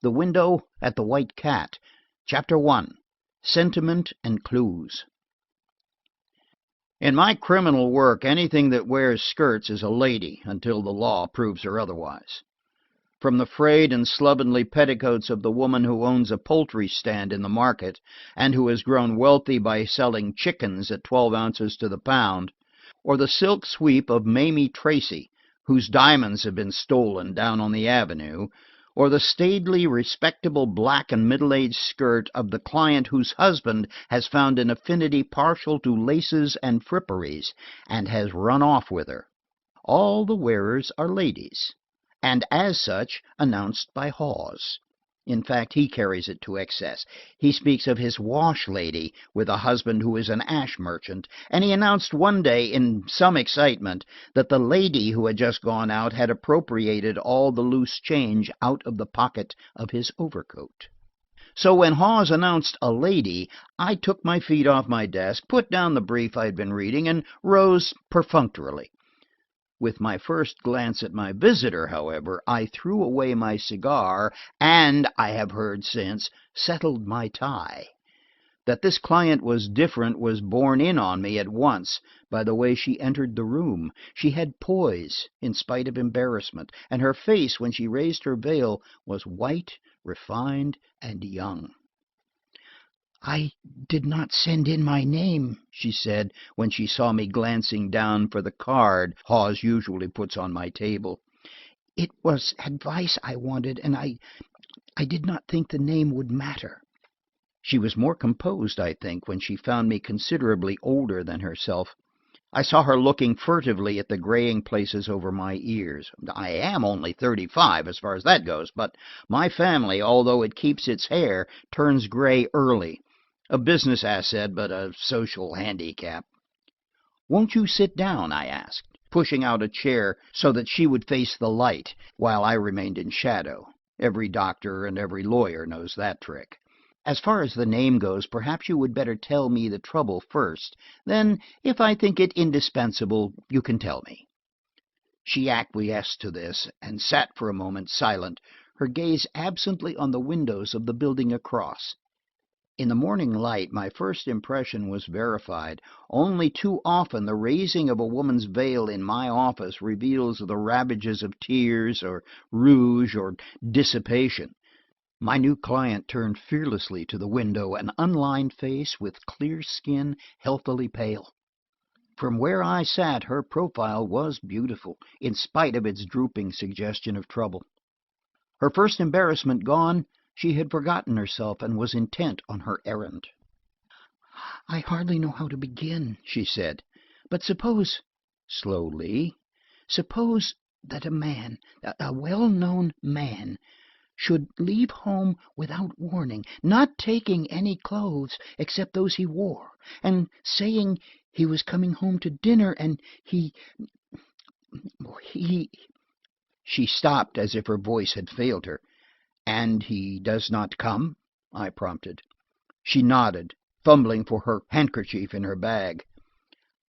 The Window at the White Cat. Chapter 1. Sentiment and Clues. In my criminal work, anything that wears skirts is a lady until the law proves her otherwise. From the frayed and slovenly petticoats of the woman who owns a poultry stand in the market, and who has grown wealthy by selling chickens at 12 ounces to the pound, or the silk sweep of Mamie Tracy, whose diamonds have been stolen down on the avenue, or the staidly respectable black and middle-aged skirt of the client whose husband has found an affinity partial to laces and fripperies, and has run off with her. All the wearers are ladies, and as such announced by Hawes. In fact, he carries it to excess. He speaks of his wash lady with a husband who is an ash merchant, and he announced one day in some excitement that the lady who had just gone out had appropriated all the loose change out of the pocket of his overcoat. So when Hawes announced a lady, I took my feet off my desk, put down the brief I had been reading, and rose perfunctorily. With my first glance at my visitor, however, I threw away my cigar and, I have heard since, settled my tie. That this client was different was borne in on me at once by the way she entered the room. She had poise in spite of embarrassment, and her face, when she raised her veil, was white, refined, and young. "I did not send in my name," she said, when she saw me glancing down for the card Hawes usually puts on my table. "It was advice I wanted, and I did not think the name would matter." She was more composed, I think, when she found me considerably older than herself. I saw her looking furtively at the graying places over my ears. I am only 35 as far as that goes, but my family, although it keeps its hair, turns gray early. A business asset, but a social handicap. "Won't you sit down?" I asked, pushing out a chair so that she would face the light, while I remained in shadow. Every doctor and every lawyer knows that trick. "As far as the name goes, perhaps you would better tell me the trouble first. Then, if I think it indispensable, you can tell me." She acquiesced to this, and sat for a moment silent, her gaze absently on the windows of the building across. In the morning light, my first impression was verified. Only too often the raising of a woman's veil in my office reveals the ravages of tears, or rouge, or dissipation. My new client turned fearlessly to the window, an unlined face with clear skin, healthily pale. From where I sat, her profile was beautiful, in spite of its drooping suggestion of trouble. Her first embarrassment gone, she had forgotten herself and was intent on her errand. "I hardly know how to begin," she said. "But suppose," slowly, "suppose that a man, a well-known man, should leave home without warning, not taking any clothes except those he wore, and saying he was coming home to dinner, and he... She stopped as if her voice had failed her. "And he does not come?" I prompted. She nodded, fumbling for her handkerchief in her bag.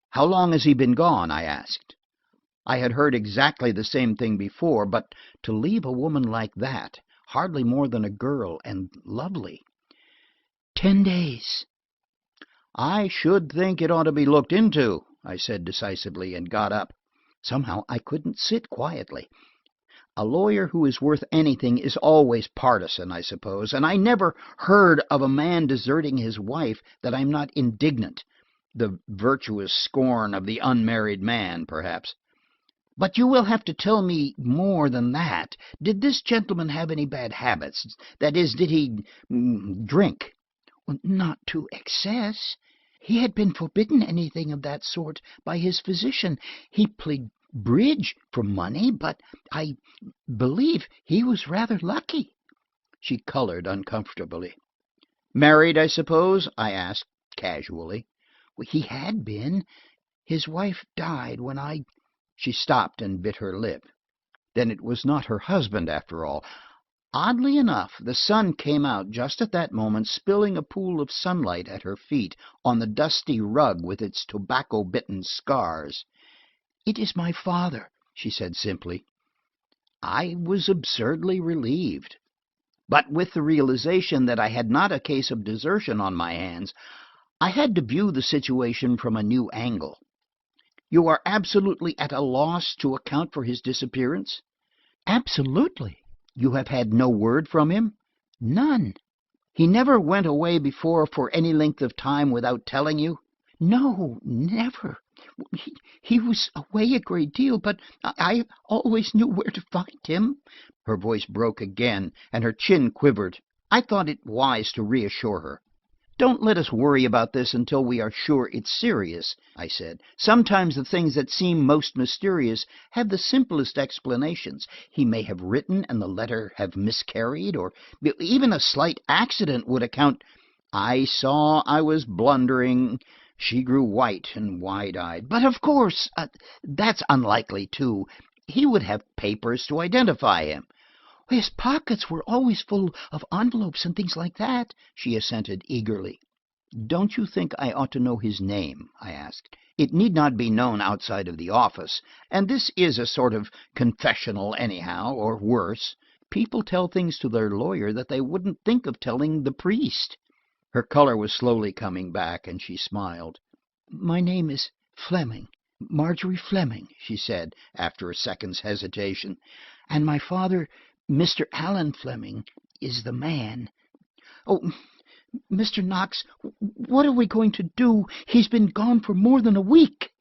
"How long has he been gone?" I asked. I had heard exactly the same thing before, but to leave a woman like that, hardly more than a girl, and lovely. 10 days. "I should think it ought to be looked into," I said decisively, and got up. Somehow I couldn't sit quietly. A lawyer who is worth anything is always partisan, I suppose, and I never heard of a man deserting his wife that I'm not indignant. The virtuous scorn of the unmarried man, perhaps. "But you will have to tell me more than that. Did this gentleman have any bad habits? That is, did he drink?" "Not to excess. He had been forbidden anything of that sort by his physician. He played bridge for money, but I believe he was rather lucky." She colored uncomfortably. "Married, I suppose?" I asked, casually. "He had been. His wife died when I—" She stopped and bit her lip. Then it was not her husband, after all. Oddly enough, the sun came out just at that moment, spilling a pool of sunlight at her feet on the dusty rug with its tobacco-bitten scars. "It is my father," she said simply. I was absurdly relieved. But with the realization that I had not a case of desertion on my hands, I had to view the situation from a new angle. You are absolutely at a loss to account for his disappearance? Absolutely. You have had no word from him? None. He never went away before for any length of time without telling you? No, never. He was away a great deal, but I always knew where to find him. Her voice broke again, and her chin quivered. I thought it wise to reassure her. Don't let us worry about this until we are sure it's serious, I said. Sometimes the things that seem most mysterious have the simplest explanations. He may have written and the letter have miscarried, or even a slight accident would account. I saw I was blundering. She grew white and wide-eyed. But of course, that's unlikely, too. He would have papers to identify him. His pockets were always full of envelopes and things like that, she assented eagerly. Don't you think I ought to know his name? I asked. It need not be known outside of the office, and this is a sort of confessional anyhow, or worse. People tell things to their lawyer that they wouldn't think of telling the priest. Her color was slowly coming back, and she smiled. My name is Fleming, Marjorie Fleming, she said, after a second's hesitation. And my father, Mr. Alan Fleming, is the man. Oh, Mr. Knox, what are we going to do? He's been gone for more than a week.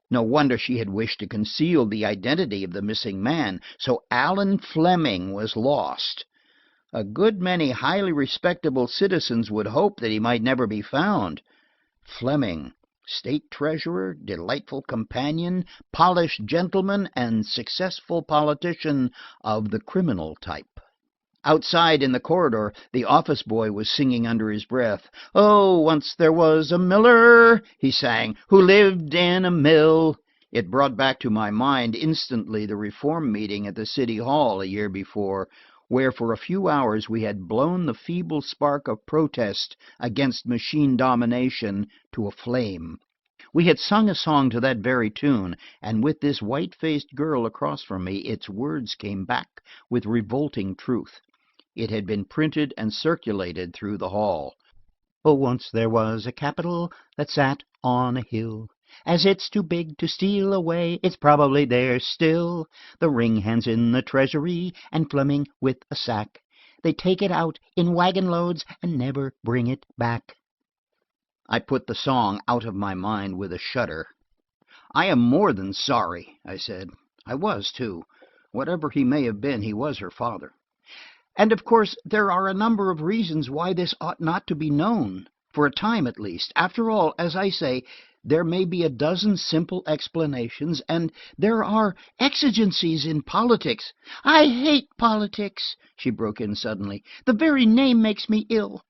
No wonder she had wished to conceal the identity of the missing man. So Alan Fleming was lost. A good many highly respectable citizens would hope that he might never be found. Fleming, state treasurer, delightful companion, polished gentleman, and successful politician of the criminal type. Outside in the corridor, the office boy was singing under his breath. "Oh, once there was a miller," he sang, "who lived in a mill." It brought back to my mind instantly the reform meeting at the City Hall a year before, where for a few hours we had blown the feeble spark of protest against machine domination to a flame. We had sung a song to that very tune, and with this white-faced girl across from me, its words came back with revolting truth. It had been printed and circulated through the hall. Oh, once there was a capital that sat on a hill. As it's too big to steal away, it's probably there still. The ring hands in the treasury, and Fleming with a sack. They take it out in wagon loads and never bring it back. I put the song out of my mind with a shudder. I am more than sorry, I said. I was, too. Whatever he may have been, he was her father. And, of course, there are a number of reasons why this ought not to be known, for a time at least. After all, as I say, there may be a dozen simple explanations, and there are exigencies in politics. I hate politics, she broke in suddenly. The very name makes me ill.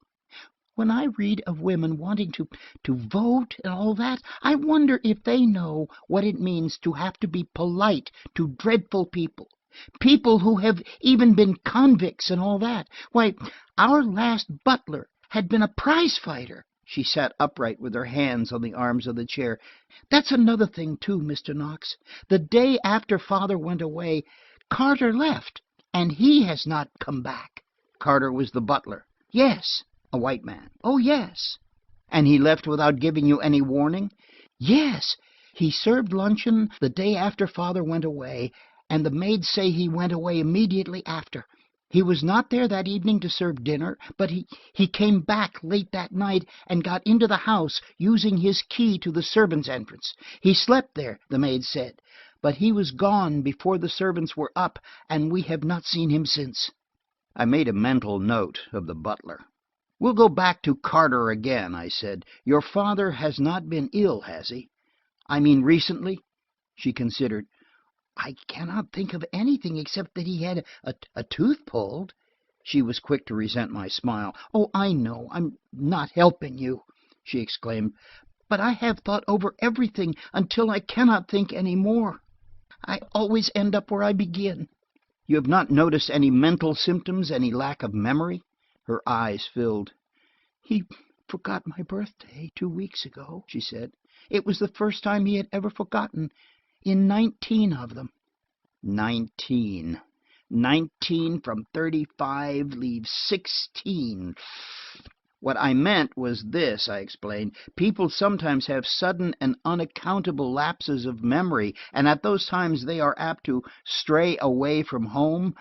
When I read of women wanting to vote and all that, I wonder if they know what it means to have to be polite to dreadful people. People who have even been convicts and all that. Why, our last butler had been a prize fighter. She sat upright with her hands on the arms of the chair. That's another thing, too, Mr. Knox. The day after Father went away, Carter left, and he has not come back. Carter was the butler. Yes. A white man. Oh, yes. And he left without giving you any warning? Yes. He served luncheon the day after Father went away, and the maids say he went away immediately after. He was not there that evening to serve dinner, but he came back late that night and got into the house using his key to the servants' entrance. He slept there, the maids said, but he was gone before the servants were up, and we have not seen him since. I made a mental note of the butler. We'll go back to Carter again, I said. Your father has not been ill, has he? I mean recently? She considered. I cannot think of anything except that he had a tooth pulled. She was quick to resent my smile. Oh, I know, I'm not helping you, she exclaimed. But I have thought over everything until I cannot think any more. I always end up where I begin. You have not noticed any mental symptoms, any lack of memory? Her eyes filled. He forgot my birthday 2 weeks ago, she said. It was the first time he had ever forgotten, in 19 of them. 19. 19 from 35 leaves 16. What I meant was this, I explained. People sometimes have sudden and unaccountable lapses of memory, and at those times they are apt to stray away from home.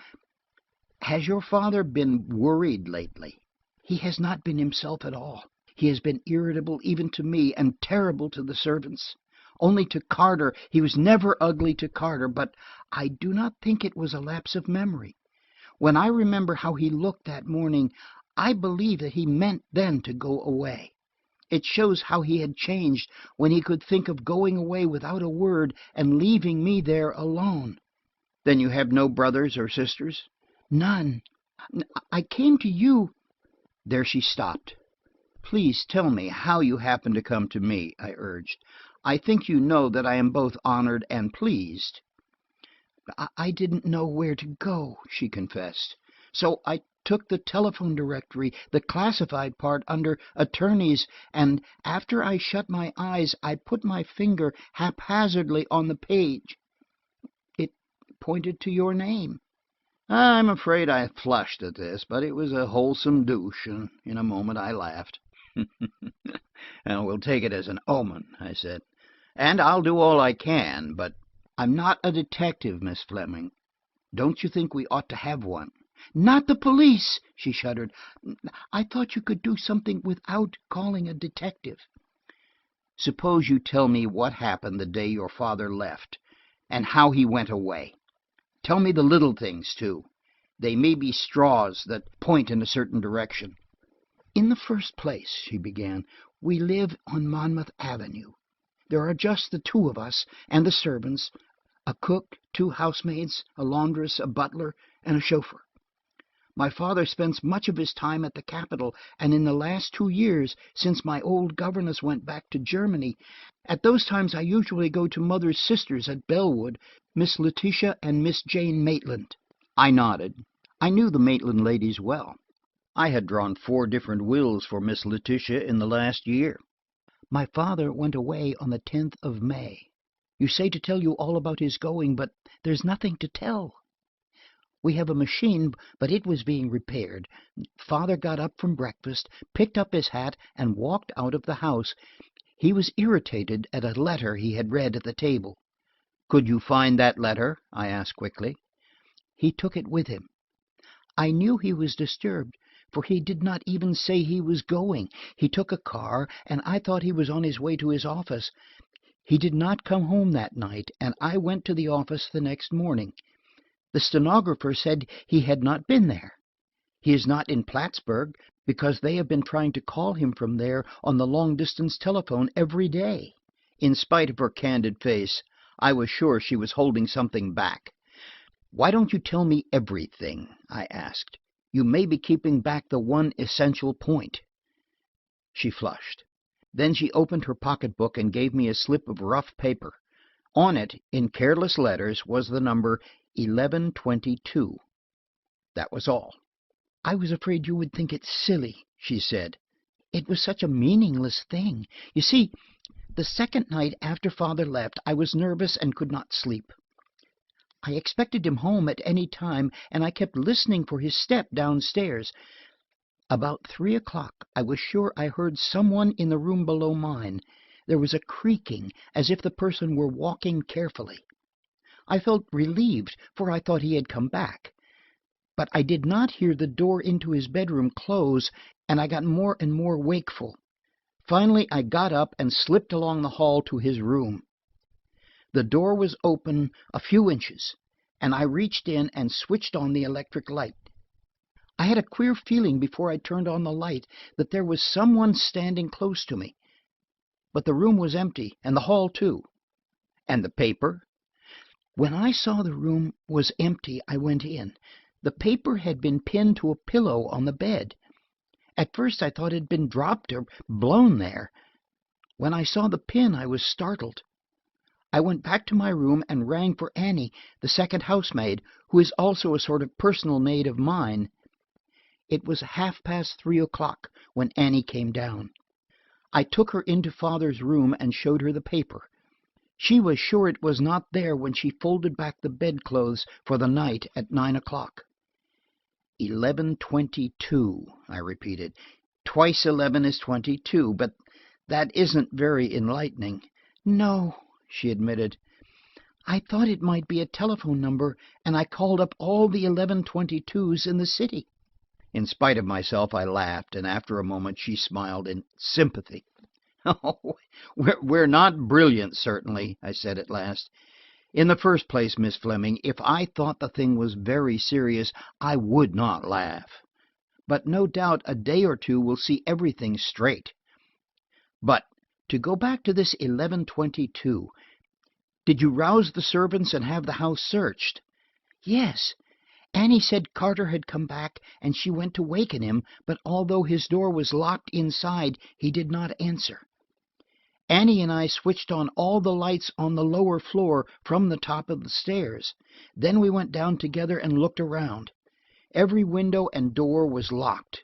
Has your father been worried lately? He has not been himself at all. He has been irritable even to me, and terrible to the servants. Only to Carter, he was never ugly to Carter, but I do not think it was a lapse of memory. When I remember how he looked that morning, I believe that he meant then to go away. It shows how he had changed when he could think of going away without a word and leaving me there alone. Then you have no brothers or sisters? None. I came to you. There she stopped. Please tell me how you happened to come to me, I urged. I think you know that I am both honored and pleased. I didn't know where to go, she confessed. So I took the telephone directory, the classified part under attorneys, and after I shut my eyes, I put my finger haphazardly on the page. It pointed to your name. I'm afraid I flushed at this, but it was a wholesome douche, and in a moment I laughed. And we'll take it as an omen, I said. And I'll do all I can, but I'm not a detective, Miss Fleming. Don't you think we ought to have one? Not the police, she shuddered. I thought you could do something without calling a detective. Suppose you tell me what happened the day your father left, and how he went away. Tell me the little things, too. They may be straws that point in a certain direction. In the first place, she began, we live on Monmouth Avenue. There are just the two of us and the servants, a cook, 2 housemaids, a laundress, a butler, and a chauffeur. My father spends much of his time at the capital, and in the last 2 years, since my old governess went back to Germany, at those times I usually go to Mother's sisters at Bellwood, Miss Letitia and Miss Jane Maitland. I nodded. I knew the Maitland ladies well. I had drawn 4 different wills for Miss Letitia in the last year. My father went away on the 10th of May. You say to tell you all about his going, but there's nothing to tell. We have a machine, but it was being repaired. Father got up from breakfast, picked up his hat, and walked out of the house. He was irritated at a letter he had read at the table. Could you find that letter? I asked quickly. He took it with him. I knew he was disturbed, for he did not even say he was going. He took a car, and I thought he was on his way to his office. He did not come home that night, and I went to the office the next morning. The stenographer said he had not been there. He is not in Plattsburgh, because they have been trying to call him from there on the long-distance telephone every day. In spite of her candid face, I was sure she was holding something back. Why don't you tell me everything? I asked. You may be keeping back the one essential point. She flushed. Then she opened her pocketbook and gave me a slip of rough paper. On it, in careless letters, was the number 1122. That was all. I was afraid you would think it silly, she said. It was such a meaningless thing. You see, the second night after Father left, I was nervous and could not sleep. I expected him home at any time, and I kept listening for his step downstairs. About 3 o'clock, I was sure I heard someone in the room below mine. There was a creaking, as if the person were walking carefully. I felt relieved, for I thought he had come back. But I did not hear the door into his bedroom close, and I got more and more wakeful. Finally, I got up and slipped along the hall to his room. The door was open a few inches, and I reached in and switched on the electric light. I had a queer feeling before I turned on the light that there was someone standing close to me. But the room was empty, and the hall too. And the paper? When I saw the room was empty, I went in. The paper had been pinned to a pillow on the bed. At first I thought it had been dropped or blown there. When I saw the pin, I was startled. I went back to my room and rang for Annie, the second housemaid, who is also a sort of personal maid of mine. It was 3:30 o'clock when Annie came down. I took her into Father's room and showed her the paper. She was sure it was not there when she folded back the bedclothes for the night at 9 o'clock. 11:22, I repeated. Twice 11 is 22, but that isn't very enlightening. No, she admitted. I thought it might be a telephone number, and I called up all the 11:22s in the city. In spite of myself, I laughed, and after a moment she smiled in sympathy. "Oh, we're not brilliant, certainly," I said at last. "In the first place, Miss Fleming, if I thought the thing was very serious, I would not laugh. But no doubt a day or two will see everything straight. But to go back to this 11:22, did you rouse the servants and have the house searched?" "Yes. Annie said Carter had come back, and she went to waken him, but although his door was locked inside, he did not answer. Annie and I switched on all the lights on the lower floor from the top of the stairs. Then we went down together and looked around. Every window and door was locked.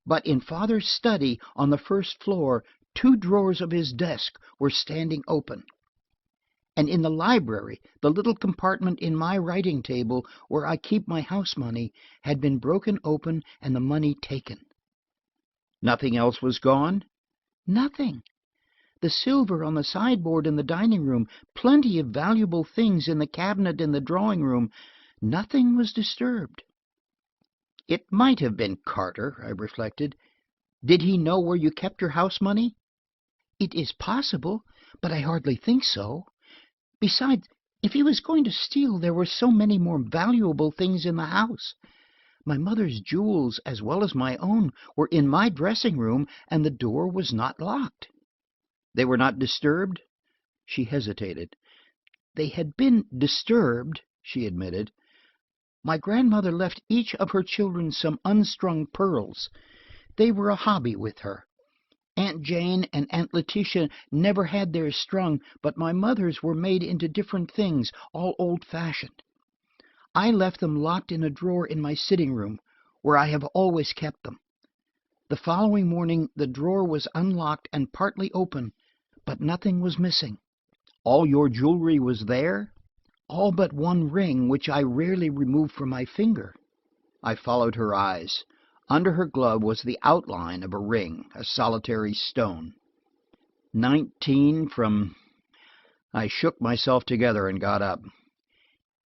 But in Father's study on the first floor, 2 drawers of his desk were standing open. And in the library, the little compartment in my writing table where I keep my house money had been broken open and the money taken." "Nothing else was gone?" "Nothing. The silver on the sideboard in the dining room, plenty of valuable things in the cabinet in the drawing room, nothing was disturbed." "It might have been Carter," I reflected. "Did he know where you kept your house money?" "It is possible, but I hardly think so. Besides, if he was going to steal, there were so many more valuable things in the house. My mother's jewels, as well as my own, were in my dressing room, and the door was not locked." "They were not disturbed?" She hesitated. "They had been disturbed," she admitted. "My grandmother left each of her children some unstrung pearls. They were a hobby with her. Aunt Jane and Aunt Letitia never had theirs strung, but my mother's were made into different things, all old-fashioned. I left them locked in a drawer in my sitting room, where I have always kept them. The following morning the drawer was unlocked and partly open, but nothing was missing." "All your jewelry was there?" "All but one ring, which I rarely remove from my finger." I followed her eyes. Under her glove was the outline of a ring, a solitary stone. 19 from... I shook myself together and got up.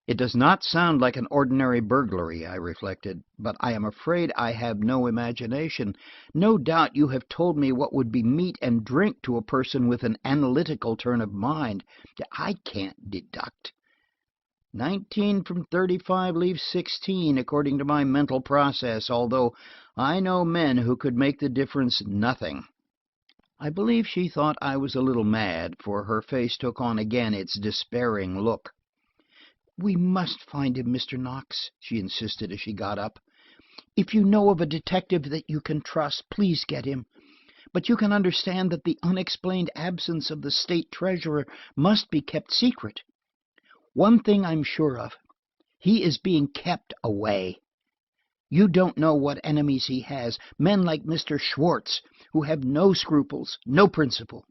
It does not sound like an ordinary burglary, I reflected, but I am afraid I have no imagination. No doubt you have told me what would be meat and drink to a person with an analytical turn of mind. I can't deduct. 19 from 35 leaves 16, according to my mental process, although I know men who could make the difference nothing. I believe she thought I was a little mad, for her face took on again its despairing look. "We must find him, Mr. Knox," she insisted as she got up. "If you know of a detective that you can trust, please get him. But you can understand that the unexplained absence of the state treasurer must be kept secret. One thing I'm sure of, he is being kept away. You don't know what enemies he has, men like Mr. Schwartz, who have no scruples, no principle."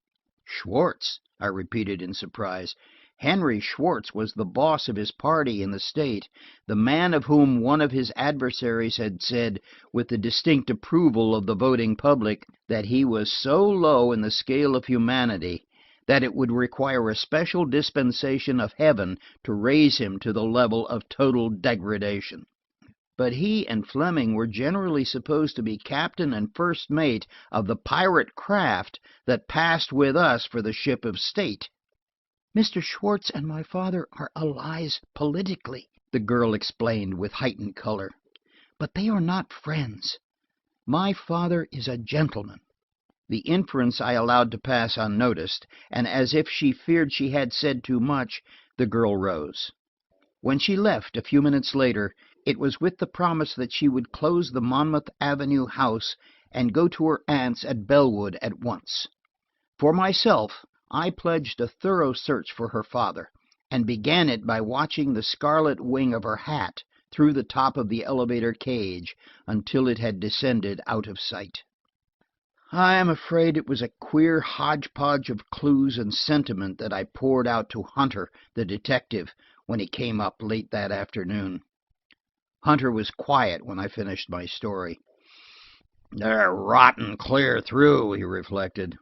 "Schwartz?" I repeated in surprise. Henry Schwartz was the boss of his party in the state, the man of whom one of his adversaries had said, with the distinct approval of the voting public, that he was so low in the scale of humanity that it would require a special dispensation of heaven to raise him to the level of total degradation. But he and Fleming were generally supposed to be captain and first mate of the pirate craft that passed with us for the ship of state. "Mr. Schwartz and my father are allies politically," the girl explained with heightened color. "But they are not friends. My father is a gentleman." The inference I allowed to pass unnoticed, and as if she feared she had said too much, the girl rose. When she left, a few minutes later, it was with the promise that she would close the Monmouth Avenue house and go to her aunt's at Bellwood at once. For myself, I pledged a thorough search for her father, and began it by watching the scarlet wing of her hat through the top of the elevator cage until it had descended out of sight. I am afraid it was a queer hodgepodge of clues and sentiment that I poured out to Hunter, the detective, when he came up late that afternoon. Hunter was quiet when I finished my story. "They're rotten clear through," he reflected.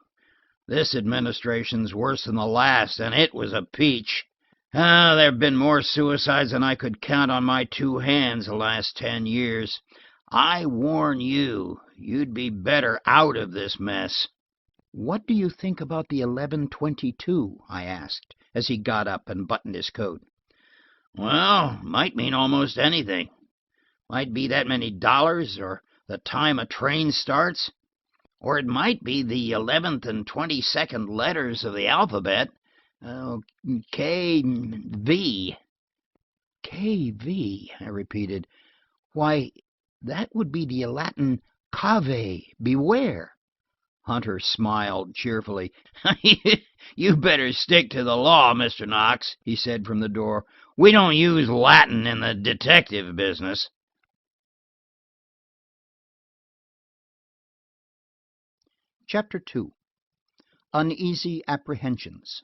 "This administration's worse than the last, and it was a peach. There've been more suicides than I could count on my two hands the last 10 years. I warn you, you'd be better out of this mess." "What do you think about the 1122?" I asked, as he got up and buttoned his coat. "Well, might mean almost anything. Might be that many dollars, or the time a train starts. Or it might be the 11th and 22nd letters of the alphabet. K.V. "K.V.?" I repeated. "Why, that would be the Latin cave, beware." Hunter smiled cheerfully. "You better stick to the law, Mr. Knox," he said from the door. "We don't use Latin in the detective business." Chapter 2. Uneasy Apprehensions.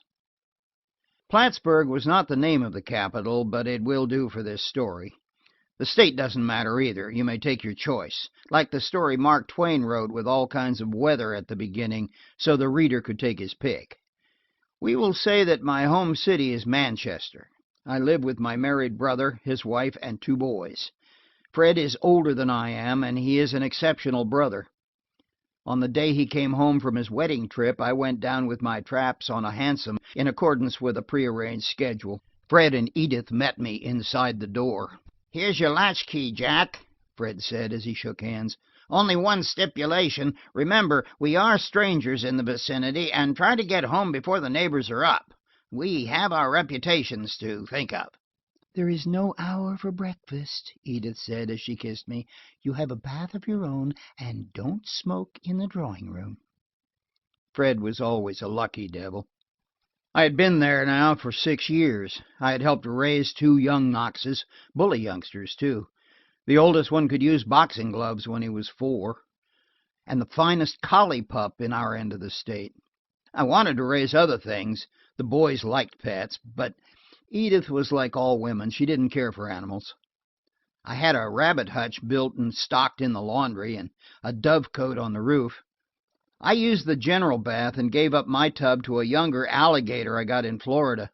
Plattsburgh was not the name of the capital, but it will do for this story. The state doesn't matter either. You may take your choice, like the story Mark Twain wrote with all kinds of weather at the beginning, so the reader could take his pick. We will say that my home city is Manchester. I live with my married brother, his wife, and 2 boys. Fred is older than I am, and he is an exceptional brother. On the day he came home from his wedding trip, I went down with my traps on a hansom in accordance with a prearranged schedule. Fred and Edith met me inside the door. "Here's your latchkey, Jack," Fred said as he shook hands. "Only one stipulation. Remember, we are strangers in the vicinity, and try to get home before the neighbors are up. We have our reputations to think of." "There is no hour for breakfast," Edith said as she kissed me. "You have a bath of your own, and don't smoke in the drawing-room." Fred was always a lucky devil. I had been there now for 6 years. I had helped raise 2 young Knoxes, bully youngsters, too. The oldest one could use boxing gloves when he was 4, and the finest collie pup in our end of the state. I wanted to raise other things. The boys liked pets, but Edith was like all women. She didn't care for animals. I had a rabbit hutch built and stocked in the laundry, and a dovecote on the roof. I used the general bath and gave up my tub to a younger alligator I got in Florida.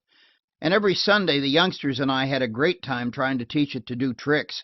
And every Sunday the youngsters and I had a great time trying to teach it to do tricks.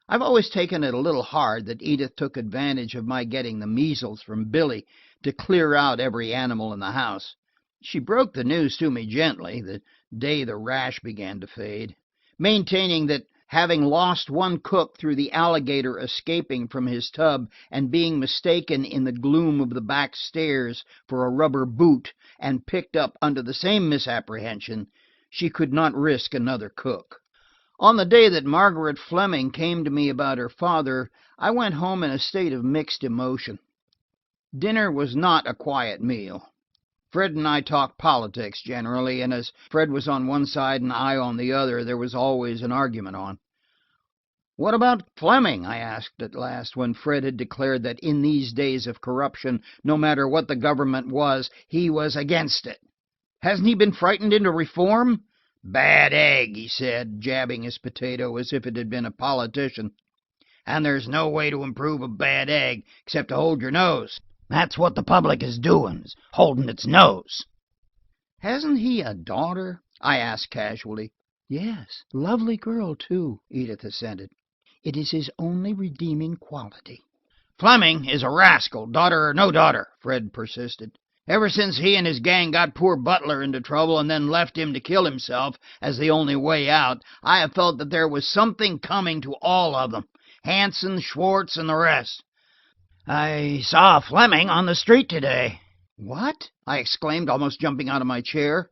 I've always taken it a little hard that Edith took advantage of my getting the measles from Billy to clear out every animal in the house. She broke the news to me gently the day the rash began to fade, maintaining that having lost one cook through the alligator escaping from his tub and being mistaken in the gloom of the back stairs for a rubber boot and picked up under the same misapprehension, she could not risk another cook. On the day that Margaret Fleming came to me about her father, I went home in a state of mixed emotion. Dinner was not a quiet meal. Fred and I talked politics generally, and as Fred was on one side and I on the other, there was always an argument on. "What about Fleming?" I asked at last, when Fred had declared that in these days of corruption, no matter what the government was, he was against it. "Hasn't he been frightened into reform?" "Bad egg," he said, jabbing his potato as if it had been a politician. "And there's no way to improve a bad egg except to hold your nose. That's what the public is doing, is holding its nose." "Hasn't he a daughter?" I asked casually. "Yes, lovely girl, too," Edith assented. "It is his only redeeming quality." "Fleming is a rascal, daughter or no daughter," Fred persisted. "Ever since he and his gang got poor Butler into trouble and then left him to kill himself as the only way out, I have felt that there was something coming to all of them, Hanson, Schwartz, and the rest. I saw Fleming on the street today." "What?" I exclaimed, almost jumping out of my chair.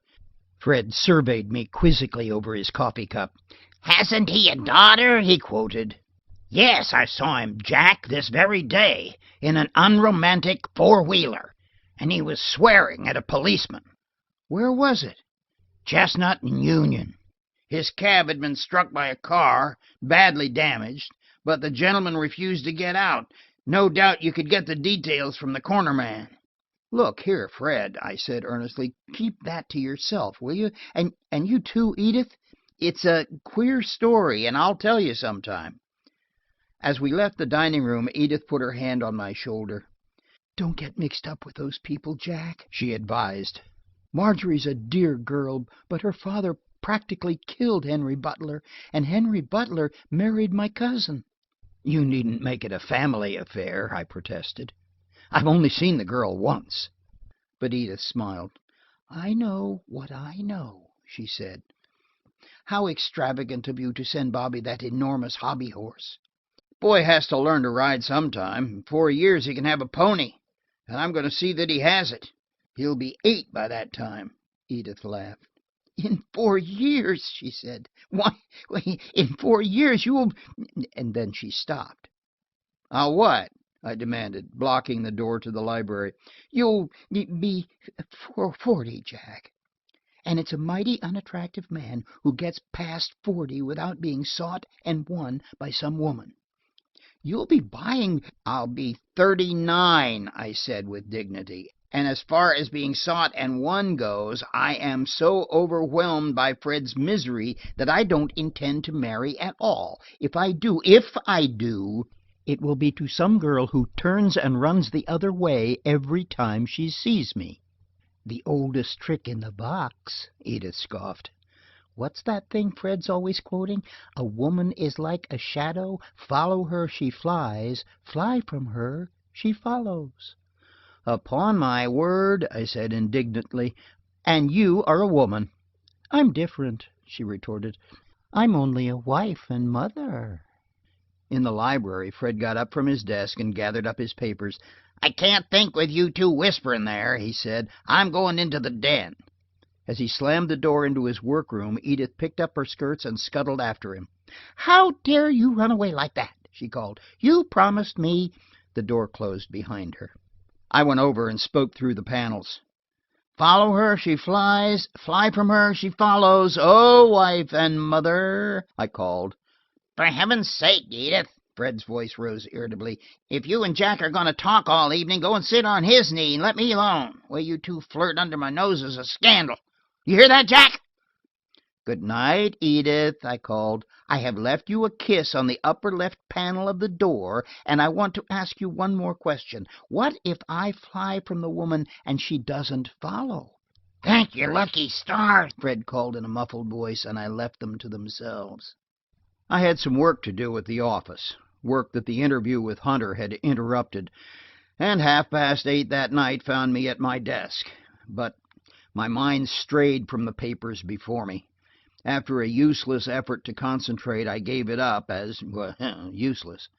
Fred surveyed me quizzically over his coffee cup. "Hasn't he a daughter?" he quoted. "Yes, I saw him, Jack, this very day, in an unromantic four-wheeler, and he was swearing at a policeman." "Where was it?" "Chestnut and Union. His cab had been struck by a car, badly damaged, but the gentleman refused to get out. No doubt you could get the details from the corner man. Look here, Fred, I said earnestly, keep that to yourself, will you? And you too, Edith? It's a queer story, and I'll tell you sometime. As we left the dining room, Edith put her hand on my shoulder. "Don't get mixed up with those people, Jack," she advised. "Marjorie's a dear girl, but her father practically killed Henry Butler, and Henry Butler married my cousin." "You needn't make it a family affair," I protested. "I've only seen the girl once." But Edith smiled. "I know what I know," she said. "How extravagant of you to send Bobby that enormous hobby horse." "Boy has to learn to ride sometime. In 4 years he can have a pony, and I'm going to see that he has it. He'll be 8 by that time." Edith laughed. "In 4 years," she said. Why, in 4 years you will—" And then she stopped. "I'll what?" I demanded, blocking the door to the library. "You'll be 40, Jack. And it's a mighty unattractive man who gets past 40 without being sought and won by some woman. You'll be buying—" "I'll be 39, I said with dignity. "And as far as being sought and won goes, I am so overwhelmed by Fred's misery that I don't intend to marry at all. If I do, it will be to some girl who turns and runs the other way every time she sees me." "The oldest trick in the box," Edith scoffed. "What's that thing Fred's always quoting? A woman is like a shadow. Follow her, she flies. Fly from her, she follows." "Upon my word," I said indignantly, "and you are a woman." "I'm different," she retorted. "I'm only a wife and mother." In the library, Fred got up from his desk and gathered up his papers. "I can't think with you two whispering there," he said. "I'm going into the den." As he slammed the door into his workroom, Edith picked up her skirts and scuttled after him. "How dare you run away like that?" she called. "You promised me—" The door closed behind her. I went over and spoke through the panels. "Follow her, she flies. Fly from her, she follows. Oh, wife and mother," I called. "For heaven's sake, Edith," Fred's voice rose irritably, "if you and Jack are going to talk all evening, go and sit on his knee and let me alone. The way you two flirt under my nose is a scandal. You hear that, Jack?" "Good night, Edith," I called. "I have left you a kiss on the upper left panel of the door, and I want to ask you one more question. What if I fly from the woman and she doesn't follow?" "Thank your lucky stars," Fred called in a muffled voice, and I left them to themselves. I had some work to do at the office, work that the interview with Hunter had interrupted, and 8:30 that night found me at my desk. But my mind strayed from the papers before me. After a useless effort to concentrate, I gave it up as, useless.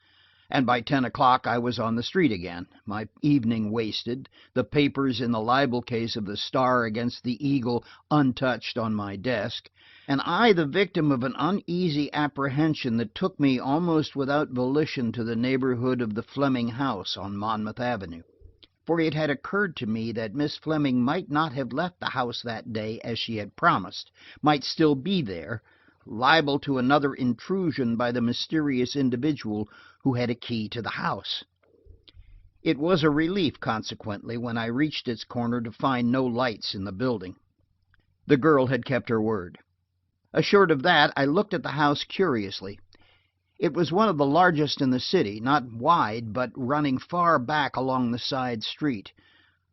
And by 10 o'clock I was on the street again, my evening wasted, the papers in the libel case of the Star against the Eagle untouched on my desk, and I the victim of an uneasy apprehension that took me almost without volition to the neighborhood of the Fleming house on Monmouth Avenue. For it had occurred to me that Miss Fleming might not have left the house that day as she had promised, might still be there, liable to another intrusion by the mysterious individual who had a key to the house. It was a relief, consequently, when I reached its corner to find no lights in the building. The girl had kept her word. Assured of that, I looked at the house curiously. It was one of the largest in the city, not wide, but running far back along the side street.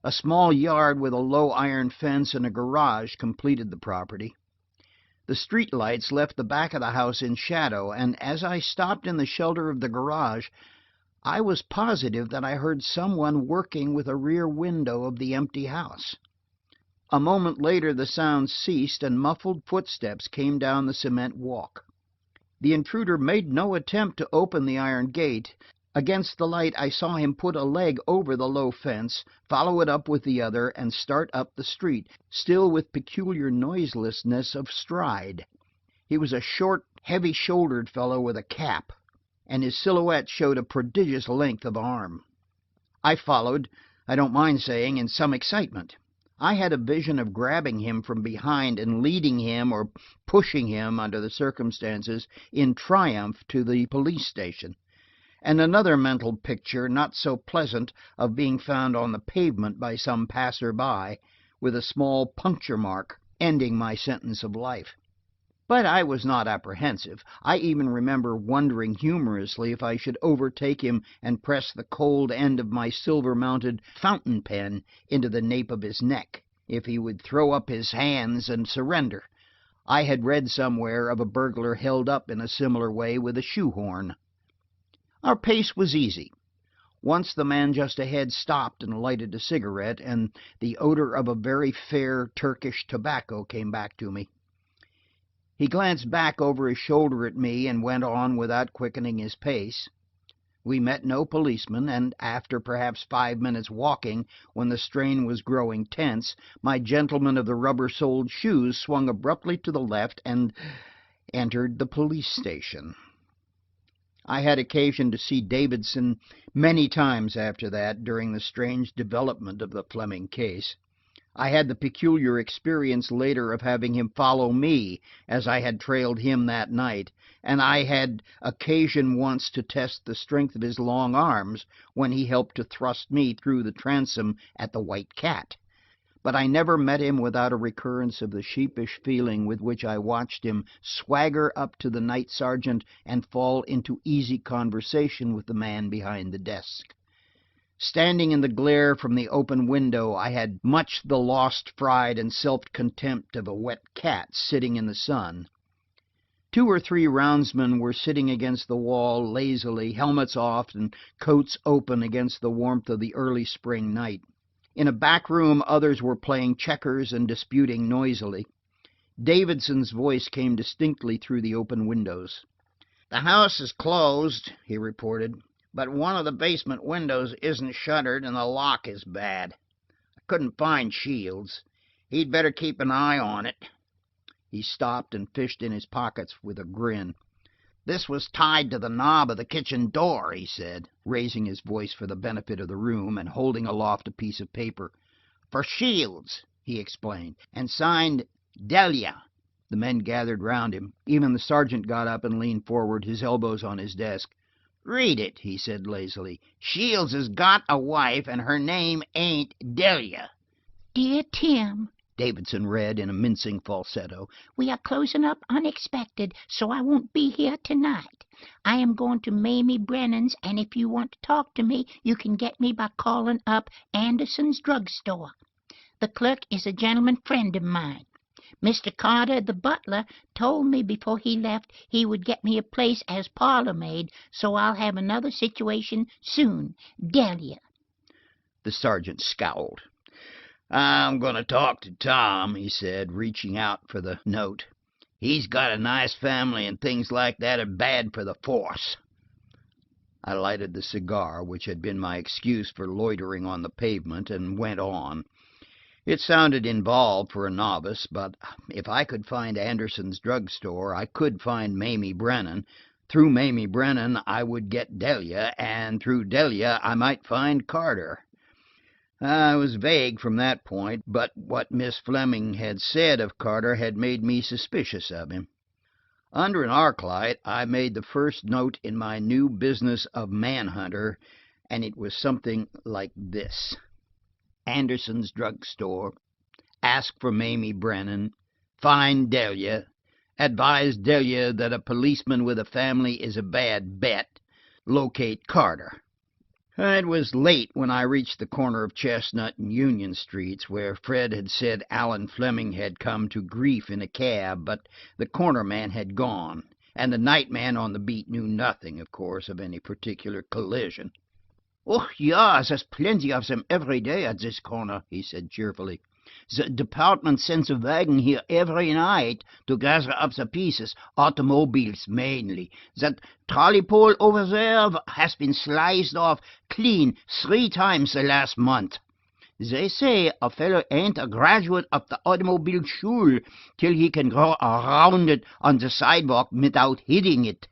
A small yard with a low iron fence and a garage completed the property. The street lights left the back of the house in shadow, and as I stopped in the shelter of the garage, I was positive that I heard someone working with a rear window of the empty house. A moment later the sound ceased, and muffled footsteps came down the cement walk. The intruder made no attempt to open the iron gate. Against the light I saw him put a leg over the low fence, follow it up with the other, and start up the street, still with peculiar noiselessness of stride. He was a short, heavy-shouldered fellow with a cap, and his silhouette showed a prodigious length of arm. I followed, I don't mind saying, in some excitement. I had a vision of grabbing him from behind and leading him, or pushing him under the circumstances, in triumph to the police station. and another mental picture not so pleasant of being found on the pavement by some passer-by, with a small puncture mark ending my sentence of life. But I was not apprehensive. I even remember wondering humorously if I should overtake him and press the cold end of my silver-mounted fountain pen into the nape of his neck, if he would throw up his hands and surrender. I had read somewhere of a burglar held up in a similar way with a shoe-horn. Our pace was easy. Once the man just ahead stopped and lighted a cigarette, and the odor of a very fair Turkish tobacco came back to me. He glanced back over his shoulder at me and went on without quickening his pace. We met no policeman, and after perhaps 5 minutes walking, when the strain was growing tense, my gentleman of the rubber-soled shoes swung abruptly to the left and entered the police station. I had occasion to see Davidson many times after that during the strange development of the Fleming case. I had the peculiar experience later of having him follow me as I had trailed him that night, and I had occasion once to test the strength of his long arms when he helped to thrust me through the transom at the White Cat. But I never met him without a recurrence of the sheepish feeling with which I watched him swagger up to the night sergeant and fall into easy conversation with the man behind the desk. Standing in the glare from the open window, I had much the lost pride and self-contempt of a wet cat sitting in the sun. 2 or 3 roundsmen were sitting against the wall lazily, helmets off and coats open against the warmth of the early spring night. In a back room others were playing checkers and disputing noisily. Davidson's voice came distinctly through the open windows. "The house is closed," he reported, "but one of the basement windows isn't shuttered and the lock is bad. I couldn't find Shields. He'd better keep an eye on it." He stopped and fished in his pockets with a grin. "This was tied to the knob of the kitchen door," he said, raising his voice for the benefit of the room and holding aloft a piece of paper. "For Shields," he explained, "and signed Delia." The men gathered round him. Even the sergeant got up and leaned forward, his elbows on his desk. "Read it," he said lazily. "Shields has got a wife, and her name ain't Delia." "Dear Tim," Davidson read in a mincing falsetto, "we are closing up unexpected, so I won't be here tonight. I am going to Mamie Brennan's, and if you want to talk to me, you can get me by calling up Anderson's drugstore. The clerk is a gentleman friend of mine. Mr. Carter, the butler, told me before he left he would get me a place as parlor maid, so I'll have another situation soon. Delia." The sergeant scowled. "I'm going to talk to Tom," he said, reaching out for the note. "He's got a nice family, and things like that are bad for the force." I lighted the cigar, which had been my excuse for loitering on the pavement, and went on. It sounded involved for a novice, but if I could find Anderson's drugstore, I could find Mamie Brennan. Through Mamie Brennan, I would get Delia, and through Delia, I might find Carter. I was vague from that point, but what Miss Fleming had said of Carter had made me suspicious of him. Under an arc light, I made the first note in my new business of manhunter, and it was something like this: Anderson's drugstore. Ask for Mamie Brennan. Find Delia. Advise Delia that a policeman with a family is a bad bet. Locate Carter. It was late when I reached the corner of Chestnut and Union Streets, where Fred had said Alan Fleming had come to grief in a cab, but the corner man had gone, and the night man on the beat knew nothing, of course, of any particular collision. "Oh, yeah, there's plenty of them every day at this corner," he said cheerfully. "The department sends a wagon here every night to gather up the pieces, automobiles mainly. That trolley pole over there has been sliced off clean 3 times the last month. They say a fellow ain't a graduate of the automobile school till he can go around it on the sidewalk without hitting it."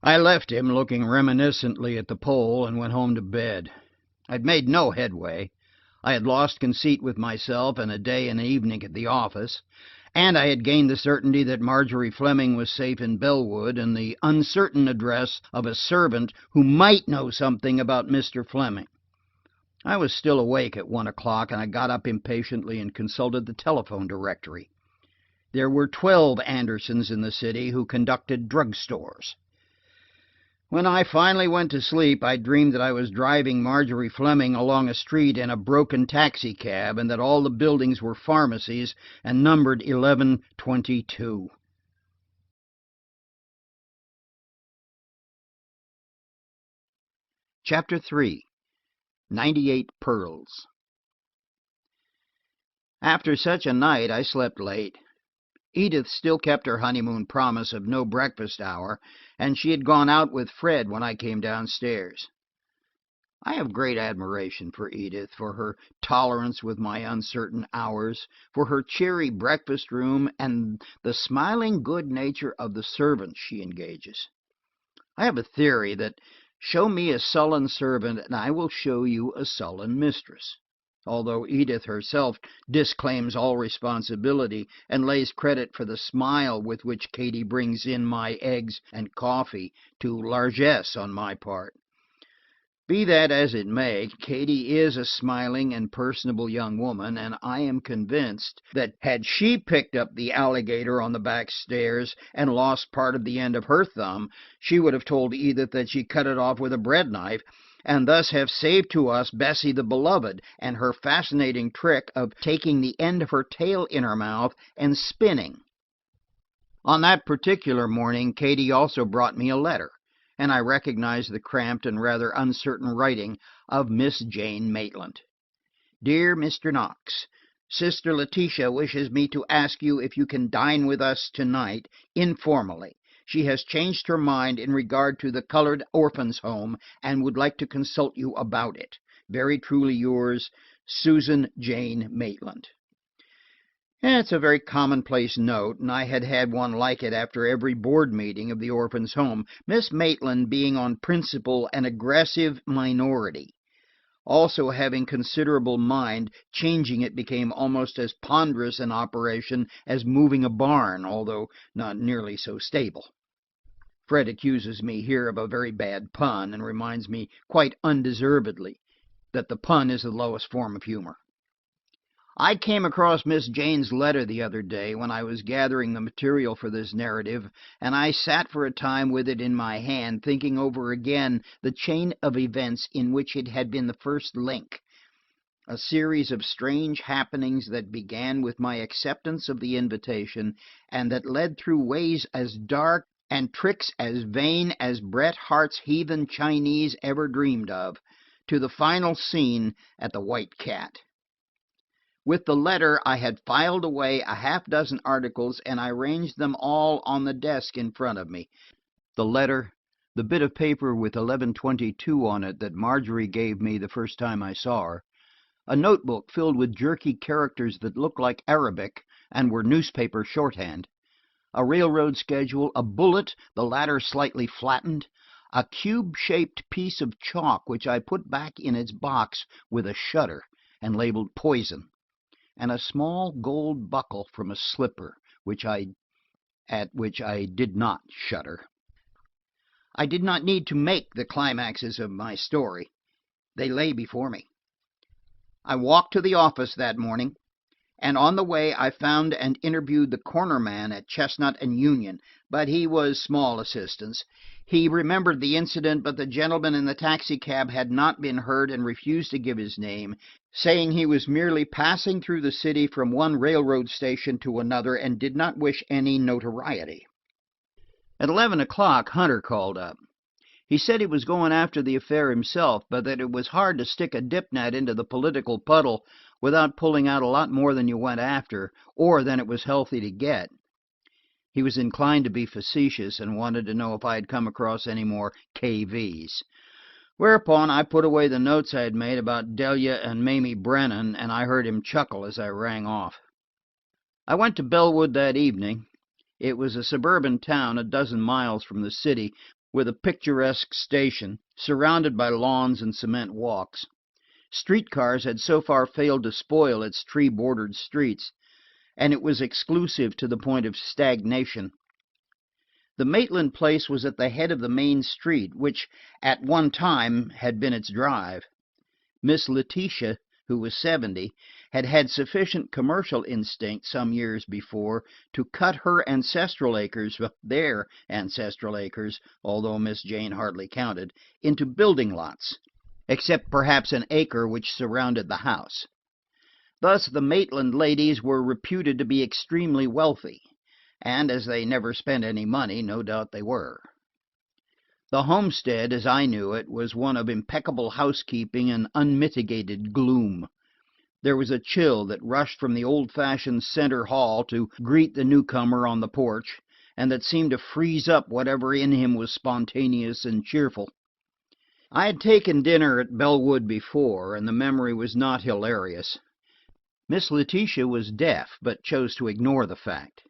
I left him looking reminiscently at the pole and went home to bed. I'd made no headway. I had lost conceit with myself and a day and an evening at the office, And I had gained the certainty that Marjorie Fleming was safe in Bellwood, and the uncertain address of a servant who might know something about Mr. Fleming. I was still awake at 1 o'clock, and I got up impatiently and consulted the telephone directory. There were 12 Andersons in the city who conducted drug stores. When I finally went to sleep, I dreamed that I was driving Marjorie Fleming along a street in a broken taxicab, and that all the buildings were pharmacies and numbered 1122. Chapter 3. 98 Pearls. After such a night, I slept late. Edith still kept her honeymoon promise of no breakfast hour, and she had gone out with Fred when I came downstairs. I have great admiration for Edith, for her tolerance with my uncertain hours, for her cheery breakfast room, and the smiling good nature of the servants she engages. I have a theory that show me a sullen servant and I will show you a sullen mistress, although Edith herself disclaims all responsibility and lays credit for the smile with which Katie brings in my eggs and coffee to largesse on my part. Be that as it may, Katie is a smiling and personable young woman, and I am convinced that had she picked up the alligator on the back stairs and lost part of the end of her thumb, she would have told Edith that she cut it off with a bread knife, and thus have saved to us Bessie the Beloved and her fascinating trick of taking the end of her tail in her mouth and spinning. On that particular morning, Katie also brought me a letter, and I recognized the cramped and rather uncertain writing of Miss Jane Maitland. Dear Mr. Knox, Sister Letitia wishes me to ask you if you can dine with us tonight, informally. She has changed her mind in regard to the Colored Orphans' Home and would like to consult you about it. Very truly yours, Susan Jane Maitland. It's a very commonplace note, and I had had one like it after every board meeting of the Orphans' Home, Miss Maitland being on principle an aggressive minority. Also having considerable mind, changing it became almost as ponderous an operation as moving a barn, although not nearly so stable. Fred accuses me here of a very bad pun, and reminds me quite undeservedly that the pun is the lowest form of humor. I came across Miss Jane's letter the other day when I was gathering the material for this narrative, and I sat for a time with it in my hand, thinking over again the chain of events in which it had been the first link, a series of strange happenings that began with my acceptance of the invitation, and that led through ways as dark and tricks as vain as Bret Harte's heathen Chinese ever dreamed of, to the final scene at the White Cat. With the letter I had filed away a half-dozen articles, and I ranged them all on the desk in front of me. The letter, the bit of paper with 1122 on it that Marjorie gave me the first time I saw her, a notebook filled with jerky characters that looked like Arabic and were newspaper shorthand, a railroad schedule, a bullet, the latter slightly flattened, a cube-shaped piece of chalk which I put back in its box with a shutter and labeled poison, and a small gold buckle from a slipper at which I did not shudder. I did not need to make the climaxes of my story. They lay before me. I walked to the office that morning, and on the way I found and interviewed the corner man at Chestnut and Union, but he was small assistance. He remembered the incident, but the gentleman in the taxicab had not been heard and refused to give his name, saying he was merely passing through the city from one railroad station to another and did not wish any notoriety. At 11 o'clock, Hunter called up. He said he was going after the affair himself, but that it was hard to stick a dip net into the political puddle without pulling out a lot more than you went after, or than it was healthy to get. He was inclined to be facetious and wanted to know if I had come across any more KVs. Whereupon I put away the notes I had made about Delia and Mamie Brennan, and I heard him chuckle as I rang off. I went to Bellwood that evening. It was a suburban town a dozen miles from the city, with a picturesque station, surrounded by lawns and cement walks. Streetcars had so far failed to spoil its tree-bordered streets, and it was exclusive to the point of stagnation. The Maitland place was at the head of the main street, which at one time had been its drive. Miss Letitia, who was 70, had had sufficient commercial instinct some years before to cut her ancestral acres, their ancestral acres, although Miss Jane hardly counted, into building lots, except perhaps an acre which surrounded the house. Thus the Maitland ladies were reputed to be extremely wealthy, and as they never spent any money, no doubt they were. The homestead, as I knew it, was one of impeccable housekeeping and unmitigated gloom. There was a chill that rushed from the old-fashioned center hall to greet the newcomer on the porch, and that seemed to freeze up whatever in him was spontaneous and cheerful. I had taken dinner at Bellwood before, and the memory was not hilarious. Miss Letitia was deaf, but chose to ignore the fact.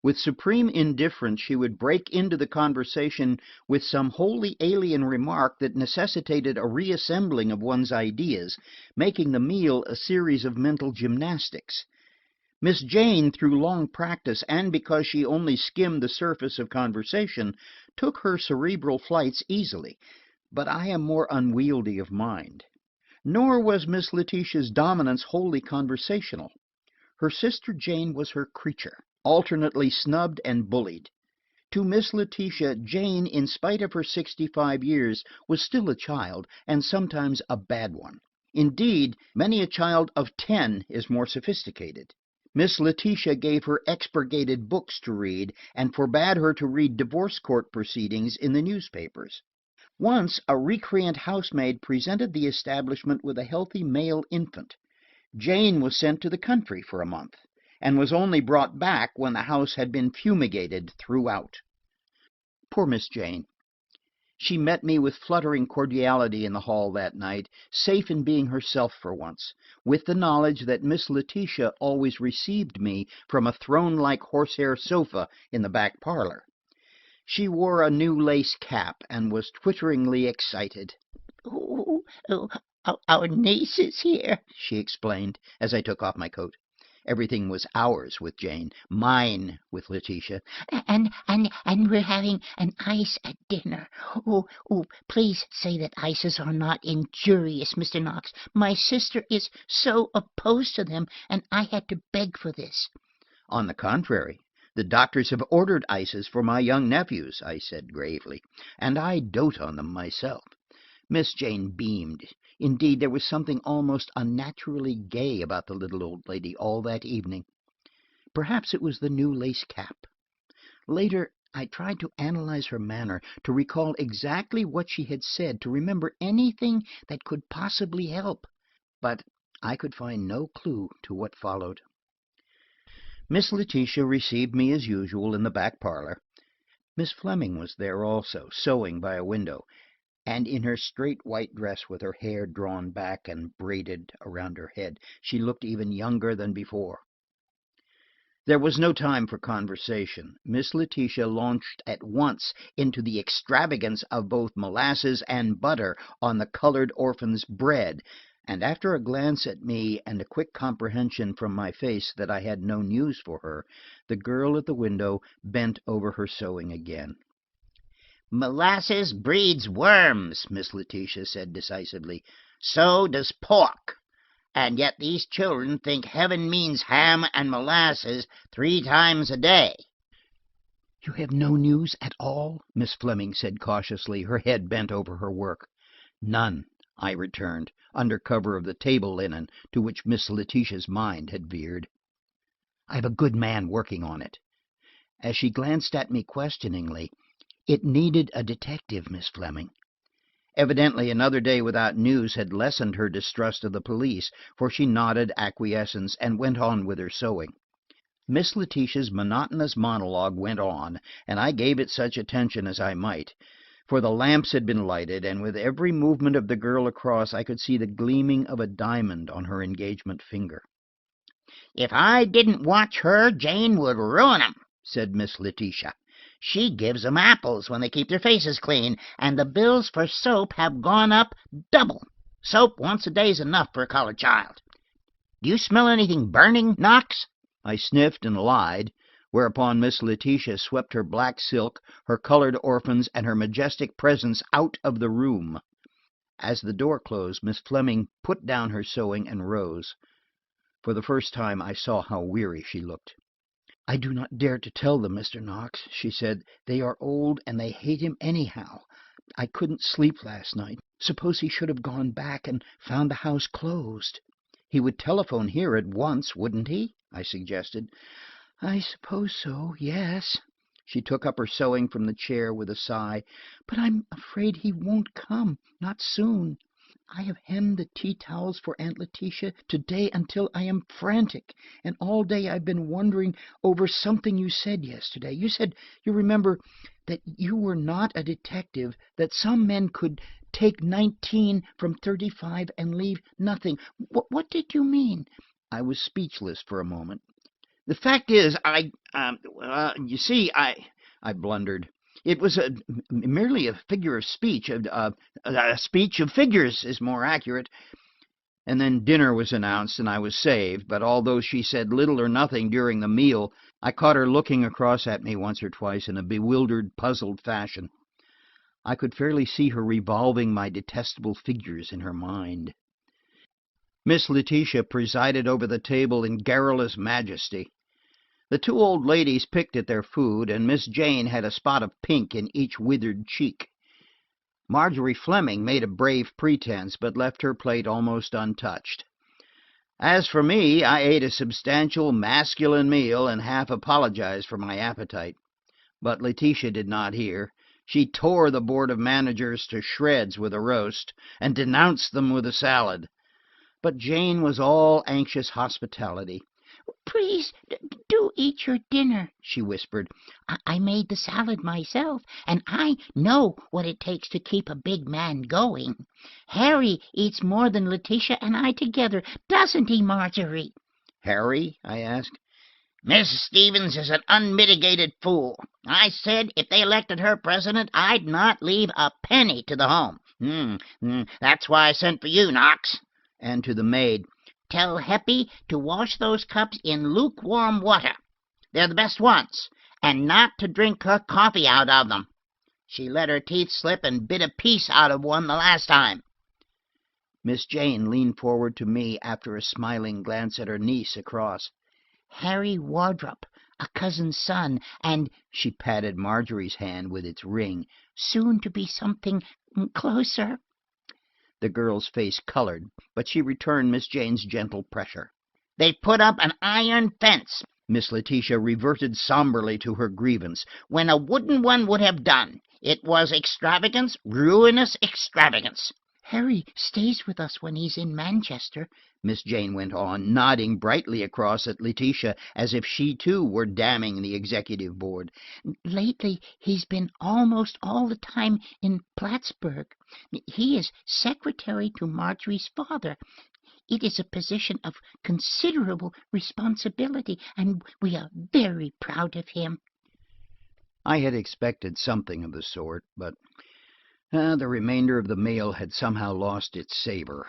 With supreme indifference, she would break into the conversation with some wholly alien remark that necessitated a reassembling of one's ideas, making the meal a series of mental gymnastics. Miss Jane, through long practice, and because she only skimmed the surface of conversation, took her cerebral flights easily, but I am more unwieldy of mind. Nor was Miss Letitia's dominance wholly conversational. Her sister Jane was her creature, alternately snubbed and bullied. To Miss Letitia, Jane, in spite of her 65 years, was still a child, and sometimes a bad one. Indeed, many a child of 10 is more sophisticated. Miss Letitia gave her expurgated books to read, and forbade her to read divorce court proceedings in the newspapers. Once a recreant housemaid presented the establishment with a healthy male infant. Jane was sent to the country for a month, and was only brought back when the house had been fumigated throughout. Poor Miss Jane! She met me with fluttering cordiality in the hall that night, safe in being herself for once, with the knowledge that Miss Letitia always received me from a throne-like horsehair sofa in the back parlor. She wore a new lace cap and was twitteringly excited. Oh, our niece is here, she explained as I took off my coat. Everything was ours with Jane, mine with Letitia. And we're having an ice at dinner. Oh, please say that ices are not injurious, Mr. Knox. My sister is so opposed to them, and I had to beg for this. On the contrary, the doctors have ordered ices for my young nephews, I said gravely, and I dote on them myself. Miss Jane beamed. Indeed, there was something almost unnaturally gay about the little old lady all that evening. Perhaps it was the new lace cap. Later, I tried to analyze her manner, to recall exactly what she had said, to remember anything that could possibly help, but I could find no clue to what followed. Miss Letitia received me as usual in the back parlor. Miss Fleming was there also, sewing by a window, and in her straight white dress with her hair drawn back and braided around her head, she looked even younger than before. There was no time for conversation. Miss Letitia launched at once into the extravagance of both molasses and butter on the colored orphan's bread, and after a glance at me and a quick comprehension from my face that I had no news for her, the girl at the window bent over her sewing again. "Molasses breeds worms," Miss Letitia said decisively. "So does pork. And yet these children think heaven means ham and molasses 3 times a day." "You have no news at all?" Miss Fleming said cautiously, her head bent over her work. "None," I returned, under cover of the table linen to which Miss Letitia's mind had veered. "I have a good man working on it." As she glanced at me questioningly, "It needed a detective, Miss Fleming." Evidently another day without news had lessened her distrust of the police, for she nodded acquiescence and went on with her sewing. Miss Letitia's monotonous monologue went on, and I gave it such attention as I might, for the lamps had been lighted, and with every movement of the girl across I could see the gleaming of a diamond on her engagement finger. "If I didn't watch her, Jane would ruin 'em," said Miss Letitia. "She gives 'em apples when they keep their faces clean, and the bills for soap have gone up double. Soap once a day's enough for a colored child. Do you smell anything burning, Knox?" I sniffed and lied, whereupon Miss Letitia swept her black silk, her colored orphans, and her majestic presence out of the room. As the door closed, Miss Fleming put down her sewing and rose. For the first time I saw how weary she looked. "I do not dare to tell them, Mr. Knox," she said. "They are old, and they hate him anyhow. I couldn't sleep last night. Suppose he should have gone back and found the house closed?" "He would telephone here at once, wouldn't he?" I suggested. "I suppose so, yes." She took up her sewing from the chair with a sigh. "But I'm afraid he won't come, not soon. I have hemmed the tea towels for Aunt Letitia today until I am frantic, and all day I've been wondering over something you said yesterday. You said, you remember, that you were not a detective, that some men could take 19 from 35 and leave nothing. What did you mean?" I was speechless for a moment. "The fact is, you see, I blundered. It was merely a figure of speech. A speech of figures is more accurate." And then dinner was announced, and I was saved. But although she said little or nothing during the meal, I caught her looking across at me once or twice in a bewildered, puzzled fashion. I could fairly see her revolving my detestable figures in her mind. Miss Letitia presided over the table in garrulous majesty. The two old ladies picked at their food, and Miss Jane had a spot of pink in each withered cheek. Marjorie Fleming made a brave pretense, but left her plate almost untouched. As for me, I ate a substantial masculine meal and half apologized for my appetite. But Letitia did not hear. She tore the board of managers to shreds with a roast, and denounced them with a salad. But Jane was all anxious hospitality. "Please, do eat your dinner," she whispered. I made the salad myself, and I know what it takes to keep a big man going. Harry eats more than Letitia and I together, doesn't he, Marjorie?" "Harry?" I asked. Mrs. Stevens is an unmitigated fool. I said if they elected her president, I'd not leave a penny to the home. That's why I sent for you, Knox." And to the maid, "Tell Heppy to wash those cups in lukewarm water. They're the best ones, and not to drink her coffee out of them. She let her teeth slip and bit a piece out of one the last time." Miss Jane leaned forward to me after a smiling glance at her niece across. "Harry Wardrop, a cousin's son, and," she patted Marjorie's hand with its ring, "soon to be something closer." The girl's face colored, but she returned Miss Jane's gentle pressure. "They put up an iron fence," Miss Letitia reverted somberly to her grievance, "when a wooden one would have done. It was extravagance, ruinous extravagance." "Harry stays with us when he's in Manchester," Miss Jane went on, nodding brightly across at Letitia as if she too were damning the executive board. "Lately he's been almost all the time in Plattsburgh. He is secretary to Marjorie's father. It is a position of considerable responsibility, and we are very proud of him." I had expected something of the sort, but the remainder of the meal had somehow lost its savor.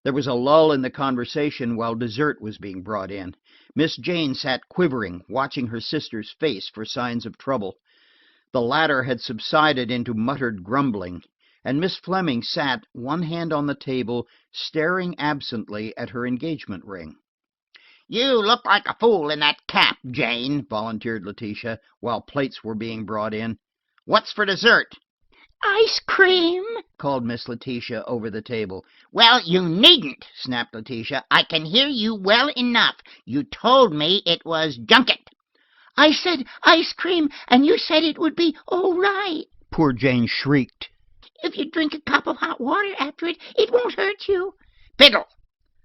There was a lull in the conversation while dessert was being brought in. Miss Jane sat quivering, watching her sister's face for signs of trouble. The latter had subsided into muttered grumbling, and Miss Fleming sat, one hand on the table, staring absently at her engagement ring. "You look like a fool in that cap, Jane," volunteered Letitia, while plates were being brought in. "What's for dessert?" "Ice cream," called Miss Letitia over the table. "Well, you needn't," snapped Letitia. "I can hear you well enough. You told me it was junket." "I said ice cream, and you said it would be all right." Poor Jane shrieked. "If you drink a cup of hot water after it, it won't hurt you." "Fiddle!"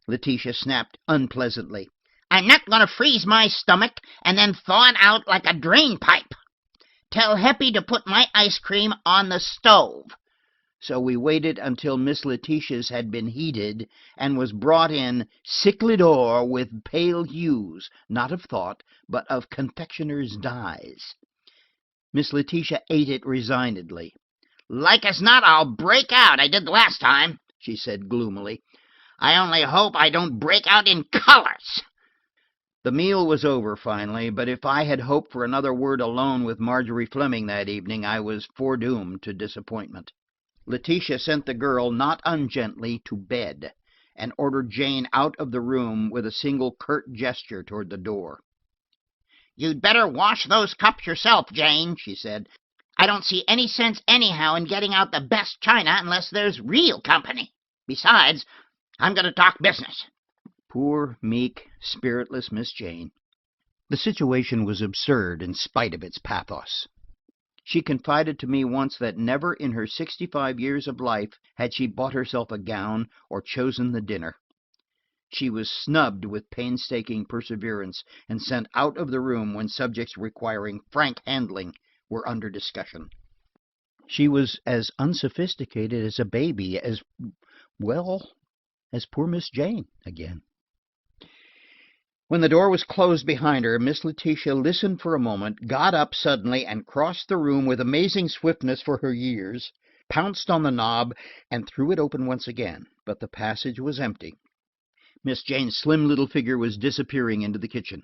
Letitia snapped unpleasantly. "I'm not going to freeze my stomach and then thaw it out like a drain pipe. Tell Heppy to put my ice cream on the stove." So we waited until Miss Letitia's had been heated and was brought in sickly d'or with pale hues, not of thought, but of confectioner's dyes. Miss Letitia ate it resignedly. "Like as not, I'll break out. I did the last time," she said gloomily. "I only hope I don't break out in colors." The meal was over finally, but if I had hoped for another word alone with Marjorie Fleming that evening, I was foredoomed to disappointment. Letitia sent the girl, not ungently, to bed, and ordered Jane out of the room with a single curt gesture toward the door. "You'd better wash those cups yourself, Jane," she said. "I don't see any sense anyhow in getting out the best china unless there's real company. Besides, I'm going to talk business." Poor, meek, spiritless Miss Jane. The situation was absurd in spite of its pathos. She confided to me once that never in her 65 years of life had she bought herself a gown or chosen the dinner. She was snubbed with painstaking perseverance and sent out of the room when subjects requiring frank handling were under discussion. She was as unsophisticated as a baby, as poor Miss Jane again. When the door was closed behind her, Miss Letitia listened for a moment, got up suddenly, and crossed the room with amazing swiftness for her years, pounced on the knob, and threw it open once again. But the passage was empty. Miss Jane's slim little figure was disappearing into the kitchen.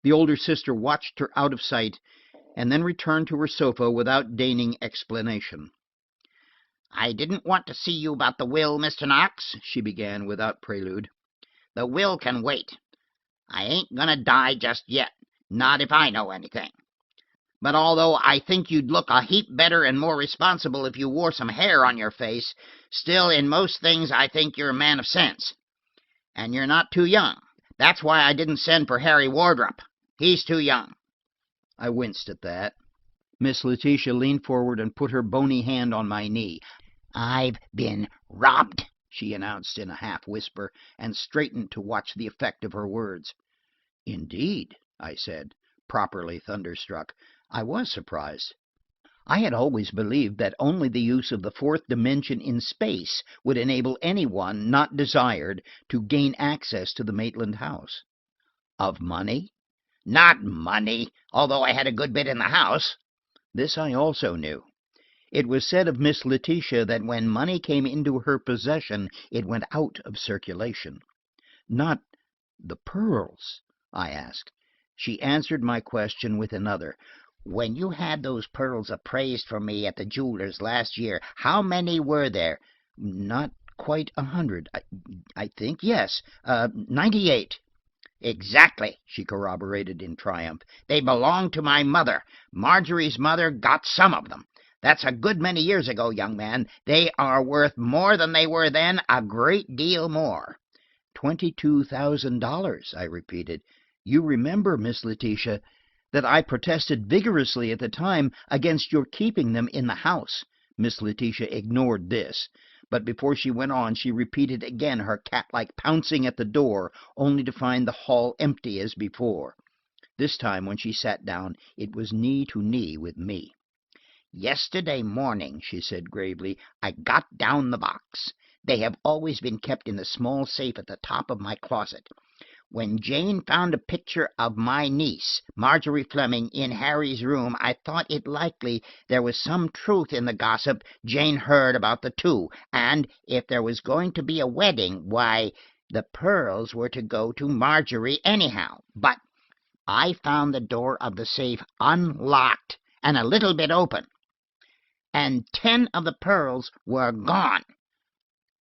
The older sister watched her out of sight, and then returned to her sofa without deigning explanation. "I didn't want to see you about the will, Mr. Knox," she began without prelude. "The will can wait. I ain't going to die just yet, not if I know anything. But although I think you'd look a heap better and more responsible if you wore some hair on your face, still in most things I think you're a man of sense. And you're not too young. That's why I didn't send for Harry Wardrop. He's too young." I winced at that. Miss Letitia leaned forward and put her bony hand on my knee. "I've been robbed," she announced in a half-whisper, and straightened to watch the effect of her words. "Indeed," I said, properly thunderstruck. I was surprised. I had always believed that only the use of the fourth dimension in space would enable anyone not desired to gain access to the Maitland house. Of money? "Not money, although I had a good bit in the house." This I also knew. It was said of Miss Letitia that when money came into her possession, it went out of circulation. "Not the pearls?" I asked. She answered my question with another. "When you had those pearls appraised for me at the jeweler's last year, how many were there?" "Not quite 100, I think. Yes, 98. "Exactly," she corroborated in triumph. "They belonged to my mother. Marjorie's mother got some of them. That's a good many years ago, young man. They are worth more than they were then, a great deal more." $22,000, I repeated. "You remember, Miss Letitia, that I protested vigorously at the time against your keeping them in the house." Miss Letitia ignored this, but before she went on she repeated again her cat-like pouncing at the door, only to find the hall empty as before. This time, when she sat down, it was knee to knee with me. "Yesterday morning," she said gravely, "I got down the box. They have always been kept in the small safe at the top of my closet. When Jane found a picture of my niece, Marjorie Fleming, in Harry's room, I thought it likely there was some truth in the gossip Jane heard about the two, and if there was going to be a wedding, why, the pearls were to go to Marjorie anyhow. But I found the door of the safe unlocked and a little bit open, and 10 of the pearls were gone."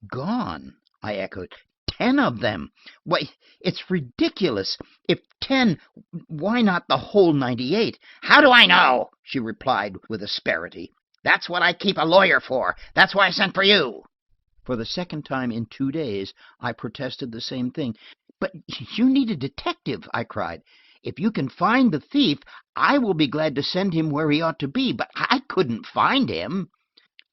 "Gone?" I echoed. 10 of them? Why, it's ridiculous. If 10, why not the whole 98? "How do I know?" she replied with asperity. "That's what I keep a lawyer for. That's why I sent for you." For the second time in 2 days, I protested the same thing. "But you need a detective," I cried. "If you can find the thief, I will be glad to send him where he ought to be, but I couldn't find him."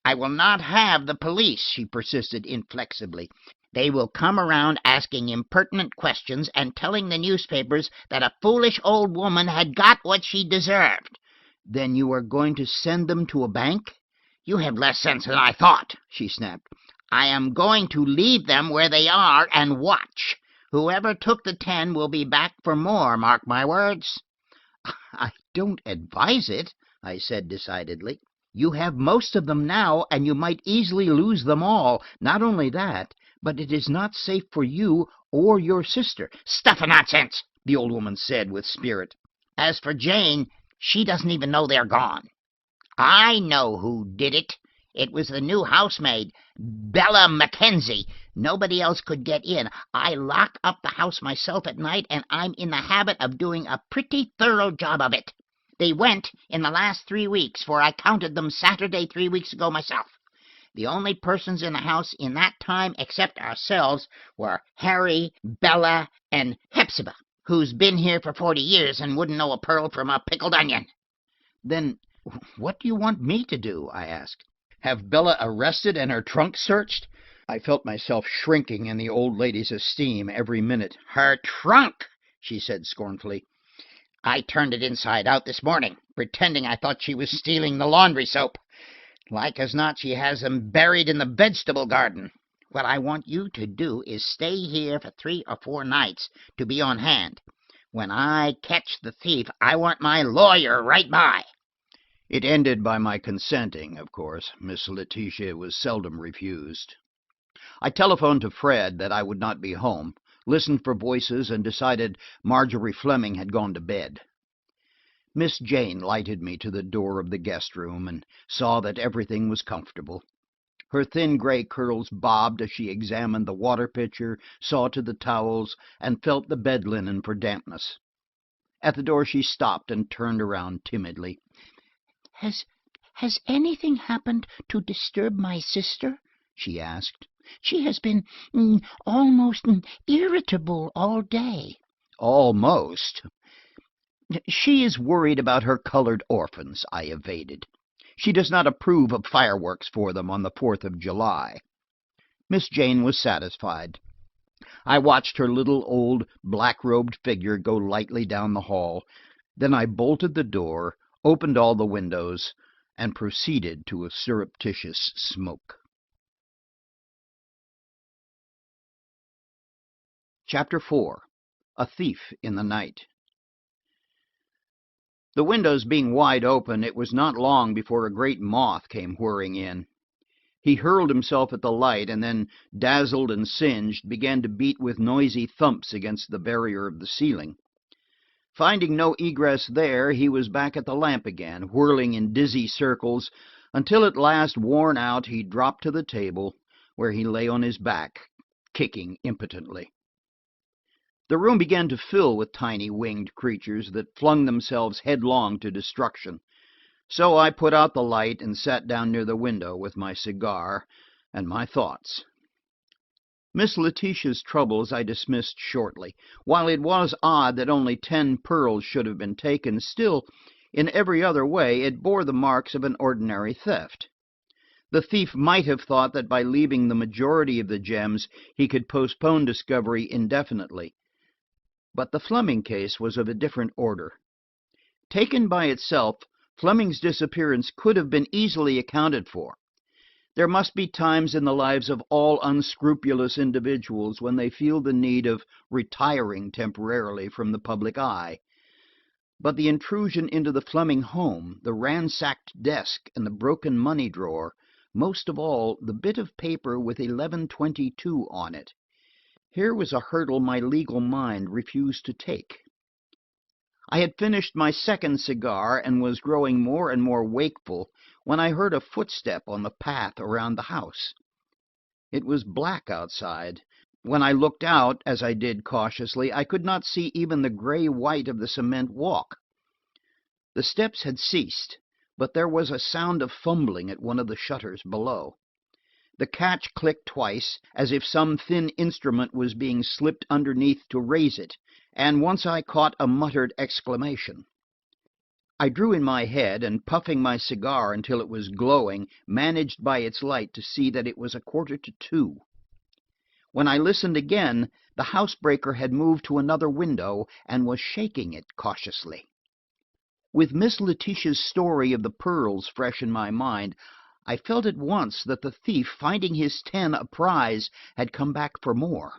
"I will not have the police," she persisted inflexibly. "They will come around asking impertinent questions and telling the newspapers that a foolish old woman had got what she deserved." "Then you are going to send them to a bank?" "You have less sense than I thought," she snapped. "I am going to leave them where they are and watch. Whoever took the 10 will be back for more, mark my words." "I don't advise it," I said decidedly. "You have most of them now, and you might easily lose them all. Not only that, but it is not safe for you or your sister." "Stuff and nonsense!" the old woman said with spirit. As for Jane, she doesn't even know they're gone. I know who did it. It was the new housemaid, Bella Mackenzie. Nobody else could get in. I lock up the house myself at night, and I'm in the habit of doing a pretty thorough job of it. They went in the last 3 weeks, for I counted them Saturday 3 weeks ago myself. The only persons in the house in that time except ourselves were Harry, Bella, and Hepzibah, who's been here for 40 years and wouldn't know a pearl from a pickled onion. Then what do you want me to do? I asked. Have Bella arrested and her trunk searched? I felt myself shrinking in the old lady's esteem every minute. Her trunk, she said scornfully. I turned it inside out this morning, pretending I thought she was stealing the laundry soap. Like as not, she has them buried in the vegetable garden. What I want you to do is stay here for 3 or 4 nights to be on hand. When I catch the thief, I want my lawyer right by. It ended by my consenting, of course. Miss Letitia was seldom refused. I telephoned to Fred that I would not be home, listened for voices, and decided Marjorie Fleming had gone to bed. Miss Jane lighted me to the door of the guest room and saw that everything was comfortable. Her thin gray curls bobbed as she examined the water pitcher, saw to the towels, and felt the bed linen for dampness. At the door she stopped and turned around timidly. Has anything happened to disturb my sister? She asked. She has been almost irritable all day. Almost. She is worried about her colored orphans, I evaded. She does not approve of fireworks for them on the 4th of July. Miss Jane was satisfied. I watched her little old black-robed figure go lightly down the hall. Then I bolted the door, opened all the windows, and proceeded to a surreptitious smoke. Chapter 4. A Thief in the Night. The windows being wide open, it was not long before a great moth came whirring in. He hurled himself at the light, and then, dazzled and singed, began to beat with noisy thumps against the barrier of the ceiling. Finding no egress there, he was back at the lamp again, whirling in dizzy circles, until at last, worn out, he dropped to the table, where he lay on his back, kicking impotently. The room began to fill with tiny winged creatures that flung themselves headlong to destruction. So I put out the light and sat down near the window with my cigar and my thoughts. Miss Letitia's troubles I dismissed shortly. While it was odd that only 10 pearls should have been taken, still, in every other way, it bore the marks of an ordinary theft. The thief might have thought that by leaving the majority of the gems he could postpone discovery indefinitely. But the Fleming case was of a different order. Taken by itself, Fleming's disappearance could have been easily accounted for. There must be times in the lives of all unscrupulous individuals when they feel the need of retiring temporarily from the public eye. But the intrusion into the Fleming home, the ransacked desk, and the broken money drawer, most of all, the bit of paper with 1122 on it, here was a hurdle my legal mind refused to take. I had finished my second cigar and was growing more and more wakeful when I heard a footstep on the path around the house. It was black outside. When I looked out, as I did cautiously, I could not see even the gray-white of the cement walk. The steps had ceased, but there was a sound of fumbling at one of the shutters below. The catch clicked twice, as if some thin instrument was being slipped underneath to raise it, and once I caught a muttered exclamation. I drew in my head, and puffing my cigar until it was glowing, managed by its light to see that it was 1:45. When I listened again, the housebreaker had moved to another window and was shaking it cautiously. With Miss Letitia's story of the pearls fresh in my mind, I felt at once that the thief, finding his 10 a prize, had come back for more.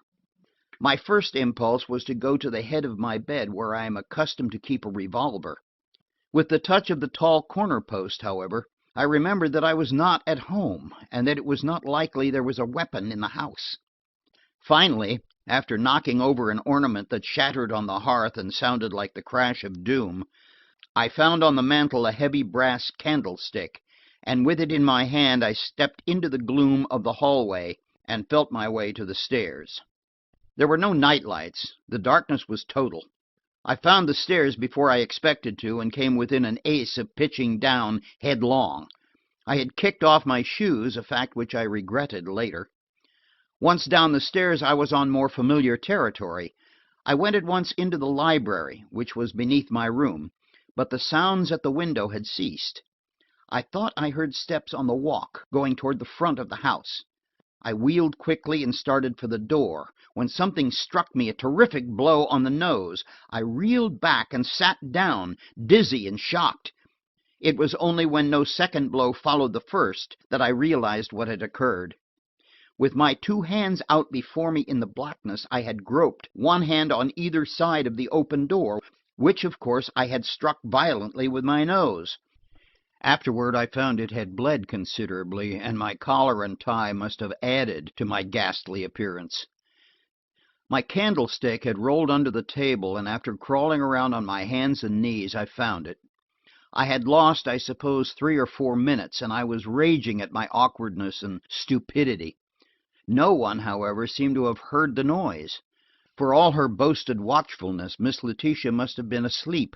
My first impulse was to go to the head of my bed, where I am accustomed to keep a revolver. With the touch of the tall corner post, however, I remembered that I was not at home, and that it was not likely there was a weapon in the house. Finally, After knocking over an ornament that shattered on the hearth and sounded like the crash of doom, I found on the mantel a heavy brass candlestick, and with it in my hand I stepped into the gloom of the hallway and felt my way to the stairs. There were no night lights. The darkness was total. I found the stairs before I expected to, and came within an ace of pitching down headlong. I had kicked off my shoes, a fact which I regretted later. Once down the stairs, I was on more familiar territory. I went at once into the library, which was beneath my room, but the sounds at the window had ceased. I thought I heard steps on the walk, going toward the front of the house. I wheeled quickly and started for the door, when something struck me a terrific blow on the nose. I reeled back and sat down, dizzy and shocked. It was only when no second blow followed the first that I realized what had occurred. With my two hands out before me in the blackness, I had groped, one hand on either side of the open door, which, of course, I had struck violently with my nose. Afterward I found it had bled considerably, and my collar and tie must have added to my ghastly appearance. My candlestick had rolled under the table, and after crawling around on my hands and knees, I found it. I had lost, I suppose, 3 or 4 minutes, and I was raging at my awkwardness and stupidity. No one, however, seemed to have heard the noise. For all her boasted watchfulness, Miss Letitia must have been asleep.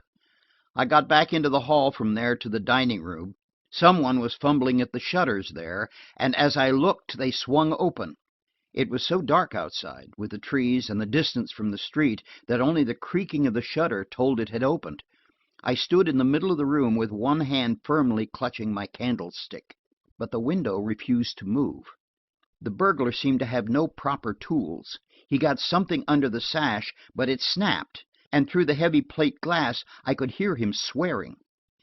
I got back into the hall from there to the dining room. Someone was fumbling at the shutters there, and as I looked they swung open. It was so dark outside, with the trees and the distance from the street, that only the creaking of the shutter told it had opened. I stood in the middle of the room with one hand firmly clutching my candlestick, but the window refused to move. The burglar seemed to have no proper tools. He got something under the sash, but it snapped, and through the heavy plate glass I could hear him swearing.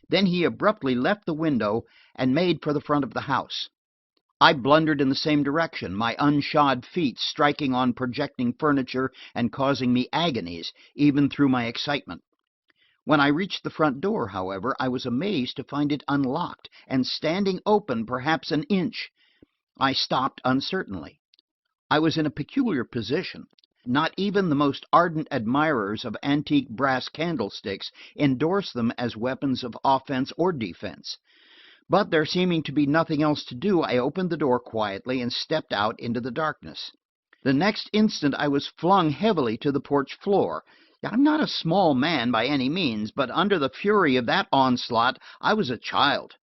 Then he abruptly left the window and made for the front of the house. I blundered in the same direction, my unshod feet striking on projecting furniture and causing me agonies, even through my excitement. When I reached the front door, however, I was amazed to find it unlocked and standing open perhaps an inch. I stopped uncertainly. I was in a peculiar position. Not even the most ardent admirers of antique brass candlesticks endorse them as weapons of offense or defense. But there seeming to be nothing else to do, I opened the door quietly and stepped out into the darkness. The next instant I was flung heavily to the porch floor. I'm not a small man by any means, but under the fury of that onslaught I was a child.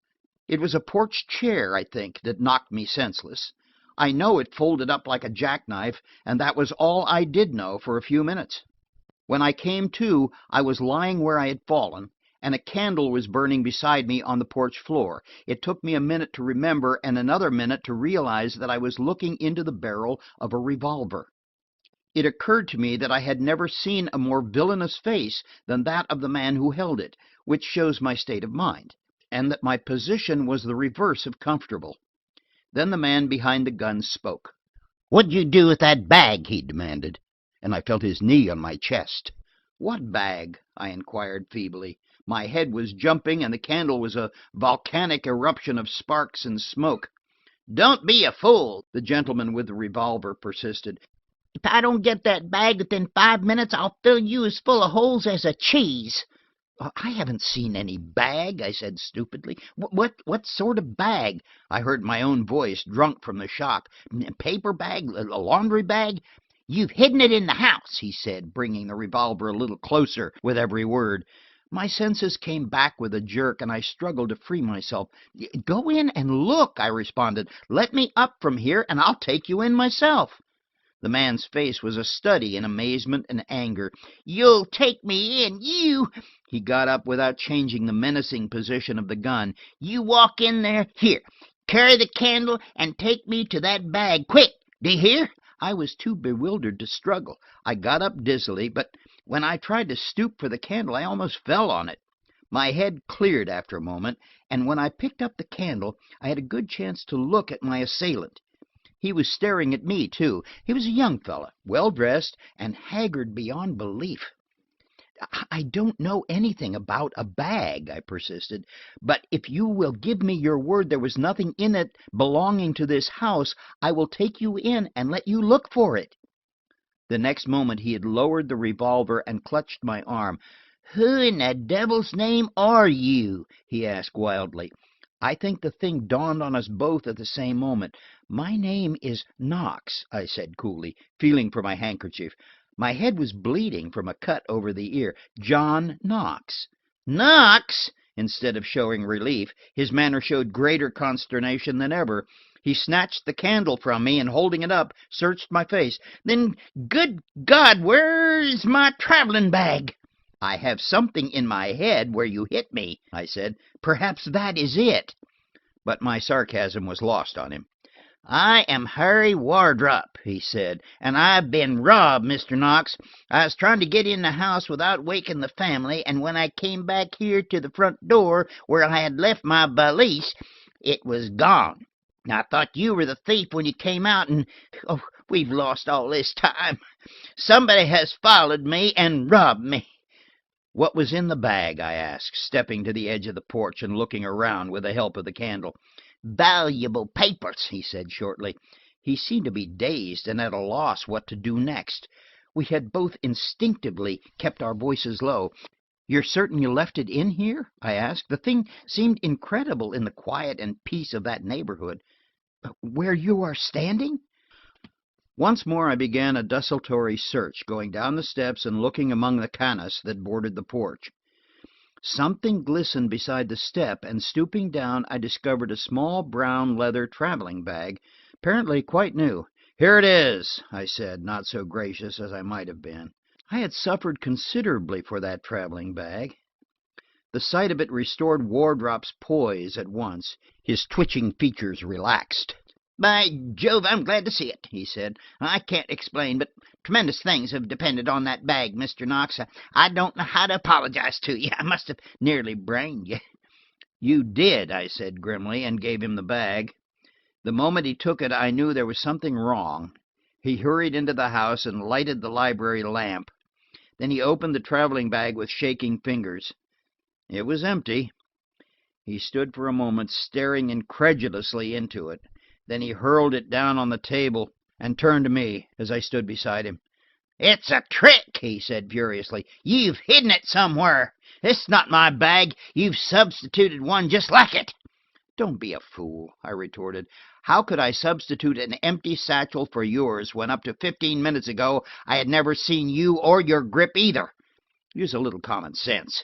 It was a porch chair, I think, that knocked me senseless. I know it folded up like a jackknife, and that was all I did know for a few minutes. When I came to, I was lying where I had fallen, and a candle was burning beside me on the porch floor. It took me a minute to remember, and another minute to realize that I was looking into the barrel of a revolver. It occurred to me that I had never seen a more villainous face than that of the man who held it, which shows my state of mind, and that my position was the reverse of comfortable. Then the man behind the gun spoke. "What'd you do with that bag?" he demanded, and I felt his knee on my chest. "What bag?" I inquired feebly. My head was jumping, and the candle was a volcanic eruption of sparks and smoke. Don't be a fool, the gentleman with the revolver persisted. If I don't get that bag within 5 minutes, I'll fill you as full of holes as a cheese." "I haven't seen any bag," I said stupidly. What sort of bag?" I heard my own voice, drunk from the shock. "Paper bag? A laundry bag?" You've hidden it in the house, he said, bringing the revolver a little closer with every word. My senses came back with a jerk, and I struggled to free myself. "Go in and look," I responded. "Let me up from here, and I'll take you in myself." The man's face was a study in amazement and anger. You'll take me in, you! He got up without changing the menacing position of the gun. You walk in there. Here, carry the candle and take me to that bag. Quick, do you hear? I was too bewildered to struggle. I got up dizzily, but when I tried to stoop for the candle, I almost fell on it. My head cleared after a moment, and when I picked up the candle, I had a good chance to look at my assailant. He was staring at me, too. He was a young fellow, well-dressed, and haggard beyond belief. "I don't know anything about a bag," I persisted, "but if you will give me your word there was nothing in it belonging to this house, I will take you in and let you look for it." The next moment he had lowered the revolver and clutched my arm. "Who in the devil's name are you?" he asked wildly. I think the thing dawned on us both at the same moment. "My name is Knox," I said coolly, feeling for my handkerchief. My head was bleeding from a cut over the ear. "John Knox." "Knox?" Instead of showing relief, his manner showed greater consternation than ever. He snatched the candle from me and, holding it up, searched my face. "Then, good God, where's my traveling bag?" "I have something in my head where you hit me," I said. "Perhaps that is it." But my sarcasm was lost on him. "I am Harry Wardrop," he said, "and I've been robbed, Mr. Knox. I was trying to get in the house without waking the family, and when I came back here to the front door where I had left my valise, it was gone. I thought you were the thief when you came out, and we've lost all this time. Somebody has followed me and robbed me." "What was in the bag?" I asked, stepping to the edge of the porch and looking around with the help of the candle. "Valuable papers," he said shortly. He seemed to be dazed and at a loss what to do next. We had both instinctively kept our voices low. "You're certain you left it in here?" I asked. The thing seemed incredible in the quiet and peace of that neighborhood. "Where you are standing?" Once more I began a desultory search, going down the steps and looking among the cannas that bordered the porch. Something glistened beside the step, and stooping down I discovered a small brown leather traveling bag, apparently quite new. "Here it is," I said, not so gracious as I might have been. I had suffered considerably for that traveling bag. The sight of it restored Wardrop's poise at once. His twitching features relaxed. "By Jove, I'm glad to see it," he said. "I can't explain, but tremendous things have depended on that bag, Mr. Knox. I don't know how to apologize to you. I must have nearly brained you." "You did," I said grimly, and gave him the bag. The moment he took it, I knew there was something wrong. He hurried into the house and lighted the library lamp. Then he opened the traveling bag with shaking fingers. It was empty. He stood for a moment staring incredulously into it. Then he hurled it down on the table and turned to me as I stood beside him. "It's a trick," he said furiously. "You've hidden it somewhere. It's not my bag. You've substituted one just like it." "Don't be a fool," I retorted. "How could I substitute an empty satchel for yours when up to 15 minutes ago I had never seen you or your grip either? Use a little common sense.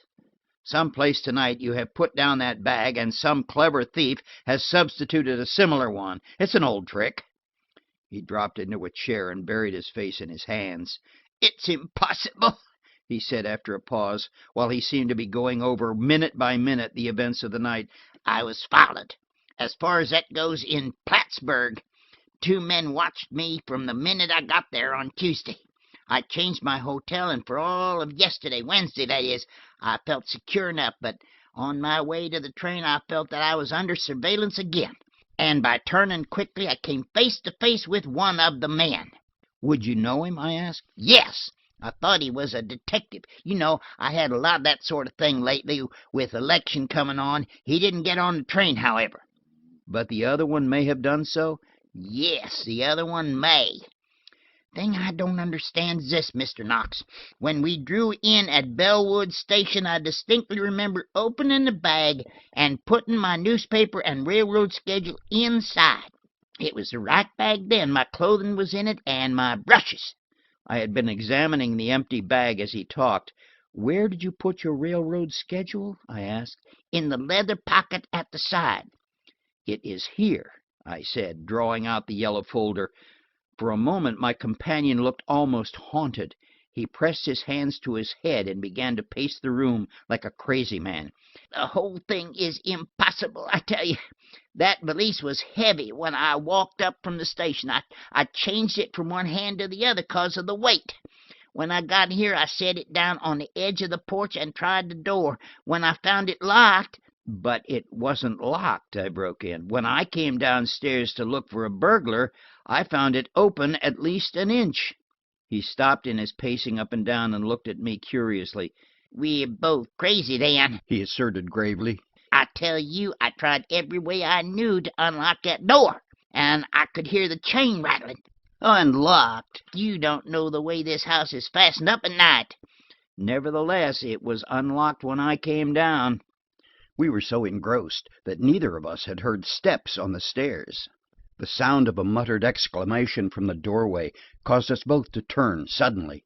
Some place tonight you have put down that bag, and some clever thief has substituted a similar one. It's an old trick." He dropped into a chair and buried his face in his hands. "It's impossible," he said after a pause, while he seemed to be going over minute by minute the events of the night. "I was followed, as far as that goes, in Plattsburgh. 2 men watched me from the minute I got there on Tuesday. I changed my hotel, and for all of yesterday, Wednesday that is, I felt secure enough, but on my way to the train I felt that I was under surveillance again, and by turning quickly I came face to face with one of the men." "Would you know him?" I asked. "Yes. I thought he was a detective. You know, I had a lot of that sort of thing lately, with election coming on. He didn't get on the train, however." "But the other one may have done so?" "Yes, the other one may. Thing I don't understand is this, Mr. Knox. When we drew in at Bellwood Station, I distinctly remember opening the bag and putting my newspaper and railroad schedule inside. It was the right bag then. My clothing was in it, and my brushes." I had been examining the empty bag as he talked. "Where did you put your railroad schedule?" I asked. "In the leather pocket at the side." "It is here," I said, drawing out the yellow folder. For a moment my companion looked almost haunted. He pressed his hands to his head and began to pace the room like a crazy man. "The whole thing is impossible, I tell you. That valise was heavy when I walked up from the station. I changed it from one hand to the other because of the weight. When I got here, I set it down on the edge of the porch and tried the door. When I found it locked—" "But it wasn't locked," I broke in. "When I came downstairs to look for a burglar, I found it open at least an inch." He stopped in his pacing up and down and looked at me curiously. "We're both crazy then," he asserted gravely. "I tell you, I tried every way I knew to unlock that door, and I could hear the chain rattling. Unlocked? You don't know the way this house is fastened up at night. Nevertheless, it was unlocked when I came down. We were so engrossed that neither of us had heard steps on the stairs. The sound of a muttered exclamation from the doorway caused us both to turn suddenly.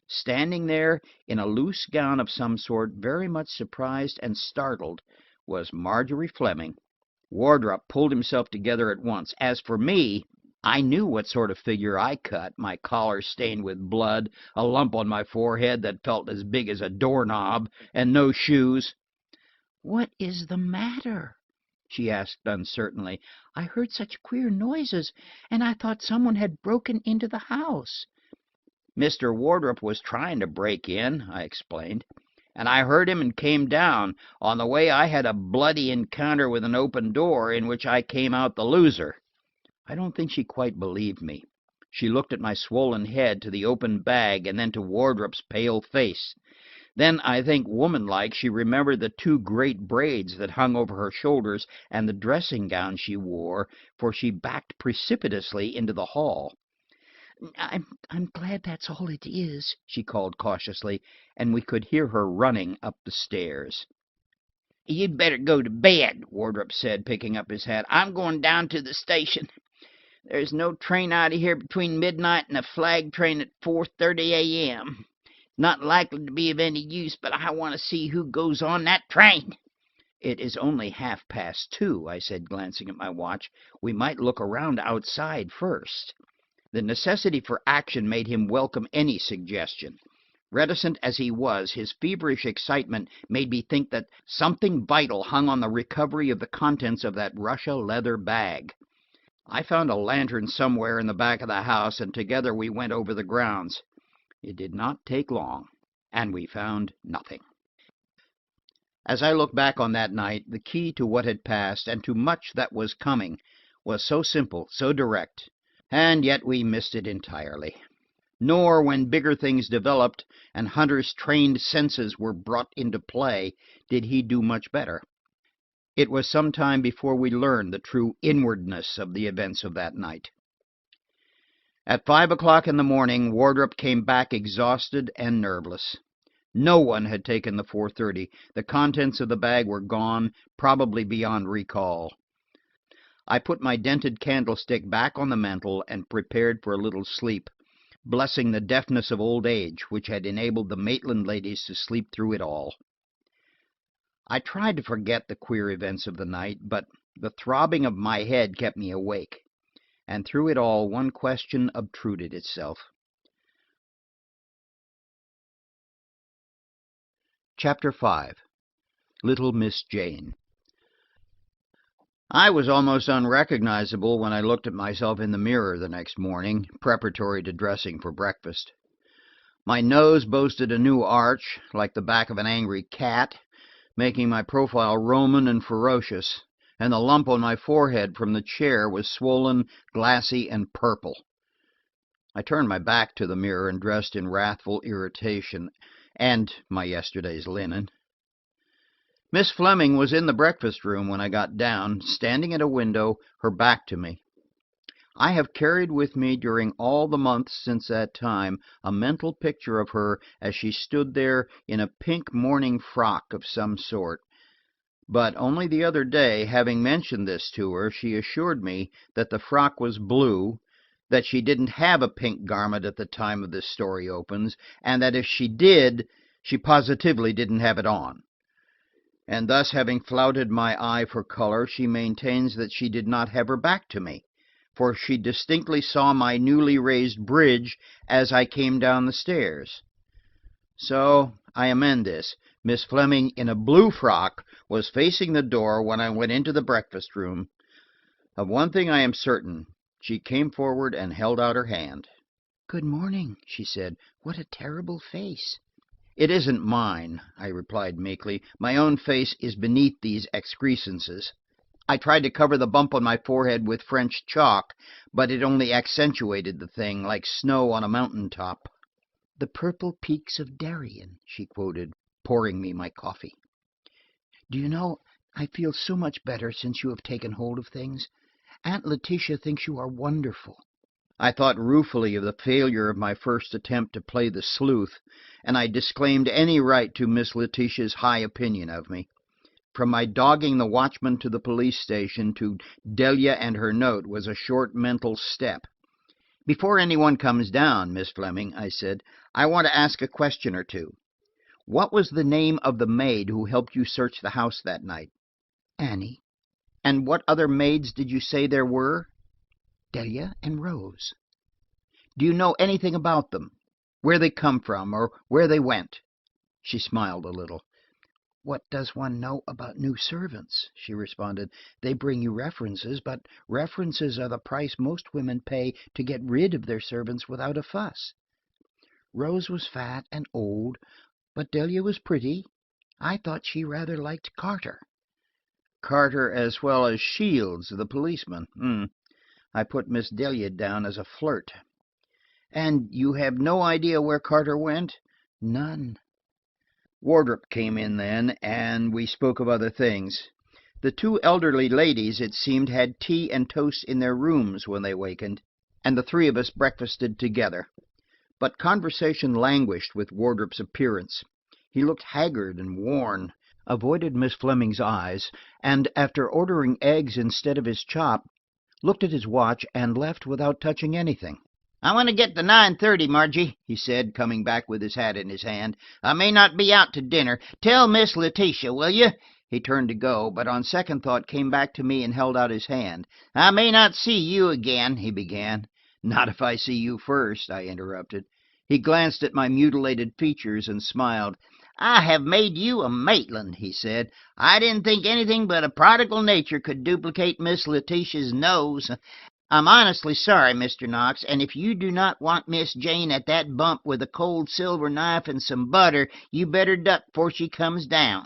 Standing there in a loose gown of some sort, very much surprised and startled, was Marjorie Fleming. Wardrop pulled himself together at once. As for me, I knew what sort of figure I cut, my collar stained with blood, a lump on my forehead that felt as big as a doorknob, and no shoes. "What is the matter?" she asked uncertainly. "I heard such queer noises, and I thought someone had broken into the house." Mr. Wardrop was trying to break in, I explained, and I heard him and came down. On the way I had a bloody encounter with an open door, in which I came out the loser. I don't think she quite believed me. She looked at my swollen head, to the open bag, and then to Wardrop's pale face. Then, I think, woman-like, she remembered the 2 great braids that hung over her shoulders and the dressing gown she wore, for she backed precipitously into the hall. I'm glad that's all it is," she called cautiously, and we could hear her running up the stairs. "You'd better go to bed," Wardrop said, picking up his hat. "I'm going down to the station. There's no train out of here between midnight and a flag train at 4:30 a.m. Not likely to be of any use, but I want to see who goes on that train." "It is only 2:30, I said, glancing at my watch. "We might look around outside first." The necessity for action made him welcome any suggestion. Reticent as he was, his feverish excitement made me think that something vital hung on the recovery of the contents of that Russia leather bag. I found a lantern somewhere in the back of the house, and together we went over the grounds. It did not take long, and we found nothing. As I look back on that night, the key to what had passed, and to much that was coming, was so simple, so direct, and yet we missed it entirely. Nor, when bigger things developed and Hunter's trained senses were brought into play, did he do much better. It was some time before we learned the true inwardness of the events of that night. At 5 o'clock in the morning, Wardrop came back exhausted and nerveless. No one had taken the 4:30. The contents of the bag were gone, probably beyond recall. I put my dented candlestick back on the mantel and prepared for a little sleep, blessing the deafness of old age, which had enabled the Maitland ladies to sleep through it all. I tried to forget the queer events of the night, but the throbbing of my head kept me awake, and through it all one question obtruded itself. Chapter 5. Little Miss Jane. I was almost unrecognizable when I looked at myself in the mirror the next morning, preparatory to dressing for breakfast. My nose boasted a new arch, like the back of an angry cat, making my profile Roman and ferocious, and the lump on my forehead from the chair was swollen, glassy, and purple. I turned my back to the mirror and dressed in wrathful irritation, and my yesterday's linen. Miss Fleming was in the breakfast room when I got down, standing at a window, her back to me. I have carried with me during all the months since that time a mental picture of her as she stood there in a pink morning frock of some sort. But only the other day, having mentioned this to her, she assured me that the frock was blue, that she didn't have a pink garment at the time of this story opens, and that if she did, she positively didn't have it on. And thus, having flouted my eye for color, she maintains that she did not have her back to me, for she distinctly saw my newly raised bridge as I came down the stairs. So I amend this. Miss Fleming, in a blue frock, was facing the door when I went into the breakfast room. Of one thing I am certain. She came forward and held out her hand. "Good morning," she said. "What a terrible face." "It isn't mine," I replied meekly. "My own face is beneath these excrescences. I tried to cover the bump on my forehead with French chalk, but it only accentuated the thing, like snow on a mountain top." "The purple peaks of Darien," she quoted, pouring me my coffee. "Do you know, I feel so much better since you have taken hold of things. Aunt Letitia thinks you are wonderful." I thought ruefully of the failure of my first attempt to play the sleuth, and I disclaimed any right to Miss Letitia's high opinion of me. From my dogging the watchman to the police station to Delia and her note was a short mental step. "Before anyone comes down, Miss Fleming," I said, "I want to ask a question or two. What was the name of the maid who helped you search the house that night?" "Annie." "And what other maids did you say there were?" "Delia and Rose." "Do you know anything about them? Where they come from, or where they went?" She smiled a little. "What does one know about new servants?" she responded. "They bring you references, but references are the price most women pay to get rid of their servants without a fuss. Rose was fat and old, but Delia was pretty. I thought she rather liked Carter." "Carter as well as Shields, the policeman. I put Miss Delia down as a flirt." "And you have no idea where Carter went?" "None." Wardrop came in then, and we spoke of other things. The two elderly ladies, it seemed, had tea and toast in their rooms when they wakened, and the three of us breakfasted together. But conversation languished with Wardrop's appearance. He looked haggard and worn, avoided Miss Fleming's eyes, and after ordering eggs instead of his chop, looked at his watch and left without touching anything. "I want to get the 9:30, Margie," he said, coming back with his hat in his hand. "I may not be out to dinner. Tell Miss Letitia, will you?" He turned to go, but on second thought came back to me and held out his hand. "I may not see you again," he began. "Not if I see you first," I interrupted. He glanced at my mutilated features and smiled. "I have made you a Maitland," he said. "I didn't think anything but a prodigal nature could duplicate Miss Letitia's nose. I'm honestly sorry, Mr. Knox, and if you do not want Miss Jane at that bump with a cold silver knife and some butter, you better duck before she comes down.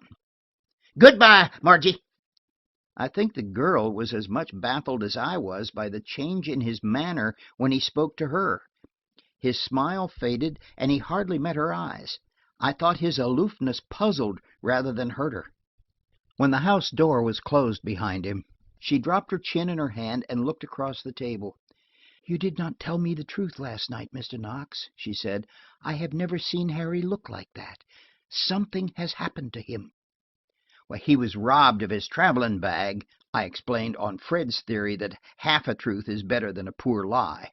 Goodbye, Margie." I think the girl was as much baffled as I was by the change in his manner when he spoke to her. His smile faded, and he hardly met her eyes. I thought his aloofness puzzled rather than hurt her. When the house door was closed behind him, she dropped her chin in her hand and looked across the table. "You did not tell me the truth last night, Mr. Knox," she said. "I have never seen Harry look like that. Something has happened to him." He was robbed of his traveling bag, I explained, on Fred's theory that half a truth is better than a poor lie.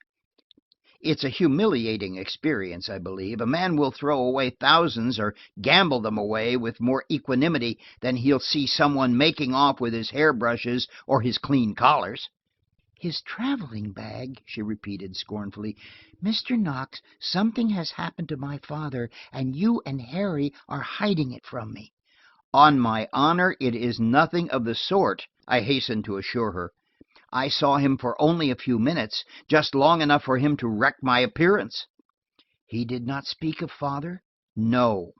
It's a humiliating experience, I believe. A man will throw away thousands or gamble them away with more equanimity than he'll see someone making off with his hairbrushes or his clean collars. "His traveling bag," she repeated scornfully. "Mr. Knox, something has happened to my father, and you and Harry are hiding it from me." "On my honor, it is nothing of the sort," I hastened to assure her. "I saw him for only a few minutes, just long enough for him to wreck my appearance." "He did not speak of father?" "No."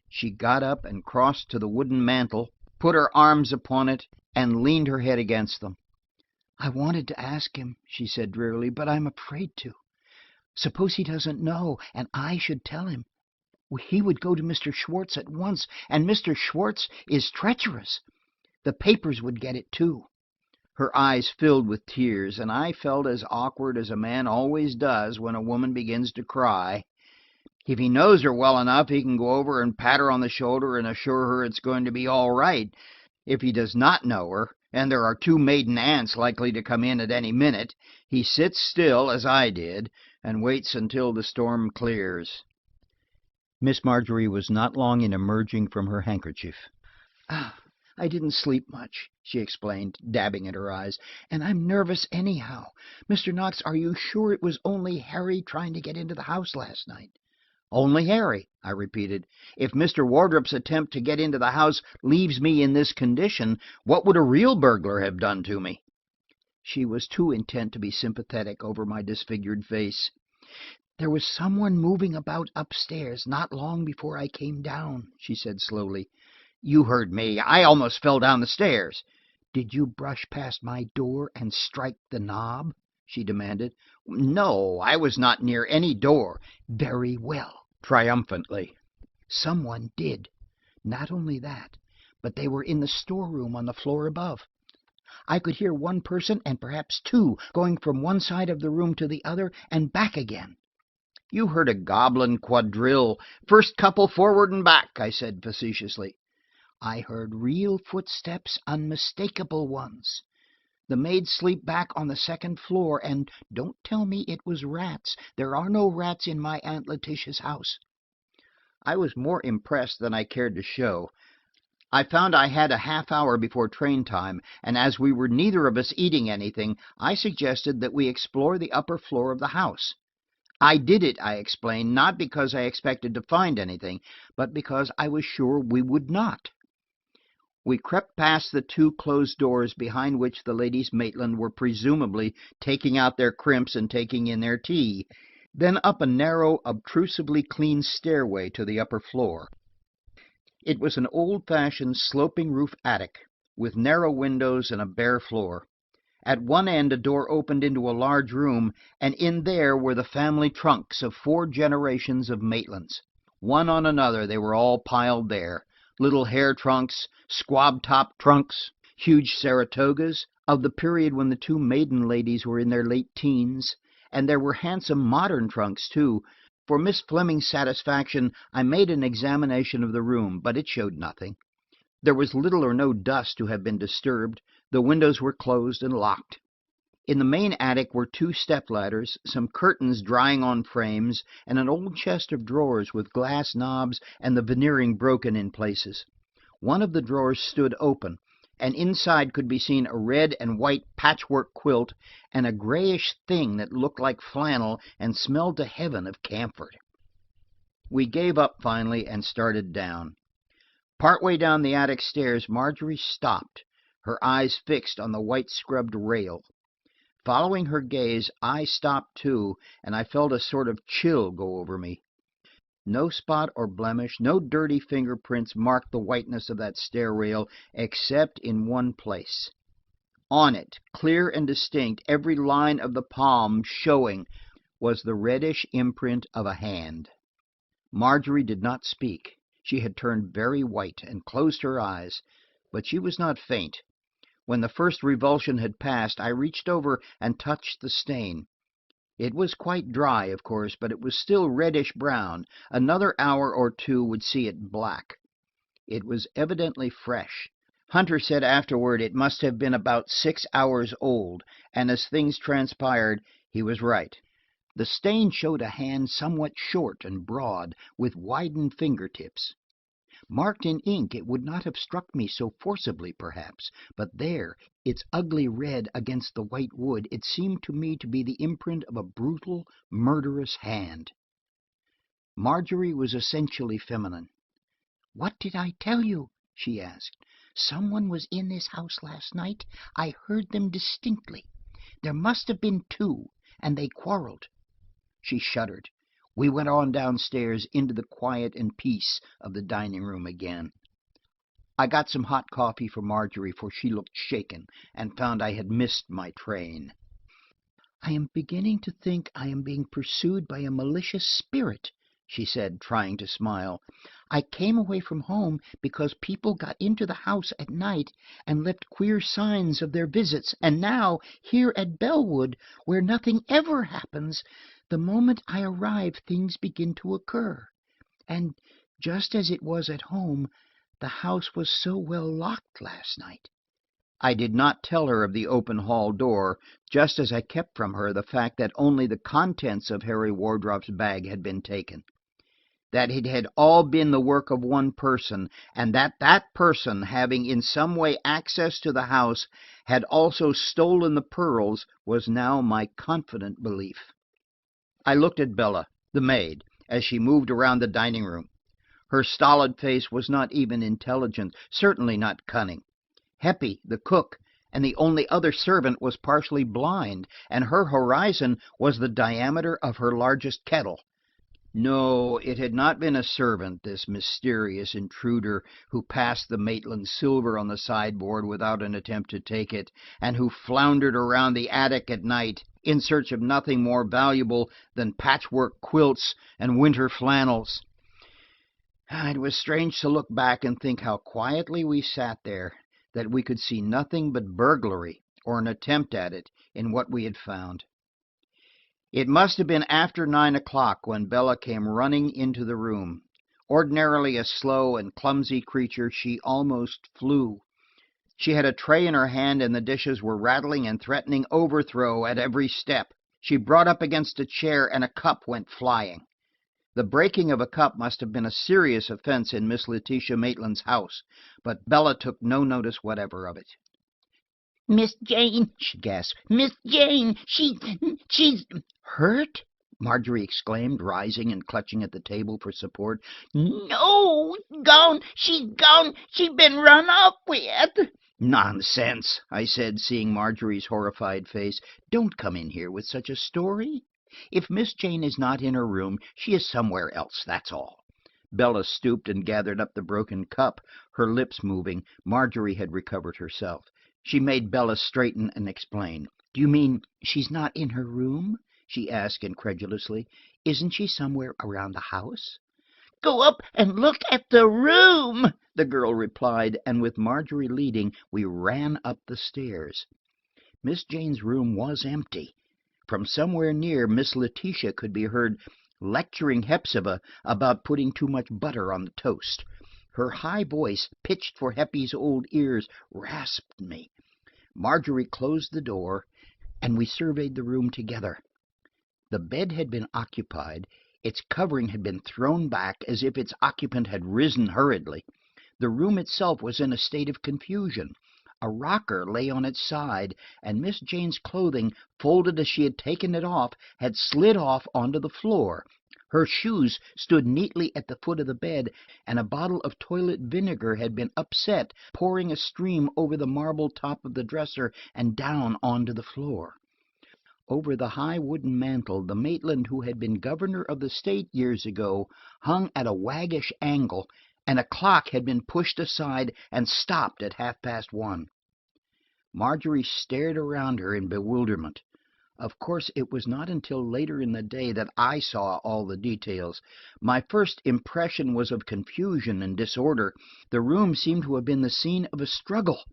She got up and crossed to the wooden mantel, put her arms upon it, and leaned her head against them. "I wanted to ask him," she said drearily, "but I'm afraid to. Suppose he doesn't know, and I should tell him. He would go to Mr. Schwartz at once, and Mr. Schwartz is treacherous. The papers would get it, too." Her eyes filled with tears, and I felt as awkward as a man always does when a woman begins to cry. If he knows her well enough, he can go over and pat her on the shoulder and assure her it's going to be all right. If he does not know her, and there are two maiden aunts likely to come in at any minute, he sits still, as I did, and waits until the storm clears. Miss Marjorie was not long in emerging from her handkerchief. "I didn't sleep much," she explained, dabbing at her eyes, "and I'm nervous anyhow. Mr. Knox, are you sure it was only Harry trying to get into the house last night?" "Only Harry," I repeated. "If Mr. Wardrop's attempt to get into the house leaves me in this condition, what would a real burglar have done to me?" She was too intent to be sympathetic over my disfigured face. "There was someone moving about upstairs not long before I came down," she said slowly. "You heard me. I almost fell down the stairs." "Did you brush past my door and strike the knob?" she demanded. "No, I was not near any door." "Very well," triumphantly. "Someone did. Not only that, but they were in the storeroom on the floor above." I could hear one person, and perhaps two, going from one side of the room to the other and back again. You heard a goblin quadrille. First couple forward and back, I said facetiously. I heard real footsteps, unmistakable ones. The maids sleep back on the second floor, and don't tell me it was rats. There are no rats in my Aunt Letitia's house. I was more impressed than I cared to show. I found I had a half hour before train time, and as we were neither of us eating anything, I suggested that we explore the upper floor of the house. I did it, I explained, not because I expected to find anything, but because I was sure we would not. We crept past the two closed doors behind which the ladies Maitland were presumably taking out their crimps and taking in their tea, then up a narrow, obtrusively clean stairway to the upper floor. It was an old-fashioned sloping-roof attic, with narrow windows and a bare floor. At one end a door opened into a large room, and in there were the family trunks of 4 generations of Maitlands. One on another they were all piled there. Little hair trunks, squab-top trunks, huge Saratogas, of the period when the 2 maiden ladies were in their late teens, and there were handsome modern trunks, too. For Miss Fleming's satisfaction, I made an examination of the room, but it showed nothing. There was little or no dust to have been disturbed. The windows were closed and locked. In the main attic were 2 stepladders, some curtains drying on frames, and an old chest of drawers with glass knobs and the veneering broken in places. One of the drawers stood open, and inside could be seen a red and white patchwork quilt and a grayish thing that looked like flannel and smelled to heaven of camphor. We gave up finally and started down. Partway down the attic stairs, Marjorie stopped, her eyes fixed on the white-scrubbed rail. Following her gaze, I stopped too, and I felt a sort of chill go over me. No spot or blemish, no dirty fingerprints marked the whiteness of that stair rail, except in one place. On it, clear and distinct, every line of the palm showing, was the reddish imprint of a hand. Marjorie did not speak. She had turned very white and closed her eyes, but she was not faint. When the first revulsion had passed, I reached over and touched the stain. It was quite dry, of course, but it was still reddish-brown. Another hour or 2 would see it black. It was evidently fresh. Hunter said afterward it must have been about 6 hours old, and as things transpired, he was right. The stain showed a hand somewhat short and broad, with widened fingertips. Marked in ink, it would not have struck me so forcibly, perhaps, but there, its ugly red against the white wood, it seemed to me to be the imprint of a brutal, murderous hand. Marjorie was essentially feminine. "What did I tell you?" she asked. "Someone was in this house last night. I heard them distinctly. There must have been 2, and they quarreled." She shuddered. We went on downstairs into the quiet and peace of the dining room again. I got some hot coffee for Marjorie, for she looked shaken, and found I had missed my train. "I am beginning to think I am being pursued by a malicious spirit," she said, trying to smile. "I came away from home because people got into the house at night and left queer signs of their visits, and now, here at Bellwood, where nothing ever happens, the moment I arrive things begin to occur. And just as it was at home, the house was so well locked last night." I did not tell her of the open hall door, just as I kept from her the fact that only the contents of Harry Wardrop's bag had been taken. That it had all been the work of one person, and that that person, having in some way access to the house, had also stolen the pearls, was now my confident belief. I looked at Bella, the maid, as she moved around the dining room. Her stolid face was not even intelligent, certainly not cunning. Heppie, the cook, and the only other servant, was partially blind, and her horizon was the diameter of her largest kettle. No, it had not been a servant, this mysterious intruder who passed the Maitland silver on the sideboard without an attempt to take it, and who floundered around the attic at night in search of nothing more valuable than patchwork quilts and winter flannels. It was strange to look back and think how quietly we sat there, that we could see nothing but burglary, or an attempt at it, in what we had found. It must have been after 9 o'clock when Bella came running into the room. Ordinarily a slow and clumsy creature, she almost flew. She had a tray in her hand, and the dishes were rattling and threatening overthrow at every step. She brought up against a chair, and a cup went flying. The breaking of a cup must have been a serious offense in Miss Letitia Maitland's house, but Bella took no notice whatever of it. Miss Jane, she gasped. Miss Jane, she's "Hurt?" Marjorie exclaimed, rising and clutching at the table for support. No, gone. She's gone. She's been run off with. "Nonsense," I said, seeing Marjorie's horrified face. "Don't come in here with such a story. If Miss Jane is not in her room, she is somewhere else, that's all." Bella stooped and gathered up the broken cup, her lips moving. Marjorie had recovered herself. She made Bella straighten and explain. "Do you mean she's not in her room?" she asked incredulously. "Isn't she somewhere around the house?" Go up and look at the room, the girl replied, and with Marjorie leading, we ran up the stairs. Miss Jane's room was empty. From somewhere near, Miss Letitia could be heard lecturing Hepzibah about putting too much butter on the toast. Her high voice, pitched for Heppy's old ears, rasped me. Marjorie closed the door, and we surveyed the room together. The bed had been occupied. Its covering had been thrown back as if its occupant had risen hurriedly. The room itself was in a state of confusion. A rocker lay on its side, and Miss Jane's clothing, folded as she had taken it off, had slid off onto the floor. Her shoes stood neatly at the foot of the bed, and a bottle of toilet vinegar had been upset, pouring a stream over the marble top of the dresser and down onto the floor. Over the high wooden mantel, the Maitland who had been governor of the state years ago hung at a waggish angle, and a clock had been pushed aside and stopped at 1:30. Marjorie stared around her in bewilderment. Of course, it was not until later in the day that I saw all the details. My first impression was of confusion and disorder. The room seemed to have been the scene of a struggle.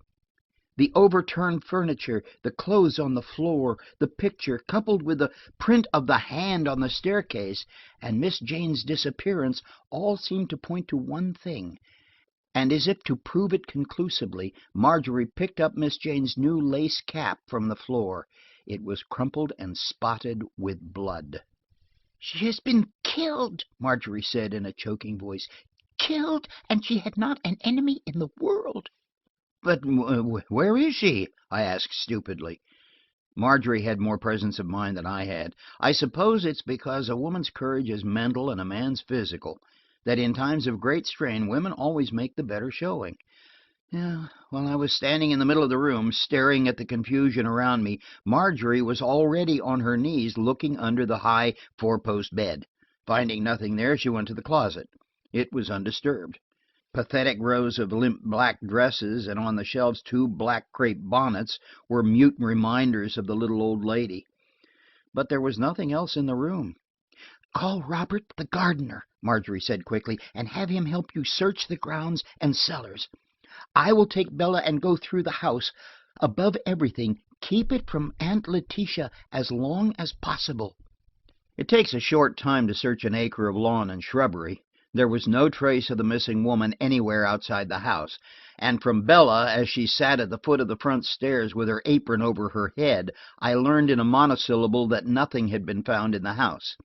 The overturned furniture, the clothes on the floor, the picture, coupled with the print of the hand on the staircase, and Miss Jane's disappearance, all seemed to point to one thing. And as if to prove it conclusively, Marjorie picked up Miss Jane's new lace cap from the floor. It was crumpled and spotted with blood. She has been killed, Marjorie said in a choking voice. Killed, and she had not an enemy in the world. "But where is she?" I asked stupidly. Marjorie had more presence of mind than I had. I suppose it's because a woman's courage is mental and a man's physical, that in times of great strain women always make the better showing. Yeah, while I was standing in the middle of the room, staring at the confusion around me, Marjorie was already on her knees looking under the high four-post bed. Finding nothing there, she went to the closet. It was undisturbed. Pathetic rows of limp black dresses, and on the shelves 2 black crepe bonnets, were mute reminders of the little old lady. But there was nothing else in the room. "Call Robert, the gardener," Marjorie said quickly, "and have him help you search the grounds and cellars. I will take Bella and go through the house. Above everything, keep it from Aunt Letitia as long as possible." It takes a short time to search an acre of lawn and shrubbery. There was no trace of the missing woman anywhere outside the house, and from Bella, as she sat at the foot of the front stairs with her apron over her head, I learned in a monosyllable that nothing had been found in the house.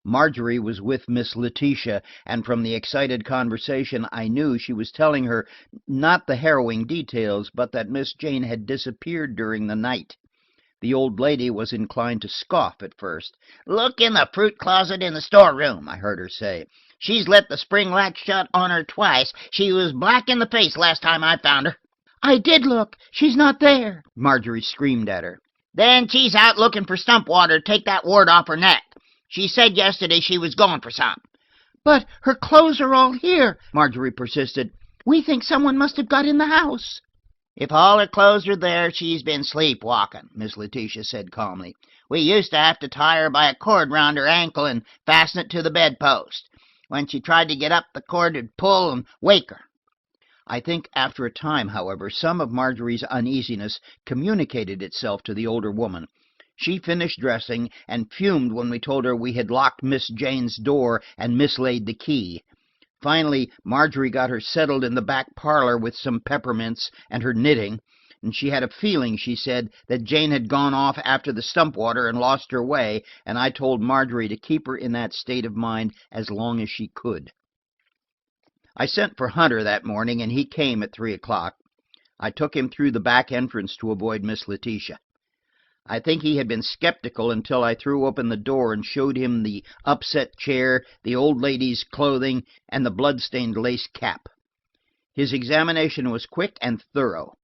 Marjorie was with Miss Letitia, and from the excited conversation I knew she was telling her, not the harrowing details, but that Miss Jane had disappeared during the night. The old lady was inclined to scoff at first. "Look in the fruit closet in the storeroom," I heard her say. "She's let the spring latch shut on her twice. She was black in the face last time I found her." "I did look. She's not there," Marjorie screamed at her. "Then she's out looking for stump water to take that wart off her neck. She said yesterday she was going for some." "But her clothes are all here," Marjorie persisted. "We think someone must have got in the house." "If all her clothes are there, she's been sleepwalking," Miss Letitia said calmly. "We used to have to tie her by a cord round her ankle and fasten it to the bedpost. When she tried to get up, the cord would pull and wake her." I think after a time, however, some of Marjorie's uneasiness communicated itself to the older woman. She finished dressing, and fumed when we told her we had locked Miss Jane's door and mislaid the key. Finally, Marjorie got her settled in the back parlor with some peppermints and her knitting, and she had a feeling, she said, that Jane had gone off after the stump water and lost her way, and I told Marjorie to keep her in that state of mind as long as she could. I sent for Hunter that morning, and he came at 3 o'clock. I took him through the back entrance to avoid Miss Letitia. I think he had been skeptical until I threw open the door and showed him the upset chair, the old lady's clothing, and the blood-stained lace cap. His examination was quick and thorough.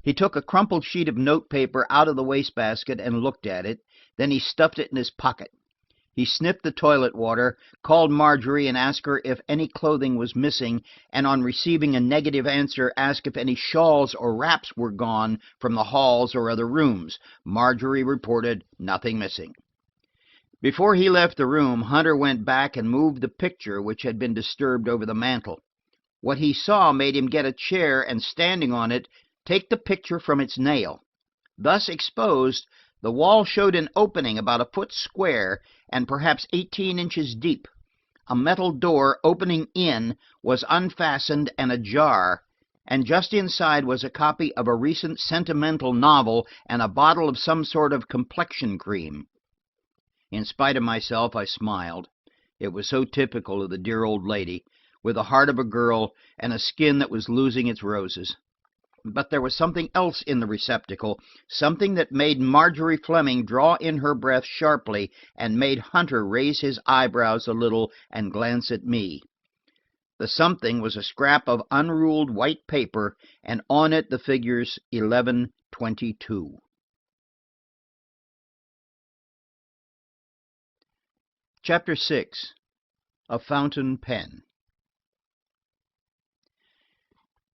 He took a crumpled sheet of notepaper out of the wastebasket and looked at it. Then he stuffed it in his pocket. He sniffed the toilet water, called Marjorie and asked her if any clothing was missing, and on receiving a negative answer asked if any shawls or wraps were gone from the halls or other rooms. Marjorie reported nothing missing. Before he left the room, Hunter went back and moved the picture which had been disturbed over the mantel. What he saw made him get a chair and, standing on it, take the picture from its nail. Thus exposed, the wall showed an opening about a foot square and perhaps 18 inches deep. A metal door opening in was unfastened and ajar, and just inside was a copy of a recent sentimental novel and a bottle of some sort of complexion cream. In spite of myself, I smiled. It was so typical of the dear old lady, with the heart of a girl and a skin that was losing its roses. But there was something else in the receptacle, something that made Marjorie Fleming draw in her breath sharply and made Hunter raise his eyebrows a little and glance at me. The something was a scrap of unruled white paper, and on it the figures 1122. Chapter 6. A Fountain Pen.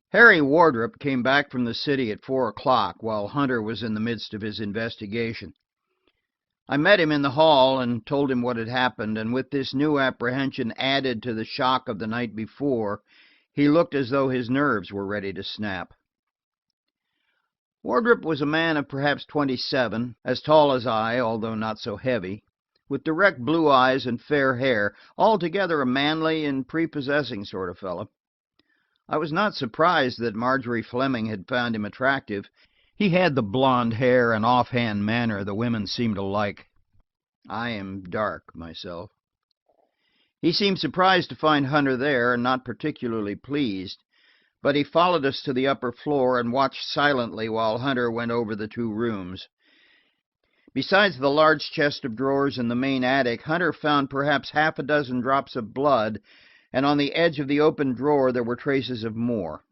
Harry Wardrop came back from the city at 4 o'clock while Hunter was in the midst of his investigation. I met him in the hall and told him what had happened, and with this new apprehension added to the shock of the night before, he looked as though his nerves were ready to snap. Wardrop was a man of perhaps 27, as tall as I, although not so heavy, with direct blue eyes and fair hair, altogether a manly and prepossessing sort of fellow. I was not surprised that Marjorie Fleming had found him attractive. He had the blonde hair and offhand manner the women seem to like. I am dark myself. He seemed surprised to find Hunter there, and not particularly pleased, but he followed us to the upper floor and watched silently while Hunter went over the 2 rooms. Besides the large chest of drawers in the main attic, Hunter found perhaps half a dozen drops of blood, and on the edge of the open drawer there were traces of more.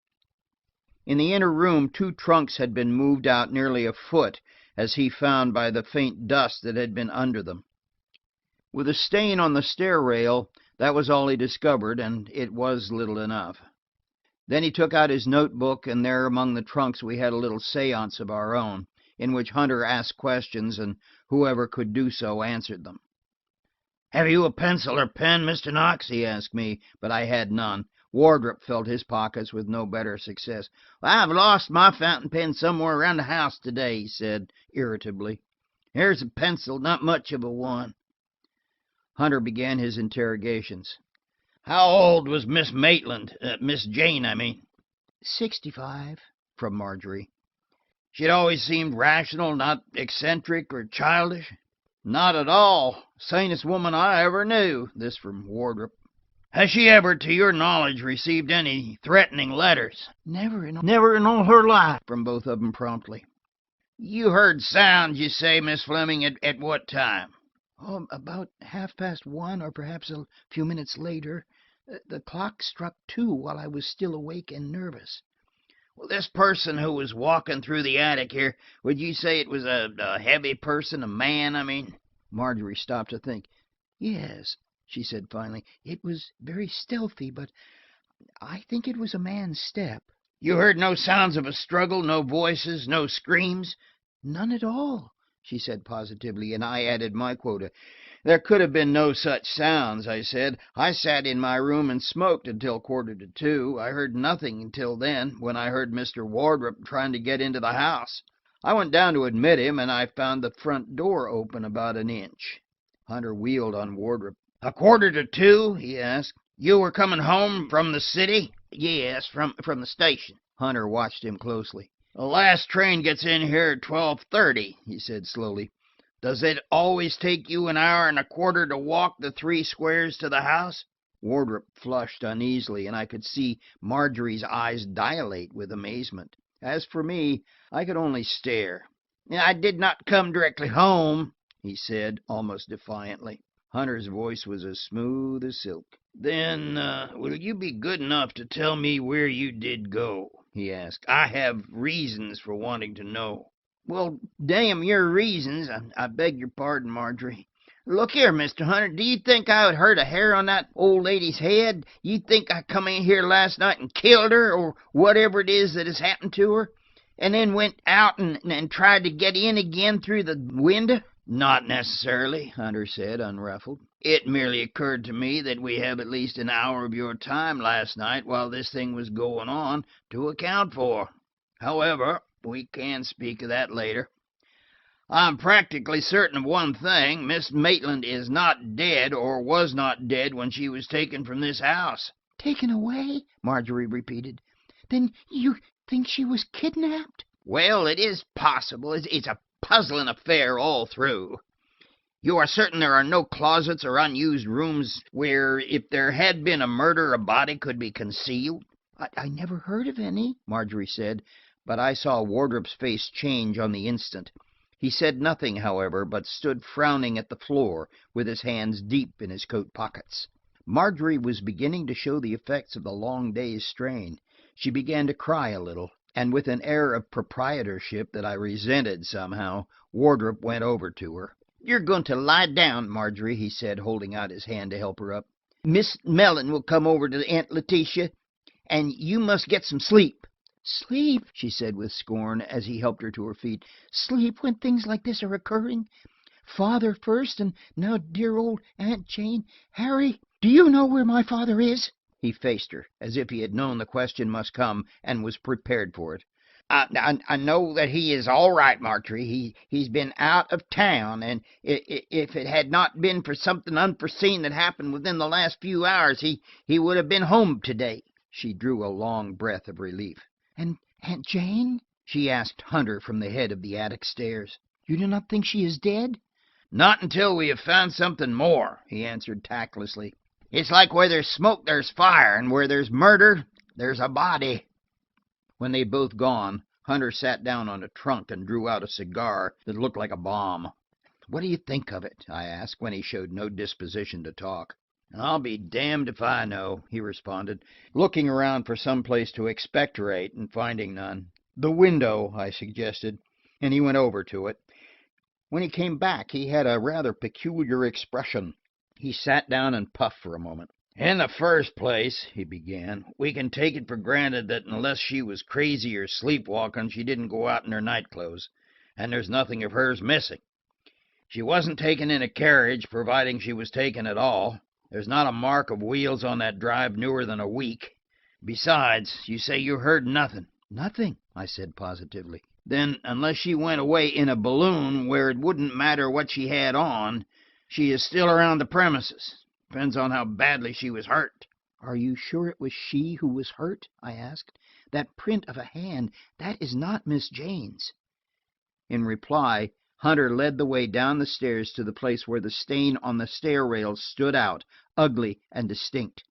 In the inner room 2 trunks had been moved out nearly a foot, as he found by the faint dust that had been under them. With a stain on the stair rail, that was all he discovered, and it was little enough. Then he took out his notebook, and there among the trunks we had a little séance of our own, in which Hunter asked questions, and whoever could do so answered them. "Have you a pencil or pen, Mr. Knox?" he asked me, but I had none. Wardrop felt his pockets with no better success. "I've lost my fountain pen somewhere around the house today," he said irritably. "Here's a pencil, not much of a one." Hunter began his interrogations. "How old was Miss Maitland? Miss Jane, I mean?" 65, from Marjorie. "She'd always seemed rational, not eccentric or childish?" "Not at all. Sanest woman I ever knew." This from Wardrop. "Has she ever, to your knowledge, received any threatening letters?" Never in all her life," from both of them promptly. "You heard sounds, you say, Miss Fleming, at what time?" "Oh, about 1:30, or perhaps a few minutes later. The clock struck 2 while I was still awake and nervous." "Well, this person who was walking through the attic here, would you say it was a heavy person, a man, I mean?" Marjorie stopped to think. "Yes," she said finally. "It was very stealthy, but I think it was a man's step." "You heard no sounds of a struggle, no voices, no screams?" "None at all," she said positively, and I added my quota. There could have been no such sounds, I said. I sat in my room and smoked until 1:45. I heard nothing until then, when I heard Mr. Wardrop trying to get into the house. I went down to admit him, and I found the front door open about an inch. Hunter wheeled on Wardrop. 1:45? He asked. You were coming home from the city? Yes, from the station. Hunter watched him closely. The last train gets in here at 12:30, he said slowly. Does it always take you an hour and a quarter to walk the 3 squares to the house? Wardrop flushed uneasily, and I could see Marjorie's eyes dilate with amazement. As for me, I could only stare. I did not come directly home, he said, almost defiantly. Hunter's voice was as smooth as silk. Then will you be good enough to tell me where you did go? He asked. I have reasons for wanting to know. Well, damn your reasons. I beg your pardon, Marjorie. Look here, Mr. Hunter, do you think I would hurt a hair on that old lady's head? You think I come in here last night and killed her, or whatever it is that has happened to her, and then went out and tried to get in again through the window? Not necessarily, Hunter said, unruffled. It merely occurred to me that we have at least an hour of your time last night while this thing was going on to account for. However, we can speak of that later. I'm practically certain of one thing. Miss Maitland is not dead, or was not dead when she was taken from this house. Taken away? Marjorie repeated. Then you think she was kidnapped? Well, it is possible. It's a puzzling affair all through. You are certain there are no closets or unused rooms where, if there had been a murder, a body could be concealed? I never heard of any, Marjorie said, but I saw Wardrop's face change on the instant. He said nothing, however, but stood frowning at the floor with his hands deep in his coat pockets. Marjorie was beginning to show the effects of the long day's strain. She began to cry a little, and with an air of proprietorship that I resented somehow, Wardrop went over to her. You're going to lie down, Marjorie, he said, holding out his hand to help her up. Miss Mellon will come over to Aunt Letitia, and you must get some sleep. Sleep, she said with scorn as he helped her to her feet. Sleep when things like this are occurring? Father first, and now dear old Aunt Jane. Harry, do you know where my father is? He faced her, as if he had known the question must come and was prepared for it. I know that he is all right, Marjorie. He's been out of town, and if it had not been for something unforeseen that happened within the last few hours, he would have been home today. She drew a long breath of relief. And Aunt Jane? She asked Hunter from the head of the attic stairs. You do not think she is dead? Not until we have found something more, he answered tactlessly. It's like where there's smoke, there's fire, and where there's murder, there's a body. When they'd both gone, Hunter sat down on a trunk and drew out a cigar that looked like a bomb. What do you think of it? I asked, when he showed no disposition to talk. I'll be damned if I know, he responded, looking around for some place to expectorate and finding none. The window, I suggested, and he went over to it. When he came back, he had a rather peculiar expression. He sat down and puffed for a moment. In the first place, he began, we can take it for granted that unless she was crazy or sleepwalking, she didn't go out in her nightclothes, and there's nothing of hers missing. She wasn't taken in a carriage, providing she was taken at all. There's not a mark of wheels on that drive newer than a week. Besides, you say you heard nothing. Nothing, I said positively. Then, unless she went away in a balloon where it wouldn't matter what she had on, she is still around the premises. Depends on how badly she was hurt. Are you sure it was she who was hurt? I asked. That print of a hand, that is not Miss Jane's. In reply, Hunter led the way down the stairs to the place where the stain on the stair rails stood out, ugly and distinct.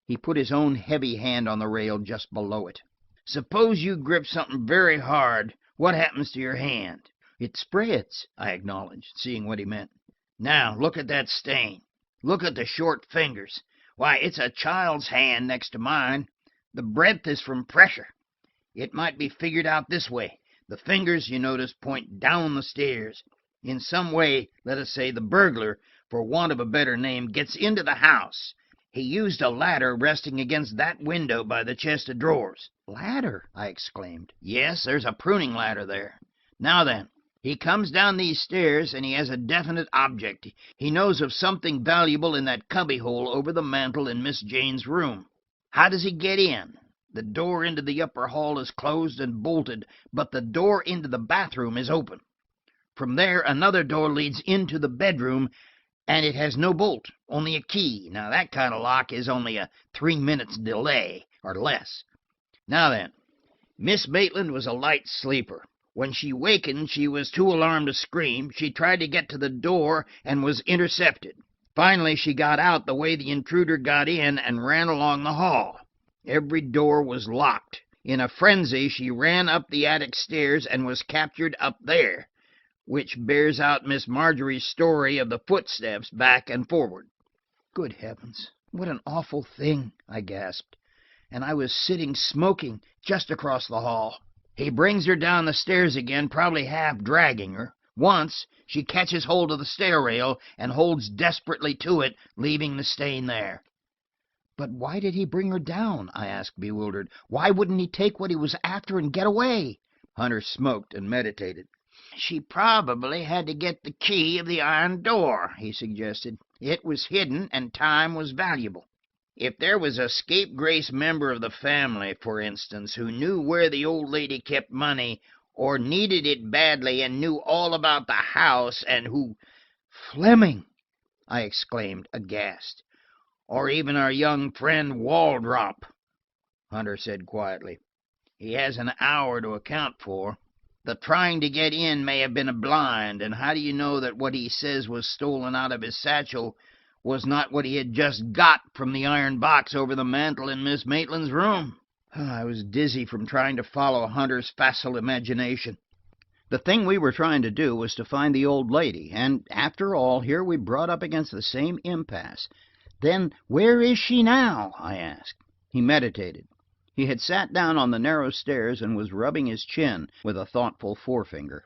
He put his own heavy hand on the rail just below it. Suppose you grip something very hard. What happens to your hand? It spreads, I acknowledged, seeing what he meant. Now, look at that stain. Look at the short fingers. Why, it's a child's hand next to mine. The breadth is from pressure. It might be figured out this way. The fingers, you notice, point down the stairs. In some way, let us say the burglar, for want of a better name, gets into the house. He used a ladder resting against that window by the chest of drawers. Ladder? I exclaimed. Yes, there's a pruning ladder there. Now then, He comes down these stairs, and he has a definite object. He knows of something valuable in that cubbyhole over the mantel in Miss Jane's room. How does he get in? The door into the upper hall is closed and bolted, but the door into the bathroom is open. From there, another door leads into the bedroom, and it has no bolt, only a key. Now, that kind of lock is only a 3 minutes delay, or less. Now then, Miss Maitland was a light sleeper. When she wakened, she was too alarmed to scream. She tried to get to the door and was intercepted. Finally, she got out the way the intruder got in and ran along the hall. Every door was locked. In a frenzy, she ran up the attic stairs and was captured up there, which bears out Miss Marjorie's story of the footsteps back and forward. Good heavens, what an awful thing, I gasped. And I was sitting smoking just across the hall. He brings her down the stairs again, probably half dragging her. Once, she catches hold of the stair rail and holds desperately to it, leaving the stain there. But why did he bring her down? I asked, bewildered. Why wouldn't he take what he was after and get away? Hunter smoked and meditated. She probably had to get the key of the iron door, he suggested. It was hidden, and time was valuable. If there was a scapegrace member of the family, for instance, who knew where the old lady kept money, or needed it badly and knew all about the house, and who... Fleming! I exclaimed, aghast. Or even our young friend Waldrop, Hunter said quietly. He has an hour to account for. The trying to get in may have been a blind, and how do you know that what he says was stolen out of his satchel was not what he had just got from the iron box over the mantel in Miss Maitland's room? I was dizzy from trying to follow Hunter's facile imagination. The thing we were trying to do was to find the old lady, and after all, here we brought up against the same impasse. Then where is she now? I asked. He meditated. He had sat down on the narrow stairs and was rubbing his chin with a thoughtful forefinger.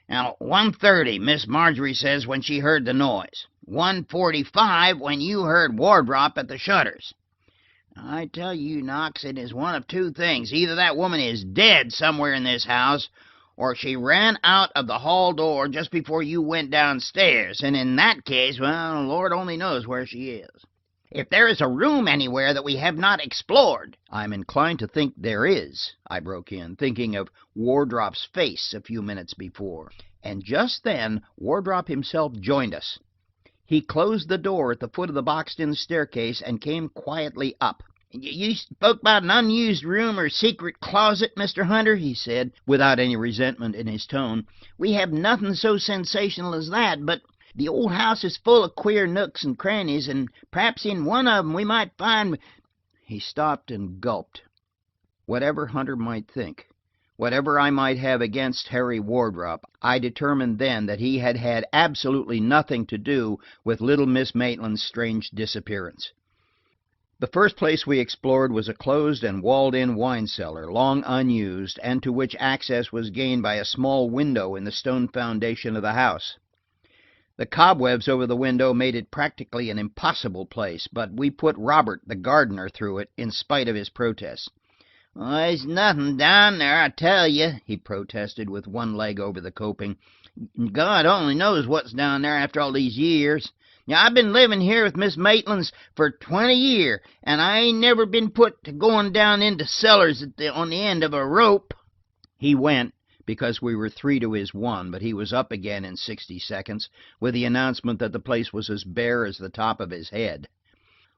Now, 1:30, Miss Marjorie says, when she heard the noise. 1:45 when you heard Wardrop at the shutters. I tell you, Knox, it is one of two things. Either that woman is dead somewhere in this house, or she ran out of the hall door just before you went downstairs, and in that case, well, the Lord only knows where she is. If there is a room anywhere that we have not explored... I'm inclined to think there is, I broke in, thinking of Wardrop's face a few minutes before. And just then Wardrop himself joined us. He closed the door at the foot of the boxed-in staircase and came quietly up. You spoke about an unused room or secret closet, Mr. Hunter, he said, without any resentment in his tone. We have nothing so sensational as that, but the old house is full of queer nooks and crannies, and perhaps in one of them we might find... He stopped and gulped. Whatever Hunter might think, whatever I might have against Harry Wardrop, I determined then that he had had absolutely nothing to do with little Miss Maitland's strange disappearance. The first place we explored was a closed and walled-in wine cellar, long unused, and to which access was gained by a small window in the stone foundation of the house. The cobwebs over the window made it practically an impossible place, but we put Robert, the gardener, through it, in spite of his protests. There's nothing down there, I tell you, he protested, with one leg over the coping. God only knows what's down there after all these years. Now, I've been living here with Miss Maitland's for 20 years, and I ain't never been put to going down into cellars on the end of a rope. He went, because we were 3 to his 1, but he was up again in 60 seconds, with the announcement that the place was as bare as the top of his head.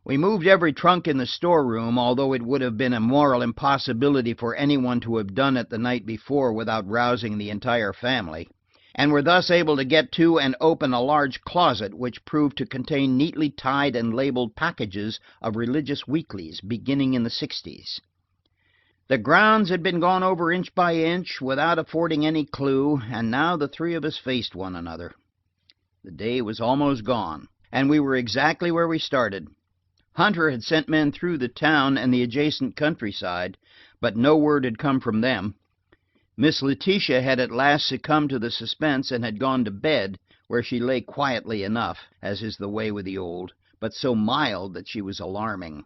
We moved every trunk in the storeroom, although it would have been a moral impossibility for anyone to have done it the night before without rousing the entire family, and were thus able to get to and open a large closet which proved to contain neatly tied and labeled packages of religious weeklies beginning in the 60s. The grounds had been gone over inch by inch without affording any clue, and now the 3 of us faced one another. The day was almost gone, and we were exactly where we started. Hunter had sent men through the town and the adjacent countryside, but no word had come from them. Miss Letitia had at last succumbed to the suspense and had gone to bed, where she lay quietly enough, as is the way with the old, but so mild that she was alarming.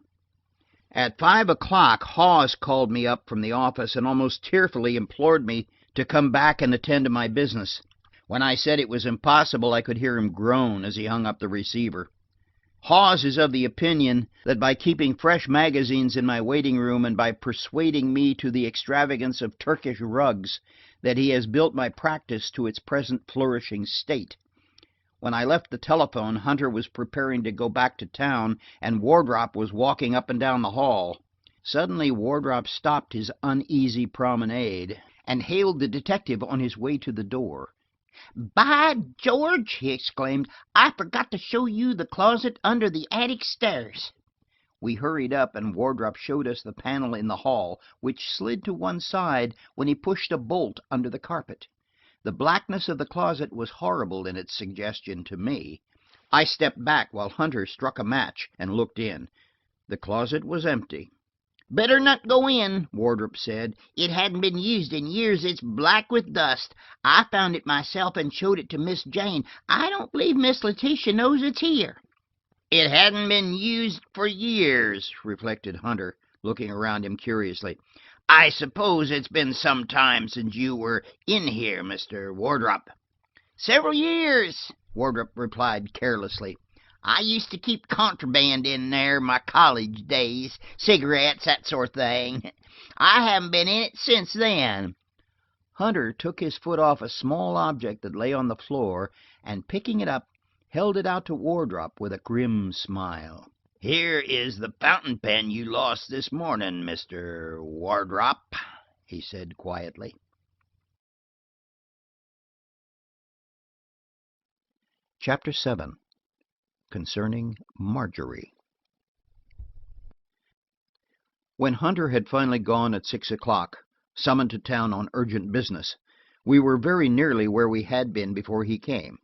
At 5 o'clock, Hawes called me up from the office and almost tearfully implored me to come back and attend to my business. When I said it was impossible, I could hear him groan as he hung up the receiver. Hawes is of the opinion that by keeping fresh magazines in my waiting room and by persuading me to the extravagance of Turkish rugs, that he has built my practice to its present flourishing state. When I left the telephone, Hunter was preparing to go back to town, and Wardrop was walking up and down the hall. Suddenly Wardrop stopped his uneasy promenade and hailed the detective on his way to the door. "By George!" he exclaimed, "I forgot to show you the closet under the attic stairs." We hurried up, and Wardrop showed us the panel in the hall, which slid to one side when he pushed a bolt under the carpet. The blackness of the closet was horrible in its suggestion to me. I stepped back while Hunter struck a match and looked in. The closet was empty. "Better not go in," Wardrop said. "It hadn't been used in years. It's black with dust. I found it myself and showed it to Miss Jane. I don't believe Miss Letitia knows it's here." "It hadn't been used for years," reflected Hunter, looking around him curiously. "I suppose it's been some time since you were in here, Mr. Wardrop." "Several years," Wardrop replied carelessly. "I used to keep contraband in there my college days, cigarettes, that sort of thing. I haven't been in it since then." Hunter took his foot off a small object that lay on the floor, and picking it up, held it out to Wardrop with a grim smile. "Here is the fountain pen you lost this morning, Mr. Wardrop," he said quietly. Chapter 7. Concerning Marjorie. When Hunter had finally gone at 6 o'clock, summoned to town on urgent business, we were very nearly where we had been before he came.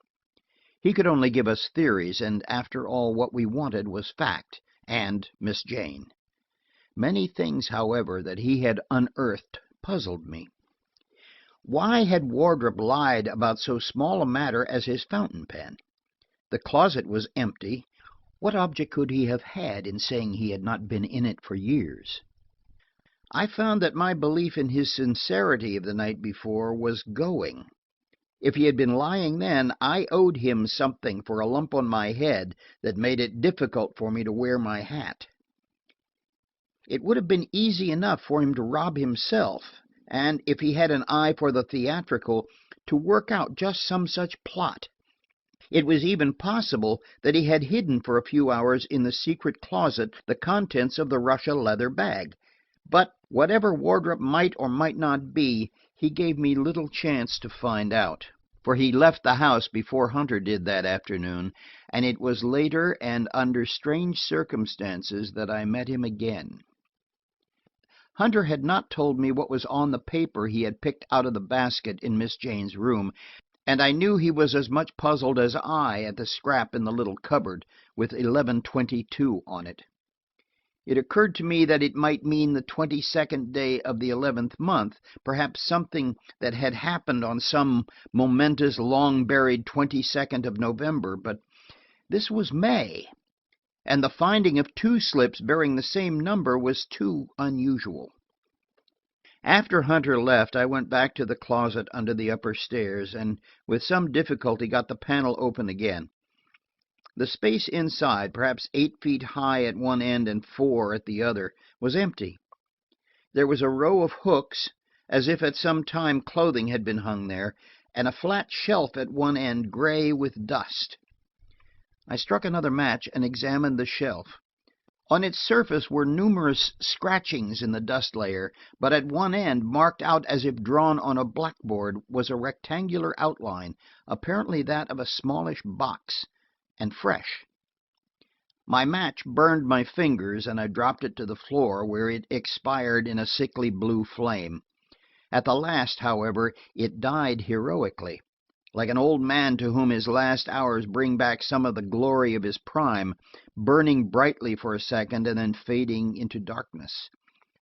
He could only give us theories, and after all what we wanted was fact, and Miss Jane. Many things, however, that he had unearthed puzzled me. Why had Wardrop lied about so small a matter as his fountain pen? The closet was empty. What object could he have had in saying he had not been in it for years? I found that my belief in his sincerity of the night before was going. If he had been lying then, I owed him something for a lump on my head that made it difficult for me to wear my hat. It would have been easy enough for him to rob himself, and, if he had an eye for the theatrical, to work out just some such plot. It was even possible that he had hidden for a few hours in the secret closet the contents of the Russia leather bag. But whatever Wardrop might or might not be, he gave me little chance to find out, for he left the house before Hunter did that afternoon, and it was later and under strange circumstances that I met him again. Hunter had not told me what was on the paper he had picked out of the basket in Miss Jane's room, and I knew he was as much puzzled as I at the scrap in the little cupboard with 11/22 on it. It occurred to me that it might mean the 22nd day of the 11th month, perhaps something that had happened on some momentous, long-buried 22nd of November, but this was May, and the finding of two slips bearing the same number was too unusual. After Hunter left, I went back to the closet under the upper stairs, and with some difficulty got the panel open again. The space inside, perhaps 8 feet high at one end and 4 at the other, was empty. There was a row of hooks, as if at some time clothing had been hung there, and a flat shelf at one end, gray with dust. I struck another match and examined the shelf. On its surface were numerous scratchings in the dust layer, but at one end, marked out as if drawn on a blackboard, was a rectangular outline, apparently that of a smallish box, and fresh. My match burned my fingers, and I dropped it to the floor, where it expired in a sickly blue flame. At the last, however, it died heroically, like an old man to whom his last hours bring back some of the glory of his prime, burning brightly for a second and then fading into darkness.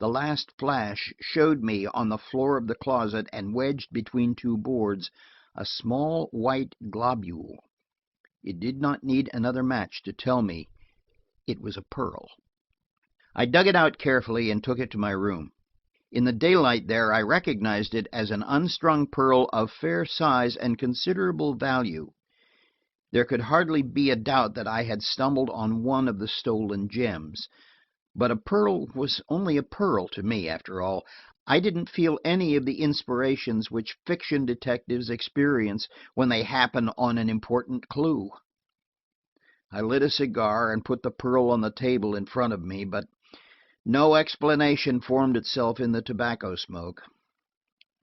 The last flash showed me on the floor of the closet, and wedged between two boards, a small white globule. It did not need another match to tell me it was a pearl. I dug it out carefully and took it to my room. In the daylight there I recognized it as an unstrung pearl of fair size and considerable value. There could hardly be a doubt that I had stumbled on one of the stolen gems. But a pearl was only a pearl to me, after all. I didn't feel any of the inspirations which fiction detectives experience when they happen on an important clue. I lit a cigar and put the pearl on the table in front of me, but no explanation formed itself in the tobacco smoke.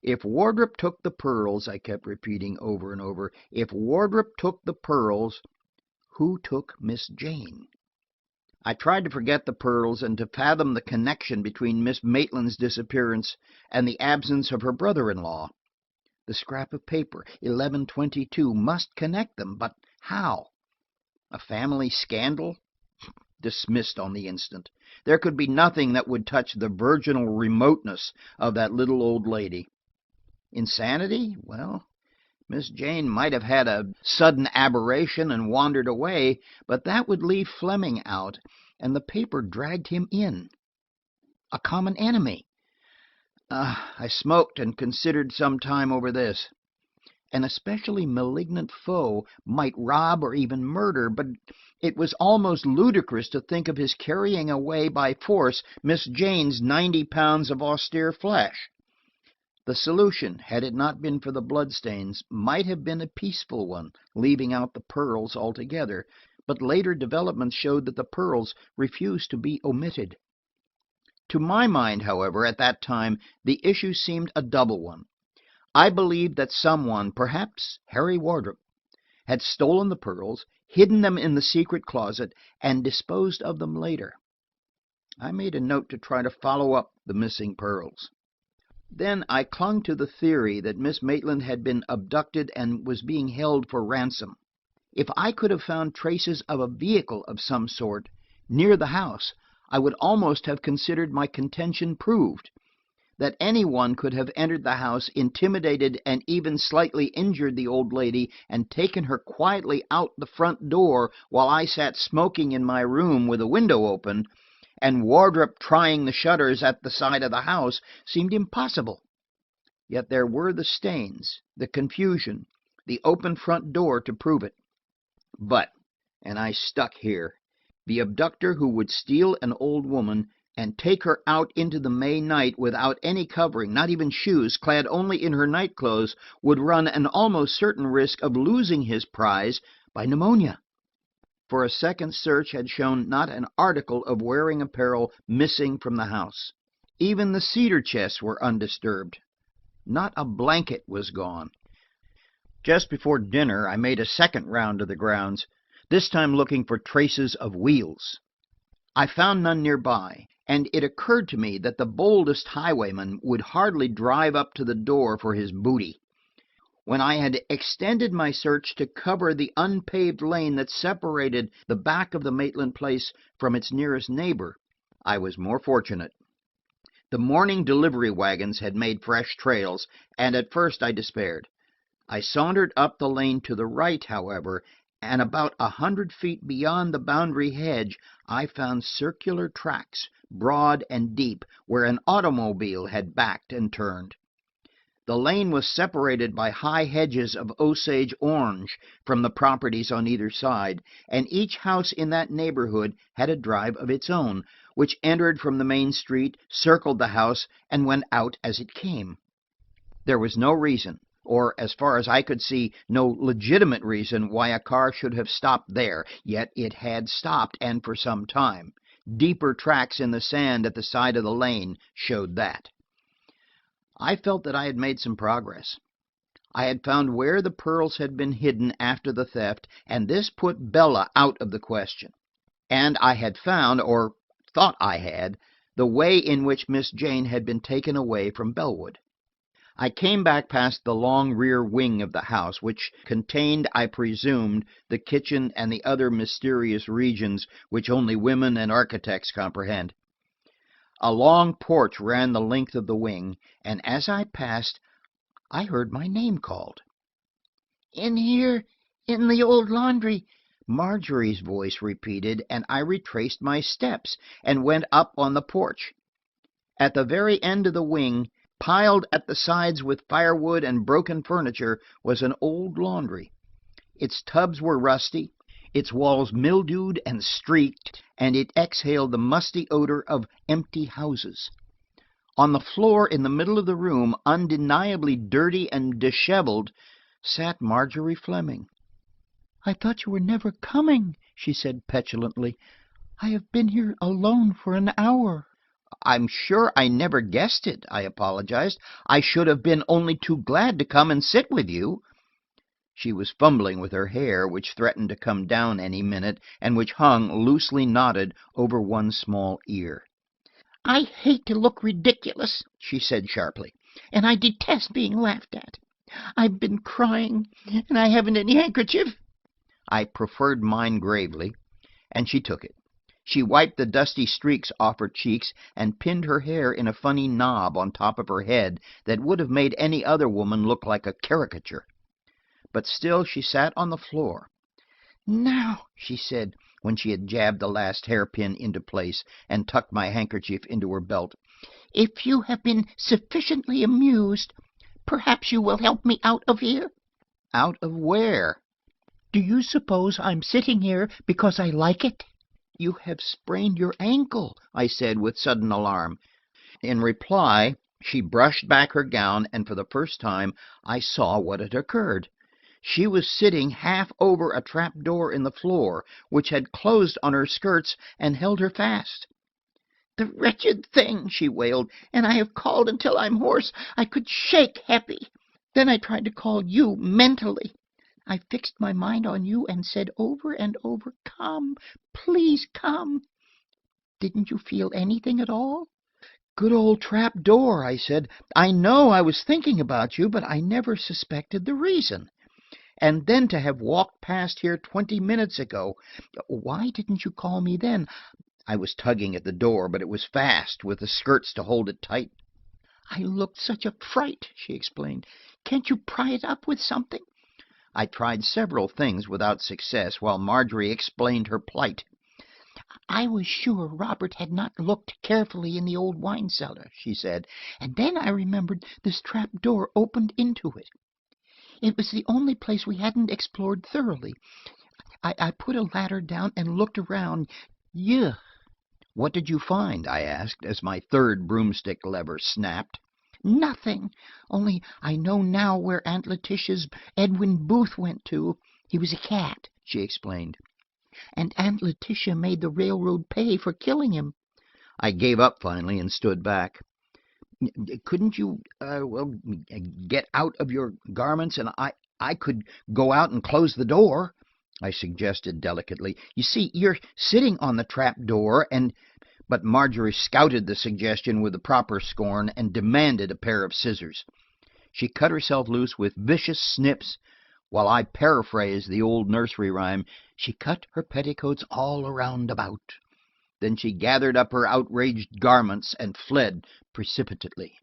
If Wardrop took the pearls, I kept repeating over and over, if Wardrop took the pearls, who took Miss Jane? I tried to forget the pearls and to fathom the connection between Miss Maitland's disappearance and the absence of her brother-in-law. The scrap of paper, 11:22, must connect them, but how? A family scandal? Dismissed on the instant. There could be nothing that would touch the virginal remoteness of that little old lady. Insanity? Well, Miss Jane might have had a sudden aberration and wandered away, but that would leave Fleming out, and the paper dragged him in. A common enemy. I smoked and considered some time over this. An especially malignant foe might rob or even murder, but it was almost ludicrous to think of his carrying away by force Miss Jane's 90 pounds of austere flesh. The solution, had it not been for the bloodstains, might have been a peaceful one, leaving out the pearls altogether, but later developments showed that the pearls refused to be omitted. To my mind, however, at that time, the issue seemed a double one. I believed that someone, perhaps Harry Wardrop, had stolen the pearls, hidden them in the secret closet, and disposed of them later. I made a note to try to follow up the missing pearls. Then I clung to the theory that Miss Maitland had been abducted and was being held for ransom. If I could have found traces of a vehicle of some sort near the house, I would almost have considered my contention proved. That anyone could have entered the house, intimidated and even slightly injured the old lady, and taken her quietly out the front door while I sat smoking in my room with the window open, and Wardrop trying the shutters at the side of the house, seemed impossible. Yet there were the stains, the confusion, the open front door to prove it. But, and I stuck here, the abductor who would steal an old woman and take her out into the May night without any covering, not even shoes, clad only in her nightclothes, would run an almost certain risk of losing his prize by pneumonia. For a second search had shown not an article of wearing apparel missing from the house. Even the cedar chests were undisturbed. Not a blanket was gone. Just before dinner I made a second round of the grounds, this time looking for traces of wheels. I found none nearby, and it occurred to me that the boldest highwayman would hardly drive up to the door for his booty. When I had extended my search to cover the unpaved lane that separated the back of the Maitland place from its nearest neighbor, I was more fortunate. The morning delivery wagons had made fresh trails, and at first I despaired. I sauntered up the lane to the right, however, and about 100 feet beyond the boundary hedge I found circular tracks, broad and deep, where an automobile had backed and turned. The lane was separated by high hedges of Osage orange from the properties on either side, and each house in that neighborhood had a drive of its own, which entered from the main street, circled the house, and went out as it came. There was no reason, or as far as I could see, no legitimate reason why a car should have stopped there, yet it had stopped, and for some time. Deeper tracks in the sand at the side of the lane showed that. I felt that I had made some progress. I had found where the pearls had been hidden after the theft, and this put Bella out of the question. And I had found, or thought I had, the way in which Miss Jane had been taken away from Bellwood. I came back past the long rear wing of the house, which contained, I presumed, the kitchen and the other mysterious regions which only women and architects comprehend. A long porch ran the length of the wing, and as I passed, I heard my name called. "In here, in the old laundry," Marjorie's voice repeated, and I retraced my steps and went up on the porch. At the very end of the wing, piled at the sides with firewood and broken furniture, was an old laundry. Its tubs were rusty, its walls mildewed and streaked, and it exhaled the musty odor of empty houses. On the floor in the middle of the room, undeniably dirty and disheveled, sat Marjorie Fleming. "I thought you were never coming," she said petulantly. "I have been here alone for an hour." "I'm sure I never guessed it," I apologized. "I should have been only too glad to come and sit with you." She was fumbling with her hair, which threatened to come down any minute, and which hung, loosely knotted, over one small ear. "I hate to look ridiculous," she said sharply, "and I detest being laughed at. I've been crying, and I haven't any handkerchief." I proffered mine gravely, and she took it. She wiped the dusty streaks off her cheeks and pinned her hair in a funny knob on top of her head that would have made any other woman look like a caricature. But still she sat on the floor. "Now," she said, when she had jabbed the last hairpin into place and tucked my handkerchief into her belt, "if you have been sufficiently amused, perhaps you will help me out of here." "Out of where?" "Do you suppose I'm sitting here because I like it?" "You have sprained your ankle," I said with sudden alarm. In reply, she brushed back her gown, and for the first time I saw what had occurred. She was sitting half over a trap-door in the floor, which had closed on her skirts and held her fast. "The wretched thing!" she wailed. "And I have called until I'm hoarse. I could shake Heppy. Then I tried to call you mentally. I fixed my mind on you and said over and over, 'Come, please come.' Didn't you feel anything at all?" "Good old trap-door," I said. "I know I was thinking about you, but I never suspected the reason. And then to have walked past here 20 minutes ago. Why didn't you call me then?" I was tugging at the door, but it was fast, with the skirts to hold it tight. "I looked such a fright," she explained. "Can't you pry it up with something?" I tried several things without success, while Marjorie explained her plight. "I was sure Robert had not looked carefully in the old wine cellar," she said, "and then I remembered this trap door opened into it. It was the only place we hadn't explored thoroughly. I put a ladder down and looked around. Yuh!" "What did you find?" I asked, as my third broomstick lever snapped. "Nothing. Only I know now where Aunt Letitia's Edwin Booth went to. He was a cat," she explained. "And Aunt Letitia made the railroad pay for killing him." I gave up finally and stood back. "Couldn't you, get out of your garments and I could go out and close the door?" I suggested delicately. "You see, you're sitting on the trap door and—" But Marjorie scouted the suggestion with the proper scorn and demanded a pair of scissors. She cut herself loose with vicious snips, while I paraphrased the old nursery rhyme, "She cut her petticoats all around about." Then she gathered up her outraged garments and fled precipitately.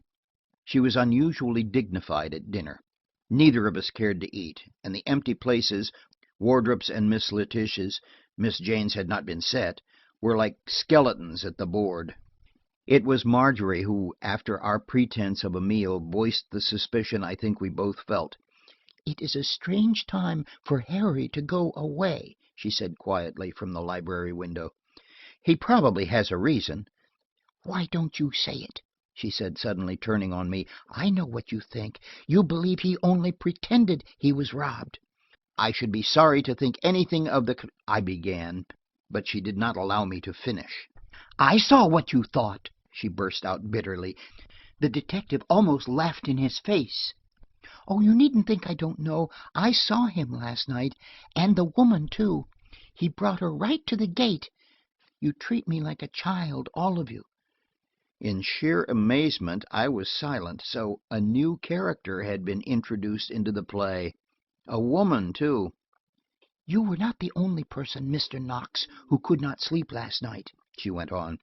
She was unusually dignified at dinner. Neither of us cared to eat, and the empty places, Wardrop's and Miss Letitia's (Miss Jane's had not been set), were like skeletons at the board. It was Marjorie who, after our pretense of a meal, voiced the suspicion I think we both felt. "It is a strange time for Harry to go away," she said quietly from the library window. "He probably has a reason." "Why don't you say it?" she said, suddenly turning on me. "I know what you think. You believe he only pretended he was robbed." "I should be sorry to think anything of the—" I began, but she did not allow me to finish. "I saw what you thought," she burst out bitterly. The detective almost laughed in his face. "Oh, you needn't think I don't know. I saw him last night, and the woman, too. He brought her right to the gate. You treat me like a child, all of you." In sheer amazement I was silent. So a new character had been introduced into the play. A woman, too. "You were not the only person, Mr. Knox, who could not sleep last night," she went on.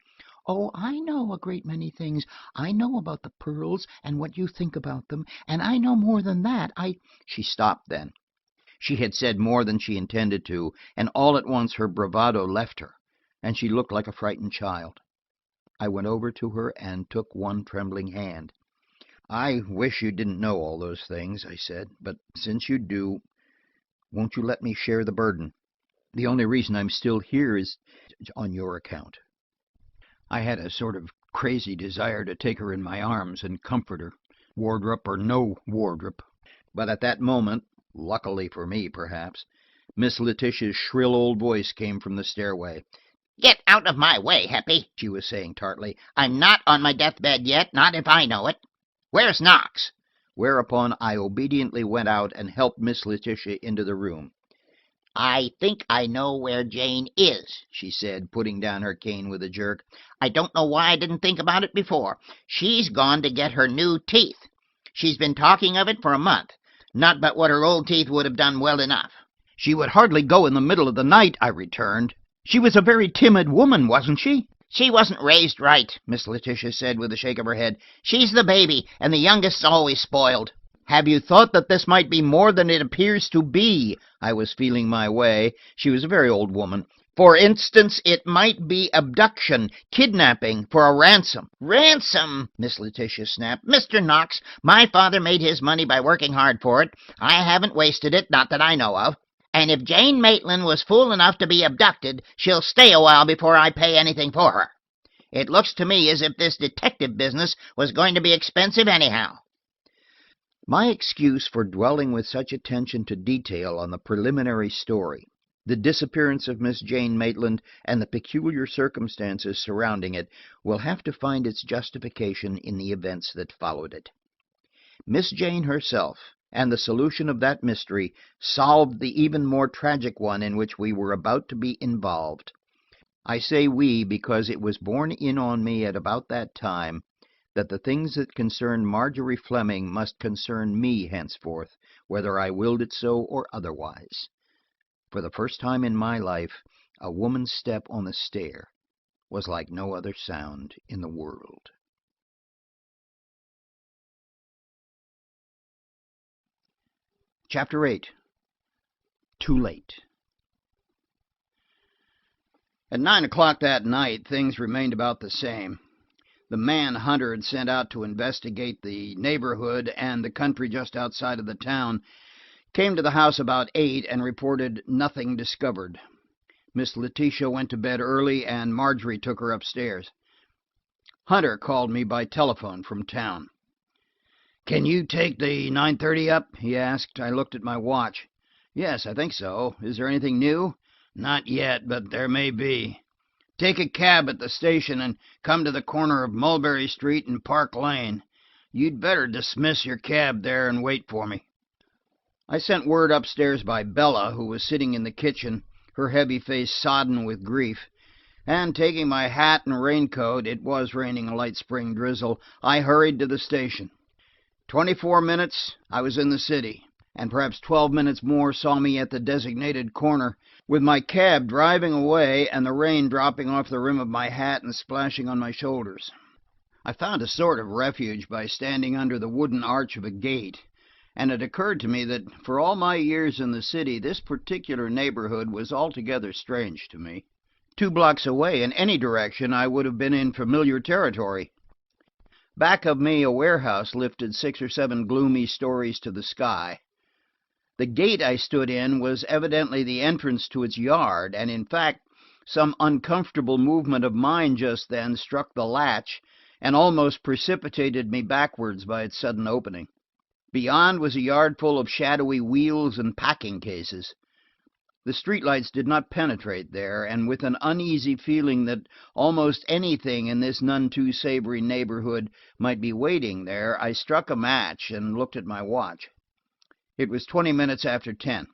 "Oh, I know a great many things. I know about the pearls and what you think about them, and I know more than that. She stopped then. She had said more than she intended to, and all at once her bravado left her, and she looked like a frightened child. I went over to her and took one trembling hand. "I wish you didn't know all those things," I said, "but since you do, won't you let me share the burden? The only reason I'm still here is on your account." I had a sort of crazy desire to take her in my arms and comfort her, Wardrop or no Wardrop. But at that moment, luckily for me perhaps, Miss Letitia's shrill old voice came from the stairway. "Get out of my way, Heppy," she was saying tartly. "I'm not on my deathbed yet, not if I know it. Where's Knox?" Whereupon I obediently went out and helped Miss Letitia into the room. "I think I know where Jane is," she said, putting down her cane with a jerk. "I don't know why I didn't think about it before. She's gone to get her new teeth. She's been talking of it for a month. Not but what her old teeth would have done well enough." "She would hardly go in the middle of the night," I returned. "She was a very timid woman, wasn't she?" "She wasn't raised right," Miss Letitia said with a shake of her head. "She's the baby, and the youngest's always spoiled." "Have you thought that this might be more than it appears to be?" I was feeling my way. She was a very old woman. "For instance, it might be abduction, kidnapping, for a ransom." "Ransom!" Miss Letitia snapped. "Mr. Knox, my father made his money by working hard for it. I haven't wasted it, not that I know of. And if Jane Maitland was fool enough to be abducted, she'll stay a while before I pay anything for her. It looks to me as if this detective business was going to be expensive anyhow." My excuse for dwelling with such attention to detail on the preliminary story, the disappearance of Miss Jane Maitland, and the peculiar circumstances surrounding it, will have to find its justification in the events that followed it. Miss Jane herself, and the solution of that mystery, solved the even more tragic one in which we were about to be involved. I say we because it was borne in on me at about that time that the things that concerned Marjorie Fleming must concern me henceforth, whether I willed it so or otherwise. For the first time in my life, a woman's step on the stair was like no other sound in the world. Chapter 8. Too Late. At 9 o'clock that night, things remained about the same. The man Hunter had sent out to investigate the neighborhood and the country just outside of the town came to the house about 8 and reported nothing discovered. Miss Letitia went to bed early, and Marjorie took her upstairs. Hunter called me by telephone from town. "Can you take the 9:30 up?" he asked. I looked at my watch. "Yes, I think so. Is there anything new?" "Not yet, but there may be. Take a cab at the station and come to the corner of Mulberry Street and Park Lane. You'd better dismiss your cab there and wait for me." I sent word upstairs by Bella, who was sitting in the kitchen, her heavy face sodden with grief, and taking my hat and raincoat, it was raining a light spring drizzle, I hurried to the station. 24 minutes, I was in the city, and perhaps 12 minutes more saw me at the designated corner, with my cab driving away and the rain dropping off the rim of my hat and splashing on my shoulders. I found a sort of refuge by standing under the wooden arch of a gate, and it occurred to me that for all my years in the city, this particular neighborhood was altogether strange to me. 2 blocks away in any direction I would have been in familiar territory. Back of me a warehouse lifted 6 or 7 gloomy stories to the sky. The gate I stood in was evidently the entrance to its yard, and in fact some uncomfortable movement of mine just then struck the latch and almost precipitated me backwards by its sudden opening. Beyond was a yard full of shadowy wheels and packing cases. The streetlights did not penetrate there, and with an uneasy feeling that almost anything in this none too savory neighborhood might be waiting there, I struck a match and looked at my watch. It was 20 minutes after 10.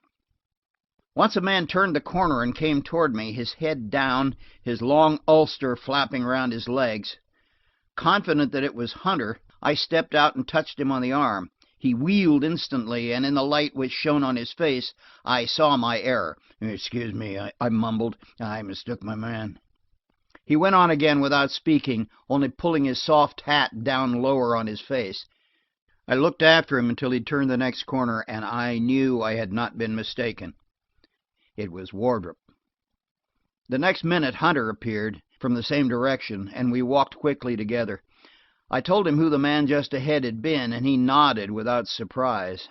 Once a man turned the corner and came toward me, his head down, his long ulster flapping round his legs. Confident that it was Hunter, I stepped out and touched him on the arm. He wheeled instantly, and in the light which shone on his face, I saw my error. "Excuse me," I mumbled. "I mistook my man." He went on again without speaking, only pulling his soft hat down lower on his face. I looked after him until he turned the next corner, and I knew I had not been mistaken. It was Wardrop. The next minute Hunter appeared. from the same direction, and we walked quickly together. I told him who the man just ahead had been, and he nodded without surprise.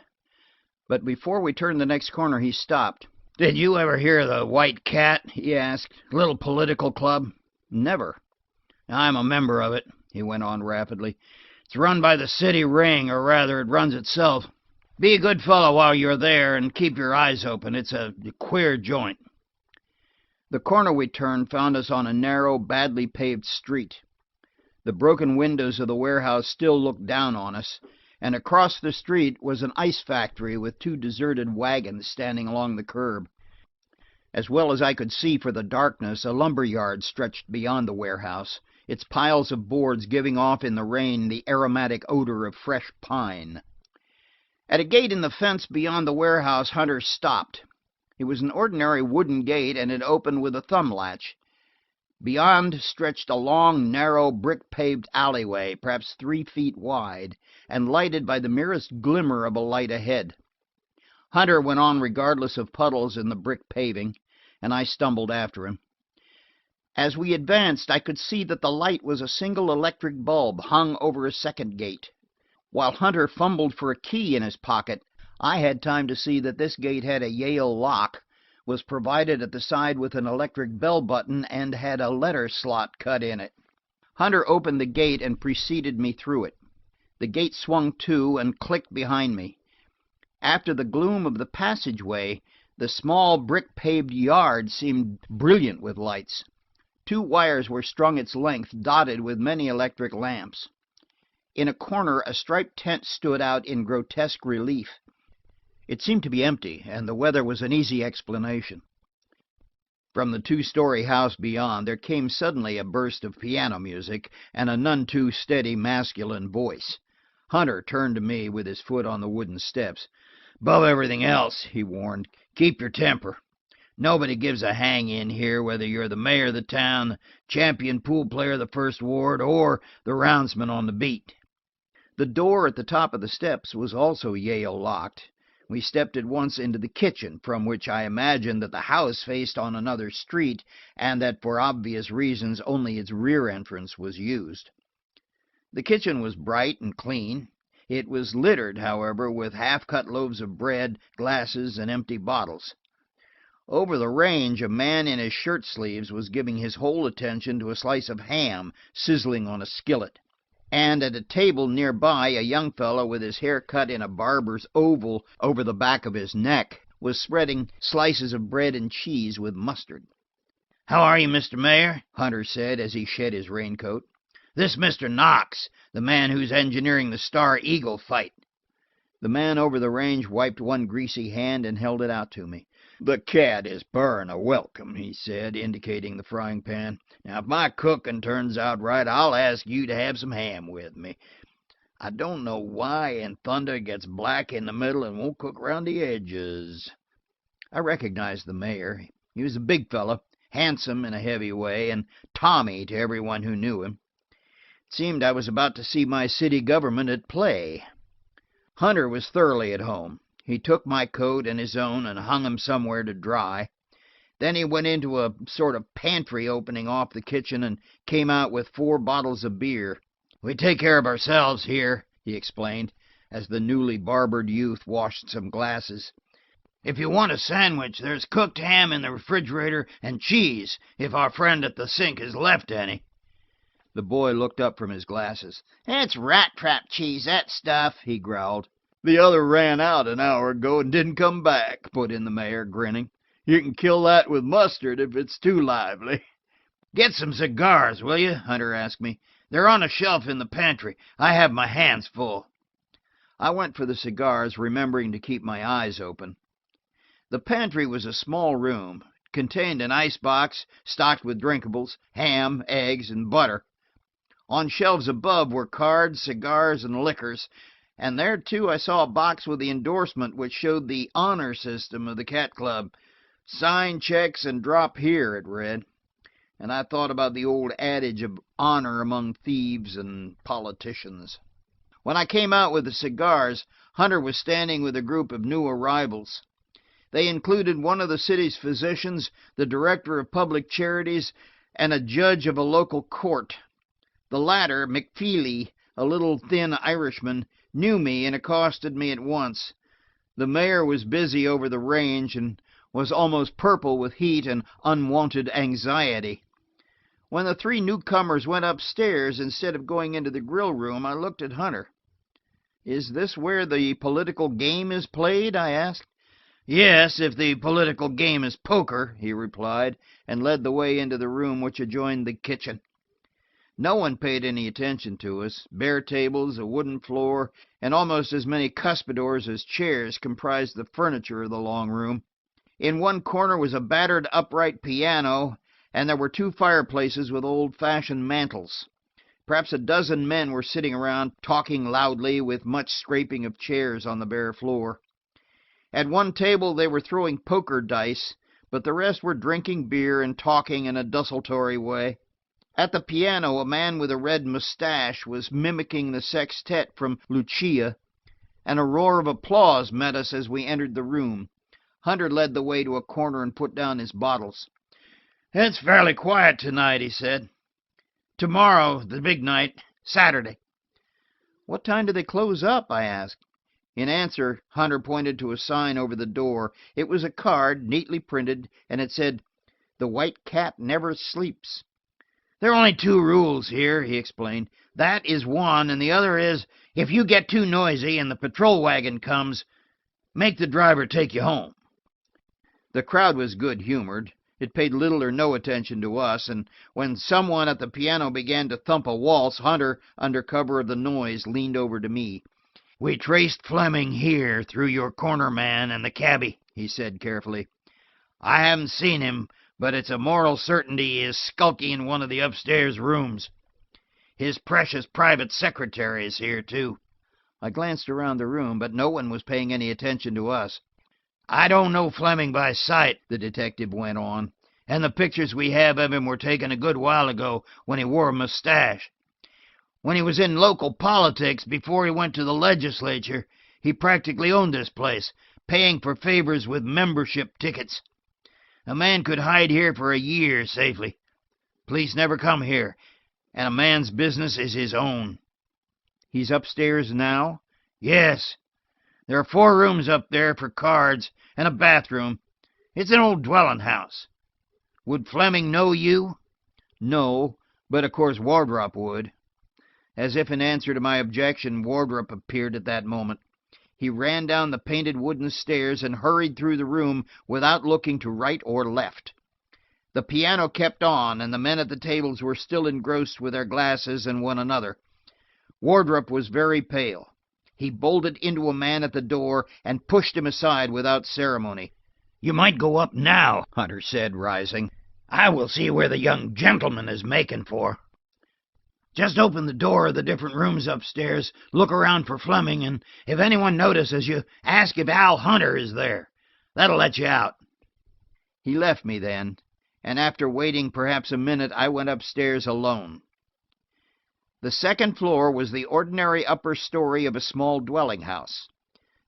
But before we turned the next corner, he stopped. "Did you ever hear of the White Cat?" he asked. "Little political club?" "Never." "I'm a member of it," he went on rapidly. "It's run by the city ring, or rather it runs itself. Be a good fellow while you're there, and keep your eyes open. It's a queer joint." The corner we turned found us on a narrow, badly paved street. The broken windows of the warehouse still looked down on us, and across the street was an ice factory with 2 deserted wagons standing along the curb. As well as I could see for the darkness, a lumber yard stretched beyond the warehouse, its piles of boards giving off in the rain the aromatic odor of fresh pine. At a gate in the fence beyond the warehouse, Hunter stopped. It was an ordinary wooden gate, and it opened with a thumb latch. Beyond stretched a long, narrow, brick-paved alleyway, perhaps 3 feet wide, and lighted by the merest glimmer of a light ahead. Hunter went on regardless of puddles in the brick paving, and I stumbled after him. As we advanced, I could see that the light was a single electric bulb hung over a second gate. While Hunter fumbled for a key in his pocket, I had time to see that this gate had a Yale lock, was provided at the side with an electric bell button, and had a letter slot cut in it. Hunter opened the gate and preceded me through it. The gate swung to and clicked behind me. After the gloom of the passageway, the small brick-paved yard seemed brilliant with lights. 2 wires were strung its length, dotted with many electric lamps. In a corner, a striped tent stood out in grotesque relief. It seemed to be empty, and the weather was an easy explanation. From the 2-story house beyond, there came suddenly a burst of piano music and a none too steady masculine voice. Hunter turned to me with his foot on the wooden steps. "Above everything else," he warned, "keep your temper. Nobody gives a hang in here whether you're the mayor of the town, the champion pool player of the First Ward, or the roundsman on the beat." The door at the top of the steps was also Yale locked. We stepped at once into the kitchen, from which I imagined that the house faced on another street, and that for obvious reasons only its rear entrance was used. The kitchen was bright and clean. It was littered, however, with half-cut loaves of bread, glasses, and empty bottles. Over the range, a man in his shirt sleeves was giving his whole attention to a slice of ham sizzling on a skillet. And at a table nearby, a young fellow with his hair cut in a barber's oval over the back of his neck was spreading slices of bread and cheese with mustard. "How are you, Mr. Mayor?" Hunter said as he shed his raincoat. "This Mr. Knox, the man who's engineering the Star Eagle fight." The man over the range wiped one greasy hand and held it out to me. "The cat is purring a welcome," he said, indicating the frying pan. "Now, if my cooking turns out right, I'll ask you to have some ham with me. I don't know why in thunder it gets black in the middle and won't cook round the edges." I recognized the mayor. He was a big fellow, handsome in a heavy way, and Tommy to everyone who knew him. It seemed I was about to see my city government at play. Hunter was thoroughly at home. He took my coat and his own and hung them somewhere to dry. Then he went into a sort of pantry opening off the kitchen and came out with 4 bottles of beer. "We take care of ourselves here," he explained, as the newly barbered youth washed some glasses. "If you want a sandwich, there's cooked ham in the refrigerator and cheese, if our friend at the sink has left any." The boy looked up from his glasses. "It's rat-trap cheese, that stuff," he growled. "The other ran out an hour ago and didn't come back," put in the mayor, grinning. "You can kill that with mustard if it's too lively." "Get some cigars, will you?" Hunter asked me. "They're on a shelf in the pantry. I have my hands full." I went for the cigars, remembering to keep my eyes open. The pantry was a small room. It contained an icebox stocked with drinkables, ham, eggs, and butter. On shelves above were cards, cigars, and liquors, and there, too, I saw a box with the endorsement which showed the honor system of the Cat Club. "Sign checks and drop here," it read. And I thought about the old adage of honor among thieves and politicians. When I came out with the cigars, Hunter was standing with a group of new arrivals. They included one of the city's physicians, the director of public charities, and a judge of a local court. The latter, McFeely, a little thin Irishman, knew me and accosted me at once. The mayor was busy over the range and was almost purple with heat and unwonted anxiety. When the three newcomers went upstairs instead of going into the grill room, I looked at Hunter. "Is this where the political game is played?" I asked. "Yes, if the political game is poker," he replied, and led the way into the room which adjoined the kitchen. No one paid any attention to us. Bare tables, a wooden floor, and almost as many cuspidors as chairs comprised the furniture of the long room. In one corner was a battered upright piano, and there were two fireplaces with old-fashioned mantels. Perhaps a dozen men were sitting around, talking loudly, with much scraping of chairs on the bare floor. At one table they were throwing poker dice, but the rest were drinking beer and talking in a desultory way. At the piano a man with a red mustache was mimicking the sextet from Lucia, and a roar of applause met us as we entered the room. Hunter led the way to a corner and put down his bottles. "It's fairly quiet tonight," he said. "Tomorrow, the big night, Saturday." "What time do they close up?" I asked. In answer, Hunter pointed to a sign over the door. It was a card, neatly printed, and it said, "The White Cat Never Sleeps." "There are only two rules here," he explained. "That is one, and the other is, if you get too noisy and the patrol wagon comes, make the driver take you home." The crowd was good-humored. It paid little or no attention to us, and when someone at the piano began to thump a waltz, Hunter, under cover of the noise, leaned over to me. "We traced Fleming here through your corner man and the cabbie," he said carefully. "I haven't seen him, but it's a moral certainty he is skulking in one of the upstairs rooms. His precious private secretary is here, too." I glanced around the room, but no one was paying any attention to us. "I don't know Fleming by sight," the detective went on, "and the pictures we have of him were taken a good while ago, when he wore a mustache. When he was in local politics, before he went to the legislature, he practically owned this place, paying for favors with membership tickets. A man could hide here for a year safely. Police never come here, and a man's business is his own." "He's upstairs now?" "Yes. There are 4 rooms up there for cards, and a bathroom. It's an old dwelling house. Would Fleming know you?" "No, but of course Wardrop would." As if in answer to my objection, Wardrop appeared at that moment. He ran down the painted wooden stairs and hurried through the room without looking to right or left. The piano kept on, and the men at the tables were still engrossed with their glasses and one another. Wardrop was very pale. He bolted into a man at the door and pushed him aside without ceremony. "You might go up now," Hunter said, rising. "I will see where the young gentleman is making for. Just open the door of the different rooms upstairs, look around for Fleming, and if anyone notices you, ask if Al Hunter is there. That'll let you out." He left me then, and after waiting perhaps a minute, I went upstairs alone. The second floor was the ordinary upper story of a small dwelling house.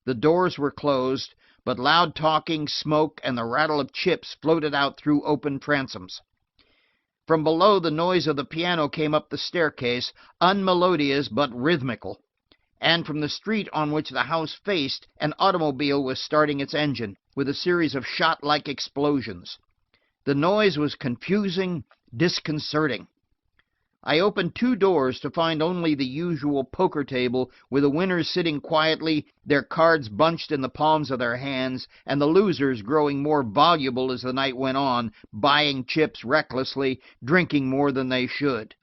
The doors were closed, but loud talking, smoke, and the rattle of chips floated out through open transoms. From below, the noise of the piano came up the staircase, unmelodious but rhythmical, and from the street on which the house faced, an automobile was starting its engine, with a series of shot-like explosions. The noise was confusing, disconcerting. I opened 2 doors to find only the usual poker table, with the winners sitting quietly, their cards bunched in the palms of their hands, and the losers growing more voluble as the night went on, buying chips recklessly, drinking more than they should.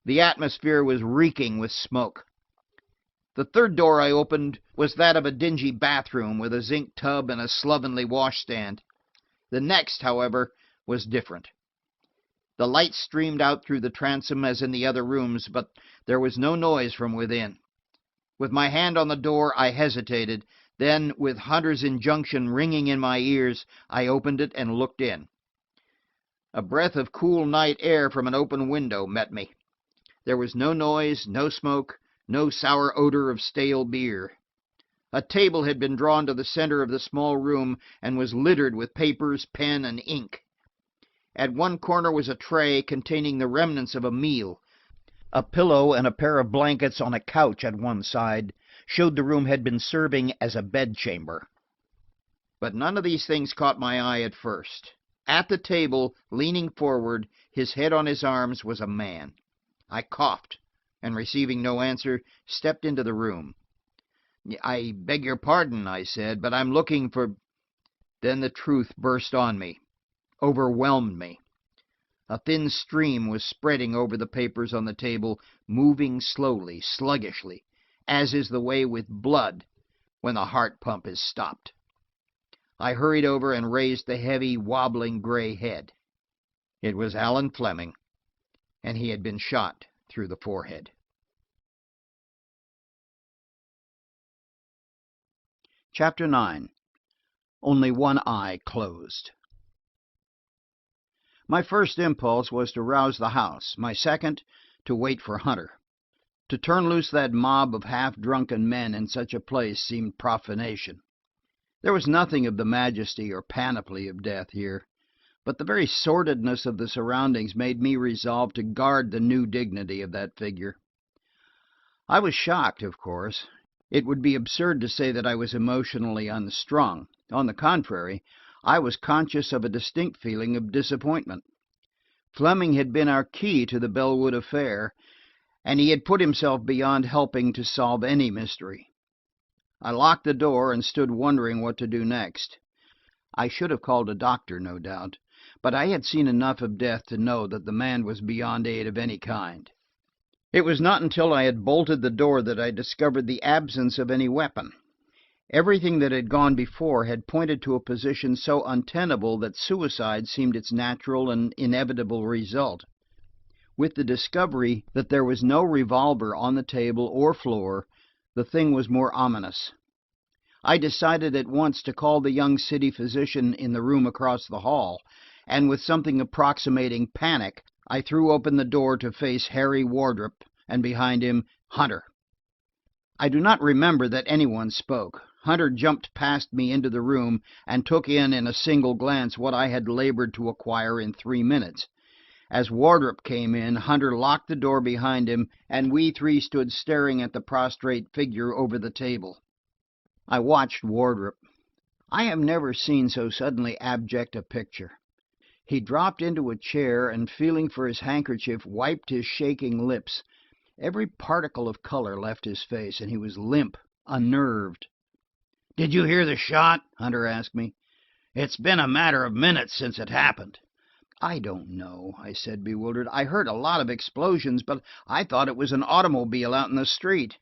The atmosphere was reeking with smoke. The third door I opened was that of a dingy bathroom, with a zinc tub and a slovenly washstand. The next, however, was different. The light streamed out through the transom as in the other rooms, but there was no noise from within. With my hand on the door, I hesitated. Then, with Hunter's injunction ringing in my ears, I opened it and looked in. A breath of cool night air from an open window met me. There was no noise, no smoke, no sour odor of stale beer. A table had been drawn to the center of the small room and was littered with papers, pen, and ink. At one corner was a tray containing the remnants of a meal. A pillow and a pair of blankets on a couch at one side showed the room had been serving as a bedchamber. But none of these things caught my eye at first. At the table, leaning forward, his head on his arms, was a man. I coughed, and receiving no answer, stepped into the room. "I beg your pardon," I said, "but I'm looking for—" Then the truth burst on me, overwhelmed me. A thin stream was spreading over the papers on the table, moving slowly, sluggishly, as is the way with blood when the heart pump is stopped. I hurried over and raised the heavy, wobbling gray head. It was Alan Fleming, and he had been shot through the forehead. Chapter 9. Only One Eye Closed. My first impulse was to rouse the house, my second, to wait for Hunter. To turn loose that mob of half-drunken men in such a place seemed profanation. There was nothing of the majesty or panoply of death here, but the very sordidness of the surroundings made me resolve to guard the new dignity of that figure. I was shocked, of course. It would be absurd to say that I was emotionally unstrung. On the contrary, I was conscious of a distinct feeling of disappointment. Fleming had been our key to the Bellwood affair, and he had put himself beyond helping to solve any mystery. I locked the door and stood wondering what to do next. I should have called a doctor, no doubt, but I had seen enough of death to know that the man was beyond aid of any kind. It was not until I had bolted the door that I discovered the absence of any weapon. Everything that had gone before had pointed to a position so untenable that suicide seemed its natural and inevitable result. With the discovery that there was no revolver on the table or floor, the thing was more ominous. I decided at once to call the young city physician in the room across the hall, and with something approximating panic, I threw open the door to face Harry Wardrop, and behind him, Hunter. I do not remember that anyone spoke. Hunter jumped past me into the room and took in a single glance what I had labored to acquire in 3 minutes. As Wardrop came in, Hunter locked the door behind him, and we three stood staring at the prostrate figure over the table. I watched Wardrop. I have never seen so suddenly abject a picture. He dropped into a chair and, feeling for his handkerchief, wiped his shaking lips. Every particle of color left his face, and he was limp, unnerved. "Did you hear the shot?" Hunter asked me. "It's been a matter of minutes since it happened." "I don't know," I said, bewildered. "I heard a lot of explosions, but I thought it was an automobile out in the street."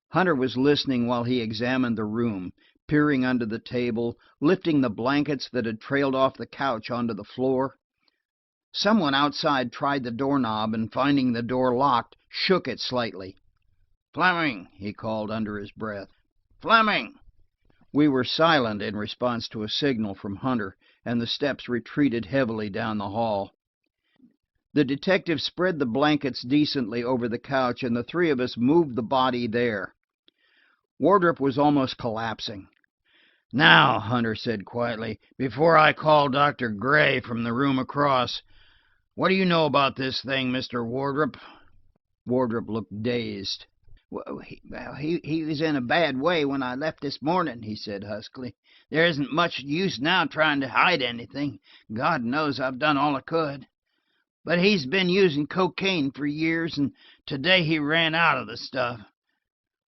Hunter was listening while he examined the room, peering under the table, lifting the blankets that had trailed off the couch onto the floor. Someone outside tried the doorknob, and finding the door locked, shook it slightly. "Fleming," he called under his breath. "Fleming!" We were silent in response to a signal from Hunter, and the steps retreated heavily down the hall. The detective spread the blankets decently over the couch, and the three of us moved the body there. Wardrop was almost collapsing. "Now," Hunter said quietly, "before I call Dr. Gray from the room across, what do you know about this thing, Mr. Wardrop?" Wardrop looked dazed. He was in a bad way when I left this morning," he said huskily. "There isn't much use now trying to hide anything. God knows I've done all I could. But he's been using cocaine for years, and today he ran out of the stuff.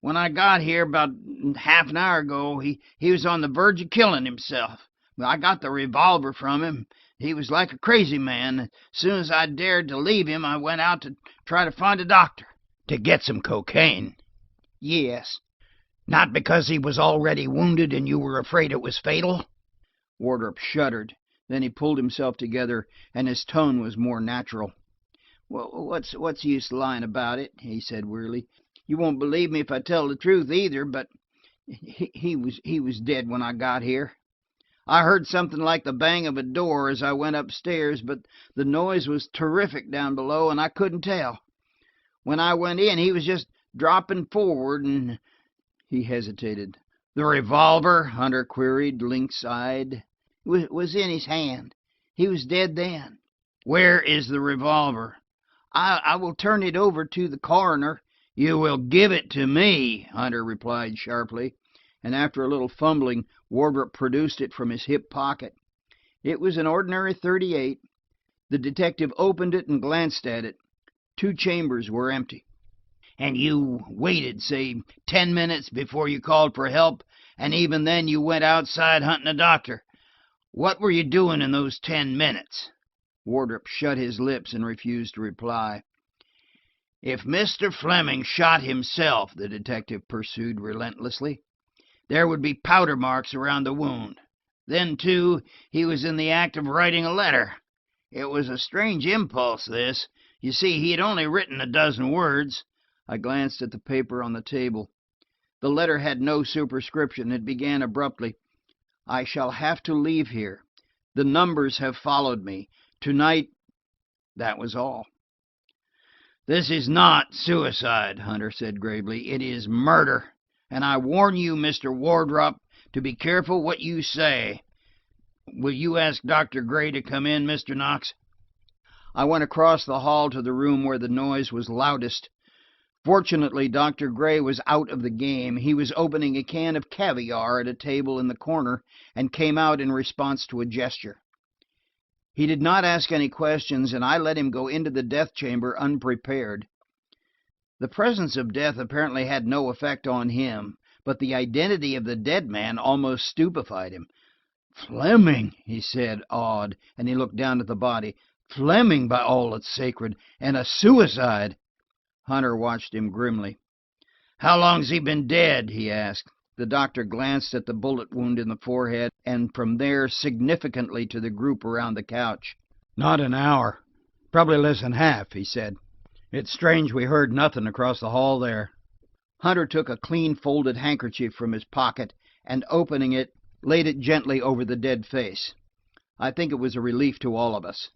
When I got here about half an hour ago, he was on the verge of killing himself. I got the revolver from him. He was like a crazy man. As soon as I dared to leave him, I went out to try to find a doctor." "To get some cocaine?" "Yes." "Not because he was already wounded and you were afraid it was fatal?" Wardrop shuddered. Then he pulled himself together, and his tone was more natural. "Well, what's use lying about it?" he said wearily. "You won't believe me if I tell the truth either, but he was dead when I got here. I heard something like the bang of a door as I went upstairs, but the noise was terrific down below, and I couldn't tell. When I went in, he was just dropping forward, and—" He hesitated. "The revolver?" Hunter queried, lynx-eyed. Was in his hand. He was dead then. Where is the revolver? I will turn it over to the coroner. You will give it to me, Hunter replied sharply, and after a little fumbling, Wardrop produced it from his hip pocket. It was an ordinary .38. The detective opened it and glanced at it. 2 chambers were empty. And you waited, say, 10 minutes before you called for help, and even then you went outside hunting a doctor. What were you doing in those 10 minutes? Wardrop shut his lips and refused to reply. If Mr. Fleming shot himself, the detective pursued relentlessly, there would be powder marks around the wound. Then, too, he was in the act of writing a letter. It was a strange impulse, this. You see, he had only written a dozen words. I glanced at the paper on the table. The letter had no superscription. It began abruptly. I shall have to leave here. The numbers have followed me. Tonight, that was all. This is not suicide, Hunter said gravely. It is murder. And I warn you, Mr. Wardrop, to be careful what you say. Will you ask Dr. Gray to come in, Mr. Knox? I went across the hall to the room where the noise was loudest. Fortunately, Dr. Gray was out of the game. He was opening a can of caviar at a table in the corner and came out in response to a gesture. He did not ask any questions, and I let him go into the death chamber unprepared. The presence of death apparently had no effect on him, but the identity of the dead man almost stupefied him. "Fleming," he said, awed, and he looked down at the body. "Fleming, by all that's sacred, and a suicide!" Hunter watched him grimly. "How long's he been dead?" he asked. The doctor glanced at the bullet wound in the forehead, and from there significantly to the group around the couch. "Not an hour. Probably less than half," he said. "It's strange we heard nothing across the hall there." Hunter took a clean folded handkerchief from his pocket, and opening it, laid it gently over the dead face. I think it was a relief to all of us.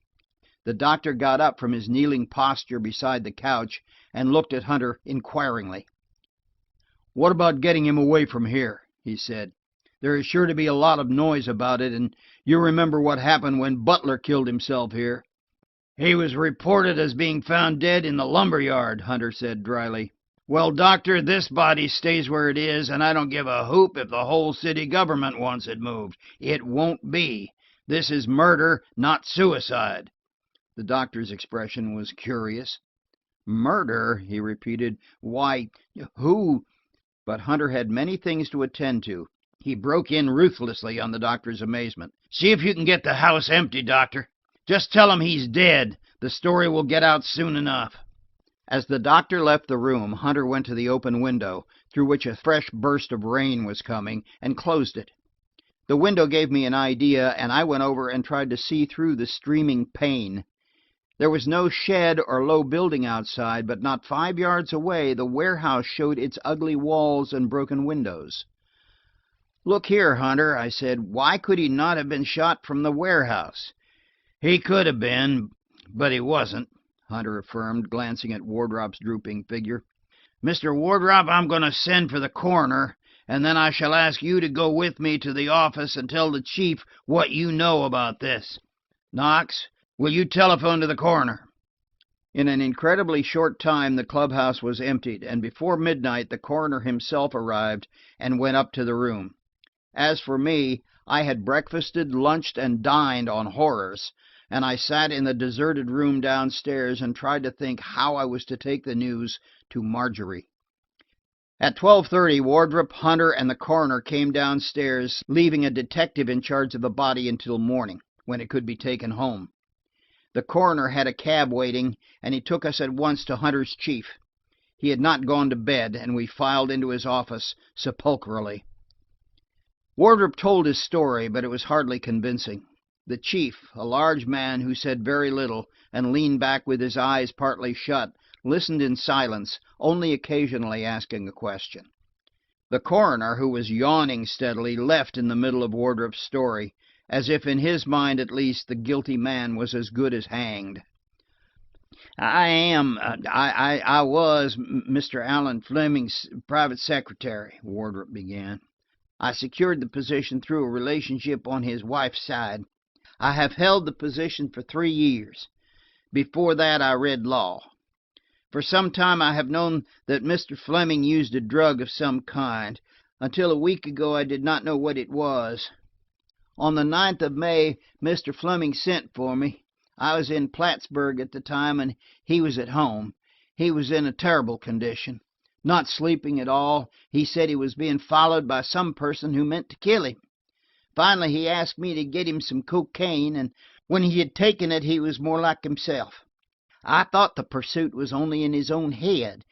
The doctor got up from his kneeling posture beside the couch and looked at Hunter inquiringly. "What about getting him away from here?" he said. "There is sure to be a lot of noise about it, and you remember what happened when Butler killed himself here." "He was reported as being found dead in the lumber yard," Hunter said dryly. "Well, Doctor, this body stays where it is, and I don't give a hoop if the whole city government wants it moved. It won't be. This is murder, not suicide." The doctor's expression was curious. "Murder?" he repeated. "Why, who—" But Hunter had many things to attend to. He broke in ruthlessly on the doctor's amazement. "See if you can get the house empty, Doctor. Just tell him he's dead. The story will get out soon enough." As the doctor left the room, Hunter went to the open window, through which a fresh burst of rain was coming, and closed it. The window gave me an idea, and I went over and tried to see through the streaming pane. There was no shed or low building outside, but not 5 yards away the warehouse showed its ugly walls and broken windows. "Look here, Hunter," I said, "why could he not have been shot from the warehouse?" "He could have been, but he wasn't," Hunter affirmed, glancing at Wardrop's drooping figure. "Mr. Wardrop, I'm going to send for the coroner, and then I shall ask you to go with me to the office and tell the chief what you know about this. Knox, will you telephone to the coroner?" In an incredibly short time the clubhouse was emptied, and before midnight the coroner himself arrived and went up to the room. As for me, I had breakfasted, lunched, and dined on horrors, and I sat in the deserted room downstairs and tried to think how I was to take the news to Marjorie. At 12:30, Wardrop, Hunter, and the coroner came downstairs, leaving a detective in charge of the body until morning, when it could be taken home. The coroner had a cab waiting, and he took us at once to Hunter's chief. He had not gone to bed, and we filed into his office sepulchrally. Wardrop told his story, but it was hardly convincing. The chief, a large man who said very little and leaned back with his eyes partly shut, listened in silence, only occasionally asking a question. The coroner, who was yawning steadily, left in the middle of Wardrop's story, as if in his mind at least the guilty man was as good as hanged. I was Mr. Allen Fleming's private secretary," Wardrop began. "I secured the position through a relationship on his wife's side. I have held the position for 3 years. Before that I read law. For some time I have known that Mr. Fleming used a drug of some kind. Until a week ago I did not know what it was. On the 9th of May, Mr. Fleming sent for me. I was in Plattsburgh at the time, and he was at home. He was in a terrible condition, not sleeping at all. He said he was being followed by some person who meant to kill him. Finally, he asked me to get him some cocaine, and when he had taken it, he was more like himself. I thought the pursuit was only in his own head.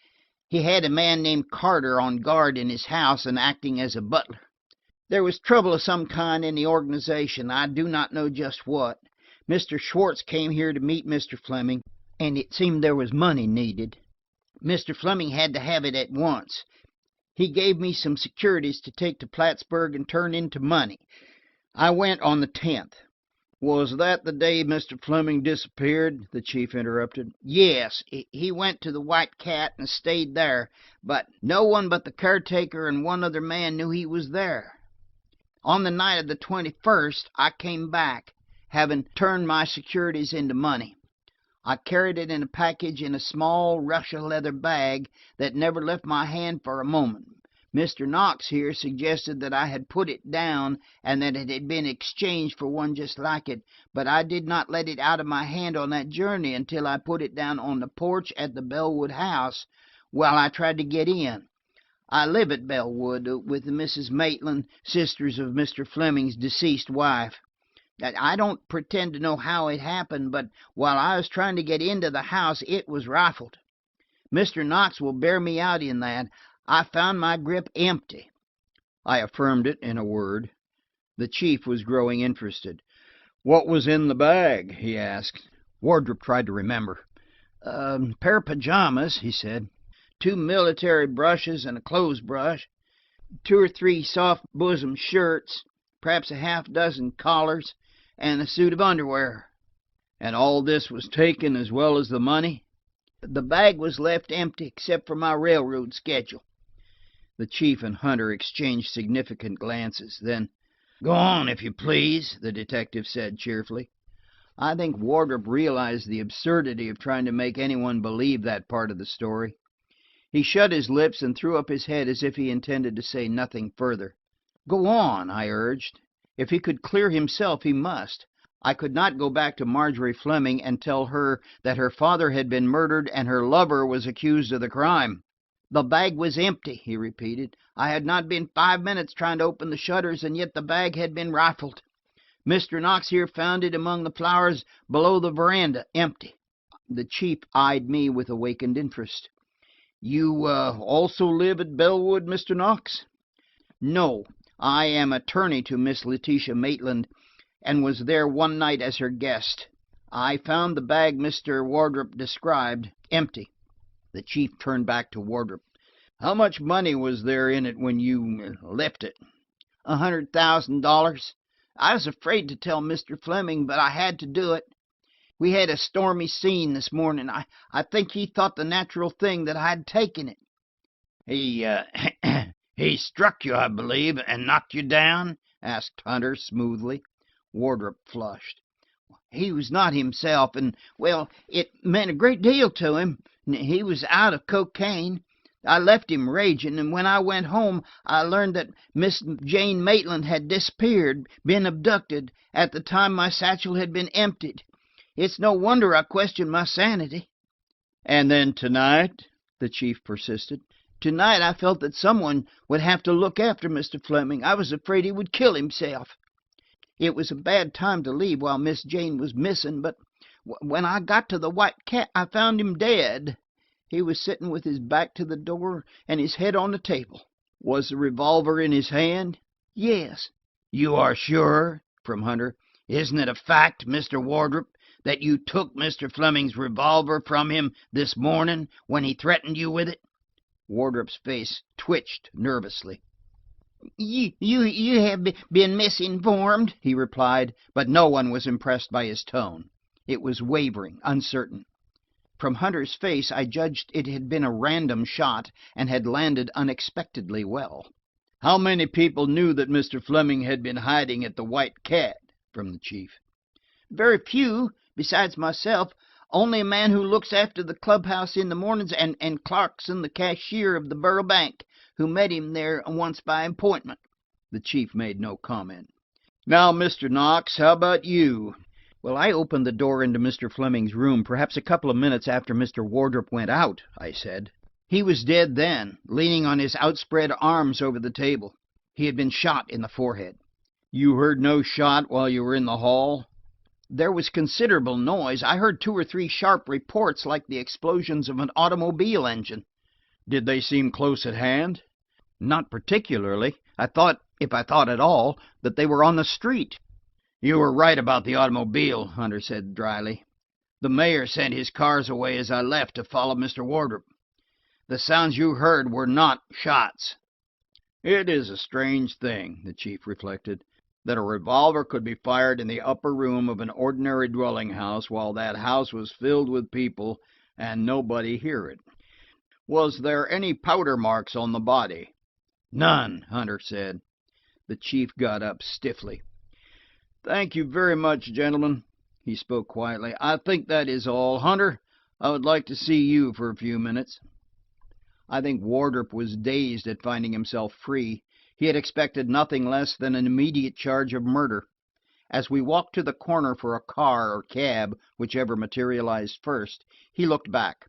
He had a man named Carter on guard in his house and acting as a butler. There was trouble of some kind in the organization. I do not know just what. Mr. Schwartz came here to meet Mr. Fleming, and it seemed there was money needed. Mr. Fleming had to have it at once. He gave me some securities to take to Plattsburgh and turn into money. I went on the 10th. Was that the day Mr. Fleming disappeared? The chief interrupted. Yes, he went to the White Cat and stayed there, but no one but the caretaker and one other man knew he was there. On the night of the 21st, I came back, having turned my securities into money. I carried it in a package in a small Russia leather bag that never left my hand for a moment. Mr. Knox here suggested that I had put it down and that it had been exchanged for one just like it, but I did not let it out of my hand on that journey until I put it down on the porch at the Bellwood house while I tried to get in. I live at Bellwood with Mrs. Maitland, sisters of Mr. Fleming's deceased wife. I don't pretend to know how it happened, but while I was trying to get into the house, it was rifled. Mr. Knox will bear me out in that. I found my grip empty. I affirmed it in a word. The chief was growing interested. What was in the bag? He asked. Wardrop tried to remember. A pair of pajamas, he said. 2 military brushes and a clothes brush. 2 or 3 soft bosom shirts. Perhaps a half-dozen collars. And a suit of underwear. And all this was taken as well as the money? The bag was left empty except for my railroad schedule. The chief and Hunter exchanged significant glances. Then, "Go on, if you please," the detective said cheerfully. I think Wardrop realized the absurdity of trying to make anyone believe that part of the story. He shut his lips and threw up his head as if he intended to say nothing further. "Go on," I urged. If he could clear himself, he must. I could not go back to Marjorie Fleming and tell her that her father had been murdered and her lover was accused of the crime. "The bag was empty," he repeated. "I had not been 5 minutes trying to open the shutters, and yet the bag had been rifled. Mr. Knox here found it among the flowers below the veranda, empty." The chief eyed me with awakened interest. "You also live at Bellwood, Mr. Knox?" "No. I am attorney to Miss Letitia Maitland, and was there one night as her guest. I found the bag Mr. Wardrop described, empty." The chief turned back to Wardrop. "How much money was there in it when you left it?" $100,000. I was afraid to tell Mr. Fleming, but I had to do it. We had a stormy scene this morning. I think he thought the natural thing that I had taken it." He struck you, I believe, and knocked you down?" asked Hunter smoothly. Wardrop flushed. "He was not himself, and, well, it meant a great deal to him. He was out of cocaine. I left him raging, and when I went home I learned that Miss Jane Maitland had disappeared, been abducted, at the time my satchel had been emptied. It's no wonder I questioned my sanity." "And then tonight?" the chief persisted. "Tonight I felt that someone would have to look after Mr. Fleming. I was afraid he would kill himself. It was a bad time to leave while Miss Jane was missing, but when I got to the White Cat I found him dead. He was sitting with his back to the door and his head on the table." "Was the revolver in his hand?" "Yes." "You are sure?" from Hunter. "Isn't it a fact, Mr. Wardrop, that you took Mr. Fleming's revolver from him this morning when he threatened you with it?" Wardrop's face twitched nervously. You have been misinformed," he replied, but no one was impressed by his tone. It was wavering, uncertain. From Hunter's face I judged it had been a random shot and had landed unexpectedly well. "How many people knew that Mr. Fleming had been hiding at the White Cat?" from the chief. Very few, besides myself. Only a man who looks after the clubhouse in the mornings, and Clarkson, the cashier of the Borough Bank, who met him there once by appointment." The chief made no comment. "Now, Mr. Knox, how about you?" "Well, I opened the door into Mr. Fleming's room perhaps a couple of minutes after Mr. Wardrop went out," I said. "He was dead then, leaning on his outspread arms over the table. He had been shot in the forehead." "You heard no shot while you were in the hall?" "There was considerable noise. I heard 2 or 3 sharp reports like the explosions of an automobile engine." "Did they seem close at hand?" "Not particularly. I thought, if I thought at all, that they were on the street." "You were right about the automobile," Hunter said dryly. "The mayor sent his cars away as I left to follow Mr. Wardrop. The sounds you heard were not shots." "It is a strange thing," the chief reflected, "that a revolver could be fired in the upper room of an ordinary dwelling house while that house was filled with people and nobody hear it. Was there any powder marks on the body?" "None," Hunter said. The chief got up stiffly. "Thank you very much, gentlemen." He spoke quietly. "I think that is all. Hunter, I would like to see you for a few minutes." I think Wardrop was dazed at finding himself free. He had expected nothing less than an immediate charge of murder. As we walked to the corner for a car or cab, whichever materialized first, he looked back.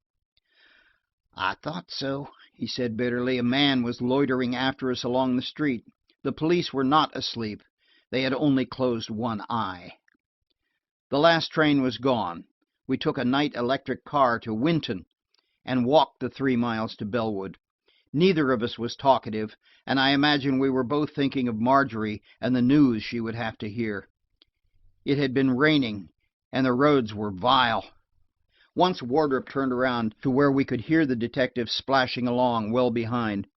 "I thought so," he said bitterly. A man was loitering after us along the street. The police were not asleep. They had only closed one eye. The last train was gone. We took a night electric car to Winton and walked the 3 miles to Bellwood. Neither of us was talkative, and I imagine we were both thinking of Marjorie and the news she would have to hear. It had been raining, and the roads were vile. Once Wardrop turned around to where we could hear the detective splashing along well behind.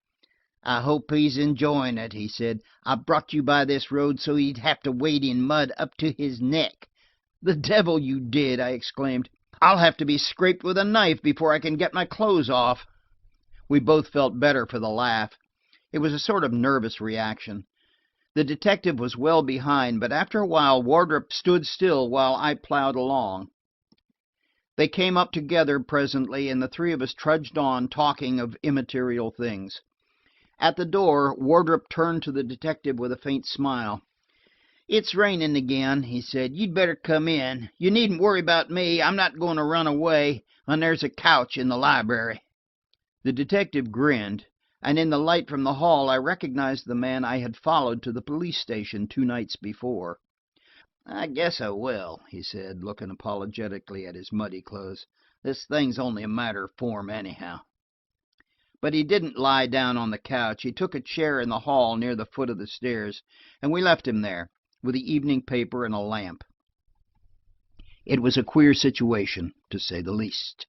"I hope he's enjoying it," he said. "I brought you by this road so he'd have to wade in mud up to his neck." "The devil you did!" I exclaimed. "I'll have to be scraped with a knife before I can get my clothes off." We both felt better for the laugh. It was a sort of nervous reaction. The detective was well behind, but after a while Wardrop stood still while I plowed along. They came up together presently, and the 3 of us trudged on, talking of immaterial things. At the door, Wardrop turned to the detective with a faint smile. "It's raining again," he said. "You'd better come in. You needn't worry about me. I'm not going to run away, and there's a couch in the library." The detective grinned, and in the light from the hall I recognized the man I had followed to the police station 2 nights before. "I guess I will," he said, looking apologetically at his muddy clothes. "This thing's only a matter of form, anyhow." But he didn't lie down on the couch. He took a chair in the hall near the foot of the stairs, and we left him there, with the evening paper and a lamp. It was a queer situation, to say the least.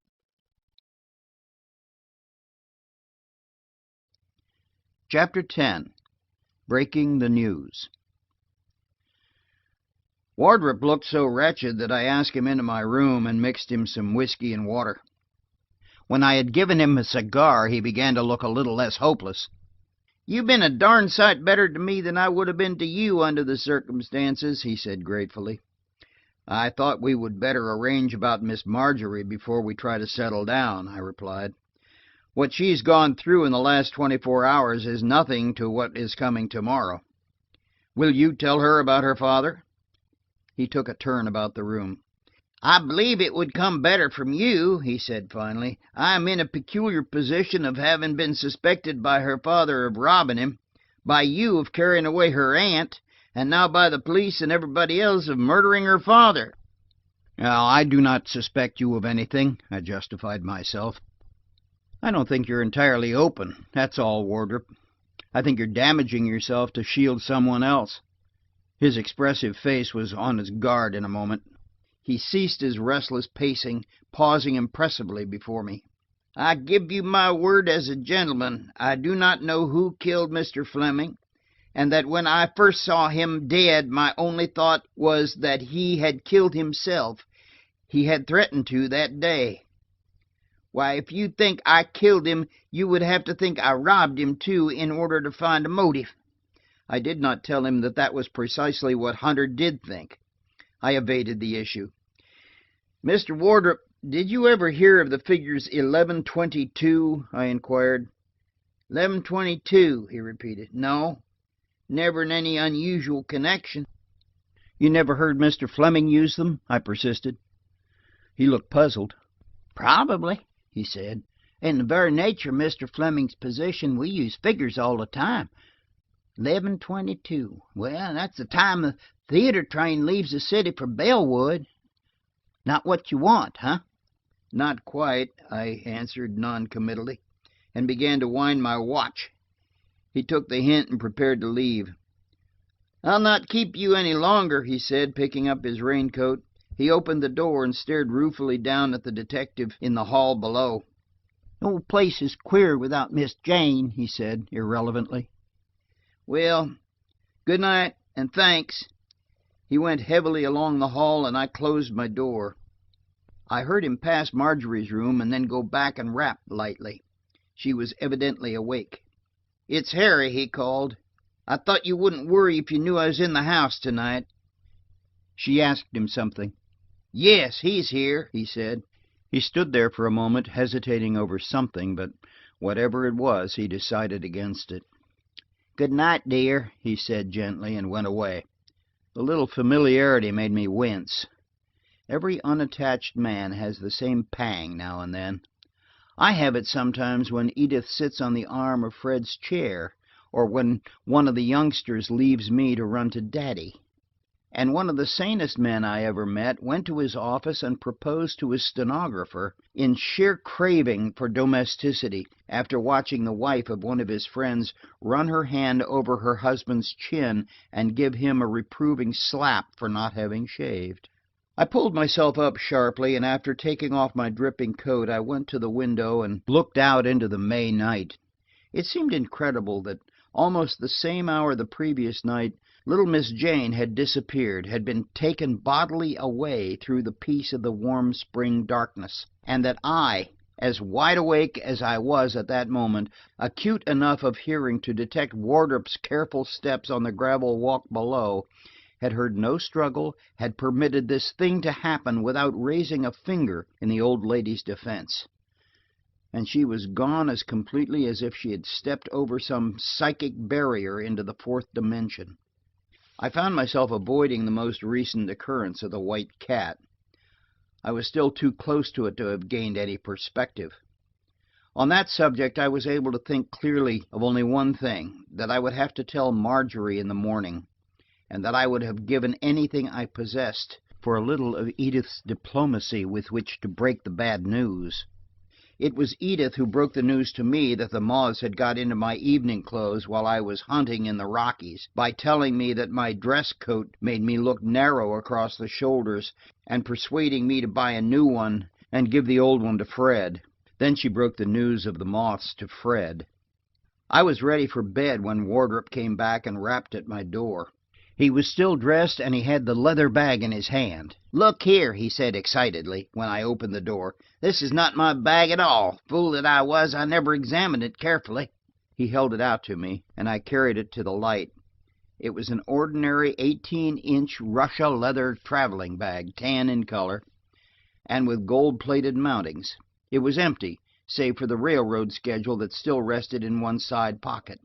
Chapter 10. Breaking the News. Wardrop looked so wretched that I asked him into my room and mixed him some whiskey and water. When I had given him a cigar, he began to look a little less hopeless. "You've been a darn sight better to me than I would have been to you under the circumstances," he said gratefully. "I thought we would better arrange about Miss Marjorie before we try to settle down," I replied. "What she's gone through in the last 24 hours is nothing to what is coming tomorrow. Will you tell her about her father?" He took a turn about the room. "I believe it would come better from you," he said finally. "I am in a peculiar position of having been suspected by her father of robbing him, by you of carrying away her aunt, and now by the police and everybody else of murdering her father." "Now, I do not suspect you of anything," I justified myself. "I don't think you're entirely open, that's all, Wardrop. I think you're damaging yourself to shield someone else." His expressive face was on its guard in a moment. He ceased his restless pacing, pausing impressively before me. "I give you my word as a gentleman, I do not know who killed Mr. Fleming, and that when I first saw him dead, my only thought was that he had killed himself. He had threatened to that day. Why, if you think I killed him, you would have to think I robbed him, too, in order to find a motive." I did not tell him that that was precisely what Hunter did think. I evaded the issue. "Mr. Wardrop, did you ever hear of the figures 1122? I inquired. 1122, he repeated. No, never in any unusual connection. You never heard Mr. Fleming use them? I persisted. He looked puzzled. Probably, he said. In the very nature of Mr. Fleming's position, we use figures all the time. 11:22. Well, that's the time the theater train leaves the city for Bellwood. Not what you want, huh? Not quite, I answered noncommittally, and began to wind my watch. He took the hint and prepared to leave. "I'll not keep you any longer," he said, picking up his raincoat. He opened the door and stared ruefully down at the detective in the hall below. "The old place is queer without Miss Jane," he said irrelevantly. "Well, good night, and thanks." He went heavily along the hall, and I closed my door. I heard him pass Marjorie's room and then go back and rap lightly. She was evidently awake. "It's Harry," he called. "I thought you wouldn't worry if you knew I was in the house tonight." She asked him something. "Yes, he's here," he said. He stood there for a moment, hesitating over something, but whatever it was, he decided against it. "Good night, dear," he said gently, and went away. The little familiarity made me wince. Every unattached man has the same pang now and then. I have it sometimes when Edith sits on the arm of Fred's chair, or when one of the youngsters leaves me to run to Daddy. And one of the sanest men I ever met went to his office and proposed to his stenographer in sheer craving for domesticity after watching the wife of one of his friends run her hand over her husband's chin and give him a reproving slap for not having shaved. I pulled myself up sharply, and after taking off my dripping coat, I went to the window and looked out into the May night. It seemed incredible that almost the same hour the previous night, little Miss Jane had disappeared, had been taken bodily away through the peace of the warm spring darkness, and that I, as wide awake as I was at that moment, acute enough of hearing to detect Wardrop's careful steps on the gravel walk below, had heard no struggle, had permitted this thing to happen without raising a finger in the old lady's defense. And she was gone as completely as if she had stepped over some psychic barrier into the fourth dimension. I found myself avoiding the most recent occurrence of the white cat. I was still too close to it to have gained any perspective. On that subject I was able to think clearly of only one thing, that I would have to tell Marjorie in the morning, and that I would have given anything I possessed for a little of Edith's diplomacy with which to break the bad news. It was Edith who broke the news to me that the moths had got into my evening clothes while I was hunting in the Rockies, by telling me that my dress coat made me look narrow across the shoulders, and persuading me to buy a new one and give the old one to Fred. Then she broke the news of the moths to Fred. I was ready for bed when Wardrop came back and rapped at my door. He was still dressed, and he had the leather bag in his hand. "Look here," he said excitedly, when I opened the door. "This is not my bag at all. Fool that I was, I never examined it carefully." He held it out to me, and I carried it to the light. It was an ordinary 18-inch Russia leather traveling bag, tan in color, and with gold-plated mountings. It was empty, save for the railroad schedule that still rested in one side pocket.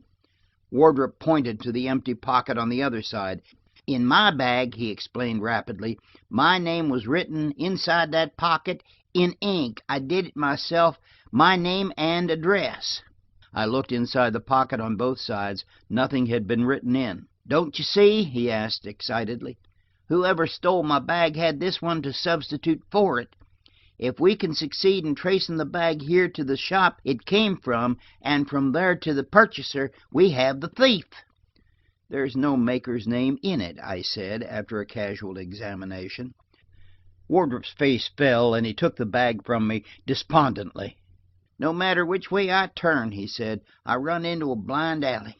Wardrop pointed to the empty pocket on the other side. "In my bag," he explained rapidly, "my name was written inside that pocket in ink. I did it myself, my name and address." I looked inside the pocket on both sides. Nothing had been written in. "Don't you see?" he asked excitedly. "Whoever stole my bag had this one to substitute for it. If we can succeed in tracing the bag here to the shop it came from, and from there to the purchaser, we have the thief." "There's no maker's name in it," I said, after a casual examination. Wardrop's face fell, and he took the bag from me despondently. "No matter which way I turn," he said, "I run into a blind alley.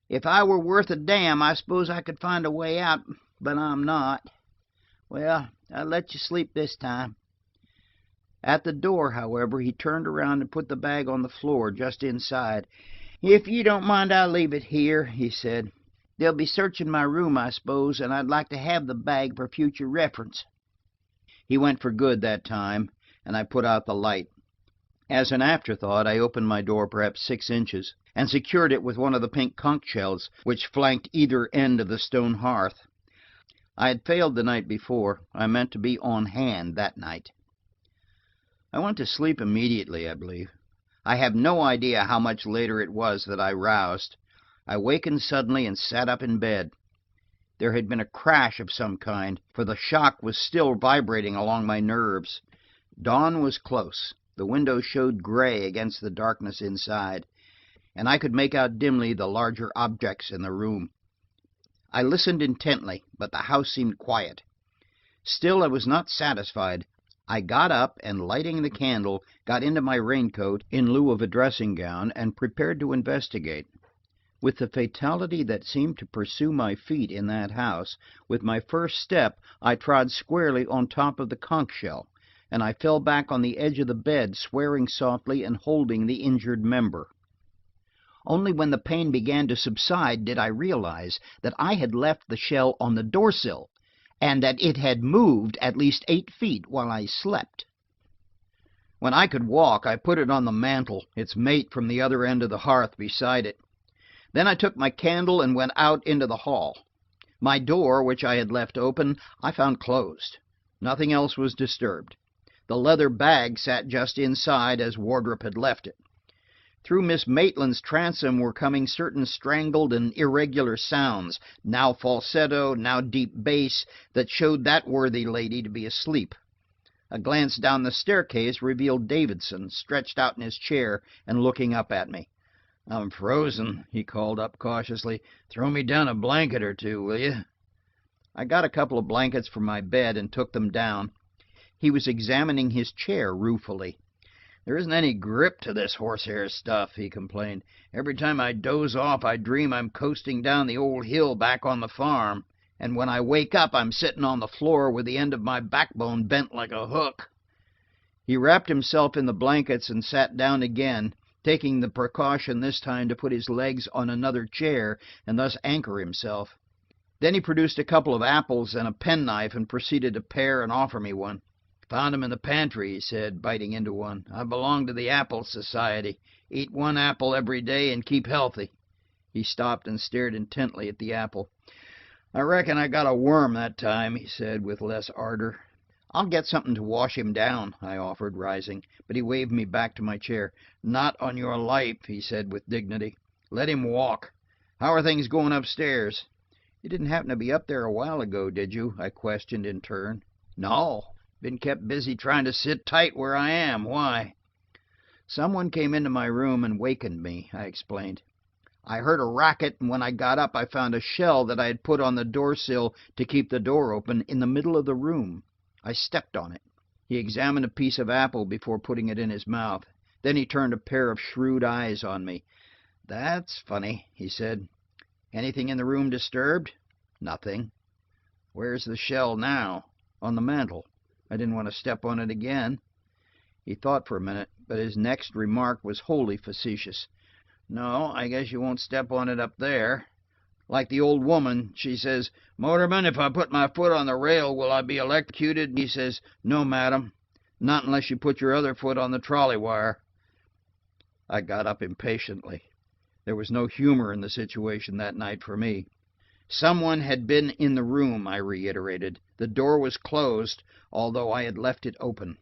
If I were worth a damn, I suppose I could find a way out, but I'm not. Well, I'll let you sleep this time." At the door, however, he turned around and put the bag on the floor just inside. "If you don't mind, I'll leave it here," he said. They'll be searching my room, I suppose, and I'd like to have the bag for future reference." He went for good that time, and I put out the light. As an afterthought, I opened my door perhaps 6 inches, and secured it with one of the pink conch shells which flanked either end of the stone hearth. I had failed the night before. I meant to be on hand that night. I went to sleep immediately, I believe. I have no idea how much later it was that I roused. I wakened suddenly and sat up in bed. There had been a crash of some kind, for the shock was still vibrating along my nerves. Dawn was close. The window showed gray against the darkness inside, and I could make out dimly the larger objects in the room. I listened intently, but the house seemed quiet. Still, I was not satisfied. I got up and, lighting the candle, got into my raincoat in lieu of a dressing gown and prepared to investigate. With the fatality that seemed to pursue my feet in that house, with my first step I trod squarely on top of the conch shell, and I fell back on the edge of the bed, swearing softly and holding the injured member. Only when the pain began to subside did I realize that I had left the shell on the doorsill, and that it had moved at least 8 feet while I slept. When I could walk, I put it on the mantel, its mate from the other end of the hearth beside it. Then I took my candle and went out into the hall. My door, which I had left open, I found closed. Nothing else was disturbed. The leather bag sat just inside as Wardrop had left it. Through Miss Maitland's transom were coming certain strangled and irregular sounds, now falsetto, now deep bass, that showed that worthy lady to be asleep. A glance down the staircase revealed Davidson, stretched out in his chair and looking up at me. "I'm frozen," he called up cautiously. "Throw me down a blanket or two, will you?" I got a couple of blankets from my bed and took them down. He was examining his chair ruefully. "There isn't any grip to this horsehair stuff," he complained. "Every time I doze off I dream I'm coasting down the old hill back on the farm, and when I wake up I'm sitting on the floor with the end of my backbone bent like a hook." He wrapped himself in the blankets and sat down again, taking the precaution this time to put his legs on another chair and thus anchor himself. Then he produced a couple of apples and a penknife and proceeded to pare and offer me one. "Found 'em in the pantry," he said, biting into one. "I belong to the Apple Society. Eat one apple every day and keep healthy." He stopped and stared intently at the apple. "I reckon I got a worm that time," he said with less ardor. "I'll get something to wash him down," I offered, rising, but he waved me back to my chair. "Not on your life," he said with dignity. "Let him walk. How are things going upstairs?" "You didn't happen to be up there a while ago, did you?" I questioned in turn. "No. Been kept busy trying to sit tight where I am. Why?" "Someone came into my room and wakened me," I explained. "I heard a racket, and when I got up I found a shell that I had put on the doorsill to keep the door open in the middle of the room. I stepped on it." He examined a piece of apple before putting it in his mouth. Then he turned a pair of shrewd eyes on me. "That's funny," he said. "Anything in the room disturbed?" "Nothing." "Where's the shell now?" "On the mantel. I didn't want to step on it again." He thought for a minute, but his next remark was wholly facetious. "No, I guess you won't step on it up there. Like the old woman, she says, 'Motorman, if I put my foot on the rail, will I be electrocuted?' He says, 'No, madam, not unless you put your other foot on the trolley wire.'" I got up impatiently. There was no humor in the situation that night for me. "Someone had been in the room," I reiterated. "The door was closed, although I had left it open."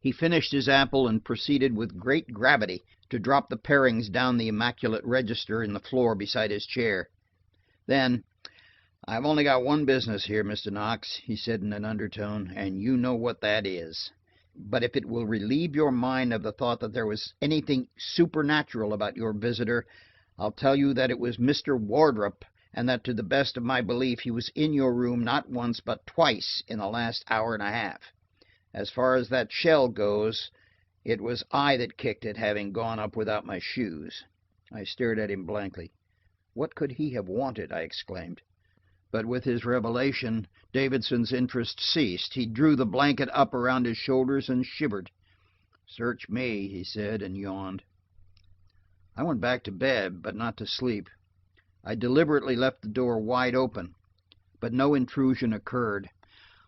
He finished his apple and proceeded with great gravity to drop the parings down the immaculate register in the floor beside his chair. Then, "I've only got one business here, Mr. Knox," he said in an undertone, "and you know what that is. But if it will relieve your mind of the thought that there was anything supernatural about your visitor, I'll tell you that it was Mr. Wardrop, and that to the best of my belief he was in your room not once but twice in the last hour and a half. As far as that shell goes, it was I that kicked it, having gone up without my shoes." I stared at him blankly. "What could he have wanted?" I exclaimed. But with his revelation, Davidson's interest ceased. He drew the blanket up around his shoulders and shivered. "Search me," he said, and yawned. I went back to bed, but not to sleep. I deliberately left the door wide open, but no intrusion occurred.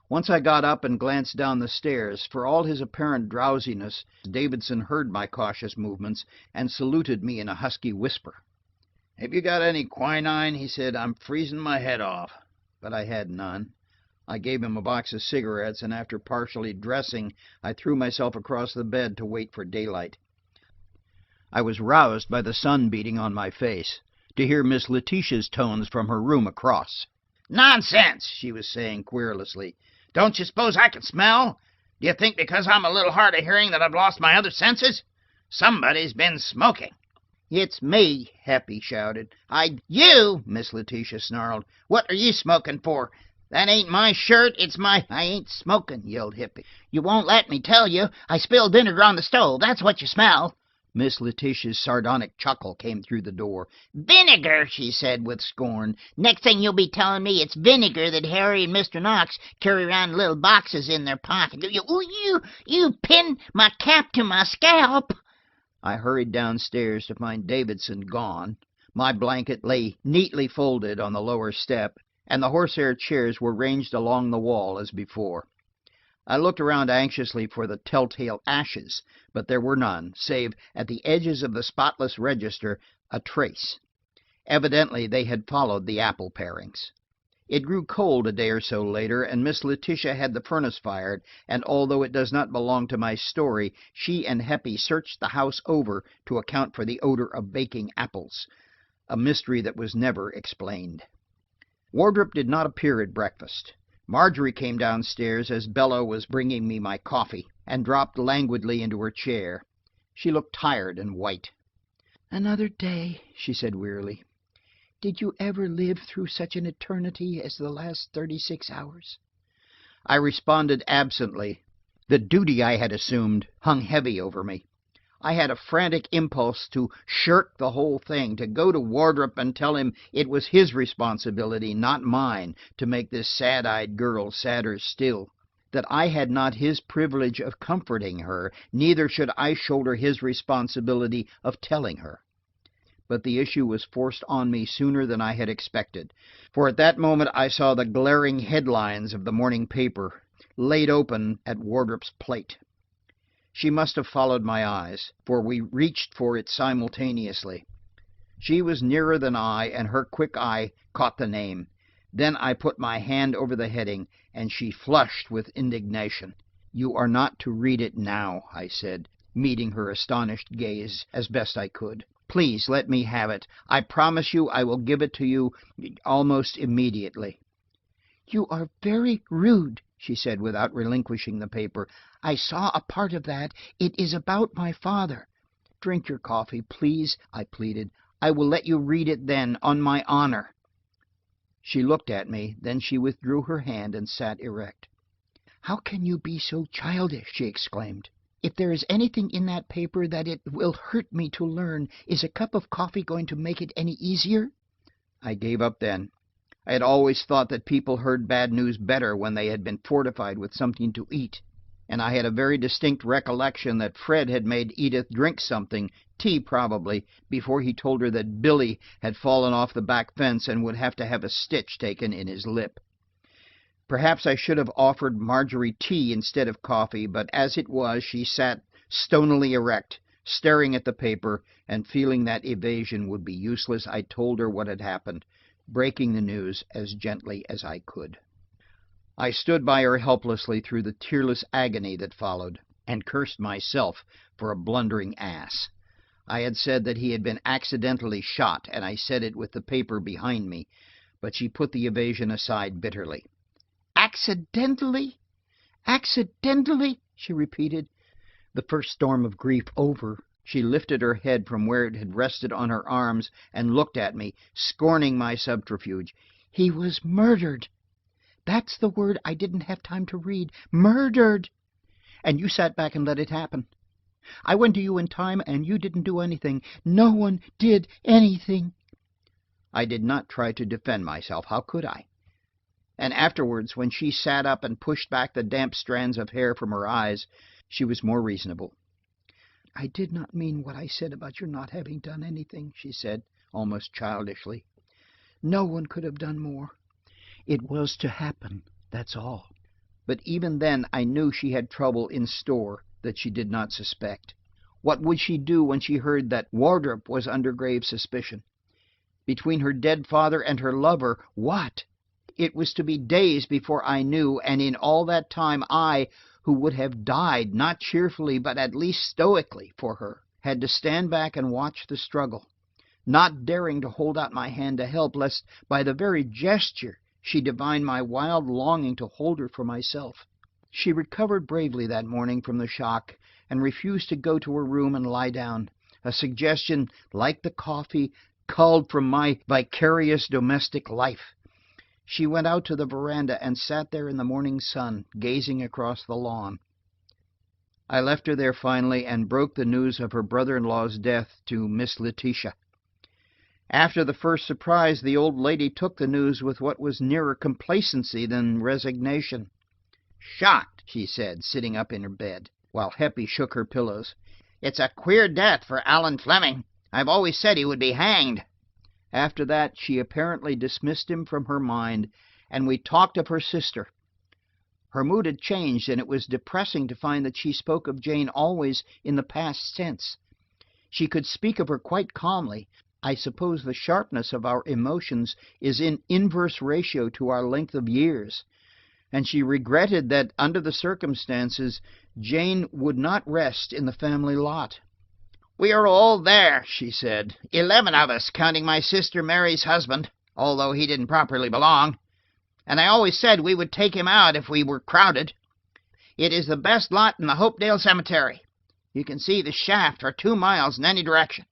Once I got up and glanced down the stairs. For all his apparent drowsiness, Davidson heard my cautious movements and saluted me in a husky whisper. "Have you got any quinine?" he said. "I'm freezing my head off." But I had none. I gave him a box of cigarettes, and after partially dressing, I threw myself across the bed to wait for daylight. I was roused by the sun beating on my face, to hear Miss Letitia's tones from her room across. "Nonsense," she was saying querulously. "Don't you suppose I can smell? Do you think because I'm a little hard of hearing that I've lost my other senses? Somebody's been smoking." "It's me," Heppy shouted. "You!" Miss Letitia snarled. "What are you smoking for? That ain't my shirt, it's my—" "I ain't smoking," yelled Hippy. "You won't let me tell you. I spilled vinegar on the stove. That's what you smell." Miss Letitia's sardonic chuckle came through the door. "Vinegar," she said with scorn. "Next thing you'll be telling me it's vinegar that Harry and Mr. Knox carry around in little boxes in their pocket. You pinned my cap to my scalp." I hurried downstairs to find Davidson gone. My blanket lay neatly folded on the lower step, and the horsehair chairs were ranged along the wall as before. I looked around anxiously for the telltale ashes, but there were none, save at the edges of the spotless register a trace. Evidently they had followed the apple parings. It grew cold a day or so later, and Miss Letitia had the furnace fired, and although it does not belong to my story, she and Heppy searched the house over to account for the odor of baking apples, a mystery that was never explained. Wardrop did not appear at breakfast. Marjorie came downstairs as Bella was bringing me my coffee, and dropped languidly into her chair. She looked tired and white. "Another day," she said wearily. "Did you ever live through such an eternity as the last 36 hours? I responded absently. The duty I had assumed hung heavy over me. I had a frantic impulse to shirk the whole thing, to go to Wardrop and tell him it was his responsibility, not mine, to make this sad-eyed girl sadder still. That I had not his privilege of comforting her, neither should I shoulder his responsibility of telling her. But the issue was forced on me sooner than I had expected, for at that moment I saw the glaring headlines of the morning paper laid open at Wardrop's plate. She must have followed my eyes, for we reached for it simultaneously. She was nearer than I, and her quick eye caught the name. Then I put my hand over the heading, and she flushed with indignation. "You are not to read it now," I said, meeting her astonished gaze as best I could. "Please let me have it. I promise you I will give it to you almost immediately." "You are very rude," she said without relinquishing the paper. "I saw a part of that. It is about my father." "Drink your coffee, please," I pleaded. "I will let you read it then, on my honor." She looked at me, then she withdrew her hand and sat erect. "How can you be so childish?" she exclaimed. "If there is anything in that paper that it will hurt me to learn, is a cup of coffee going to make it any easier?" I gave up then. I had always thought that people heard bad news better when they had been fortified with something to eat, and I had a very distinct recollection that Fred had made Edith drink something, tea probably, before he told her that Billy had fallen off the back fence and would have to have a stitch taken in his lip. Perhaps I should have offered Marjorie tea instead of coffee, but as it was she sat stonily erect, staring at the paper, and feeling that evasion would be useless, I told her what had happened, breaking the news as gently as I could. I stood by her helplessly through the tearless agony that followed, and cursed myself for a blundering ass. I had said that he had been accidentally shot, and I said it with the paper behind me, but she put the evasion aside bitterly. "Accidentally? Accidentally?" she repeated. The first storm of grief over, she lifted her head from where it had rested on her arms and looked at me, scorning my subterfuge. "He was murdered. That's the word I didn't have time to read. Murdered! And you sat back and let it happen. I went to you in time, and you didn't do anything. No one did anything." I did not try to defend myself. How could I? And afterwards, when she sat up and pushed back the damp strands of hair from her eyes, she was more reasonable. "I did not mean what I said about your not having done anything," she said, almost childishly. No one could have done more. It was to happen, that's all. But even then I knew she had trouble in store that she did not suspect. What would she do when she heard that Wardrop was under grave suspicion? Between her dead father and her lover, what? It was to be days before I knew, and in all that time I, who would have died, not cheerfully but at least stoically, for her, had to stand back and watch the struggle, not daring to hold out my hand to help, lest by the very gesture she divined my wild longing to hold her for myself. She recovered bravely that morning from the shock, and refused to go to her room and lie down. A suggestion, like the coffee, culled from my vicarious domestic life. She went out to the veranda and sat there in the morning sun, gazing across the lawn. I left her there finally, and broke the news of her brother-in-law's death to Miss Letitia. After the first surprise, the old lady took the news with what was nearer complacency than resignation. "Shocked," she said, sitting up in her bed, while Heppy shook her pillows. "It's a queer death for Alan Fleming. I've always said he would be hanged." After that she apparently dismissed him from her mind, and we talked of her sister. Her mood had changed, and it was depressing to find that she spoke of Jane always in the past tense. She could speak of her quite calmly. I suppose the sharpness of our emotions is in inverse ratio to our length of years, and she regretted that, under the circumstances, Jane would not rest in the family lot. "We are all there," she said. 11 of us, counting my sister Mary's husband, although he didn't properly belong. And I always said we would take him out if we were crowded. It is the best lot in the Hopedale Cemetery. You can see the shaft for 2 miles in any direction.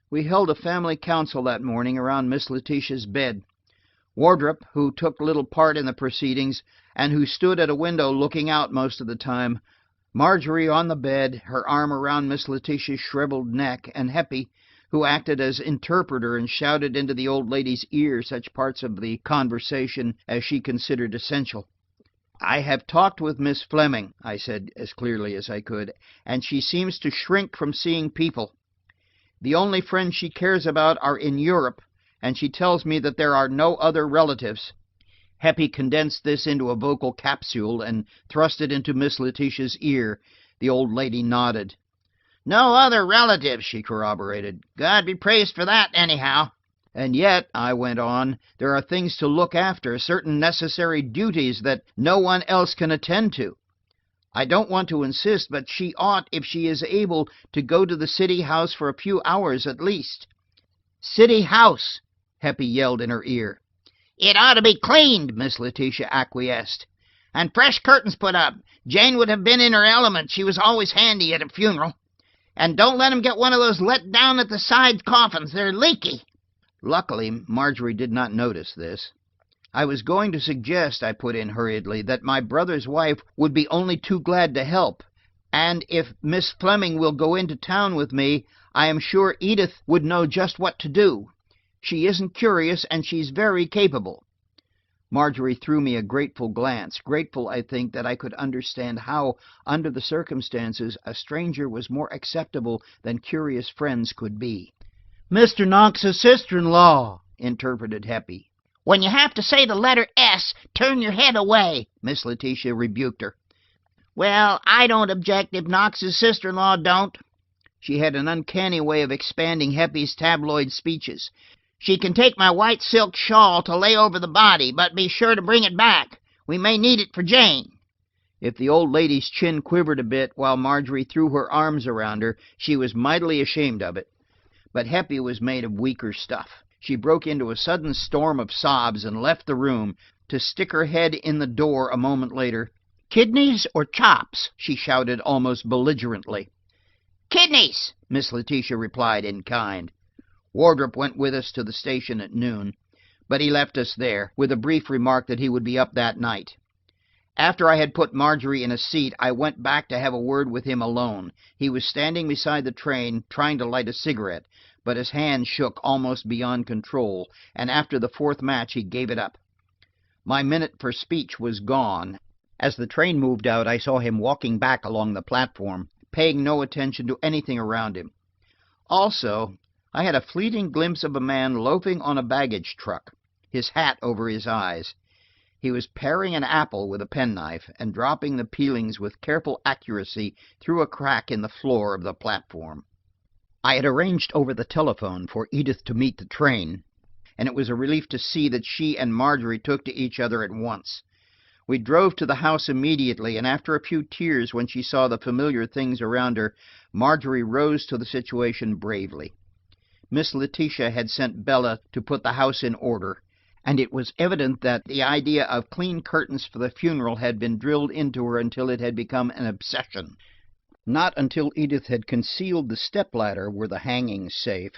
We held a family council that morning around Miss Letitia's bed. Wardrop, who took little part in the proceedings, and who stood at a window looking out most of the time, Marjorie on the bed, her arm around Miss Letitia's shriveled neck, and Heppy, who acted as interpreter and shouted into the old lady's ear such parts of the conversation as she considered essential. "I have talked with Miss Fleming," I said as clearly as I could, "and she seems to shrink from seeing people. The only friends she cares about are in Europe, and she tells me that there are no other relatives." Heppy condensed this into a vocal capsule and thrust it into Miss Letitia's ear. The old lady nodded. "No other relatives," she corroborated. "God be praised for that, anyhow." "And yet," I went on, "there are things to look after, certain necessary duties that no one else can attend to. I don't want to insist, but she ought, if she is able, to go to the city house for a few hours at least." "City house!" Heppy yelled in her ear. "It ought to be cleaned," Miss Letitia acquiesced. "And fresh curtains put up. Jane would have been in her element. She was always handy at a funeral. And don't let him get one of those let-down-at-the-side coffins. They're leaky." Luckily, Marjorie did not notice this. "I was going to suggest," I put in hurriedly, "that my brother's wife would be only too glad to help, and if Miss Fleming will go into town with me, I am sure Edith would know just what to do. She isn't curious, and she's very capable." Marjorie threw me a grateful glance, grateful, I think, that I could understand how, under the circumstances, a stranger was more acceptable than curious friends could be. "Mr. Knox's sister-in-law," interpreted Heppy. "When you have to say the letter S, turn your head away," Miss Letitia rebuked her. "Well, I don't object if Knox's sister-in-law don't." She had an uncanny way of expanding Heppy's tabloid speeches. "She can take my white silk shawl to lay over the body, but be sure to bring it back. We may need it for Jane." If the old lady's chin quivered a bit while Marjorie threw her arms around her, she was mightily ashamed of it. But Heppy was made of weaker stuff. She broke into a sudden storm of sobs and left the room, to stick her head in the door a moment later. "Kidneys or chops?" she shouted almost belligerently. "Kidneys," Miss Letitia replied in kind. Wardrop went with us to the station at noon, but he left us there, with a brief remark that he would be up that night. After I had put Marjorie in a seat, I went back to have a word with him alone. He was standing beside the train, trying to light a cigarette, but his hand shook almost beyond control, and after the 4th match he gave it up. My minute for speech was gone. As the train moved out, I saw him walking back along the platform, paying no attention to anything around him. Also, I had a fleeting glimpse of a man loafing on a baggage truck, his hat over his eyes. He was paring an apple with a penknife and dropping the peelings with careful accuracy through a crack in the floor of the platform. I had arranged over the telephone for Edith to meet the train, and it was a relief to see that she and Marjorie took to each other at once. We drove to the house immediately, and after a few tears when she saw the familiar things around her, Marjorie rose to the situation bravely. Miss Letitia had sent Bella to put the house in order, and it was evident that the idea of clean curtains for the funeral had been drilled into her until it had become an obsession. Not until Edith had concealed the stepladder were the hangings safe,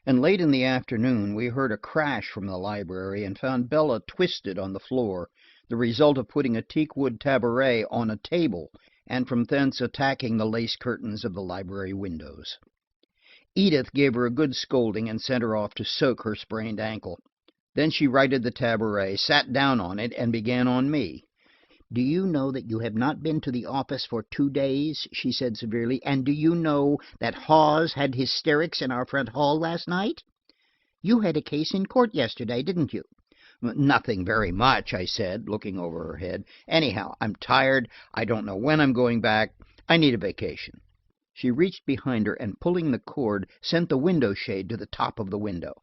and late in the afternoon we heard a crash from the library and found Bella twisted on the floor, the result of putting a teakwood tabouret on a table, and from thence attacking the lace curtains of the library windows. Edith gave her a good scolding and sent her off to soak her sprained ankle. Then she righted the tabouret, sat down on it, and began on me. "Do you know that you have not been to the office for 2 days?" she said severely. "And do you know that Hawes had hysterics in our front hall last night? You had a case in court yesterday, didn't you?" "Nothing very much," I said, looking over her head. "Anyhow, I'm tired. I don't know when I'm going back. I need a vacation." She reached behind her and, pulling the cord, sent the window shade to the top of the window.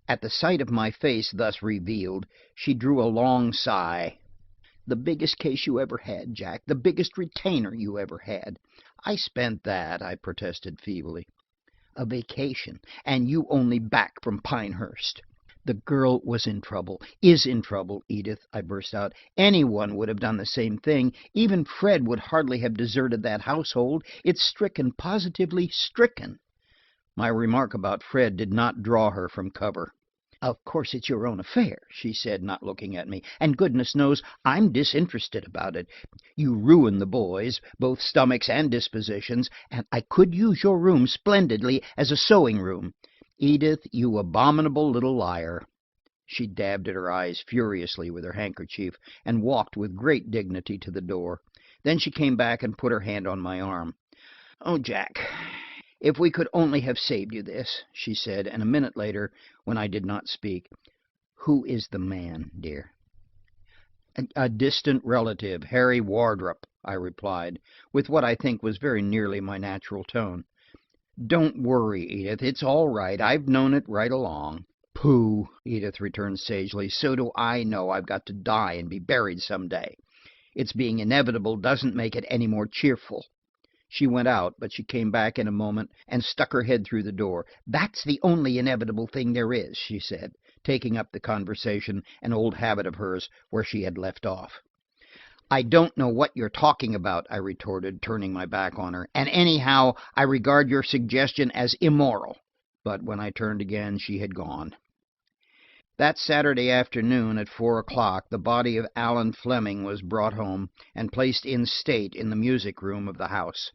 At the sight of my face thus revealed, she drew a long sigh. "The biggest case you ever had, Jack. The biggest retainer you ever had." "I spent that," I protested feebly. "A vacation, and you only back from Pinehurst." "The girl was in trouble, is in trouble, Edith," I burst out. "Anyone would have done the same thing. Even Fred would hardly have deserted that household. It's stricken, positively stricken." My remark about Fred did not draw her from cover. "Of course it's your own affair," she said, not looking at me, "and goodness knows I'm disinterested about it. You ruined the boys, both stomachs and dispositions, and I could use your room splendidly as a sewing room. Edith, you abominable little liar." She dabbed at her eyes furiously with her handkerchief, and walked with great dignity to the door. Then she came back and put her hand on my arm. "Oh, Jack, if we could only have saved you this," she said, and a minute later, when I did not speak, "Who is the man, dear?" "A distant relative, Harry Wardrop," I replied, with what I think was very nearly my natural tone. "Don't worry, Edith. It's all right. I've known it right along." "Pooh," Edith returned sagely. "So do I know I've got to die and be buried some day. Its being inevitable doesn't make it any more cheerful." She went out, but she came back in a moment and stuck her head through the door. "That's the only inevitable thing there is," she said, taking up the conversation, an old habit of hers, where she had left off. "I don't know what you're talking about," I retorted, turning my back on her, "and anyhow, I regard your suggestion as immoral." But when I turned again, she had gone. That Saturday afternoon at 4 o'clock, the body of Alan Fleming was brought home and placed in state in the music room of the house.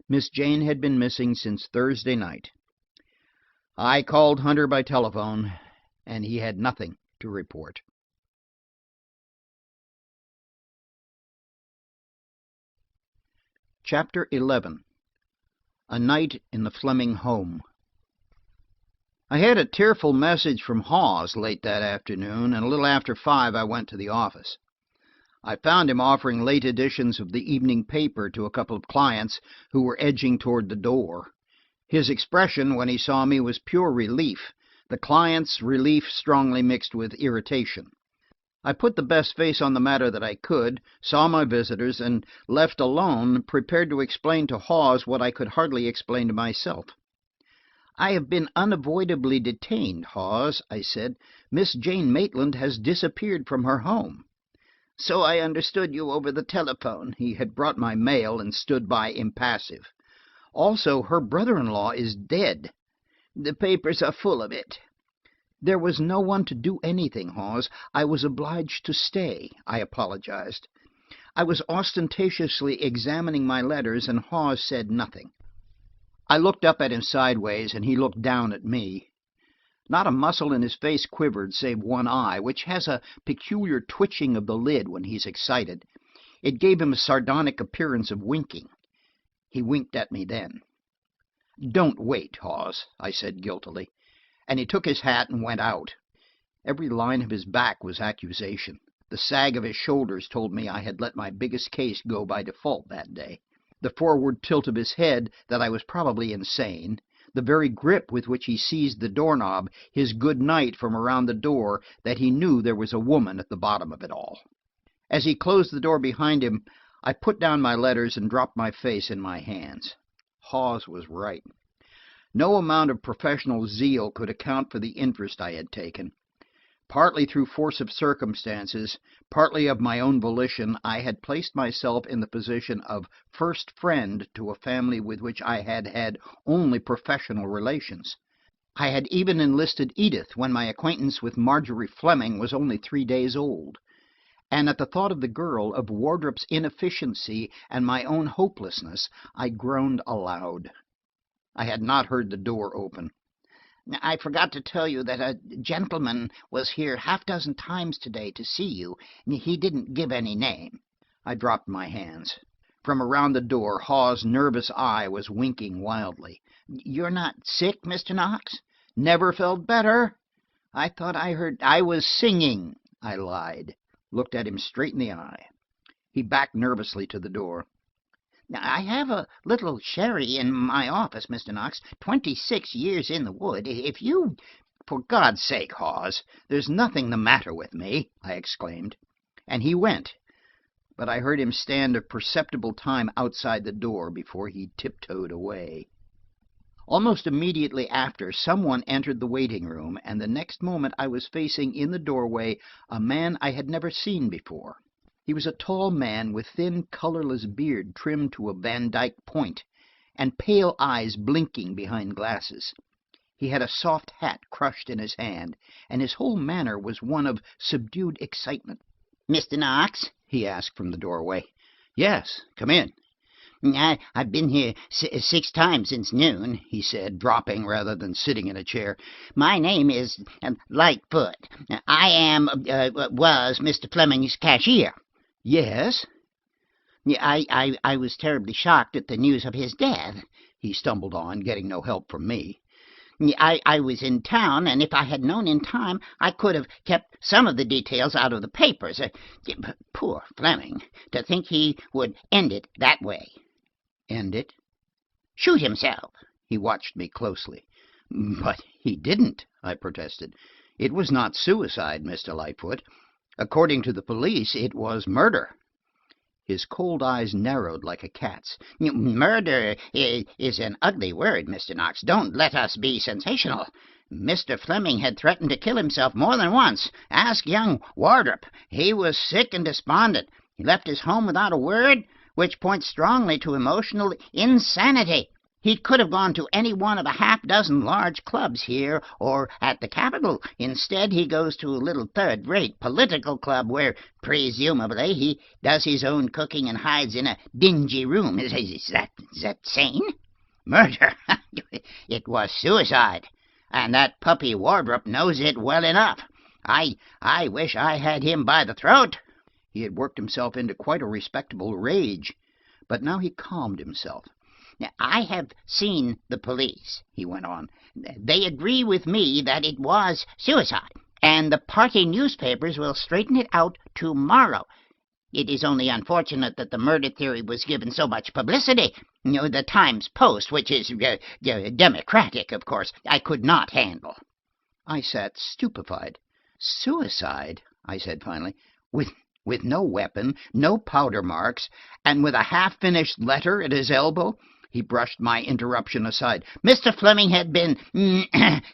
Miss Jane had been missing since Thursday night. I called Hunter by telephone, and he had nothing to report. Chapter 11. A Night in the Fleming Home. I had a tearful message from Hawes late that afternoon, and a little after 5 I went to the office. I found him offering late editions of the evening paper to a couple of clients who were edging toward the door. His expression when he saw me was pure relief, the clients' relief strongly mixed with irritation. I put the best face on the matter that I could, saw my visitors, and left alone, prepared to explain to Hawes what I could hardly explain to myself. "I have been unavoidably detained, Hawes," I said. "Miss Jane Maitland has disappeared from her home." "So I understood you over the telephone." He had brought my mail and stood by impassive. "Also, her brother-in-law is dead. The papers are full of it." "There was no one to do anything, Hawes. I was obliged to stay," I apologized. I was ostentatiously examining my letters, and Hawes said nothing. I looked up at him sideways, and he looked down at me. Not a muscle in his face quivered save one eye, which has a peculiar twitching of the lid when he's excited. It gave him a sardonic appearance of winking. He winked at me then. "Don't wait, Hawes," I said guiltily, and he took his hat and went out. Every line of his back was accusation. The sag of his shoulders told me I had let my biggest case go by default that day. The forward tilt of his head, that I was probably insane. The very grip with which he seized the doorknob, his good night from around the door, that he knew there was a woman at the bottom of it all. As he closed the door behind him, I put down my letters and dropped my face in my hands. Hawes was right. No amount of professional zeal could account for the interest I had taken. Partly through force of circumstances, partly of my own volition, I had placed myself in the position of first friend to a family with which I had had only professional relations. I had even enlisted Edith when my acquaintance with Marjorie Fleming was only 3 days old. And at the thought of the girl, of Wardrop's inefficiency and my own hopelessness, I groaned aloud. I had not heard the door open. I forgot to tell you that a gentleman was here 6 times today to see you. He didn't give any name. I dropped my hands. From around the door, Hawes' nervous eye was winking wildly. You're not sick, Mr. Knox? Never felt better. I thought I heard I was singing. I lied, looked at him straight in the eye. He backed nervously to the door. Now, I have a little sherry in my office, Mr. Knox. 26 years in the wood. If you... For God's sake, Hawes, there's nothing the matter with me, I exclaimed. And he went, but I heard him stand a perceptible time outside the door before he tiptoed away. Almost immediately after, someone entered the waiting room, and the next moment I was facing in the doorway a man I had never seen before. He was a tall man with thin, colorless beard trimmed to a Van Dyke point, and pale eyes blinking behind glasses. He had a soft hat crushed in his hand, and his whole manner was one of subdued excitement. Mr. Knox? He asked from the doorway. Yes, come in. I've been here 6 times since noon, he said, dropping rather than sitting in a chair. My name is Lightfoot. I was Mr. Fleming's cashier. Yes? I was terribly shocked at the news of his death, he stumbled on, getting no help from me. I was in town, and if I had known in time, I could have kept some of the details out of the papers. Poor Fleming, to think he would end it that way. End it? Shoot himself. He watched me closely. But he didn't, I protested. It was not suicide, Mr. Lightfoot. According to the police, it was murder. His cold eyes narrowed like a cat's. Murder is an ugly word, Mr. Knox. Don't let us be sensational. Mr. Fleming had threatened to kill himself more than once. Ask young Wardrop. He was sick and despondent. He left his home without a word, which points strongly to emotional insanity. He could have gone to any one of 6 large clubs here or at the Capitol. Instead, he goes to a little third-rate political club where, presumably, he does his own cooking and hides in a dingy room. Is that sane? Murder? It was suicide, and that puppy Wardrop knows it well enough. I wish I had him by the throat. He had worked himself into quite a respectable rage, but now he calmed himself. Now, I have seen the police, he went on. They agree with me that it was suicide, and the party newspapers will straighten it out tomorrow. It is only unfortunate that the murder theory was given so much publicity. The Times Post, which is democratic, of course, I could not handle. I sat stupefied. Suicide, I said finally, with no weapon, no powder marks, and with a half-finished letter at his elbow? He brushed my interruption aside. Mr. Fleming had been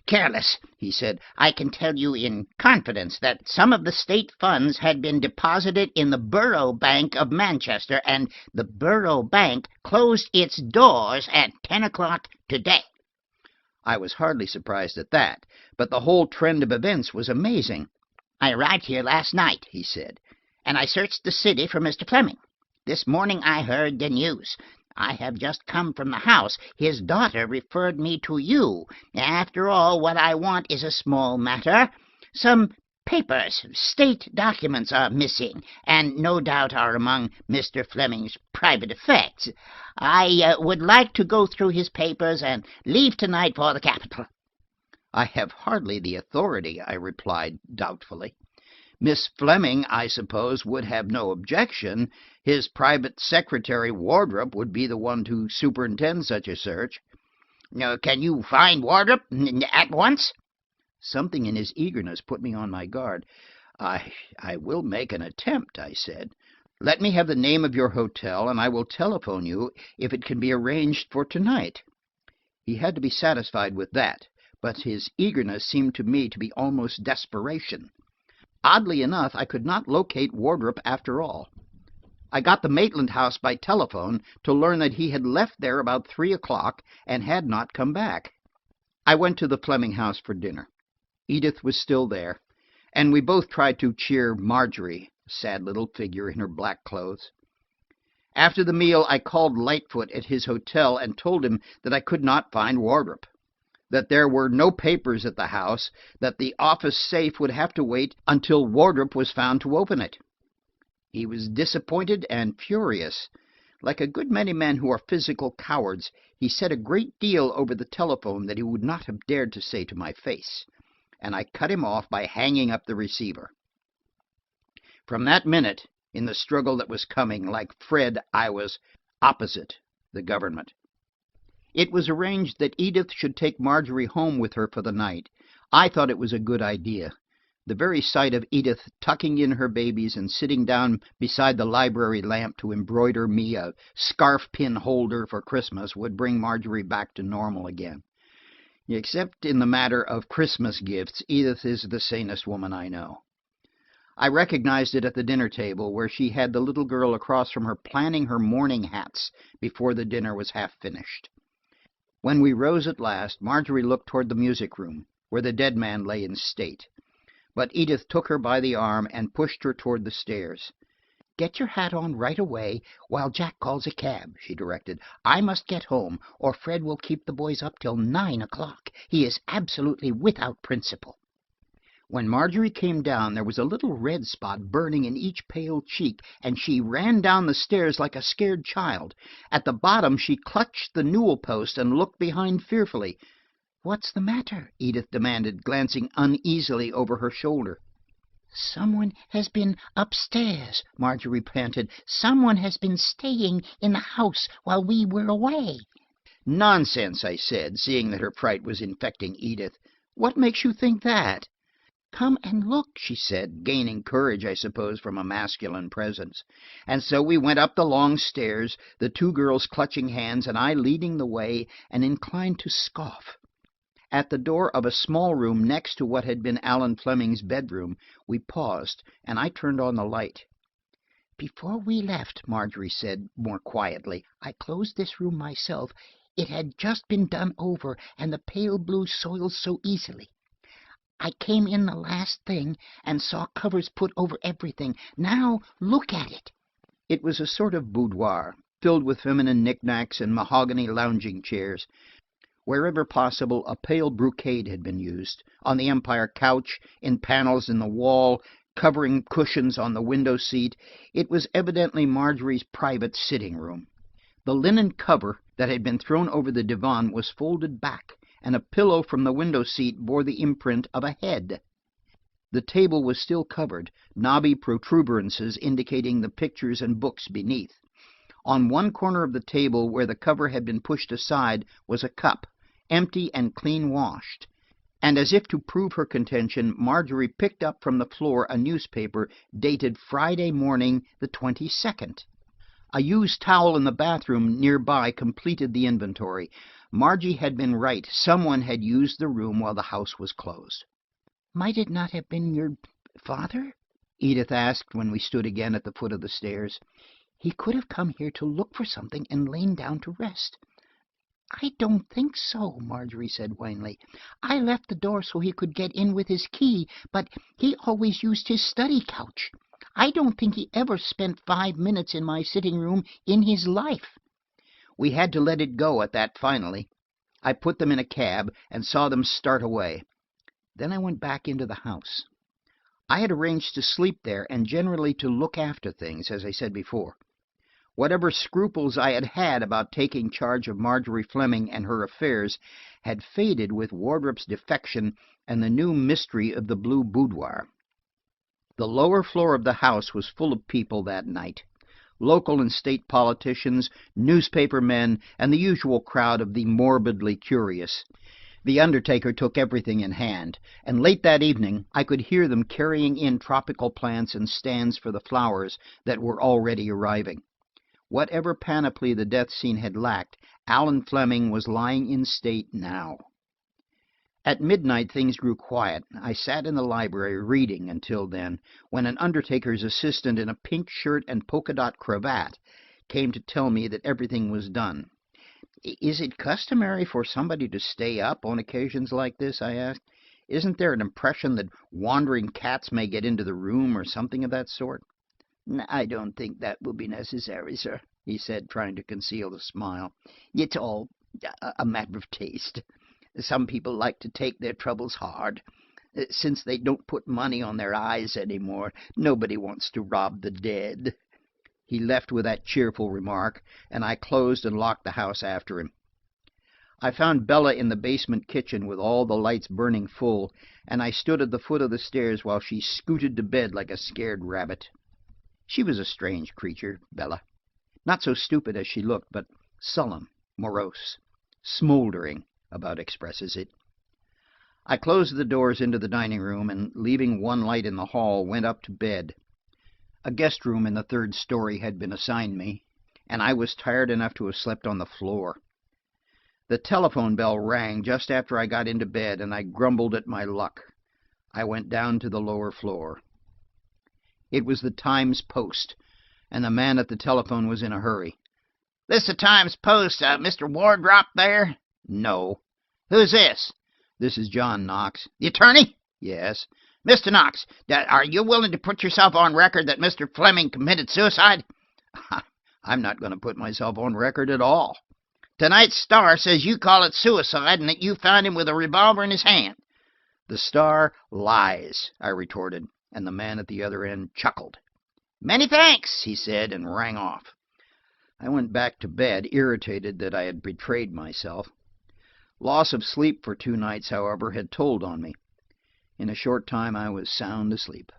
careless, he said. I can tell you in confidence that some of the state funds had been deposited in the Borough Bank of Manchester, and the Borough Bank closed its doors at 10 o'clock today. I was hardly surprised at that, but the whole trend of events was amazing. I arrived here last night, he said, and I searched the city for Mr. Fleming. This morning I heard the news. I have just come from the house. His daughter referred me to you. After all, what I want is a small matter. Some Papers, state documents are missing, and no doubt are among Mr. Fleming's private effects. I would like to go through his papers and leave tonight for the capital." "I have hardly the authority," I replied doubtfully. "Miss Fleming, I suppose, would have no objection. His private secretary, Wardrop, would be the one to superintend such a search." "Can you find Wardrop at once?" Something in his eagerness put me on my guard. I will make an attempt," I said. "Let me have the name of your hotel, and I will telephone you if it can be arranged for tonight." He had to be satisfied with that, but his eagerness seemed to me to be almost desperation. Oddly enough, I could not locate Wardrop after all. I got the Maitland house by telephone to learn that he had left there about 3 o'clock and had not come back. I went to the Fleming house for dinner. Edith was still there, and we both tried to cheer Marjorie, a sad little figure in her black clothes. After the meal I called Lightfoot at his hotel and told him that I could not find Wardrop, that there were no papers at the house, that the office safe would have to wait until Wardrop was found to open it. He was disappointed and furious. Like a good many men who are physical cowards, he said a great deal over the telephone that he would not have dared to say to my face, and I cut him off by hanging up the receiver. From that minute, in the struggle that was coming, like Fred, I was opposite the government. It was arranged that Edith should take Marjorie home with her for the night. I thought it was a good idea. The very sight of Edith tucking in her babies and sitting down beside the library lamp to embroider me a scarf pin holder for Christmas would bring Marjorie back to normal again. Except in the matter of Christmas gifts, Edith is the sanest woman I know. I recognized it at the dinner table, where she had the little girl across from her planning her morning hats before the dinner was half finished. When we rose at last, Marjorie looked toward the music room, where the dead man lay in state. But Edith took her by the arm and pushed her toward the stairs. "Get your hat on right away while Jack calls a cab," she directed. "I must get home, or Fred will keep the boys up till 9 o'clock. He is absolutely without principle." When Marjorie came down, there was a little red spot burning in each pale cheek, and she ran down the stairs like a scared child. At the bottom she clutched the newel post and looked behind fearfully. "What's the matter?" Edith demanded, glancing uneasily over her shoulder. "Someone has been upstairs," Marjorie panted. "Someone has been staying in the house while we were away." "Nonsense," I said, seeing that her fright was infecting Edith. "What makes you think that?" "Come and look," she said, gaining courage, I suppose, from a masculine presence. And so we went up the long stairs, the two girls clutching hands and I leading the way, and inclined to scoff. At the door of a small room next to what had been Alan Fleming's bedroom, we paused, and I turned on the light. "Before we left," Marjorie said more quietly, "I closed this room myself. It had just been done over, and the pale blue soiled so easily. I came in the last thing and saw covers put over everything. Now look at it." It was a sort of boudoir, filled with feminine knickknacks and mahogany lounging chairs. Wherever possible, a pale brocade had been used, on the Empire couch, in panels in the wall, covering cushions on the window seat. It was evidently Marjorie's private sitting room. The linen cover that had been thrown over the divan was folded back, and a pillow from the window seat bore the imprint of a head. The table was still covered, knobby protuberances indicating the pictures and books beneath. On one corner of the table, where the cover had been pushed aside, was a cup, empty and clean washed. And as if to prove her contention, Marjorie picked up from the floor a newspaper dated Friday morning, the 22nd. A used towel in the bathroom nearby completed the inventory. Margie had been right. Someone had used the room while the house was closed. "Might it not have been your father?" Edith asked when we stood again at the foot of the stairs. "He could have come here to look for something and lain down to rest." "I don't think so," Marjorie said wanly. "I left the door so he could get in with his key, but he always used his study couch. I don't think he ever spent 5 minutes in my sitting room in his life." We had to let it go at that finally. I put them in a cab and saw them start away. Then I went back into the house. I had arranged to sleep there and generally to look after things, as I said before. Whatever scruples I had had about taking charge of Marjorie Fleming and her affairs had faded with Wardrop's defection and the new mystery of the blue boudoir. The lower floor of the house was full of people that night. Local and state politicians, newspaper men, and the usual crowd of the morbidly curious. The undertaker took everything in hand, and late that evening I could hear them carrying in tropical plants and stands for the flowers that were already arriving. Whatever panoply the death scene had lacked, Alan Fleming was lying in state now. At midnight things grew quiet. I sat in the library reading until then, when an undertaker's assistant in a pink shirt and polka-dot cravat came to tell me that everything was done. "Is it customary for somebody to stay up on occasions like this?" I asked. "Isn't there an impression that wandering cats may get into the room or something of that sort?" "I don't think that will be necessary, sir," he said, trying to conceal the smile. "It's all a matter of taste. Some people like to take their troubles hard. Since they don't put money on their eyes any more, nobody wants to rob the dead." He left with that cheerful remark, and I closed and locked the house after him. I found Bella in the basement kitchen with all the lights burning full, and I stood at the foot of the stairs while she scooted to bed like a scared rabbit. She was a strange creature, Bella. Not so stupid as she looked, but sullen, morose, smoldering, about expresses it. I closed the doors into the dining room, and leaving one light in the hall, went up to bed. A guest room in the third story had been assigned me, and I was tired enough to have slept on the floor. The telephone bell rang just after I got into bed, and I grumbled at my luck. I went down to the lower floor. It was the Times Post, and the man at the telephone was in a hurry. "This the Times Post, Mr. Wardrop there?" "No." "Who's this?" "This is John Knox." "The attorney?" "Yes." "Mr. Knox, are you willing to put yourself on record that Mr. Fleming committed suicide?" "I'm not going to put myself on record at all." "Tonight's Star says you call it suicide and that you found him with a revolver in his hand." "The Star lies," I retorted, and the man at the other end chuckled. "Many thanks," he said, and rang off. I went back to bed, irritated that I had betrayed myself. Loss of sleep for 2 nights, however, had told on me. In a short time I was sound asleep.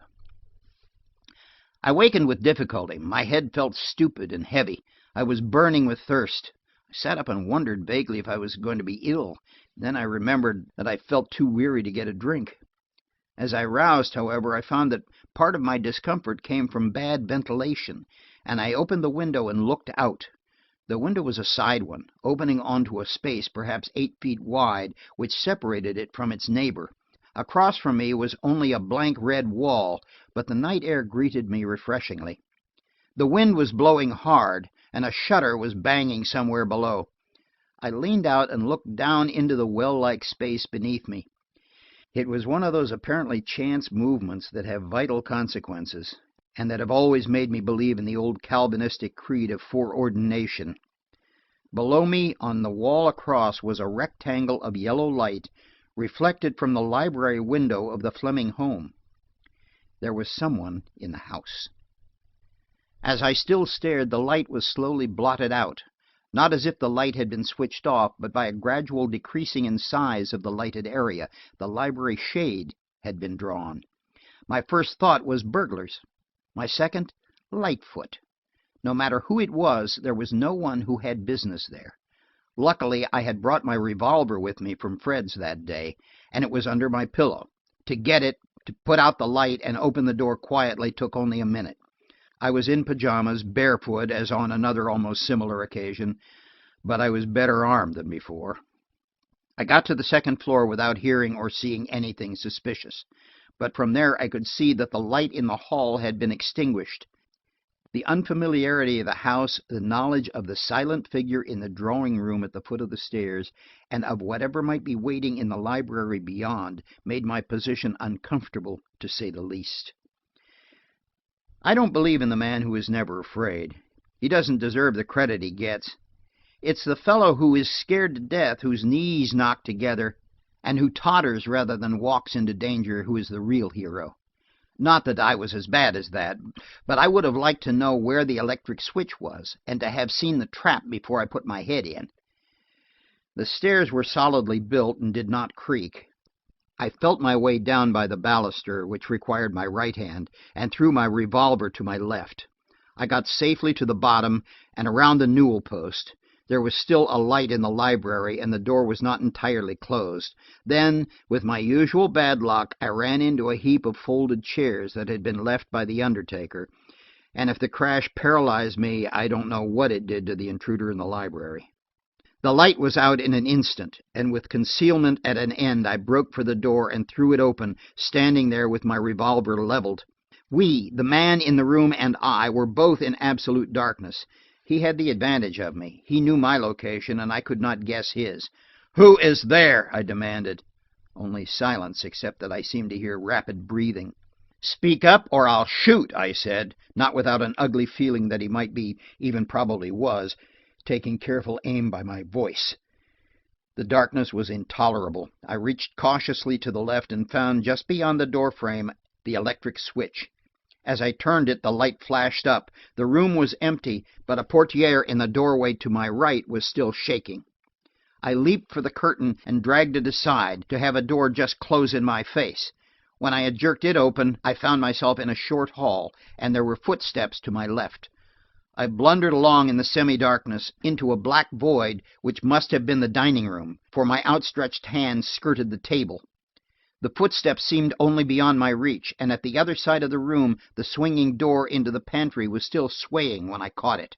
I wakened with difficulty. My head felt stupid and heavy. I was burning with thirst. I sat up and wondered vaguely if I was going to be ill. Then I remembered that I felt too weary to get a drink. As I roused, however, I found that part of my discomfort came from bad ventilation, and I opened the window and looked out. The window was a side one, opening onto a space perhaps 8 feet wide, which separated it from its neighbor. Across from me was only a blank red wall, but the night air greeted me refreshingly. The wind was blowing hard, and a shutter was banging somewhere below. I leaned out and looked down into the well-like space beneath me. It was one of those apparently chance movements that have vital consequences, and that have always made me believe in the old Calvinistic creed of foreordination. Below me, on the wall across, was a rectangle of yellow light, reflected from the library window of the Fleming home. There was someone in the house. As I still stared, the light was slowly blotted out, not as if the light had been switched off, but by a gradual decreasing in size of the lighted area. The library shade had been drawn. My first thought was burglars. My second, Lightfoot. No matter who it was, there was no one who had business there. Luckily, I had brought my revolver with me from Fred's that day, and it was under my pillow. To get it, to put out the light, and open the door quietly took only a minute. I was in pajamas, barefoot, as on another almost similar occasion, but I was better armed than before. I got to the second floor without hearing or seeing anything suspicious, but from there I could see that the light in the hall had been extinguished. The unfamiliarity of the house, the knowledge of the silent figure in the drawing-room at the foot of the stairs, and of whatever might be waiting in the library beyond, made my position uncomfortable, to say the least. I don't believe in the man who is never afraid. He doesn't deserve the credit he gets. It's the fellow who is scared to death, whose knees knock together, and who totters rather than walks into danger, who is the real hero. Not that I was as bad as that, but I would have liked to know where the electric switch was, and to have seen the trap before I put my head in. The stairs were solidly built and did not creak. I felt my way down by the baluster, which required my right hand, and threw my revolver to my left. I got safely to the bottom and around the newel post. There was still a light in the library, and the door was not entirely closed. Then, with my usual bad luck, I ran into a heap of folded chairs that had been left by the undertaker, and if the crash paralyzed me, I don't know what it did to the intruder in the library. The light was out in an instant, and with concealment at an end, I broke for the door and threw it open, standing there with my revolver leveled. We, the man in the room and I, were both in absolute darkness. He had the advantage of me. He knew my location, and I could not guess his. "Who is there?" I demanded. Only silence, except that I seemed to hear rapid breathing. "Speak up, or I'll shoot," I said, not without an ugly feeling that he might be, even probably was, taking careful aim by my voice. The darkness was intolerable. I reached cautiously to the left and found, just beyond the doorframe, the electric switch. As I turned it, the light flashed up. The room was empty, but a portière in the doorway to my right was still shaking. I leaped for the curtain and dragged it aside, to have a door just close in my face. When I had jerked it open, I found myself in a short hall, and there were footsteps to my left. I blundered along in the semi-darkness into a black void which must have been the dining room, for my outstretched hand skirted the table. The footsteps seemed only beyond my reach, and at the other side of the room the swinging door into the pantry was still swaying when I caught it.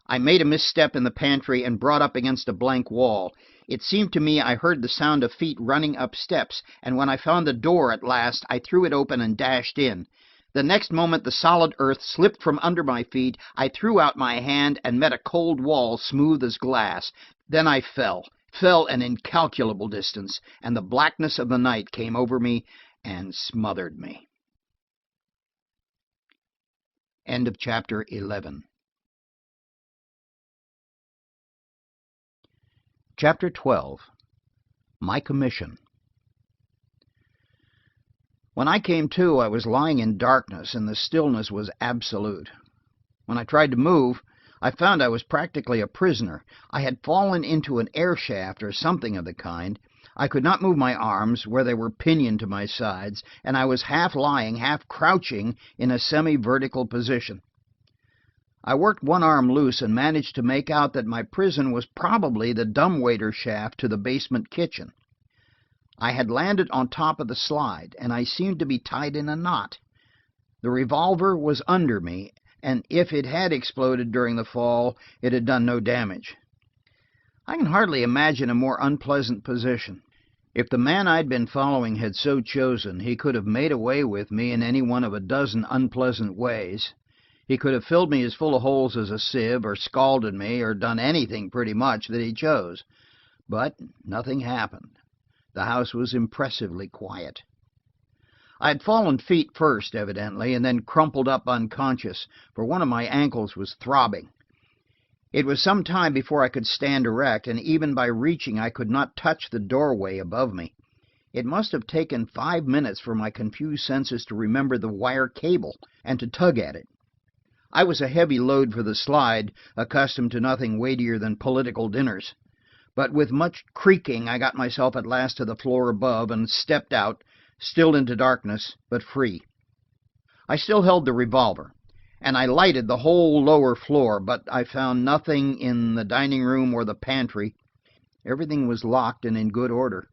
I made a misstep in the pantry and brought up against a blank wall. It seemed to me I heard the sound of feet running up steps, and when I found the door at last, I threw it open and dashed in. The next moment the solid earth slipped from under my feet. I threw out my hand and met a cold wall smooth as glass. Then I fell an incalculable distance, and the blackness of the night came over me and smothered me. End of chapter 11. Chapter 12. My Commission. When I came to, I was lying in darkness, and the stillness was absolute. When I tried to move, I found I was practically a prisoner. I had fallen into an air shaft or something of the kind. I could not move my arms, where they were pinioned to my sides, and I was half lying, half crouching in a semi-vertical position. I worked one arm loose and managed to make out that my prison was probably the dumbwaiter shaft to the basement kitchen. I had landed on top of the slide, and I seemed to be tied in a knot. The revolver was under me, and if it had exploded during the fall, it had done no damage. I can hardly imagine a more unpleasant position. If the man I'd been following had so chosen, he could have made away with me in any one of a dozen unpleasant ways. He could have filled me as full of holes as a sieve, or scalded me, or done anything pretty much that he chose. But nothing happened. The house was impressively quiet. I had fallen feet first, evidently, and then crumpled up unconscious, for one of my ankles was throbbing. It was some time before I could stand erect, and even by reaching I could not touch the doorway above me. It must have taken 5 minutes for my confused senses to remember the wire cable and to tug at it. I was a heavy load for the slide, accustomed to nothing weightier than political dinners. But with much creaking I got myself at last to the floor above and stepped out, still into darkness, but free. I still held the revolver, and I lighted the whole lower floor, but I found nothing in the dining room or the pantry. Everything was locked and in good order.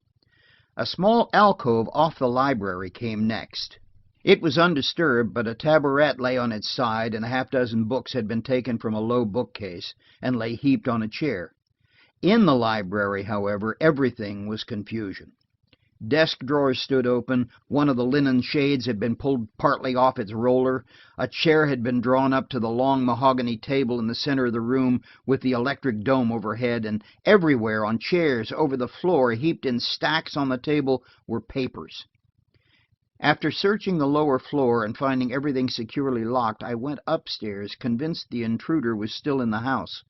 A small alcove off the library came next. It was undisturbed, but a taboret lay on its side, and a half-dozen books had been taken from a low bookcase and lay heaped on a chair. In the library, however, everything was confusion. Desk drawers stood open, one of the linen shades had been pulled partly off its roller, a chair had been drawn up to the long mahogany table in the center of the room with the electric dome overhead, and everywhere on chairs over the floor, heaped in stacks on the table, were papers. After searching the lower floor and finding everything securely locked, I went upstairs, convinced the intruder was still in the house.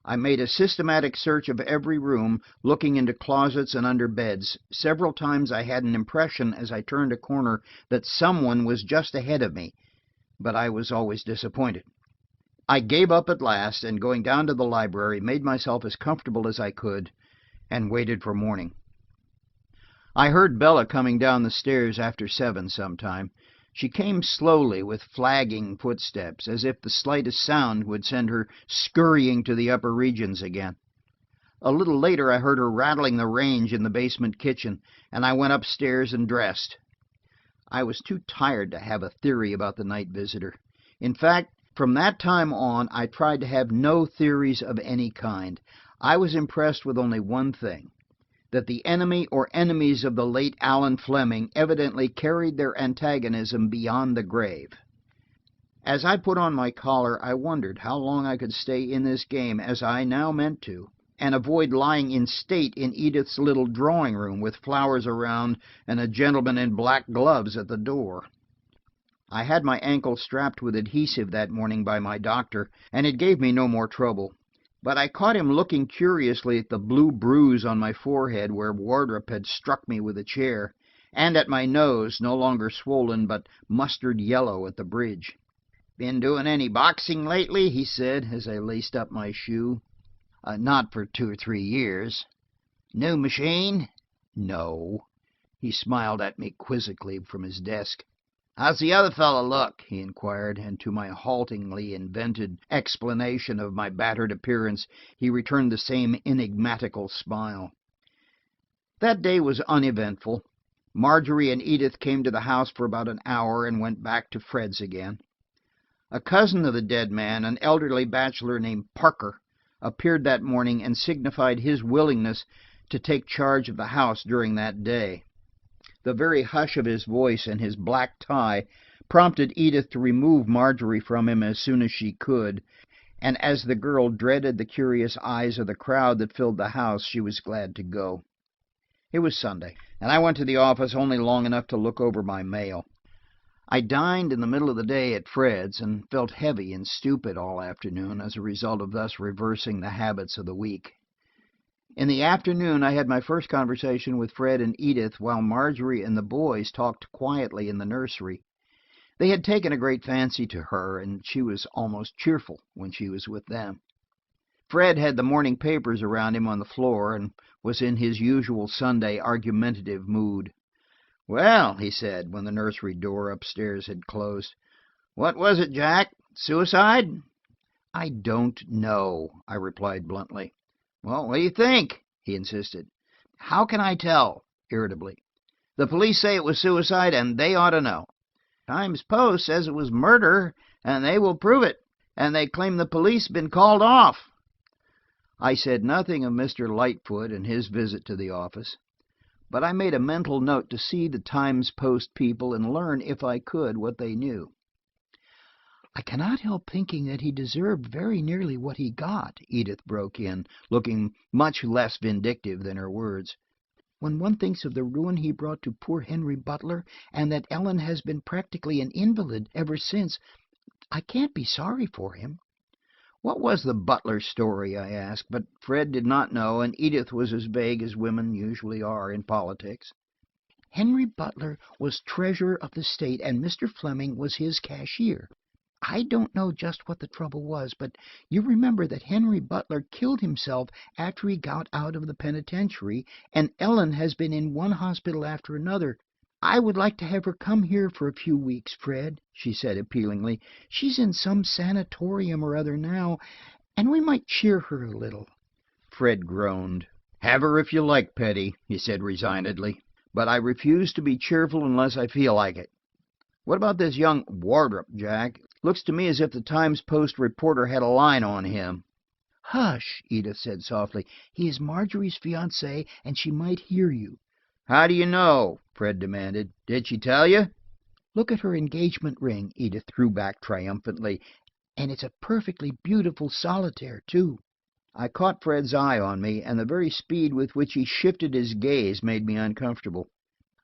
I made a systematic search of every room, looking into closets and under beds. Several times I had an impression as I turned a corner that someone was just ahead of me, but I was always disappointed. I gave up at last, and going down to the library, made myself as comfortable as I could, and waited for morning. I heard Bella coming down the stairs after 7 sometime. She came slowly, with flagging footsteps, as if the slightest sound would send her scurrying to the upper regions again. A little later I heard her rattling the range in the basement kitchen, and I went upstairs and dressed. I was too tired to have a theory about the night visitor. In fact, from that time on, I tried to have no theories of any kind. I was impressed with only one thing: that the enemy or enemies of the late Alan Fleming evidently carried their antagonism beyond the grave. As I put on my collar, I wondered how long I could stay in this game, as I now meant to, and avoid lying in state in Edith's little drawing-room with flowers around and a gentleman in black gloves at the door. I had my ankle strapped with adhesive that morning by my doctor, and it gave me no more trouble. But I caught him looking curiously at the blue bruise on my forehead where Wardrop had struck me with a chair, and at my nose, no longer swollen but mustard yellow at the bridge. "Been doing any boxing lately?" he said, as I laced up my shoe. "Not for 2 or 3 years." "New machine?" "No." He smiled at me quizzically from his desk. "How's the other fellow look?" he inquired, and to my haltingly invented explanation of my battered appearance, he returned the same enigmatical smile. That day was uneventful. Marjorie and Edith came to the house for about an hour and went back to Fred's again. A cousin of the dead man, an elderly bachelor named Parker, appeared that morning and signified his willingness to take charge of the house during that day. The very hush of his voice and his black tie prompted Edith to remove Marjorie from him as soon as she could, and as the girl dreaded the curious eyes of the crowd that filled the house, she was glad to go. It was Sunday, and I went to the office only long enough to look over my mail. I dined in the middle of the day at Fred's, and felt heavy and stupid all afternoon as a result of thus reversing the habits of the week. In the afternoon I had my first conversation with Fred and Edith while Marjorie and the boys talked quietly in the nursery. They had taken a great fancy to her, and she was almost cheerful when she was with them. Fred had the morning papers around him on the floor, and was in his usual Sunday argumentative mood. "Well," he said, when the nursery door upstairs had closed, "what was it, Jack? Suicide?" "I don't know," I replied bluntly. "Well, what do you think?" he insisted. "How can I tell?" irritably. "The police say it was suicide, and they ought to know. Times Post says it was murder, and they will prove it, and they claim the police have been called off." I said nothing of Mr. Lightfoot and his visit to the office, but I made a mental note to see the Times Post people and learn, if I could, what they knew. "I cannot help thinking that he deserved very nearly what he got," Edith broke in, looking much less vindictive than her words. "When one thinks of the ruin he brought to poor Henry Butler, and that Ellen has been practically an invalid ever since, I can't be sorry for him." "What was the Butler story?" I asked, but Fred did not know, and Edith was as vague as women usually are in politics. "Henry Butler was treasurer of the state, and Mr. Fleming was his cashier. I don't know just what the trouble was, but you remember that Henry Butler killed himself after he got out of the penitentiary, and Ellen has been in one hospital after another. I would like to have her come here for a few weeks, Fred," she said appealingly. "She's in some sanatorium or other now, and we might cheer her a little." Fred groaned. "Have her if you like, Petty," he said resignedly, "but I refuse to be cheerful unless I feel like it. What about this young Wardrop, Jack? Looks to me as if the Times Post reporter had a line on him." "Hush," Edith said softly. "He is Marjorie's fiancé, and she might hear you." "How do you know?" Fred demanded. "Did she tell you?" "Look at her engagement ring," Edith threw back triumphantly. "And it's a perfectly beautiful solitaire, too." I caught Fred's eye on me, and the very speed with which he shifted his gaze made me uncomfortable.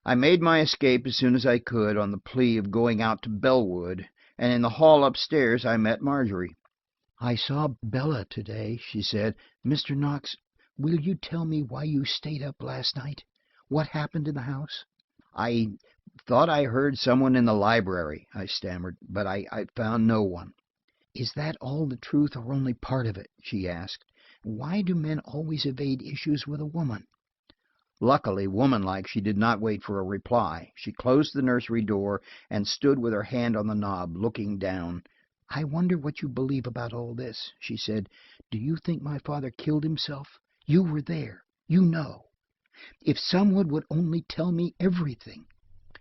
I made my escape as soon as I could, on the plea of going out to Bellwood, and in the hall upstairs I met Marjorie. "I saw Bella today," she said. "Mr. Knox, will you tell me why you stayed up last night? What happened in the house?" "I thought I heard someone in the library," I stammered, "but I found no one." "Is that all the truth or only part of it?" she asked. "Why do men always evade issues with a woman?" Luckily, womanlike, she did not wait for a reply. She closed the nursery door and stood with her hand on the knob, looking down. "I wonder what you believe about all this," she said. "Do you think my father killed himself? You were there. You know. If someone would only tell me everything."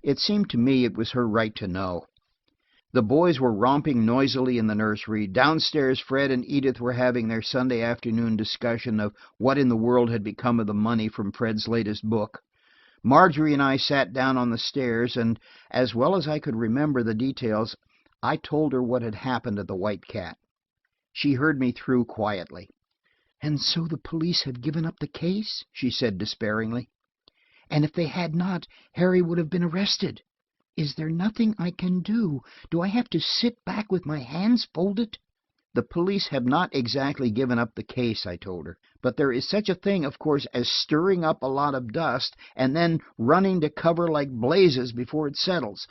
It seemed to me it was her right to know. The boys were romping noisily in the nursery. Downstairs, Fred and Edith were having their Sunday afternoon discussion of what in the world had become of the money from Fred's latest book. Marjorie and I sat down on the stairs, and as well as I could remember the details, I told her what had happened at the White Cat. She heard me through quietly. "And so the police have given up the case?" she said despairingly. "And if they had not, Harry would have been arrested. Is there nothing I can do? Do I have to sit back with my hands folded?" "The police have not exactly given up the case," I told her. "But there is such a thing, of course, as stirring up a lot of dust and then running to cover like blazes before it settles.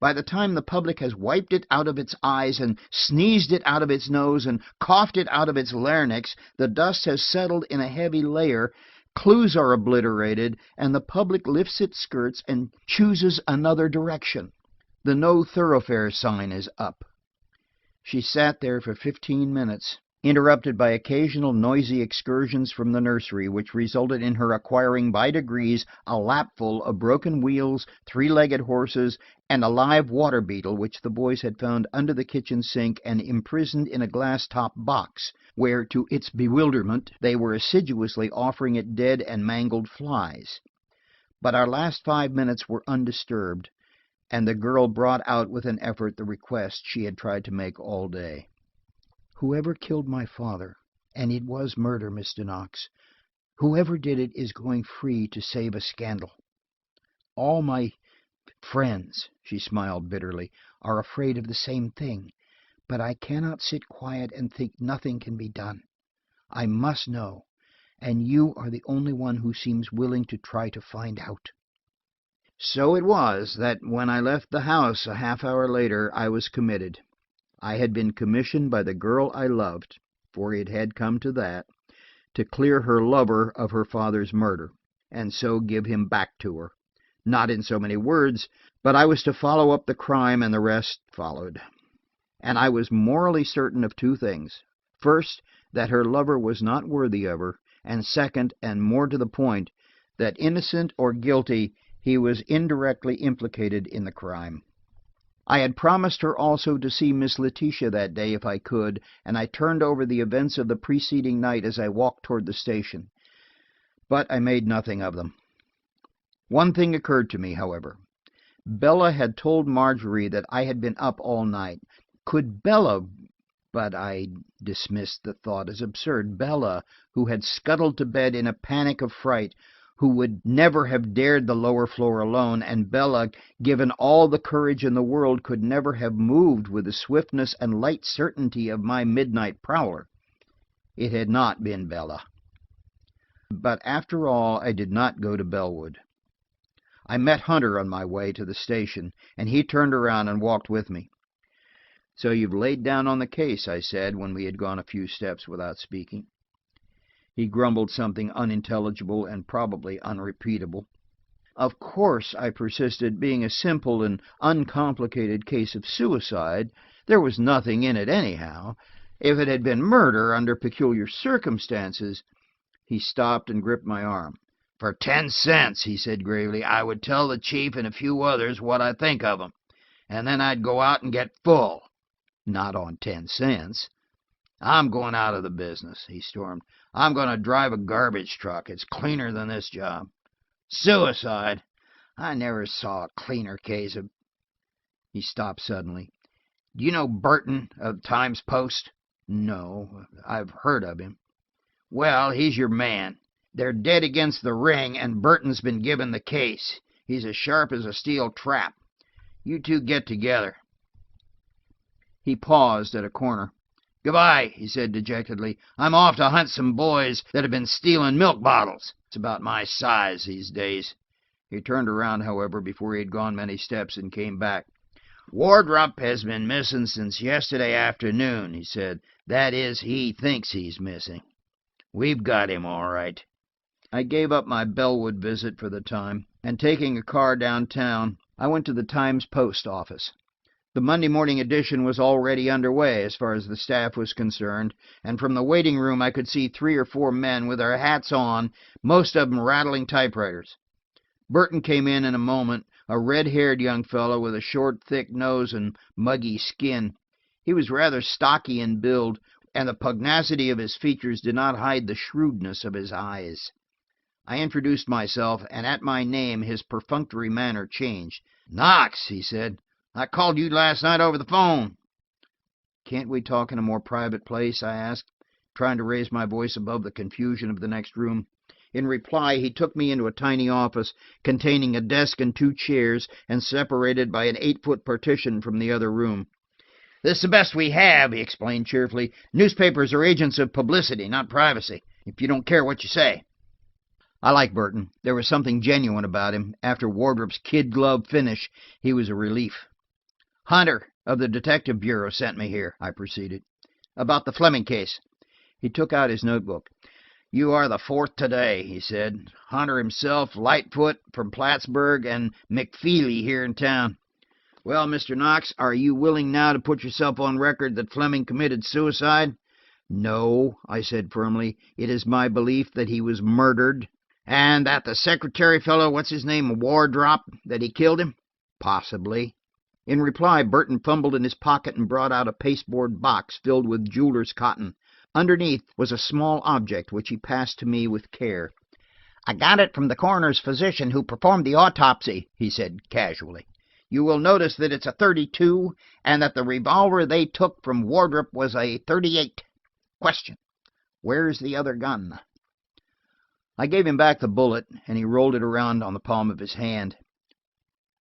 By the time the public has wiped it out of its eyes and sneezed it out of its nose and coughed it out of its larynx, the dust has settled in a heavy layer, clues are obliterated, and the public lifts its skirts and chooses another direction. The no thoroughfare sign is up." She sat there for 15 minutes, interrupted by occasional noisy excursions from the nursery, which resulted in her acquiring by degrees a lapful of broken wheels, three-legged horses, and a live water beetle which the boys had found under the kitchen sink and imprisoned in a glass-top box, where, to its bewilderment, they were assiduously offering it dead and mangled flies. But our last 5 minutes were undisturbed, and the girl brought out with an effort the request she had tried to make all day. "Whoever killed my father, and it was murder, Mr. Knox, whoever did it is going free to save a scandal. All my friends," she smiled bitterly, "are afraid of the same thing, but I cannot sit quiet and think nothing can be done. I must know, and you are the only one who seems willing to try to find out." So it was that when I left the house a half-hour later, I was committed. I had been commissioned by the girl I loved, for it had come to that, to clear her lover of her father's murder, and so give him back to her. Not in so many words, but I was to follow up the crime, and the rest followed. And I was morally certain of two things. First, that her lover was not worthy of her, and second, and more to the point, that innocent or guilty, he was indirectly implicated in the crime. I had promised her also to see Miss Letitia that day if I could, and I turned over the events of the preceding night as I walked toward the station. But I made nothing of them. One thing occurred to me, however. Bella had told Marjorie that I had been up all night. Could Bella— But I dismissed the thought as absurd. Bella, who had scuttled to bed in a panic of fright, who would never have dared the lower floor alone, and Bella, given all the courage in the world, could never have moved with the swiftness and light certainty of my midnight prowler. It had not been Bella. But after all, I did not go to Bellwood. I met Hunter on my way to the station, and he turned around and walked with me. "So you've laid down on the case," I said, when we had gone a few steps without speaking. He grumbled something unintelligible and probably unrepeatable. "Of course," I persisted, "being a simple and uncomplicated case of suicide, there was nothing in it anyhow. If it had been murder under peculiar circumstances—" He stopped and gripped my arm. "For 10 cents, he said gravely, "I would tell the chief and a few others what I think of 'em, and then I'd go out and get full." "Not on 10 cents. "I'm going out of the business," he stormed. "I'm going to drive a garbage truck. It's cleaner than this job. Suicide! I never saw a cleaner case of—" He stopped suddenly. "Do you know Burton of Times-Post?" "No, I've heard of him." "Well, he's your man. They're dead against the ring, and Burton's been given the case. He's as sharp as a steel trap. You two get together." He paused at a corner. Goodbye, he said dejectedly. I'm off to hunt some boys that have been stealing milk bottles. It's about my size these days. He turned around, however, before he had gone many steps and came back. Wardrop has been missing since yesterday afternoon, he said. That is, he thinks he's missing. We've got him all right. I gave up my Bellwood visit for the time, and taking a car downtown, I went to the Times post office. The Monday morning edition was already underway as far as the staff was concerned, and from the waiting room I could see 3 or 4 men with their hats on, most of them rattling typewriters. Burton came in a moment, a red-haired young fellow with a short, thick nose and muggy skin. He was rather stocky in build, and the pugnacity of his features did not hide the shrewdness of his eyes. I introduced myself, and at my name his perfunctory manner changed. "Knox," he said, "I called you last night over the phone." "Can't we talk in a more private place?" I asked, trying to raise my voice above the confusion of the next room. In reply, he took me into a tiny office containing a desk and 2 chairs, and separated by an 8-foot partition from the other room. "This is the best we have," he explained cheerfully. "Newspapers are agents of publicity, not privacy, if you don't care what you say." I liked Burton. There was something genuine about him. After Wardrop's kid-glove finish, he was a relief. "Hunter, of the Detective Bureau, sent me here," I proceeded, "about the Fleming case." He took out his notebook. "You are the 4th today," he said. "Hunter himself, Lightfoot from Plattsburgh, and McFeely here in town. Well, Mr. Knox, are you willing now to put yourself on record that Fleming committed suicide?" "No," I said firmly. "It is my belief that he was murdered." "And that the secretary fellow, what's his name, Wardrop, that he killed him?" "Possibly." In reply, Burton fumbled in his pocket and brought out a pasteboard box filled with jeweler's cotton. Underneath was a small object which he passed to me with care. "I got it from the coroner's physician who performed the autopsy," he said casually. "You will notice that it's a .32, and that the revolver they took from Wardrop was a .38. Question: where's the other gun?" I gave him back the bullet, and he rolled it around on the palm of his hand.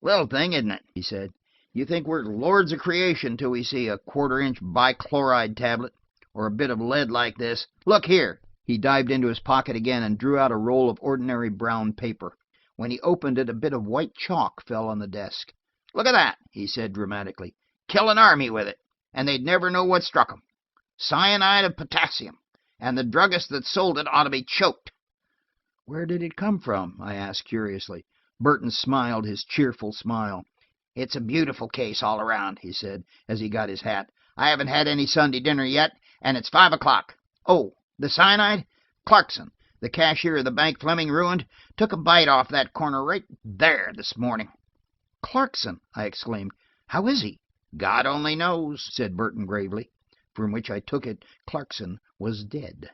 "Little thing, isn't it?" he said. "You think we're lords of creation till we see a 1/4-inch bichloride tablet, or a bit of lead like this. Look here." He dived into his pocket again and drew out a roll of ordinary brown paper. When he opened it, a bit of white chalk fell on the desk. "Look at that," he said dramatically. "Kill an army with it, and they'd never know what struck 'em. Cyanide of potassium, and the druggist that sold it ought to be choked." "Where did it come from?" I asked curiously. Burton smiled his cheerful smile. "It's a beautiful case all around," he said, as he got his hat. "I haven't had any Sunday dinner yet, and it's 5 o'clock. Oh, the cyanide? Clarkson, the cashier of the bank Fleming ruined, took a bite off that corner right there this morning." "Clarkson!" I exclaimed. "How is he?" "God only knows," said Burton gravely, from which I took it Clarkson was dead.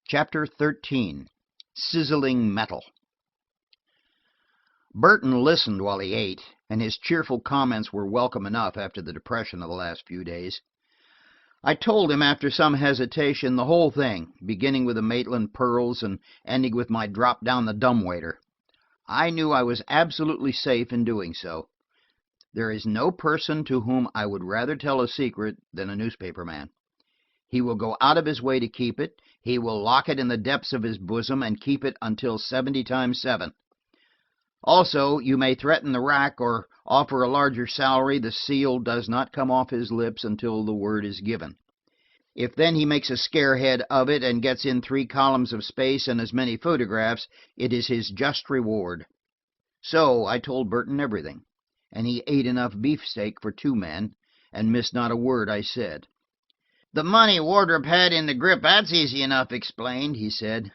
Chapter 13. Sizzling Metal. Burton listened while he ate, and his cheerful comments were welcome enough after the depression of the last few days. I told him, after some hesitation, the whole thing, beginning with the Maitland pearls and ending with my drop down the dumbwaiter. I knew I was absolutely safe in doing so. There is no person to whom I would rather tell a secret than a newspaperman. He will go out of his way to keep it. He will lock it in the depths of his bosom and keep it until 70 times 7. Also, you may threaten the rack or offer a larger salary, the seal does not come off his lips until the word is given. If then he makes a scarehead of it and gets in 3 columns of space and as many photographs, it is his just reward. So I told Burton everything, and he ate enough beefsteak for 2 men, and missed not a word I said. "The money Wardrop had in the grip, that's easy enough explained," he said.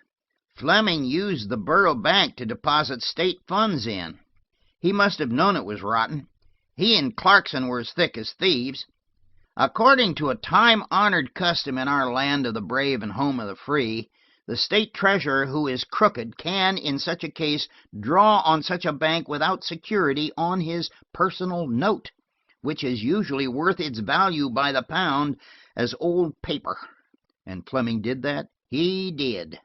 "Fleming used the Borough Bank to deposit state funds in. He must have known it was rotten. He and Clarkson were as thick as thieves. According to a time-honored custom in our land of the brave and home of the free, the state treasurer who is crooked can, in such a case, draw on such a bank without security on his personal note, which is usually worth its value by the pound as old paper. And Fleming did that? He did.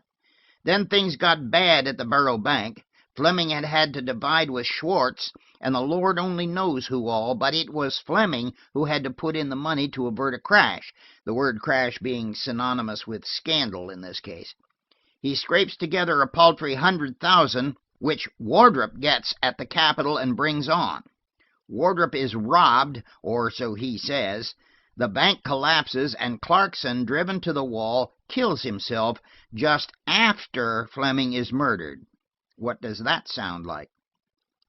Then things got bad at the Borough Bank. Fleming had had to divide with Schwartz, and the Lord only knows who all, but it was Fleming who had to put in the money to avert a crash, the word crash being synonymous with scandal in this case. He scrapes together a paltry 100,000, which Wardrop gets at the Capitol and brings on. Wardrop is robbed, or so he says. The bank collapses, and Clarkson, driven to the wall, kills himself just after Fleming is murdered. What does that sound like?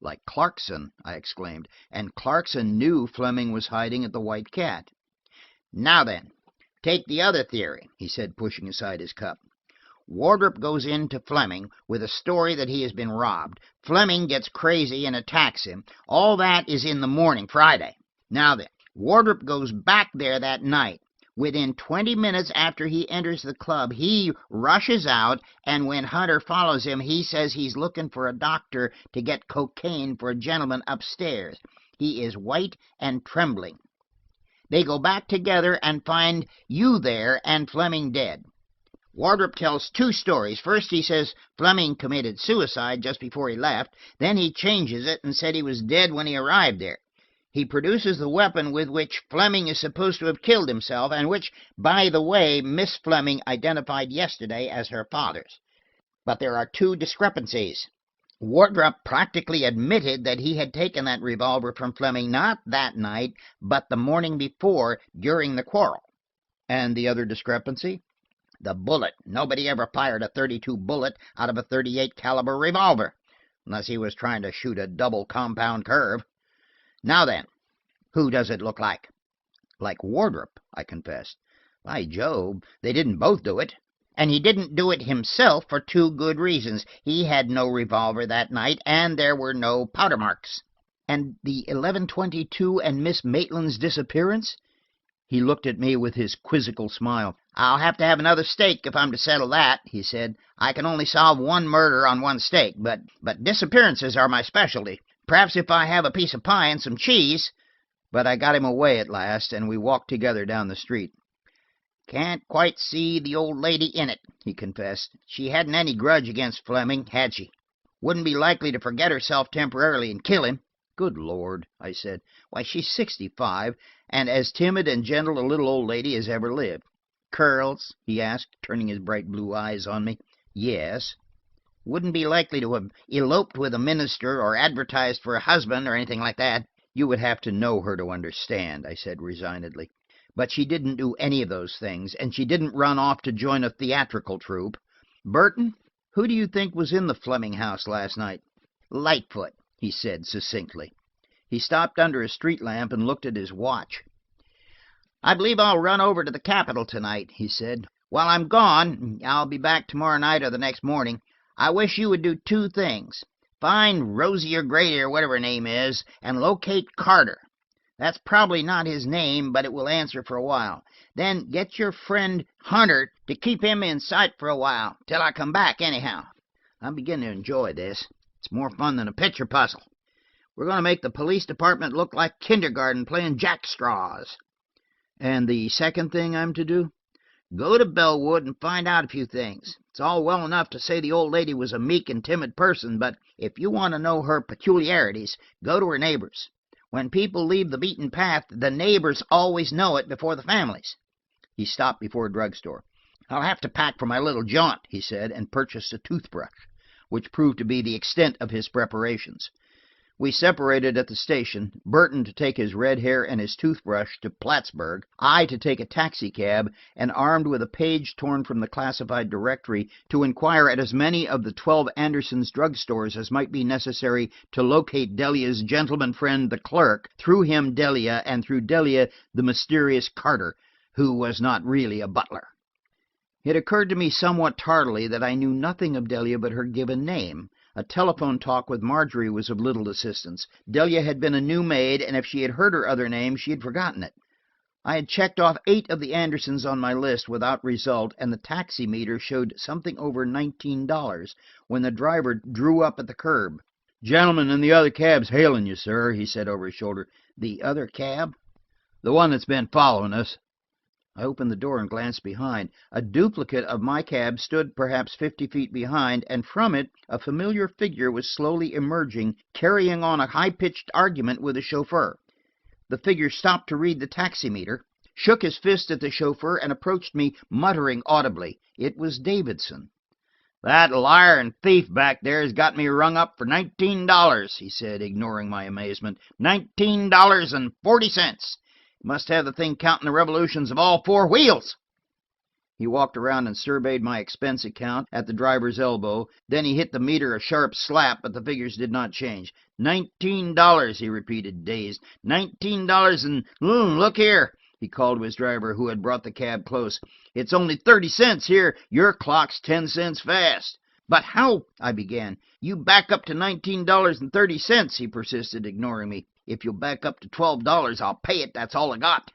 Like Clarkson, I exclaimed, and Clarkson knew Fleming was hiding at the White Cat. Now then, take the other theory, he said, pushing aside his cup. Wardrop goes in to Fleming with a story that he has been robbed. Fleming gets crazy and attacks him. All that is in the morning, Friday. Now then, Wardrop goes back there that night. Within 20 minutes after he enters the club, he rushes out, and when Hunter follows him, he says he's looking for a doctor to get cocaine for a gentleman upstairs. He is white and trembling. They go back together and find you there and Fleming dead. Wardrop tells two stories. First, he says Fleming committed suicide just before he left. Then he changes it and said he was dead when he arrived there. He produces the weapon with which Fleming is supposed to have killed himself, and which, by the way, Miss Fleming identified yesterday as her father's. But there are two discrepancies. Wardrop practically admitted that he had taken that revolver from Fleming not that night, but the morning before, during the quarrel. And the other discrepancy? The bullet. Nobody ever fired a .32 bullet out of a .38 caliber revolver, unless he was trying to shoot a double compound curve. Now then, who does it look like? Like Wardrop, I confessed. By Jove, they didn't both do it. And he didn't do it himself for two good reasons. He had no revolver that night, and there were no powder marks. And the 11:22 and Miss Maitland's disappearance? He looked at me with his quizzical smile. I'll have to have another stake if I'm to settle that, he said. I can only solve one murder on one stake, but disappearances are my specialty. Perhaps if I have a piece of pie and some cheese. But I got him away at last, and we walked together down the street. Can't quite see the old lady in it, he confessed. She hadn't any grudge against Fleming, had she? Wouldn't be likely to forget herself temporarily and kill him. Good Lord, I said. Why, she's 65, and as timid and gentle a little old lady as ever lived. Curls? He asked, turning his bright blue eyes on me. Yes. Wouldn't be likely to have eloped with a minister or advertised for a husband or anything like that. You would have to know her to understand, I said resignedly. But she didn't do any of those things, and she didn't run off to join a theatrical troupe. Burton, who do you think was in the Fleming house last night? Lightfoot, he said succinctly. He stopped under a street lamp and looked at his watch. I believe I'll run over to the Capitol tonight, he said. While I'm gone, I'll be back tomorrow night or the next morning, I wish you would do two things. Find Rosie or Grady or whatever her name is, and locate Carter. That's probably not his name, but it will answer for a while. Then get your friend Hunter to keep him in sight for a while, till I come back anyhow. I'm beginning to enjoy this. It's more fun than a picture puzzle. We're going to make the police department look like kindergarten playing jackstraws. And the second thing I'm to do? Go to Bellwood and find out a few things. It's all well enough to say the old lady was a meek and timid person, but if you want to know her peculiarities, go to her neighbors. When people leave the beaten path, the neighbors always know it before the families. He stopped before a drugstore. I'll have to pack for my little jaunt, he said, and purchased a toothbrush, which proved to be the extent of his preparations. We separated at the station, Burton to take his red hair and his toothbrush to Plattsburgh, I to take a taxicab, and armed with a page torn from the classified directory, to inquire at as many of the 12 Anderson's drugstores as might be necessary to locate Delia's gentleman friend, the clerk, through him Delia, and through Delia the mysterious Carter, who was not really a butler. It occurred to me somewhat tardily that I knew nothing of Delia but her given name. A telephone talk with Marjorie was of little assistance. Delia had been a new maid, and if she had heard her other name, she had forgotten it. I had checked off 8 of the Andersons on my list without result, and the taxi meter showed something over $19 when the driver drew up at the curb. "Gentleman in the other cab's hailing you, sir," he said over his shoulder. "The other cab?" "The one that's been following us." I opened the door and glanced behind. A duplicate of my cab stood perhaps 50 feet behind, and from it a familiar figure was slowly emerging, carrying on a high-pitched argument with the chauffeur. The figure stopped to read the taximeter, shook his fist at the chauffeur, and approached me, muttering audibly. It was Davidson. "That liar and thief back there has got me rung up for $19, he said, ignoring my amazement. $19.40. Must have the thing counting the revolutions of all four wheels." He walked around and surveyed my expense account at the driver's elbow. Then he hit the meter a sharp slap, but the figures did not change. $19, he repeated, dazed. $19 and... look here, he called to his driver, who had brought the cab close. "It's only 30 cents here. Your clock's 10 cents fast." "But how—" I began. "You back up to $19.30, he persisted, ignoring me. "If you'll back up to $12, I'll pay it. That's all I got."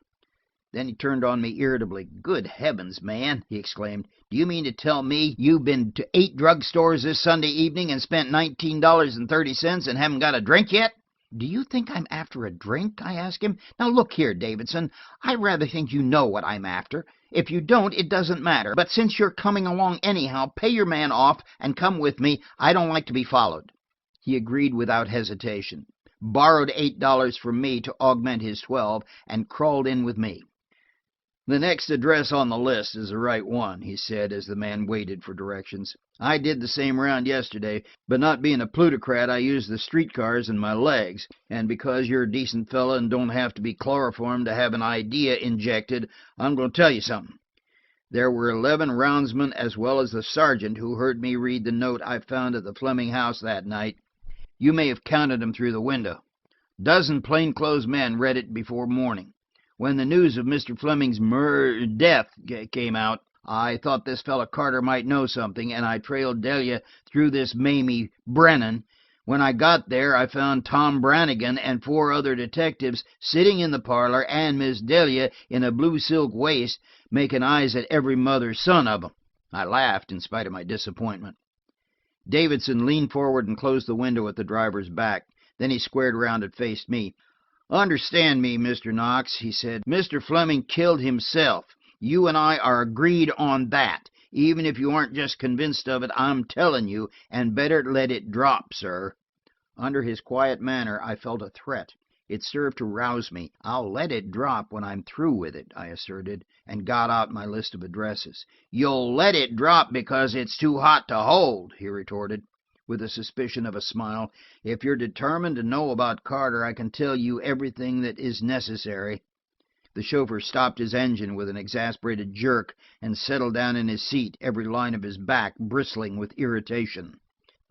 Then he turned on me irritably. "Good heavens, man," he exclaimed. "Do you mean to tell me you've been to 8 drugstores this Sunday evening and spent $19.30 and haven't got a drink yet?" "Do you think I'm after a drink?" I asked him. "Now look here, Davidson, I rather think you know what I'm after. If you don't, it doesn't matter. But since you're coming along anyhow, pay your man off and come with me. I don't like to be followed." He agreed without hesitation, borrowed $8 from me to augment his 12, and crawled in with me. "The next address on the list is the right one," he said, as the man waited for directions. "I did the same round yesterday, but not being a plutocrat, I used the streetcars and my legs. And because you're a decent fella and don't have to be chloroformed to have an idea injected, I'm going to tell you something. There were 11 roundsmen as well as the sergeant who heard me read the note I found at the Fleming house that night. You may have counted them through the window. Dozen plainclothes men read it before morning. When the news of Mr. Fleming's death came out, I thought this fellow Carter might know something, and I trailed Delia through this Mamie Brennan. When I got there, I found Tom Brannigan and 4 other detectives sitting in the parlor, and Miss Delia in a blue silk waist, making eyes at every mother's son of 'em. I laughed in spite of my disappointment. Davidson leaned forward and closed the window at the driver's back. Then he squared around and faced me. "Understand me, Mr. Knox," he said. "Mr. Fleming killed himself. You and I are agreed on that. Even if you aren't just convinced of it, I'm telling you, and better let it drop, sir." Under his quiet manner, I felt a threat. It served to rouse me. "I'll let it drop when I'm through with it," I asserted, and got out my list of addresses. "You'll let it drop because it's too hot to hold," he retorted, with a suspicion of a smile. "If you're determined to know about Carter, I can tell you everything that is necessary." The chauffeur stopped his engine with an exasperated jerk and settled down in his seat, every line of his back bristling with irritation.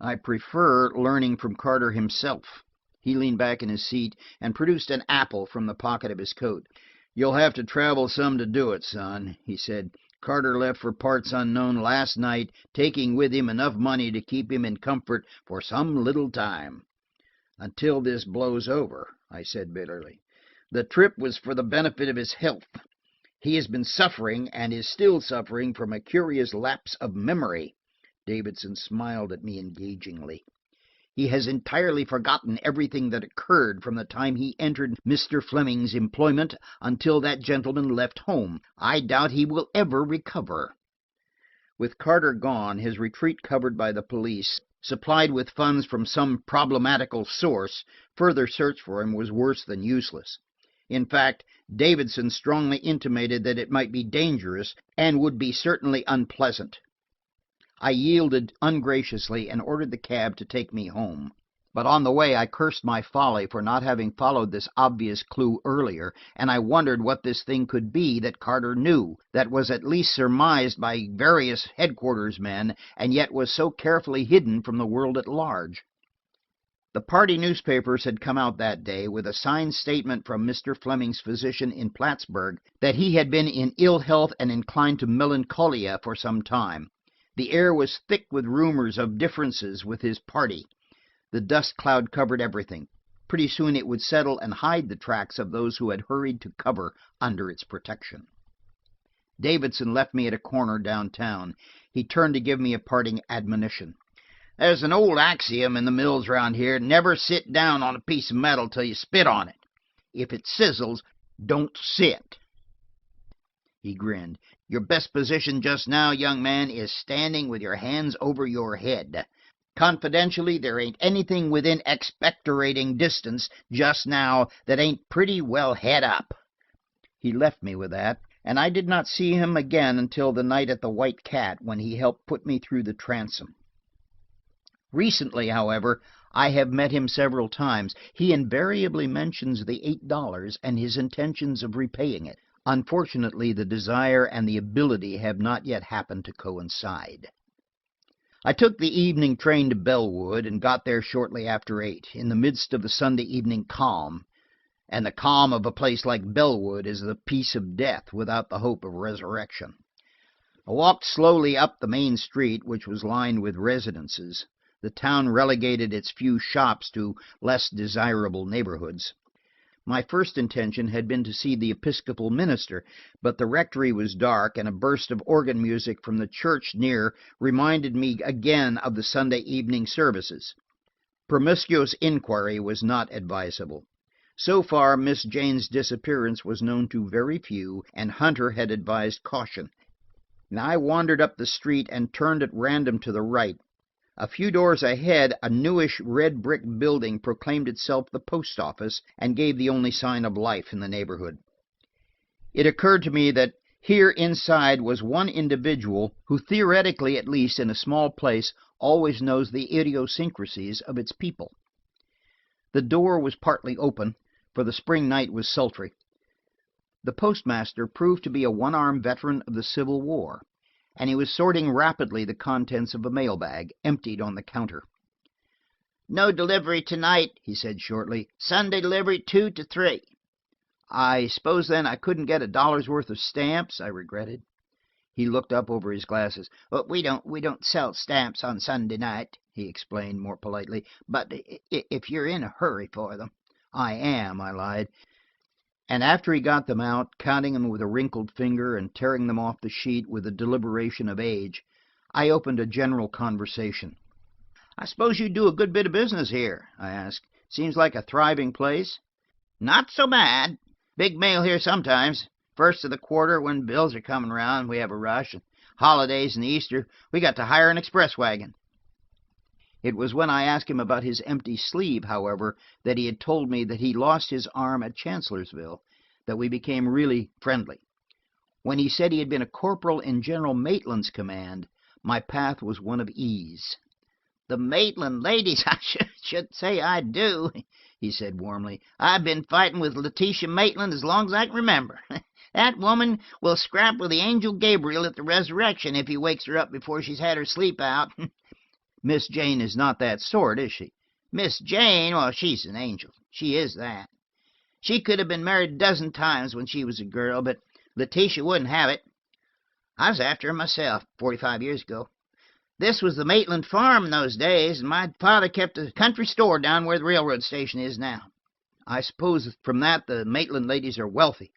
"I prefer learning from Carter himself." He leaned back in his seat and produced an apple from the pocket of his coat. "You'll have to travel some to do it, son," he said. "Carter left for parts unknown last night, taking with him enough money to keep him in comfort for some little time." "Until this blows over," I said bitterly. "The trip was for the benefit of his health. He has been suffering, and is still suffering, from a curious lapse of memory." Davidson smiled at me engagingly. "He has entirely forgotten everything that occurred from the time he entered Mr. Fleming's employment until that gentleman left home. I doubt he will ever recover." With Carter gone, his retreat covered by the police, supplied with funds from some problematical source, further search for him was worse than useless. In fact, Davidson strongly intimated that it might be dangerous and would be certainly unpleasant. I yielded ungraciously and ordered the cab to take me home. But on the way I cursed my folly for not having followed this obvious clue earlier, and I wondered what this thing could be that Carter knew, that was at least surmised by various headquarters men, and yet was so carefully hidden from the world at large. The party newspapers had come out that day with a signed statement from Mr. Fleming's physician in Plattsburgh that he had been in ill health and inclined to melancholia for some time. The air was thick with rumors of differences with his party. The dust cloud covered everything. Pretty soon it would settle and hide the tracks of those who had hurried to cover under its protection. Davidson left me at a corner downtown. He turned to give me a parting admonition. "There's an old axiom in the mills round here: never sit down on a piece of metal till you spit on it. If it sizzles, don't sit." He grinned. "Your best position just now, young man, is standing with your hands over your head. Confidentially, there ain't anything within expectorating distance just now that ain't pretty well head up." He left me with that, and I did not see him again until the night at the White Cat, when he helped put me through the transom. Recently, however, I have met him several times. He invariably mentions the $8 and his intentions of repaying it. Unfortunately, the desire and the ability have not yet happened to coincide. I took the evening train to Bellwood and got there shortly after 8, in the midst of the Sunday evening calm. And the calm of a place like Bellwood is the peace of death without the hope of resurrection. I walked slowly up the main street, which was lined with residences. The town relegated its few shops to less desirable neighborhoods. My first intention had been to see the Episcopal minister, but the rectory was dark, and a burst of organ music from the church near reminded me again of the Sunday evening services. Promiscuous inquiry was not advisable. So far, Miss Jane's disappearance was known to very few, and Hunter had advised caution. Now I wandered up the street and turned at random to the right. A few doors ahead, a newish red brick building proclaimed itself the post office and gave the only sign of life in the neighborhood. It occurred to me that here inside was one individual who, theoretically at least in a small place, always knows the idiosyncrasies of its people. The door was partly open, for the spring night was sultry. The postmaster proved to be a one-armed veteran of the Civil War, and he was sorting rapidly the contents of a mailbag, emptied on the counter. "No delivery tonight," he said shortly. "Sunday delivery 2 to 3. "I suppose, then, I couldn't get $1's worth of stamps?" I regretted. He looked up over his glasses. "We don't sell stamps on Sunday night," he explained more politely. "But if you're in a hurry for them." "I am," I lied. And after he got them out, counting them with a wrinkled finger and tearing them off the sheet with the deliberation of age, I opened a general conversation. "I suppose you do a good bit of business here?" I asked. "Seems like a thriving place." "Not so bad. Big mail here sometimes. First of the quarter, when bills are coming round, we have a rush. And holidays and Easter, we got to hire an express wagon." It was when I asked him about his empty sleeve, however, that he had told me that he lost his arm at Chancellorsville, that we became really friendly. When he said he had been a corporal in General Maitland's command, my path was one of ease. "The Maitland ladies, I should say I do," he said warmly. "I've been fighting with Letitia Maitland as long as I can remember. That woman will scrap with the angel Gabriel at the resurrection if he wakes her up before she's had her sleep out." "Miss Jane is not that sort, is she?" "Miss Jane, well, she's an angel. She is that. She could have been married a dozen times when she was a girl, but Letitia wouldn't have it. I was after her myself 45 years ago. This was the Maitland farm in those days, and my father kept a country store down where the railroad station is now." "I suppose from that the Maitland ladies are wealthy."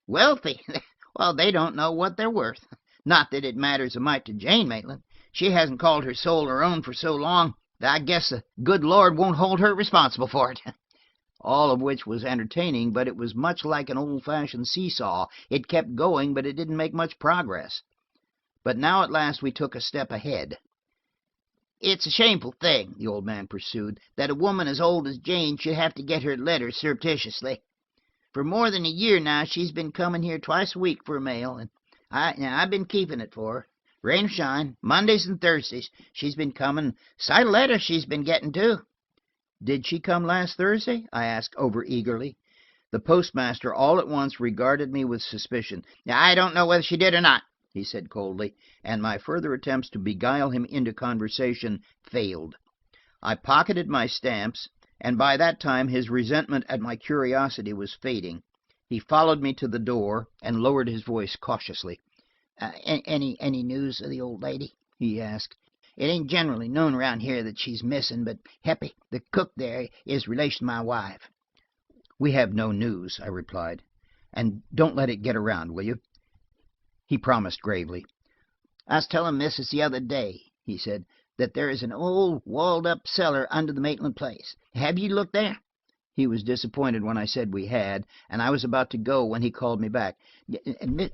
"Wealthy? Well, they don't know what they're worth. Not that it matters a mite to Jane Maitland. She hasn't called her soul her own for so long that I guess the good Lord won't hold her responsible for it." All of which was entertaining, but it was much like an old-fashioned seesaw. It kept going, but it didn't make much progress. But now at last we took a step ahead. "It's a shameful thing," the old man pursued, "that a woman as old as Jane should have to get her letters surreptitiously. For more than a year now she's been coming here twice a week for her mail, and I've been keeping it for her. Rain or shine, Mondays and Thursdays, she's been coming. Sight of letters she's been getting, too." "Did she come last Thursday?" I asked over-eagerly. The postmaster all at once regarded me with suspicion. "I don't know whether she did or not," he said coldly, and my further attempts to beguile him into conversation failed. I pocketed my stamps, and by that time his resentment at my curiosity was fading. He followed me to the door and lowered his voice cautiously. Any news of the old lady?" he asked. "It ain't generally known around here that she's missing, but Heppy, the cook there, is relation to my wife." "We have no news," I replied. "And don't let it get around, will you?" He promised gravely. "I was telling Missus the other day," he said, "that there is an old walled-up cellar under the Maitland place. Have you looked there?" He was disappointed when I said we had, and I was about to go when he called me back.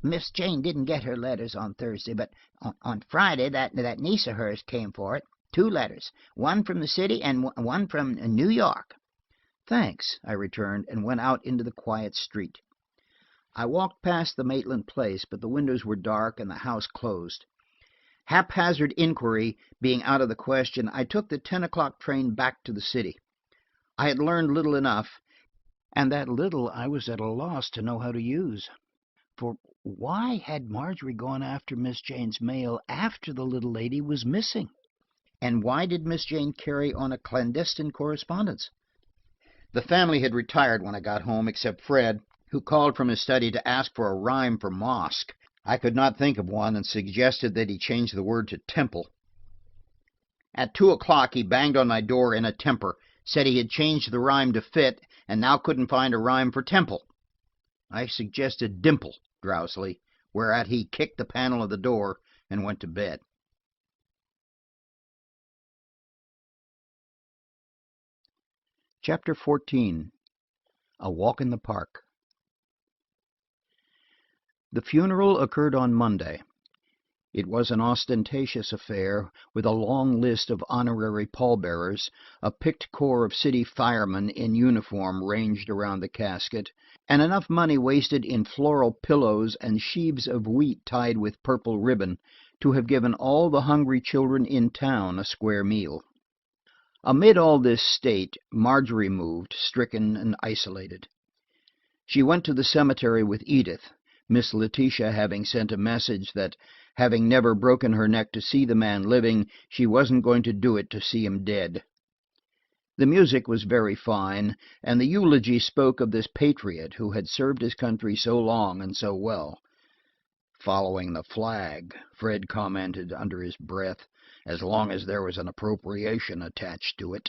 Miss Jane didn't get her letters on Thursday, but on Friday that niece of hers came for it. 2 letters, one from the city and one from New York. Thanks, I returned, and went out into the quiet street. I walked past the Maitland place, but the windows were dark and the house closed. Haphazard inquiry being out of the question, I took the 10 o'clock train back to the city. I had learned little enough, and that little I was at a loss to know how to use. For why had Marjorie gone after Miss Jane's mail after the little lady was missing? And why did Miss Jane carry on a clandestine correspondence? The family had retired when I got home, except Fred, who called from his study to ask for a rhyme for mosque. I could not think of one, and suggested that he change the word to temple. At 2 o'clock he banged on my door in a temper, said he had changed the rhyme to fit, and now couldn't find a rhyme for temple. I suggested dimple, drowsily, whereat he kicked the panel of the door and went to bed. Chapter 14. A Walk in the Park. The funeral occurred on Monday. It was an ostentatious affair, with a long list of honorary pallbearers, a picked corps of city firemen in uniform ranged around the casket, and enough money wasted in floral pillows and sheaves of wheat tied with purple ribbon to have given all the hungry children in town a square meal. Amid all this state, Marjorie moved, stricken and isolated. She went to the cemetery with Edith, Miss Letitia having sent a message that, having never broken her neck to see the man living, she wasn't going to do it to see him dead. The music was very fine, and the eulogy spoke of this patriot who had served his country so long and so well. "Following the flag," Fred commented under his breath, "as long as there was an appropriation attached to it."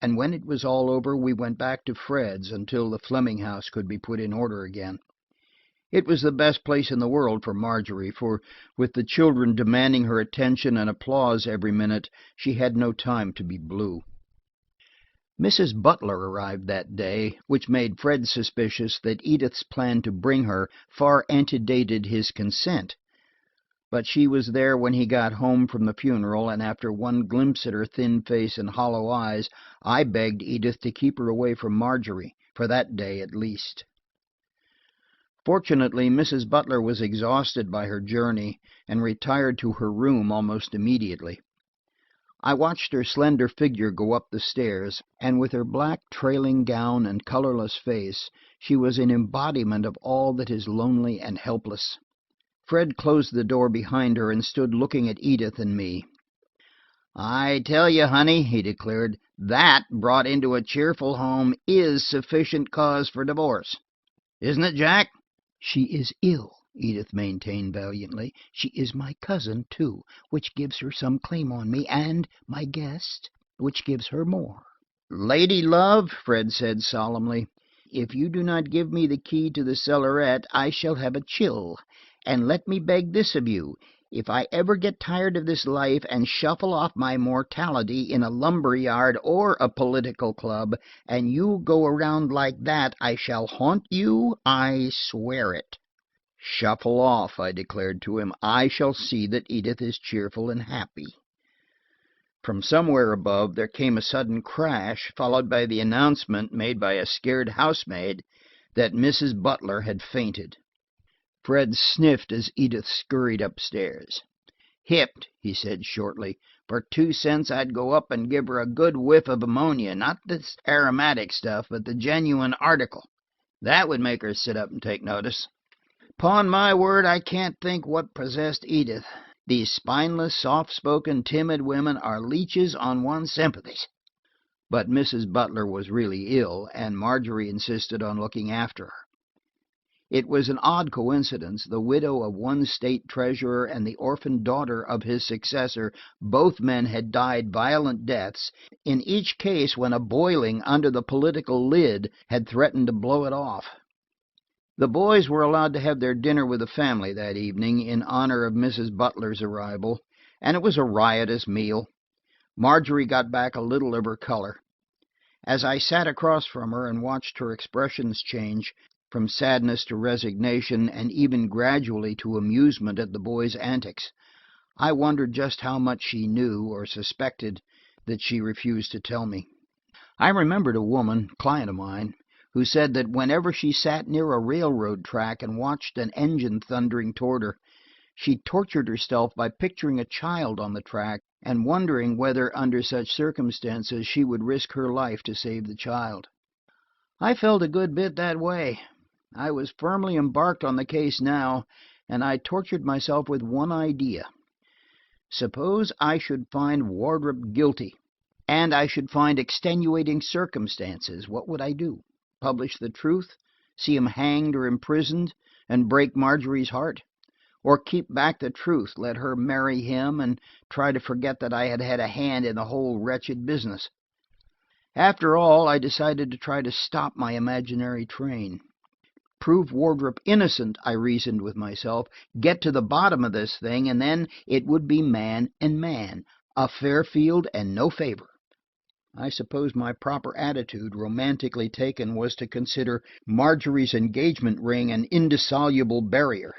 And when it was all over, we went back to Fred's until the Fleming house could be put in order again. It was the best place in the world for Marjorie, for with the children demanding her attention and applause every minute, she had no time to be blue. Mrs. Butler arrived that day, which made Fred suspicious that Edith's plan to bring her far antedated his consent. But she was there when he got home from the funeral, and after one glimpse at her thin face and hollow eyes, I begged Edith to keep her away from Marjorie, for that day at least. Fortunately, Mrs. Butler was exhausted by her journey and retired to her room almost immediately. I watched her slender figure go up the stairs, and with her black trailing gown and colorless face, she was an embodiment of all that is lonely and helpless. Fred closed the door behind her and stood looking at Edith and me. "I tell you, honey," he declared, "that, brought into a cheerful home, is sufficient cause for divorce. Isn't it, Jack?" "She is ill," Edith maintained valiantly. "She is my cousin, too, which gives her some claim on me, and my guest, which gives her more." "Lady love," Fred said solemnly, "if you do not give me the key to the cellarette, I shall have a chill. And let me beg this of you. If I ever get tired of this life and shuffle off my mortality in a lumber yard or a political club, and you go around like that, I shall haunt you, I swear it." "Shuffle off," I declared to him. "I shall see that Edith is cheerful and happy." From somewhere above there came a sudden crash, followed by the announcement, made by a scared housemaid, that Mrs. Butler had fainted. Fred sniffed as Edith scurried upstairs. "Hipped," he said shortly. "For 2 cents I'd go up and give her a good whiff of ammonia, not this aromatic stuff, but the genuine article. That would make her sit up and take notice. 'Pon my word, I can't think what possessed Edith. These spineless, soft-spoken, timid women are leeches on one's sympathies." But Mrs. Butler was really ill, and Marjorie insisted on looking after her. It was an odd coincidence. The widow of one state treasurer and the orphaned daughter of his successor, both men had died violent deaths, in each case when a boiling under the political lid had threatened to blow it off. The boys were allowed to have their dinner with the family that evening in honor of Mrs. Butler's arrival, and it was a riotous meal. Marjorie got back a little of her color. As I sat across from her and watched her expressions change from sadness to resignation and even gradually to amusement at the boy's antics, I wondered just how much she knew or suspected that she refused to tell me. I remembered a woman, client of mine, who said that whenever she sat near a railroad track and watched an engine thundering toward her, she tortured herself by picturing a child on the track and wondering whether under such circumstances she would risk her life to save the child. I felt a good bit that way. I was firmly embarked on the case now, and I tortured myself with one idea. Suppose I should find Wardrop guilty, and I should find extenuating circumstances, what would I do? Publish the truth, see him hanged or imprisoned, and break Marjorie's heart? Or keep back the truth, let her marry him, and try to forget that I had had a hand in the whole wretched business? After all, I decided to try to stop my imaginary train. Prove Wardrop innocent, I reasoned with myself, get to the bottom of this thing, and then it would be man and man, a fair field and no favor. I suppose my proper attitude, romantically taken, was to consider Marjorie's engagement ring an indissoluble barrier.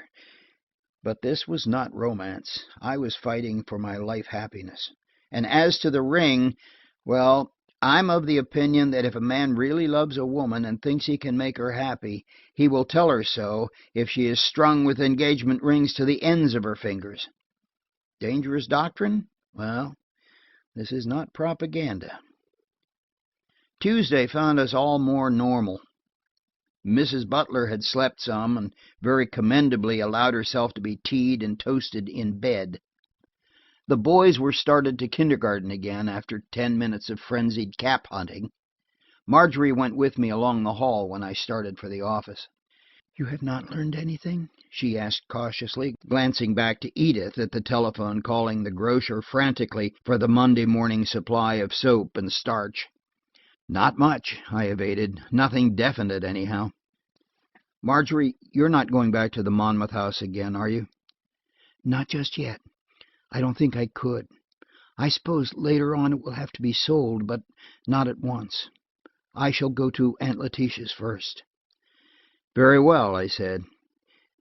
But this was not romance. I was fighting for my life happiness. And as to the ring, well, I'm of the opinion that if a man really loves a woman and thinks he can make her happy, he will tell her so if she is strung with engagement rings to the ends of her fingers. Dangerous doctrine? Well, this is not propaganda. Tuesday found us all more normal. Mrs. Butler had slept some, and very commendably allowed herself to be tea'd and toasted in bed. The boys were started to kindergarten again after 10 minutes of frenzied cap hunting. Marjorie went with me along the hall when I started for the office. "You have not learned anything?" she asked cautiously, glancing back to Edith at the telephone, calling the grocer frantically for the Monday morning supply of soap and starch. "Not much," I evaded. "Nothing definite, anyhow." "Marjorie, you're not going back to the Monmouth house again, are you?" "Not just yet. I don't think I could. I suppose later on it will have to be sold, but not at once. I shall go to Aunt Letitia's first." "Very well," I said.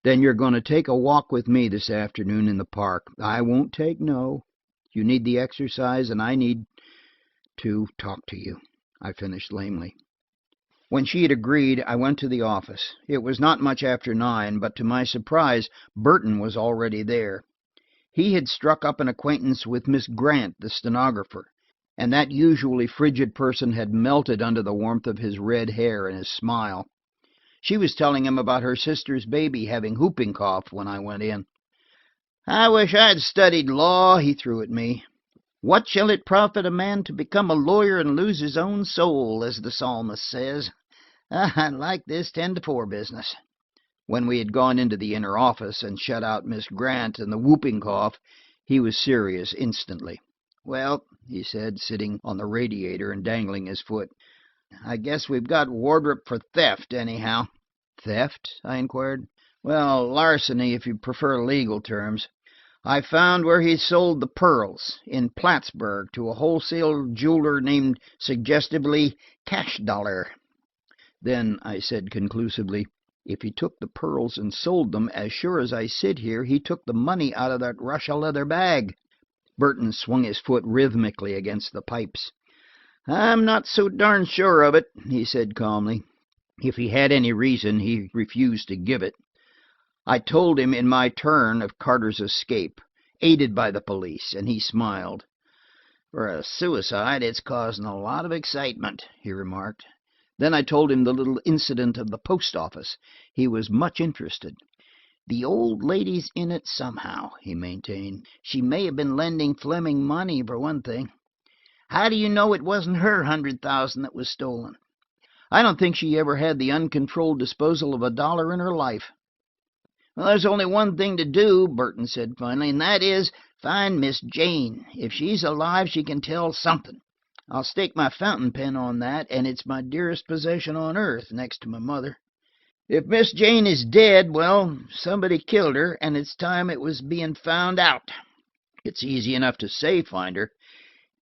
"Then you're going to take a walk with me this afternoon in the park. I won't take no. You need the exercise, and I need to talk to you," I finished lamely. When she had agreed, I went to the office. It was not much after 9, but to my surprise, Burton was already there. He had struck up an acquaintance with Miss Grant, the stenographer, and that usually frigid person had melted under the warmth of his red hair and his smile. She was telling him about her sister's baby having whooping cough when I went in. "I wish I'd studied law," he threw at me. "What shall it profit a man to become a lawyer and lose his own soul, as the psalmist says? I like this 10 to 4 business." When we had gone into the inner office and shut out Miss Grant and the whooping cough, he was serious instantly. "Well," he said, sitting on the radiator and dangling his foot, "I guess we've got Wardrop for theft, anyhow." "Theft?" I inquired. "Well, larceny, if you prefer legal terms. I found where he sold the pearls, in Plattsburgh, to a wholesale jeweler named, suggestively, Cash Dollar." "Then," I said conclusively, "if he took the pearls and sold them, as sure as I sit here, he took the money out of that Russia leather bag." Burton swung his foot rhythmically against the pipes. "I'm not so darn sure of it," he said calmly. If he had any reason, he refused to give it. I told him in my turn of Carter's escape, aided by the police, and he smiled. "For a suicide, it's causing a lot of excitement," he remarked. Then I told him the little incident of the post office. He was much interested. "The old lady's in it somehow," he maintained. "She may have been lending Fleming money, for one thing. How do you know it wasn't her 100,000 that was stolen? I don't think she ever had the uncontrolled disposal of a dollar in her life." "Well, there's only one thing to do," Burton said finally, "and that is, find Miss Jane. If she's alive, she can tell something. I'll stake my fountain pen on that, and it's my dearest possession on earth, next to my mother. If Miss Jane is dead, well, somebody killed her, and it's time it was being found out. It's easy enough to say find her.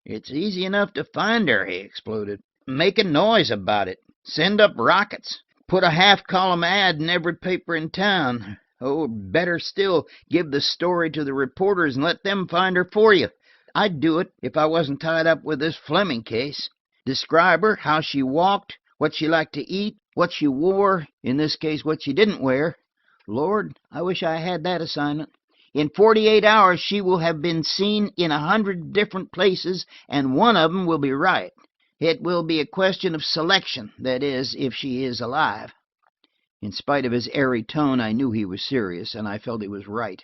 It's easy enough to find her," he exploded. Make a noise about it. Send up rockets. Put a half-column ad in every paper in town. Or better still, give the story to the reporters and let them find her for you. I'd do it if I wasn't tied up with this Fleming case. Describe her, how she walked, what she liked to eat, what she wore, in this case what she didn't wear. Lord, I wish I had that assignment. In 48 hours she will have been seen in 100 different places, and one of them will be right. It will be a question of selection, that is, if she is alive. In spite of his airy tone, I knew he was serious, and I felt he was right.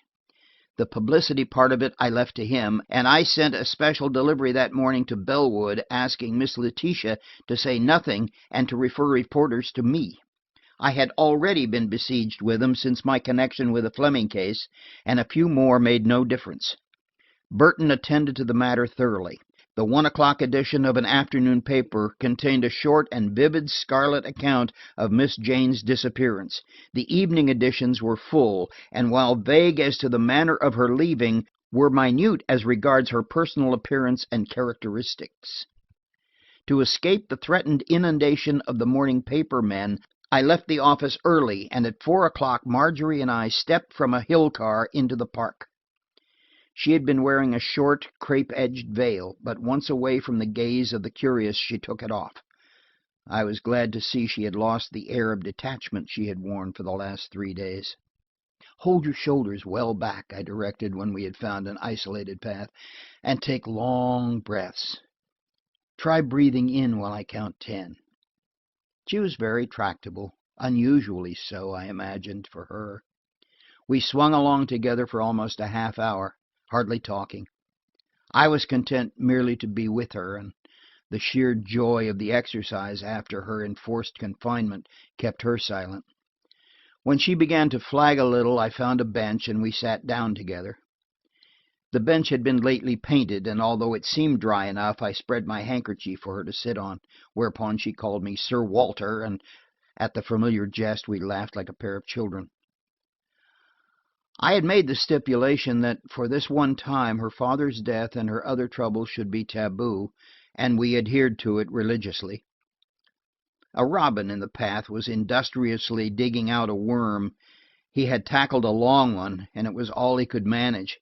The publicity part of it I left to him, and I sent a special delivery that morning to Bellwood asking Miss Letitia to say nothing and to refer reporters to me. I had already been besieged with them since my connection with the Fleming case, and a few more made no difference. Burton attended to the matter thoroughly. The 1 o'clock edition of an afternoon paper contained a short and vivid scarlet account of Miss Jane's disappearance. The evening editions were full, and while vague as to the manner of her leaving, were minute as regards her personal appearance and characteristics. To escape the threatened inundation of the morning paper men, I left the office early, and at 4 o'clock Marjorie and I stepped from a hill car into the park. She had been wearing a short, crepe-edged veil, but once away from the gaze of the curious she took it off. I was glad to see she had lost the air of detachment she had worn for the last 3 days. "Hold your shoulders well back," I directed when we had found an isolated path, "and take long breaths. Try breathing in while I count 10. She was very tractable, unusually so, I imagined, for her. We swung along together for almost a half hour, hardly talking. I was content merely to be with her, and the sheer joy of the exercise after her enforced confinement kept her silent. When she began to flag a little, I found a bench, and we sat down together. The bench had been lately painted, and although it seemed dry enough, I spread my handkerchief for her to sit on, whereupon she called me Sir Walter, and at the familiar jest we laughed like a pair of children. I had made the stipulation that for this one time her father's death and her other troubles should be taboo, and we adhered to it religiously. A robin in the path was industriously digging out a worm. He had tackled a long one, and it was all he could manage.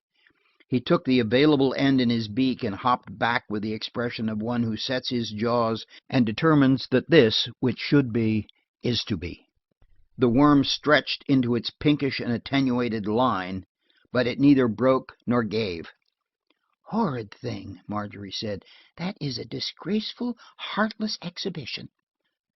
He took the available end in his beak and hopped back with the expression of one who sets his jaws and determines that this, which should be, is to be. The worm stretched into its pinkish and attenuated line, but it neither broke nor gave. "Horrid thing," Marjorie said. "That is a disgraceful, heartless exhibition."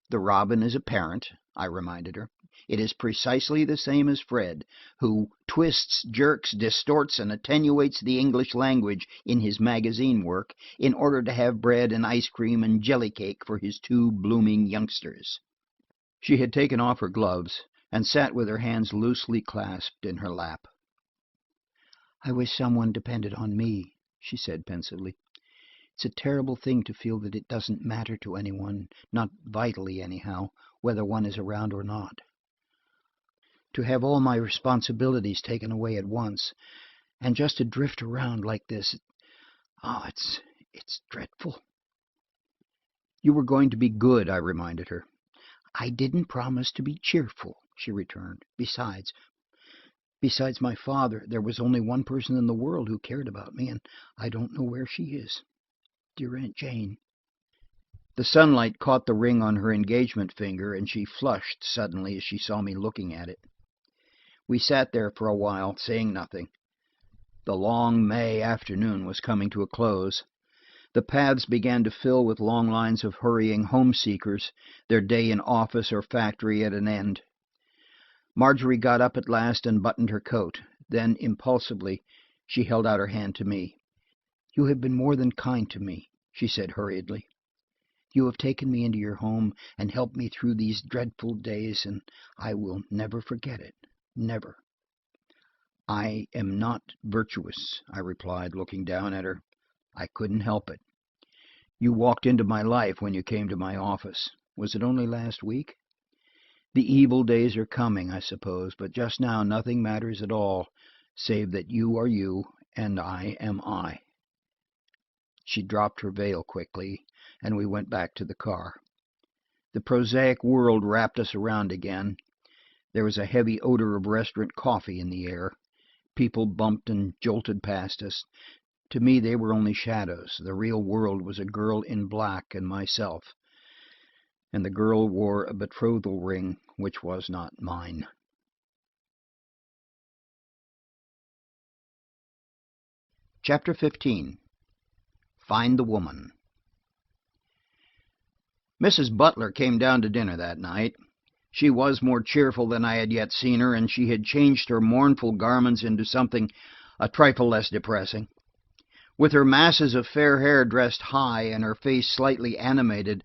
"The robin is a parent," I reminded her. "It is precisely the same as Fred, who twists, jerks, distorts, and attenuates the English language in his magazine work in order to have bread and ice cream and jelly cake for his 2 blooming youngsters." She had taken off her gloves, and sat with her hands loosely clasped in her lap. "I wish someone depended on me," she said pensively. "It's a terrible thing to feel that it doesn't matter to anyone, not vitally anyhow, whether one is around or not. To have all my responsibilities taken away at once, and just to drift around like this, it's dreadful." "You were going to be good," I reminded her. "I didn't promise to be cheerful," she returned. Besides my father, there was only one person in the world who cared about me, and I don't know where she is. Dear Aunt Jane." The sunlight caught the ring on her engagement finger, and she flushed suddenly as she saw me looking at it. We sat there for a while, saying nothing. The long May afternoon was coming to a close. The paths began to fill with long lines of hurrying home-seekers, their day in office or factory at an end. Marjorie got up at last and buttoned her coat. Then, impulsively, she held out her hand to me. "You have been more than kind to me," she said hurriedly. "You have taken me into your home and helped me through these dreadful days, and I will never forget it. Never." "I am not virtuous," I replied, looking down at her. "I couldn't help it. You walked into my life when you came to my office. Was it only last week? The evil days are coming, I suppose, but just now nothing matters at all, save that you are you and I am I." She dropped her veil quickly, and we went back to the car. The prosaic world wrapped us around again. There was a heavy odor of restaurant coffee in the air. People bumped and jolted past us. To me they were only shadows. The real world was a girl in black and myself, and the girl wore a betrothal ring which was not mine. Chapter 15. Find the Woman. Mrs. Butler came down to dinner that night. She was more cheerful than I had yet seen her, and she had changed her mournful garments into something a trifle less depressing. With her masses of fair hair dressed high and her face slightly animated,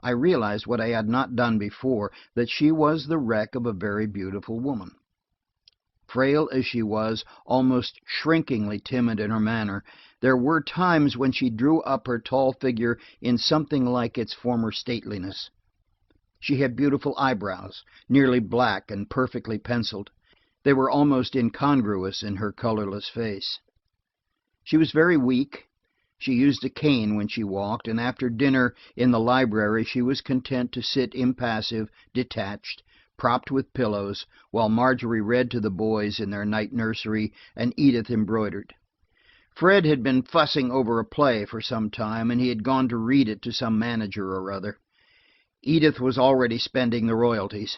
I realized what I had not done before, that she was the wreck of a very beautiful woman. Frail as she was, almost shrinkingly timid in her manner, there were times when she drew up her tall figure in something like its former stateliness. She had beautiful eyebrows, nearly black and perfectly penciled. They were almost incongruous in her colorless face. She was very weak. She used a cane when she walked, and after dinner in the library she was content to sit impassive, detached, propped with pillows, while Marjorie read to the boys in their night nursery and Edith embroidered. Fred had been fussing over a play for some time, and he had gone to read it to some manager or other. Edith was already spending the royalties.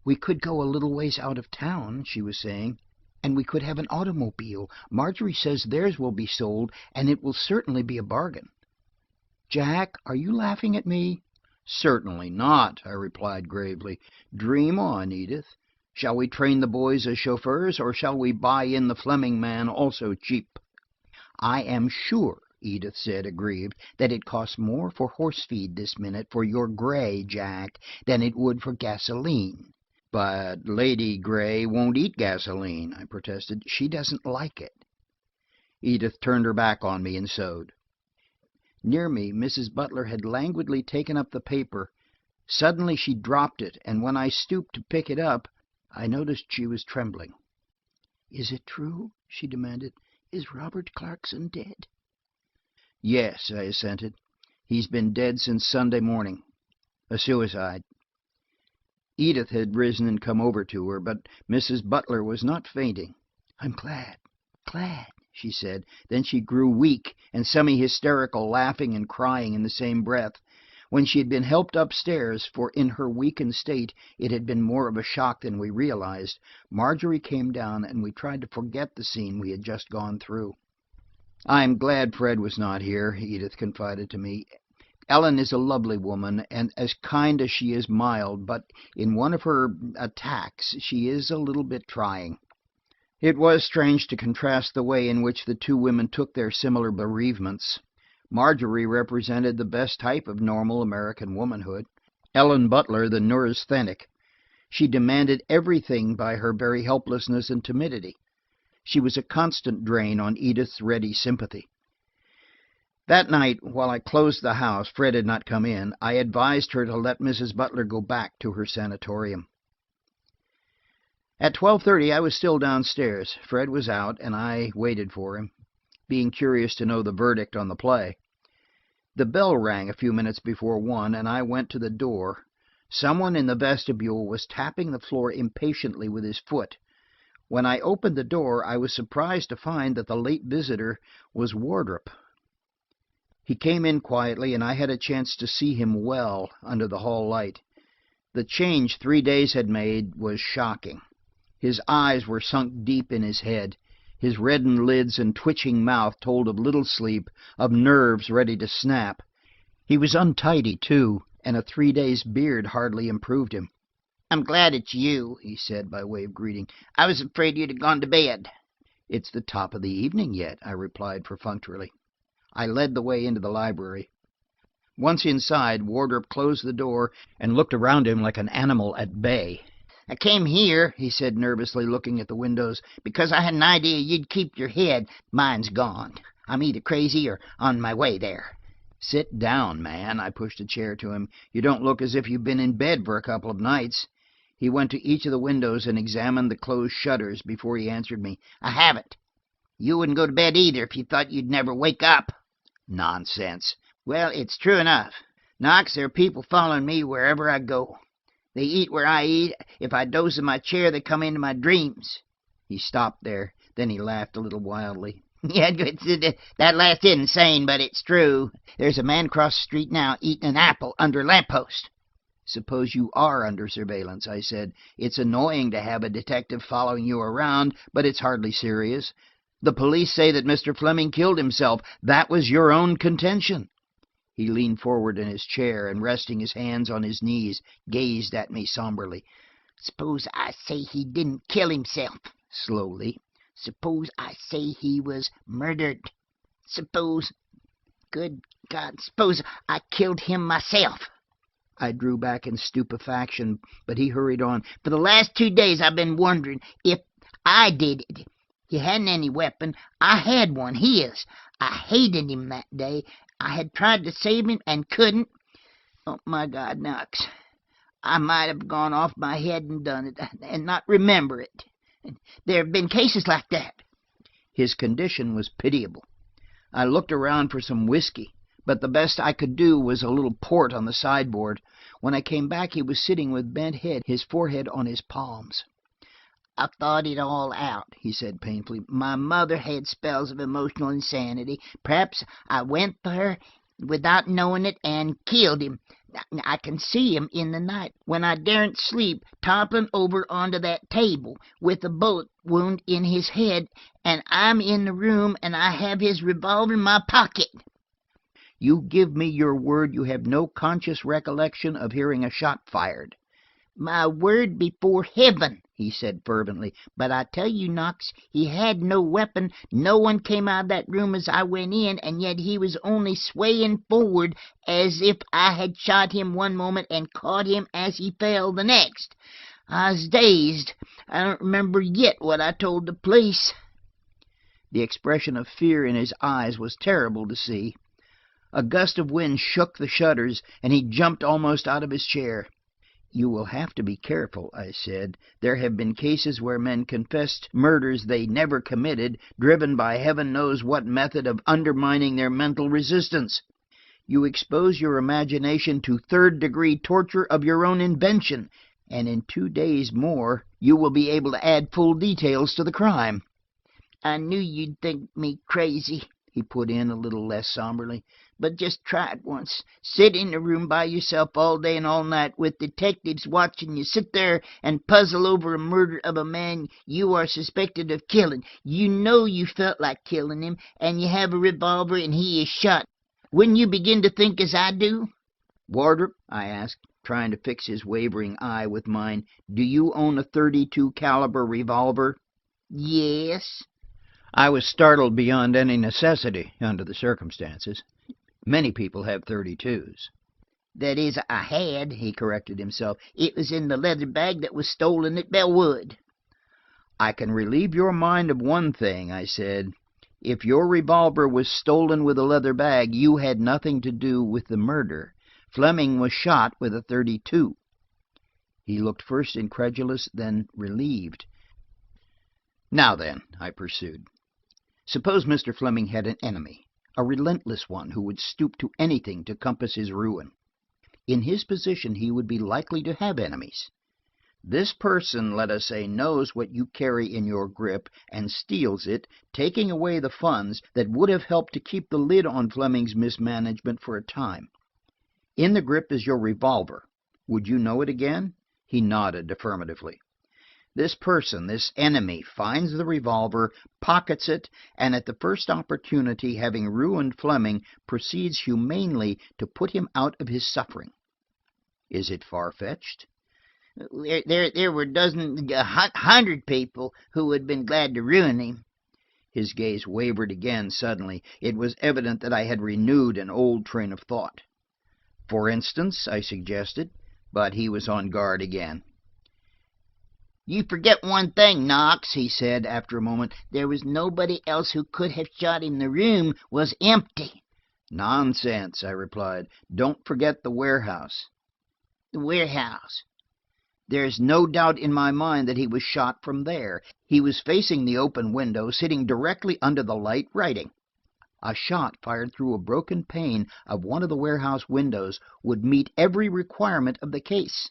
"We could go a little ways out of town," she was saying, "and we could have an automobile. Marjorie says theirs will be sold, and it will certainly be a bargain." "Jack, are you laughing at me?" "Certainly not," I replied gravely. "Dream on, Edith. Shall we train the boys as chauffeurs, or shall we buy in the Fleming man also cheap?" "I am sure," Edith said, aggrieved, "that it costs more for horse feed this minute for your Gray, Jack, than it would for gasoline." "But Lady Gray won't eat gasoline," I protested. "She doesn't like it." Edith turned her back on me and sewed. Near me, Mrs. Butler had languidly taken up the paper. Suddenly she dropped it, and when I stooped to pick it up, I noticed she was trembling. "Is it true?" she demanded. "Is Robert Clarkson dead?" "Yes," I assented. "He's been dead since Sunday morning. A suicide." Edith had risen and come over to her, but Mrs. Butler was not fainting. "I'm glad, she said. Then she grew weak and semi-hysterical, laughing and crying in the same breath. When she had been helped upstairs, for in her weakened state it had been more of a shock than we realized, Marjorie came down and we tried to forget the scene we had just gone through. "I'm glad Fred was not here," Edith confided to me. "Ellen is a lovely woman, and as kind as she is mild, but in one of her attacks she is a little bit trying." It was strange to contrast the way in which the two women took their similar bereavements. Marjorie represented the best type of normal American womanhood. Ellen Butler, the neurasthenic. She demanded everything by her very helplessness and timidity. She was a constant drain on Edith's ready sympathy. That night, while I closed the house, Fred had not come in, I advised her to let Mrs. Butler go back to her sanatorium. At 12:30 I was still downstairs. Fred was out, and I waited for him, being curious to know the verdict on the play. The bell rang a few minutes before 1, and I went to the door. Someone in the vestibule was tapping the floor impatiently with his foot. When I opened the door, I was surprised to find that the late visitor was Wardrop. He came in quietly, and I had a chance to see him well under the hall light. The change 3 days had made was shocking. His eyes were sunk deep in his head. His reddened lids and twitching mouth told of little sleep, of nerves ready to snap. He was untidy, too, and a 3 days' beard hardly improved him. "I'm glad it's you," he said by way of greeting. "I was afraid you'd have gone to bed." "It's the top of the evening yet," I replied perfunctorily. I led the way into the library. Once inside, Wardrop closed the door and looked around him like an animal at bay. "I came here," he said nervously, looking at the windows, "because I had an idea you'd keep your head. Mine's gone. I'm either crazy or on my way there." "Sit down, man." I pushed a chair to him. "You don't look as if you've been in bed for a couple of nights." He went to each of the windows and examined the closed shutters before he answered me. "I haven't. You wouldn't go to bed either if you thought you'd never wake up." Nonsense. Well, it's true enough. Knox, there are people following me wherever I go. They eat where I eat. If I doze in my chair, they come into my dreams." He stopped there. Then he laughed a little wildly. Yeah, that last isn't insane, but it's true. There's a man across the street now eating an apple under a lamppost. "Suppose you are under surveillance," I said. "It's annoying to have a detective following you around, but it's hardly serious. The police say that Mr. Fleming killed himself. That was your own contention." He leaned forward in his chair and, resting his hands on his knees, gazed at me somberly. "Suppose I say he didn't kill himself." Slowly. "Suppose I say he was murdered. Suppose, good God, suppose I killed him myself." I drew back in stupefaction, but he hurried on. "For the last 2 days I've been wondering if I did it. He hadn't any weapon. I had one, his. I hated him that day. I had tried to save him and couldn't. Oh, my God, Knox, I might have gone off my head and done it, and not remember it. There have been cases like that." His condition was pitiable. I looked around for some whiskey, but the best I could do was a little port on the sideboard. When I came back, he was sitting with bent head, his forehead on his palms. "I've thought it all out," he said painfully. "My mother had spells of emotional insanity. Perhaps I went for her without knowing it and killed him. I can see him in the night, when I daren't sleep, toppling over onto that table with a bullet wound in his head, and I'm in the room and I have his revolver in my pocket." "You give me your word you have no conscious recollection of hearing a shot fired?" "My word before heaven," he said fervently. "But I tell you, Knox, he had no weapon. No one came out of that room as I went in, and yet he was only swaying forward as if I had shot him one moment and caught him as he fell the next. I was dazed. I don't remember yet what I told the police." The expression of fear in his eyes was terrible to see. A gust of wind shook the shutters, and he jumped almost out of his chair. "You will have to be careful," I said. "There have been cases where men confessed murders they never committed, driven by heaven knows what method of undermining their mental resistance. You expose your imagination to third-degree torture of your own invention, and in 2 days more you will be able to add full details to the crime." "I knew you'd think me crazy," he put in a little less somberly. "But just try it once. Sit in a room by yourself all day and all night with detectives watching you. Sit there and puzzle over a murder of a man you are suspected of killing. You know you felt like killing him, and you have a revolver and he is shot. Wouldn't you begin to think as I do?" "Wardrop," I asked, trying to fix his wavering eye with mine, "do you own a .32 caliber revolver?" "Yes." I was startled beyond any necessity, under the circumstances. Many people have .32s. "That is, I had," he corrected himself. "It was in the leather bag that was stolen at Bellwood." "I can relieve your mind of one thing," I said. "If your revolver was stolen with a leather bag, you had nothing to do with the murder. Fleming was shot with a .32. He looked first incredulous, then relieved. "Now then," I pursued, "suppose Mr. Fleming had an enemy, a relentless one who would stoop to anything to compass his ruin. In his position he would be likely to have enemies. This person, let us say, knows what you carry in your grip and steals it, taking away the funds that would have helped to keep the lid on Fleming's mismanagement for a time. In the grip is your revolver. Would you know it again?" He nodded affirmatively. "This person, this enemy, finds the revolver, pockets it, and at the first opportunity, having ruined Fleming, proceeds humanely to put him out of his suffering. Is it far-fetched?" There were dozens, 100 people who had been glad to ruin him." His gaze wavered again suddenly. It was evident that I had renewed an old train of thought. "For instance," I suggested, but he was on guard again. "You forget one thing, Knox," he said after a moment. "There was nobody else who could have shot him. The room was empty." "Nonsense," I replied. "Don't forget the warehouse." "The warehouse?" "There's no doubt in my mind that he was shot from there. He was facing the open window, sitting directly under the light, writing." A shot fired through a broken pane of one of the warehouse windows would meet every requirement of the case.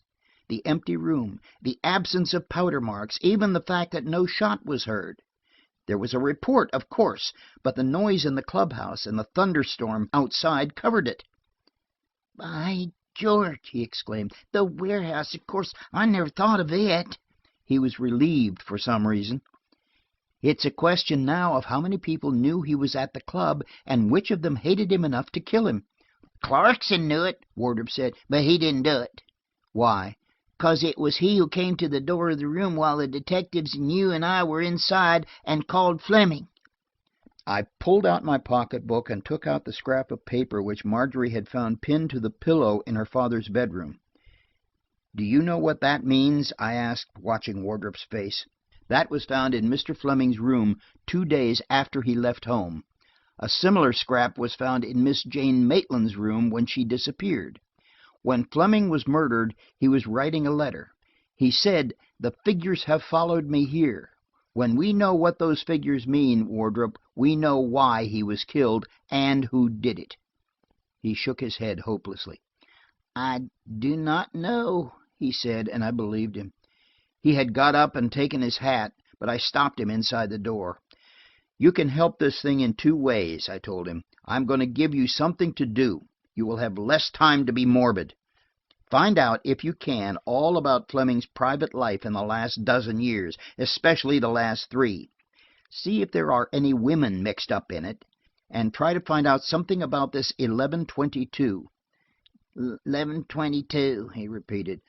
The empty room, the absence of powder marks, even the fact that no shot was heard. There was a report, of course, but the noise in the clubhouse and the thunderstorm outside covered it. "By George!" he exclaimed. "The warehouse, of course. I never thought of it." He was relieved for some reason. It's a question now of how many people knew he was at the club, and which of them hated him enough to kill him. "Clarkson knew it," Wardrop said, "but he didn't do it." Why? "'Cause it was he who came to the door of the room while the detectives and you and I were inside and called Fleming." I pulled out my pocketbook and took out the scrap of paper which Marjorie had found pinned to the pillow in her father's bedroom. "Do you know what that means?" I asked, watching Wardrop's face. "That was found in Mr. Fleming's room 2 days after he left home. A similar scrap was found in Miss Jane Maitland's room when she disappeared. When Fleming was murdered, he was writing a letter. He said, 'The figures have followed me here.' When we know what those figures mean, Wardrop, we know why he was killed and who did it." He shook his head hopelessly. "I do not know," he said, and I believed him. He had got up and taken his hat, but I stopped him inside the door. "You can help this thing in 2 ways," I told him. "I'm going to give you something to do. You will have less time to be morbid. Find out, if you can, all about Fleming's private life in the last dozen years, especially the last 3. See if there are any women mixed up in it, and try to find out something about this 1122. 1122, he repeated.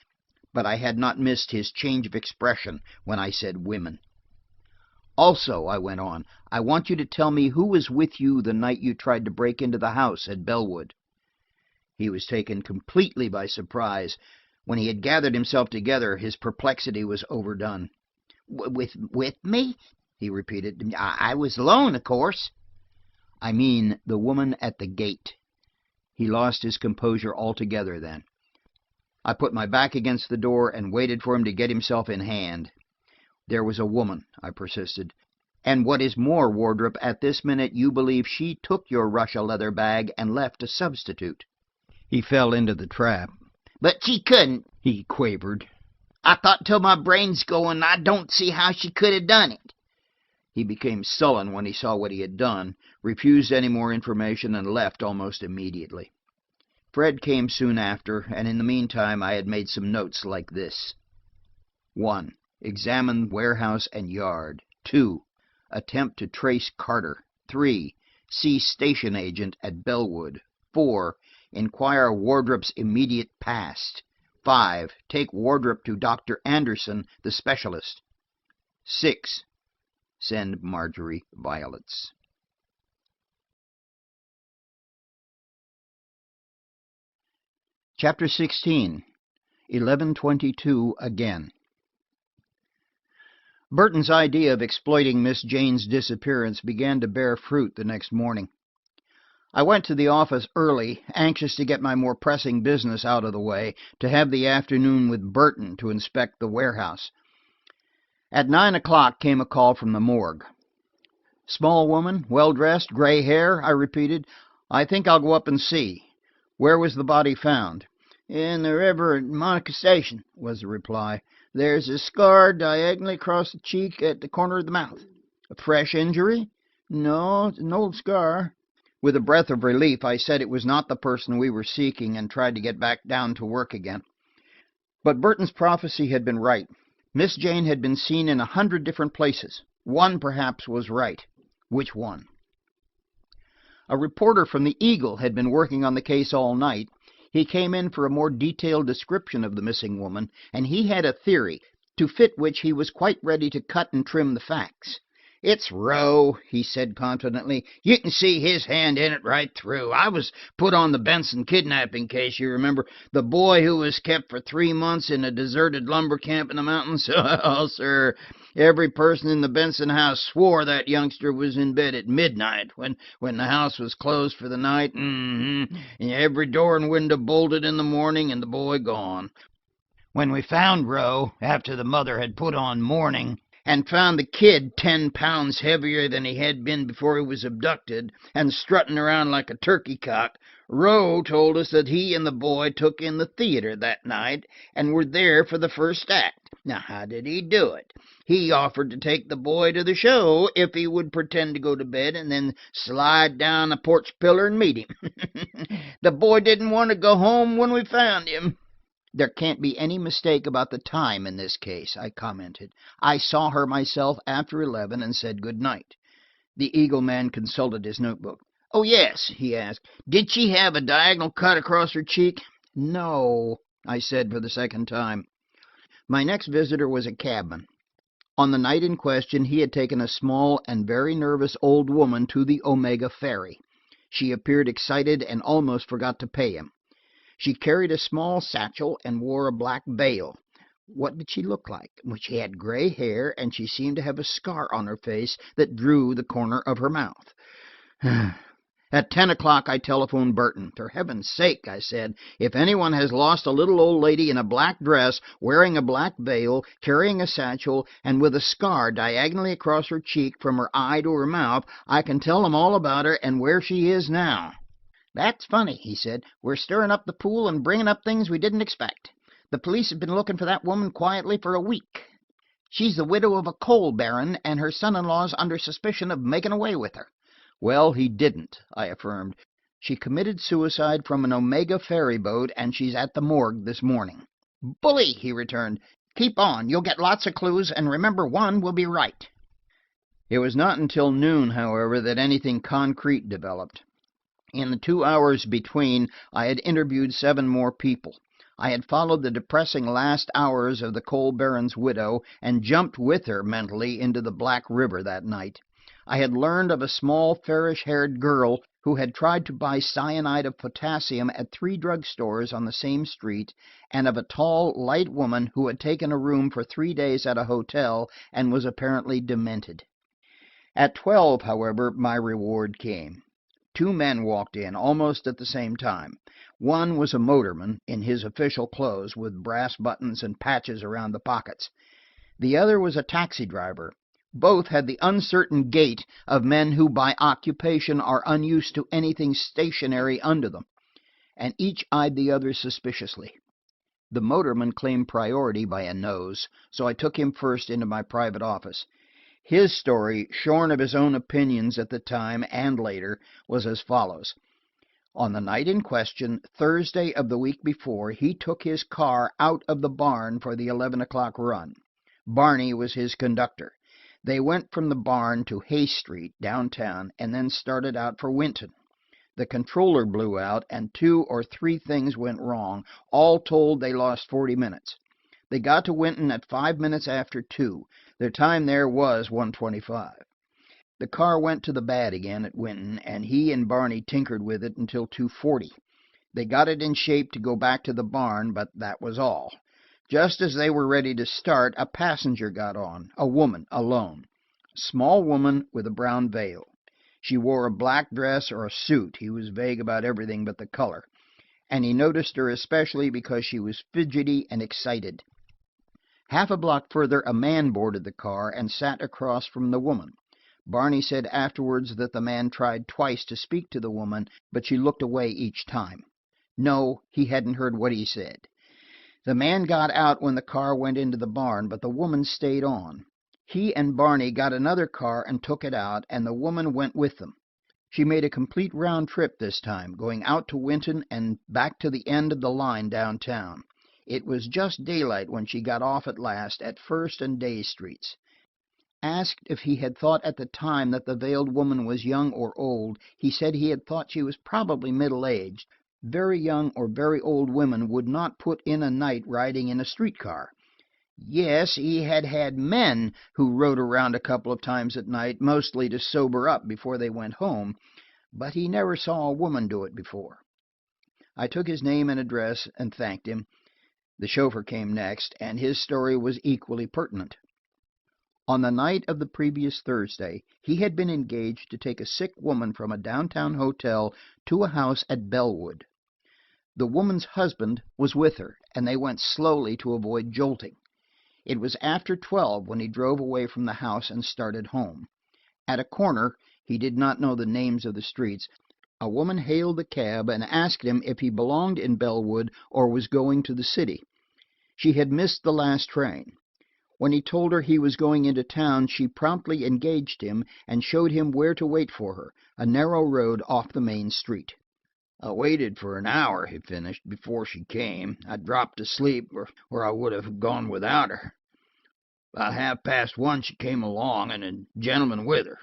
But I had not missed his change of expression when I said women. "Also," I went on, "I want you to tell me who was with you the night you tried to break into the house at Bellwood." He was taken completely by surprise. When he had gathered himself together, his perplexity was overdone. With me?" he repeated. I was alone, of course." "I mean the woman at the gate." He lost his composure altogether then. I put my back against the door and waited for him to get himself in hand. "There was a woman," I persisted. "And what is more, Wardrop, at this minute you believe she took your Russia leather bag and left a substitute." He fell into the trap. "But she couldn't," he quavered. "I thought till my brain's going, I don't see how she could have done it." He became sullen when he saw what he had done, refused any more information, and left almost immediately. Fred came soon after, and in the meantime I had made some notes like this: 1. Examine warehouse and yard. 2. Attempt to trace Carter. 3. See station agent at Bellwood. 4. Inquire Wardrop's immediate past. 5. Take Wardrop to Dr. Anderson, the specialist. 6. Send Marjorie violets. Chapter 16. 1122 again. Burton's idea of exploiting Miss Jane's disappearance began to bear fruit the next morning. I went to the office early, anxious to get my more pressing business out of the way, to have the afternoon with Burton to inspect the warehouse. At 9 o'clock came a call from the morgue. "Small woman, well-dressed, gray hair," I repeated. "I think I'll go up and see. Where was the body found?" "In the river at Monica Station," was the reply. "There's a scar diagonally across the cheek at the corner of the mouth." "A fresh injury?" "No, it's an old scar." With a breath of relief, I said it was not the person we were seeking, and tried to get back down to work again. But Burton's prophecy had been right. Miss Jane had been seen in 100 different places. One, perhaps, was right. Which one? A reporter from the Eagle had been working on the case all night. He came in for a more detailed description of the missing woman, and he had a theory, to fit which he was quite ready to cut and trim the facts. "It's Roe," he said confidently. "You can see his hand in it right through. I was put on the Benson kidnapping case, you remember. The boy who was kept for 3 months in a deserted lumber camp in the mountains. Oh, sir, every person in the Benson house swore that youngster was in bed at midnight when the house was closed for the night. And every door and window bolted in the morning, and the boy gone. When we found Roe, after the mother had put on mourning, and found the kid 10 pounds heavier than he had been before he was abducted and strutting around like a turkey cock, Roe told us that he and the boy took in the theater that night and were there for the first act. Now, how did he do it? He offered to take the boy to the show if he would pretend to go to bed and then slide down a porch pillar and meet him. The boy didn't want to go home when we found him. There can't be any mistake about the time in this case, I commented. I saw her myself after 11 and said good night. The Eagle man consulted his notebook. Oh, yes, he asked. Did she have a diagonal cut across her cheek? No, I said for the second time. My next visitor was a cabman. On the night in question, he had taken a small and very nervous old woman to the Omega ferry. She appeared excited and almost forgot to pay him. She carried a small satchel and wore a black veil. What did she look like? Well, she had gray hair, and she seemed to have a scar on her face that drew the corner of her mouth. At 10 o'clock, I telephoned Burton. For heaven's sake, I said, if anyone has lost a little old lady in a black dress, wearing a black veil, carrying a satchel, and with a scar diagonally across her cheek from her eye to her mouth, I can tell them all about her and where she is now. That's funny, he said. We're stirring up the pool and bringing up things we didn't expect. The police have been looking for that woman quietly for a week. She's the widow of a coal baron, and her son-in-law's under suspicion of making away with her. Well, he didn't, I affirmed. She committed suicide from an Omega ferry boat, and she's at the morgue this morning. Bully, he returned. Keep on. You'll get lots of clues, and remember, one will be right. It was not until noon, however, that anything concrete developed. In the 2 hours between, I had interviewed 7 more people. I had followed the depressing last hours of the coal baron's widow and jumped with her mentally into the Black River that night. I had learned of a small, fairish-haired girl who had tried to buy cyanide of potassium at 3 drugstores on the same street, and of a tall, light woman who had taken a room for 3 days at a hotel and was apparently demented. At 12, however, my reward came. 2 men walked in, almost at the same time. One was a motorman, in his official clothes, with brass buttons and patches around the pockets. The other was a taxi driver. Both had the uncertain gait of men who by occupation are unused to anything stationary under them, and each eyed the other suspiciously. The motorman claimed priority by a nose, so I took him first into my private office. His story, shorn of his own opinions at the time and later, was as follows. On the night in question, Thursday of the week before, he took his car out of the barn for the 11 o'clock run. Barney was his conductor. They went from the barn to Hay Street, downtown, and then started out for Winton. The controller blew out, and 2 or 3 things went wrong. All told, they lost 40 minutes. They got to Winton at 5 minutes after 2. Their time there was 1:25. The car went to the bad again at Winton, and he and Barney tinkered with it until 2:40. They got it in shape to go back to the barn, but that was all. Just as they were ready to start, a passenger got on, a woman, alone. A small woman with a brown veil. She wore a black dress or a suit. He was vague about everything but the color. And he noticed her especially because she was fidgety and excited. Half a block further, a man boarded the car and sat across from the woman. Barney said afterwards that the man tried twice to speak to the woman, but she looked away each time. No, he hadn't heard what he said. The man got out when the car went into the barn, but the woman stayed on. He and Barney got another car and took it out, and the woman went with them. She made a complete round trip this time, going out to Winton and back to the end of the line downtown. It was just daylight when she got off at last at First and Day Streets. Asked if he had thought at the time that the veiled woman was young or old, he said he had thought she was probably middle-aged. Very young or very old women would not put in a night riding in a streetcar. Yes, he had had men who rode around a couple of times at night, mostly to sober up before they went home, but he never saw a woman do it before. I took his name and address and thanked him. The chauffeur came next, and his story was equally pertinent. On the night of the previous Thursday, he had been engaged to take a sick woman from a downtown hotel to a house at Bellwood. The woman's husband was with her, and they went slowly to avoid jolting. It was after 12 when he drove away from the house and started home. At a corner, he did not know the names of the streets, a woman hailed the cab and asked him if he belonged in Bellwood or was going to the city. She had missed the last train. When he told her he was going into town, she promptly engaged him and showed him where to wait for her, a narrow road off the main street. I waited for an hour, he finished, before she came. I dropped asleep, or I would have gone without her. About 1:30 she came along, and a gentleman with her.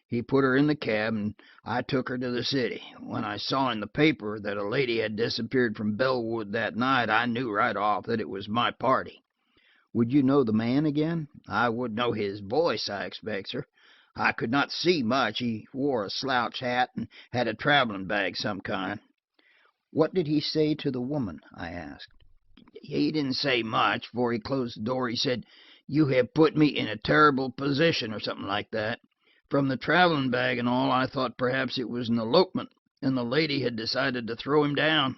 He put her in the cab, and I took her to the city. When I saw in the paper that a lady had disappeared from Bellwood that night, I knew right off that it was my party. Would you know the man again? I would know his voice, I expect, sir. I could not see much. He wore a slouch hat and had a traveling bag some kind. What did he say to the woman? I asked. He didn't say much. Before he closed the door, he said, "You have put me in a terrible position," or something like that. From the traveling bag and all, I thought perhaps it was an elopement, and the lady had decided to throw him down.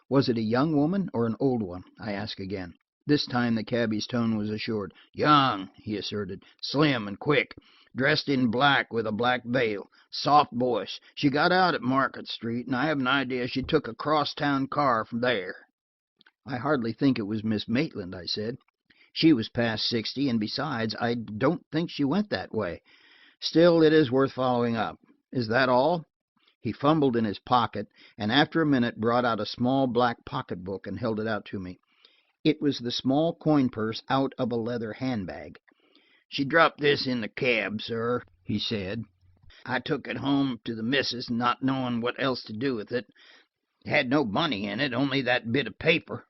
Was it a young woman or an old one? I asked again. This time the cabbie's tone was assured. "Young," he asserted, "slim and quick, dressed in black with a black veil, soft voice. She got out at Market Street, and I have an idea she took a cross-town car from there." "I hardly think it was Miss Maitland," I said. "She was past 60, and besides, I don't think she went that way. Still, it is worth following up. Is that all?" He fumbled in his pocket, and after a minute brought out a small black pocketbook and held it out to me. It was the small coin purse out of a leather handbag. "She dropped this in the cab, sir," he said. "I took it home to the missus, not knowing what else to do with it. It had no money in it, only that bit of paper."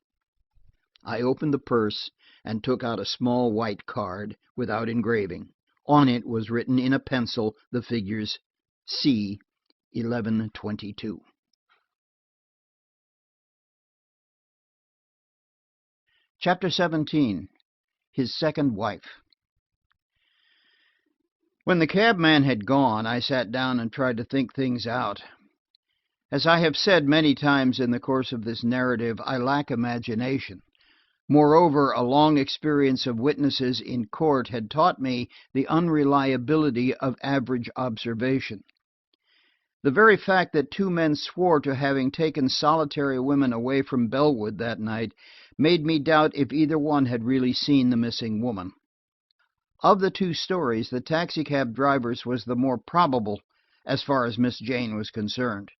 I opened the purse and took out a small white card, without engraving. On it was written in a pencil the figures C 1122. Chapter 17. His Second Wife. When the cabman had gone, I sat down and tried to think things out. As I have said many times in the course of this narrative, I lack imagination. Moreover, a long experience of witnesses in court had taught me the unreliability of average observation. The very fact that two men swore to having taken solitary women away from Bellwood that night made me doubt if either one had really seen the missing woman. Of the two stories, the taxicab driver's was the more probable as far as Miss Jane was concerned.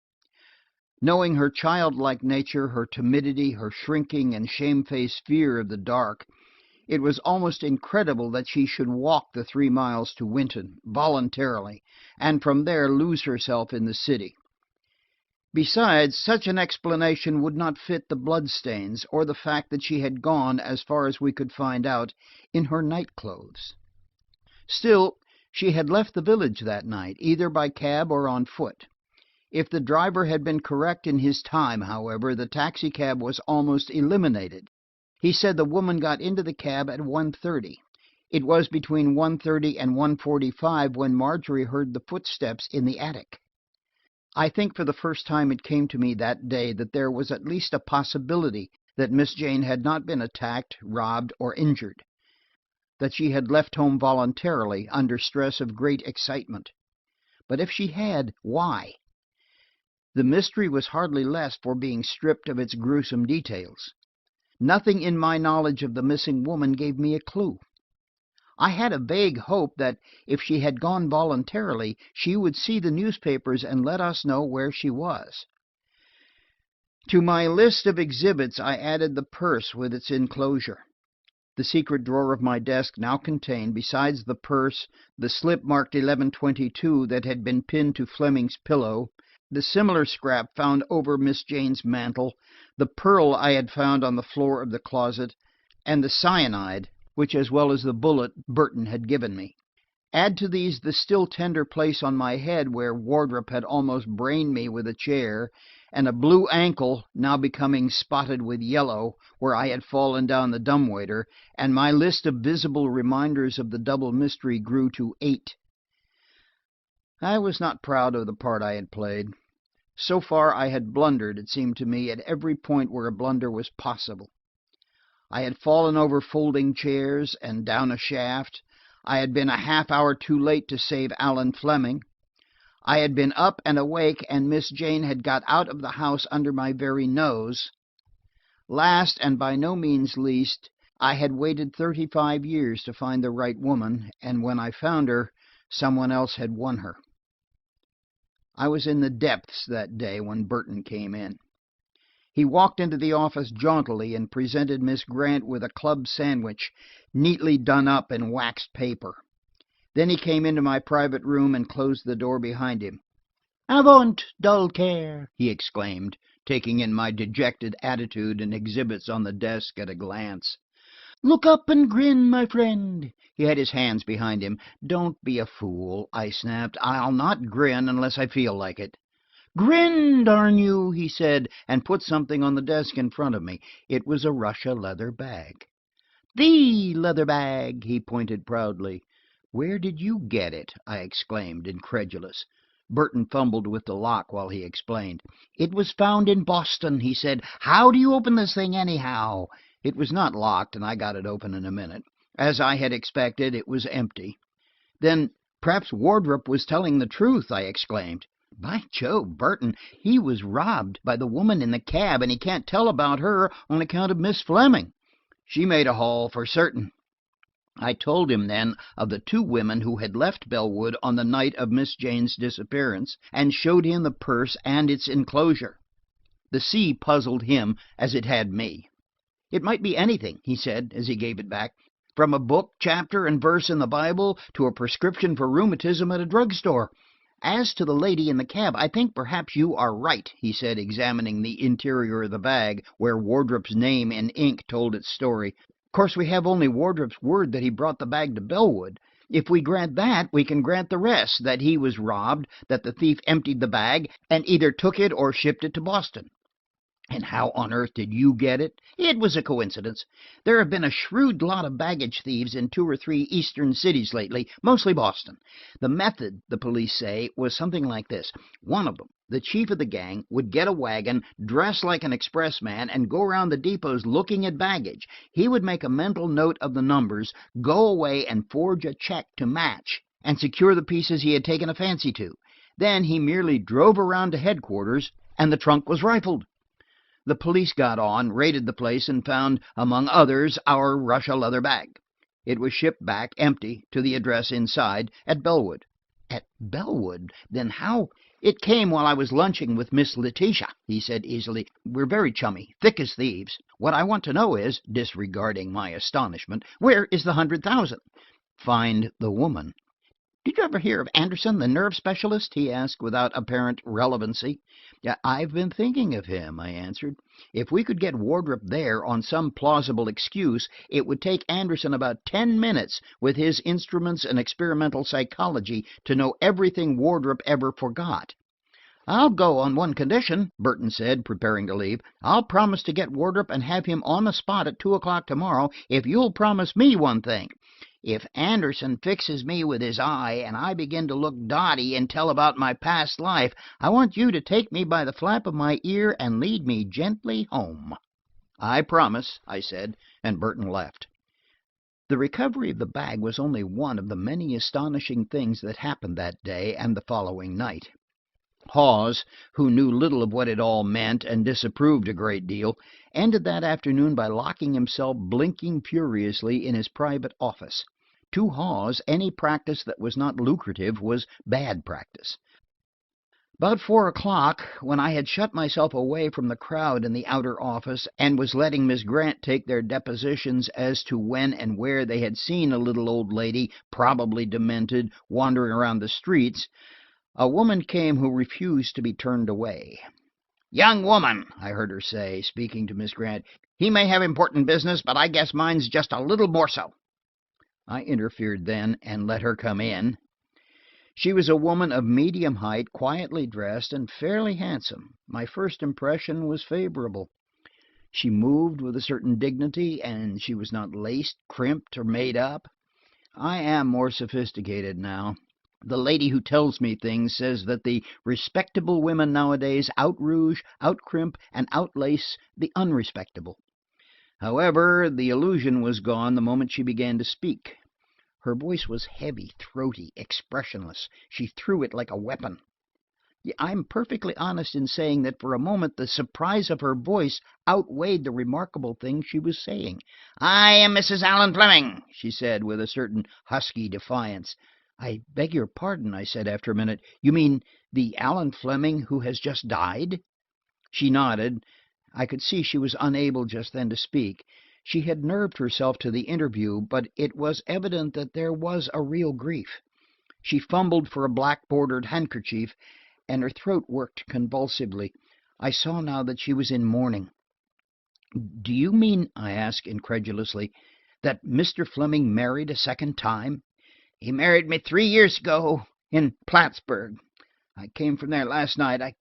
Knowing her childlike nature, her timidity, her shrinking and shamefaced fear of the dark, it was almost incredible that she should walk the 3 miles to Winton, voluntarily, and from there lose herself in the city. Besides, such an explanation would not fit the bloodstains, or the fact that she had gone, as far as we could find out, in her night clothes. Still, she had left the village that night, either by cab or on foot. If the driver had been correct in his time, however, the taxicab was almost eliminated. He said the woman got into the cab at 1:30. It was between 1:30 and 1:45 when Marjorie heard the footsteps in the attic. I think for the first time it came to me that day that there was at least a possibility that Miss Jane had not been attacked, robbed, or injured, that she had left home voluntarily under stress of great excitement. But if she had, why? The mystery was hardly less for being stripped of its gruesome details. Nothing in my knowledge of the missing woman gave me a clue. I had a vague hope that, if she had gone voluntarily, she would see the newspapers and let us know where she was. To my list of exhibits I added the purse with its enclosure. The secret drawer of my desk now contained, besides the purse, the slip marked 1122 that had been pinned to Fleming's pillow, the similar scrap found over Miss Jane's mantle, the pearl I had found on the floor of the closet, and the cyanide, which, as well as the bullet, Burton had given me. Add to these the still tender place on my head where Wardrop had almost brained me with a chair, and a blue ankle, now becoming spotted with yellow, where I had fallen down the dumbwaiter, and my list of visible reminders of the double mystery grew to 8. I was not proud of the part I had played. So far I had blundered, it seemed to me, at every point where a blunder was possible. I had fallen over folding chairs and down a shaft. I had been a half hour too late to save Alan Fleming. I had been up and awake, and Miss Jane had got out of the house under my very nose. Last, and by no means least, I had waited 35 years to find the right woman, and when I found her, someone else had won her. I was in the depths that day when Burton came in. He walked into the office jauntily and presented Miss Grant with a club sandwich, neatly done up in waxed paper. Then he came into my private room and closed the door behind him. "Avaunt, dull care!" he exclaimed, taking in my dejected attitude and exhibits on the desk at a glance. "Look up and grin, my friend." He had his hands behind him. "Don't be a fool," I snapped. "I'll not grin unless I feel like it." "Grin, darn you," he said, and put something on the desk in front of me. It was a Russia leather bag. "The leather bag," he pointed proudly. "Where did you get it?" I exclaimed, incredulous. Burton fumbled with the lock while he explained. "It was found in Boston," he said. "How do you open this thing, anyhow?" It was not locked, and I got it open in a minute. As I had expected, it was empty. "Then perhaps Wardrop was telling the truth," I exclaimed. "By Jove, Burton, he was robbed by the woman in the cab, and he can't tell about her on account of Miss Fleming. She made a haul for certain." I told him then of the two women who had left Bellwood on the night of Miss Jane's disappearance, and showed him the purse and its enclosure. The sea puzzled him as it had me. "It might be anything," he said as he gave it back, "from a book, chapter and verse in the Bible, to a prescription for rheumatism at a drugstore. As to the lady in the cab, I think perhaps you are right," he said, examining the interior of the bag, where Wardrop's name in ink told its story. "Of course, we have only Wardrop's word that he brought the bag to Bellwood. If we grant that, we can grant the rest, that he was robbed, that the thief emptied the bag, and either took it or shipped it to Boston." "And how on earth did you get it?" "It was a coincidence. There have been a shrewd lot of baggage thieves in 2 or 3 eastern cities lately, mostly Boston. The method, the police say, was something like this. One of them, the chief of the gang, would get a wagon, dress like an expressman, and go around the depots looking at baggage. He would make a mental note of the numbers, go away and forge a check to match, and secure the pieces he had taken a fancy to. Then he merely drove around to headquarters, and the trunk was rifled. The police got on, raided the place, and found, among others, our Russia leather bag. It was shipped back, empty, to the address inside, at Bellwood." "At Bellwood? Then how—" "It came while I was lunching with Miss Letitia," he said easily. "We're very chummy, thick as thieves. What I want to know is," disregarding my astonishment, "where is the 100,000? "Find the woman." "Did you ever hear of Anderson, the nerve specialist?" he asked without apparent relevancy. "I've been thinking of him," I answered. "If we could get Wardrop there on some plausible excuse, it would take Anderson about 10 minutes, with his instruments and experimental psychology, to know everything Wardrop ever forgot." "I'll go on one condition," Burton said, preparing to leave. "I'll promise to get Wardrop and have him on the spot at 2 o'clock tomorrow, if you'll promise me one thing. If Anderson fixes me with his eye, and I begin to look dotty and tell about my past life, I want you to take me by the flap of my ear and lead me gently home." "I promise," I said, and Burton left. The recovery of the bag was only one of the many astonishing things that happened that day and the following night. Hawes, who knew little of what it all meant and disapproved a great deal, ended that afternoon by locking himself blinking furiously in his private office. To Hawes, any practice that was not lucrative was bad practice. About 4 o'clock, when I had shut myself away from the crowd in the outer office, and was letting Miss Grant take their depositions as to when and where they had seen a little old lady, probably demented, wandering around the streets, a woman came who refused to be turned away. "Young woman," I heard her say, speaking to Miss Grant, "he may have important business, but I guess mine's just a little more so." I interfered then, and let her come in. She was a woman of medium height, quietly dressed, and fairly handsome. My first impression was favorable. She moved with a certain dignity, and she was not laced, crimped, or made up. I am more sophisticated now. The lady who tells me things says that the respectable women nowadays out-rouge, out-crimp, and outlace the unrespectable. However, the illusion was gone the moment she began to speak. Her voice was heavy, throaty, expressionless. She threw it like a weapon. I'm perfectly honest in saying that for a moment the surprise of her voice outweighed the remarkable thing she was saying. "I am Mrs. Allen Fleming," she said with a certain husky defiance. "I beg your pardon," I said after a minute. "You mean the Allen Fleming who has just died?" She nodded. I could see she was unable just then to speak. She had nerved herself to the interview, but it was evident that there was a real grief. She fumbled for a black-bordered handkerchief, and her throat worked convulsively. I saw now that she was in mourning. "Do you mean," I asked incredulously, "that Mr. Fleming married a second time?" "He married me 3 years ago in Plattsburgh. I came from there last night. I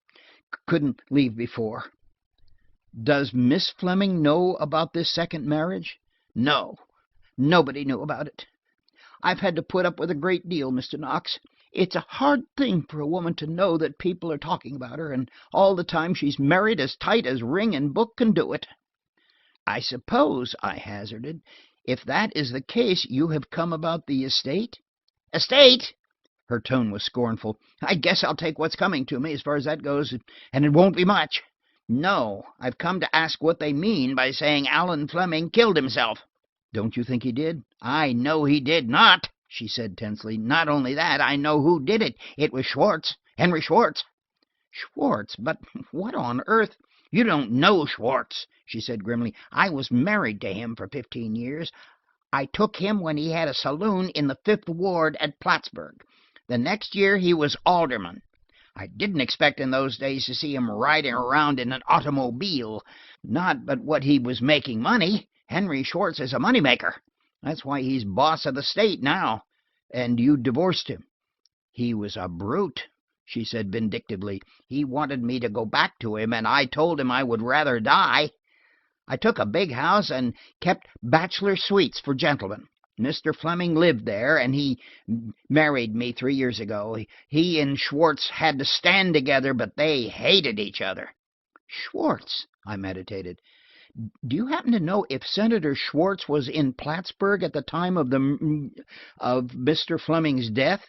couldn't leave before." "Does Miss Fleming know about this second marriage?" "No, nobody knew about it. I've had to put up with a great deal, Mr. Knox. It's a hard thing for a woman to know that people are talking about her, and all the time she's married as tight as ring and book can do it." "I suppose," I hazarded, "if that is the case, you have come about the estate?" "Estate?" Her tone was scornful. "I guess I'll take what's coming to me, as far as that goes, and it won't be much. No, I've come to ask what they mean by saying Allen Fleming killed himself." "Don't you think he did?" "I know he did not," she said tensely. "Not only that, I know who did it. It was Schwartz, Henry Schwartz." "Schwartz? But what on earth—" "You don't know Schwartz," she said grimly. "I was married to him for 15 years. I took him when he had a saloon in the 5th Ward at Plattsburgh. The next year he was alderman. I didn't expect in those days to see him riding around in an automobile. Not but what he was making money. Henry Schwartz is a money maker. That's why he's boss of the state now." "And you divorced him?" "He was a brute," she said vindictively. "He wanted me to go back to him, and I told him I would rather die. I took a big house and kept bachelor suites for gentlemen. Mr. Fleming lived there, and he married me 3 years ago. He and Schwartz had to stand together, but they hated each other." "Schwartz?" I meditated. "Do you happen to know if Senator Schwartz was in Plattsburgh at the time of Mr. Fleming's death?"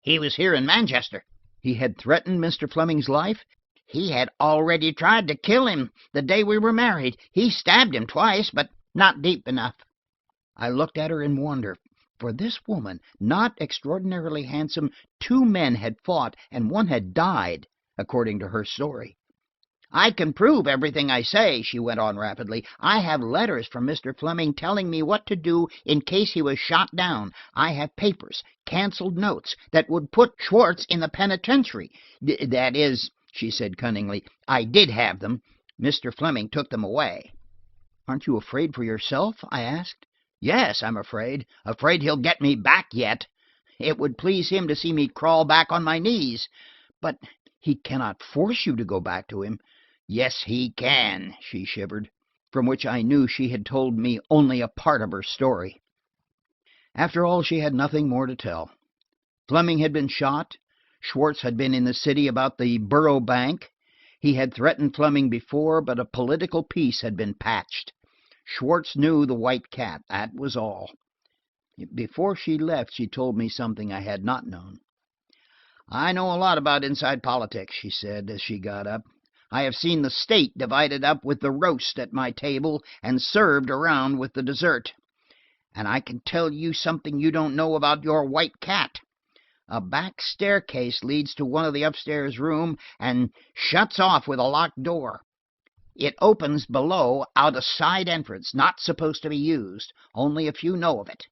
"He was here in Manchester." "He had threatened Mr. Fleming's life?" "He had already tried to kill him the day we were married. He stabbed him twice, but not deep enough." I looked at her in wonder. For this woman, not extraordinarily handsome, 2 men had fought, and one had died, according to her story. "I can prove everything I say," she went on rapidly. "I have letters from Mr. Fleming telling me what to do in case he was shot down. I have papers, canceled notes, that would put Schwartz in the penitentiary. That is," she said cunningly, "I did have them. Mr. Fleming took them away." "Aren't you afraid for yourself?" I asked. "Yes, I'm afraid. Afraid he'll get me back yet. It would please him to see me crawl back on my knees." "But he cannot force you to go back to him." "Yes, he can," she shivered, from which I knew she had told me only a part of her story. After all, she had nothing more to tell. Fleming had been shot. Schwartz had been in the city about the Borough Bank. He had threatened Fleming before, but a political peace had been patched. Schwartz knew the White Cat, that was all. Before she left, she told me something I had not known. "I know a lot about inside politics," she said as she got up. "I have seen the state divided up with the roast at my table and served around with the dessert. And I can tell you something you don't know about your White Cat. A back staircase leads to one of the upstairs rooms and shuts off with a locked door. It opens below out a side entrance, not supposed to be used. Only a few know of it.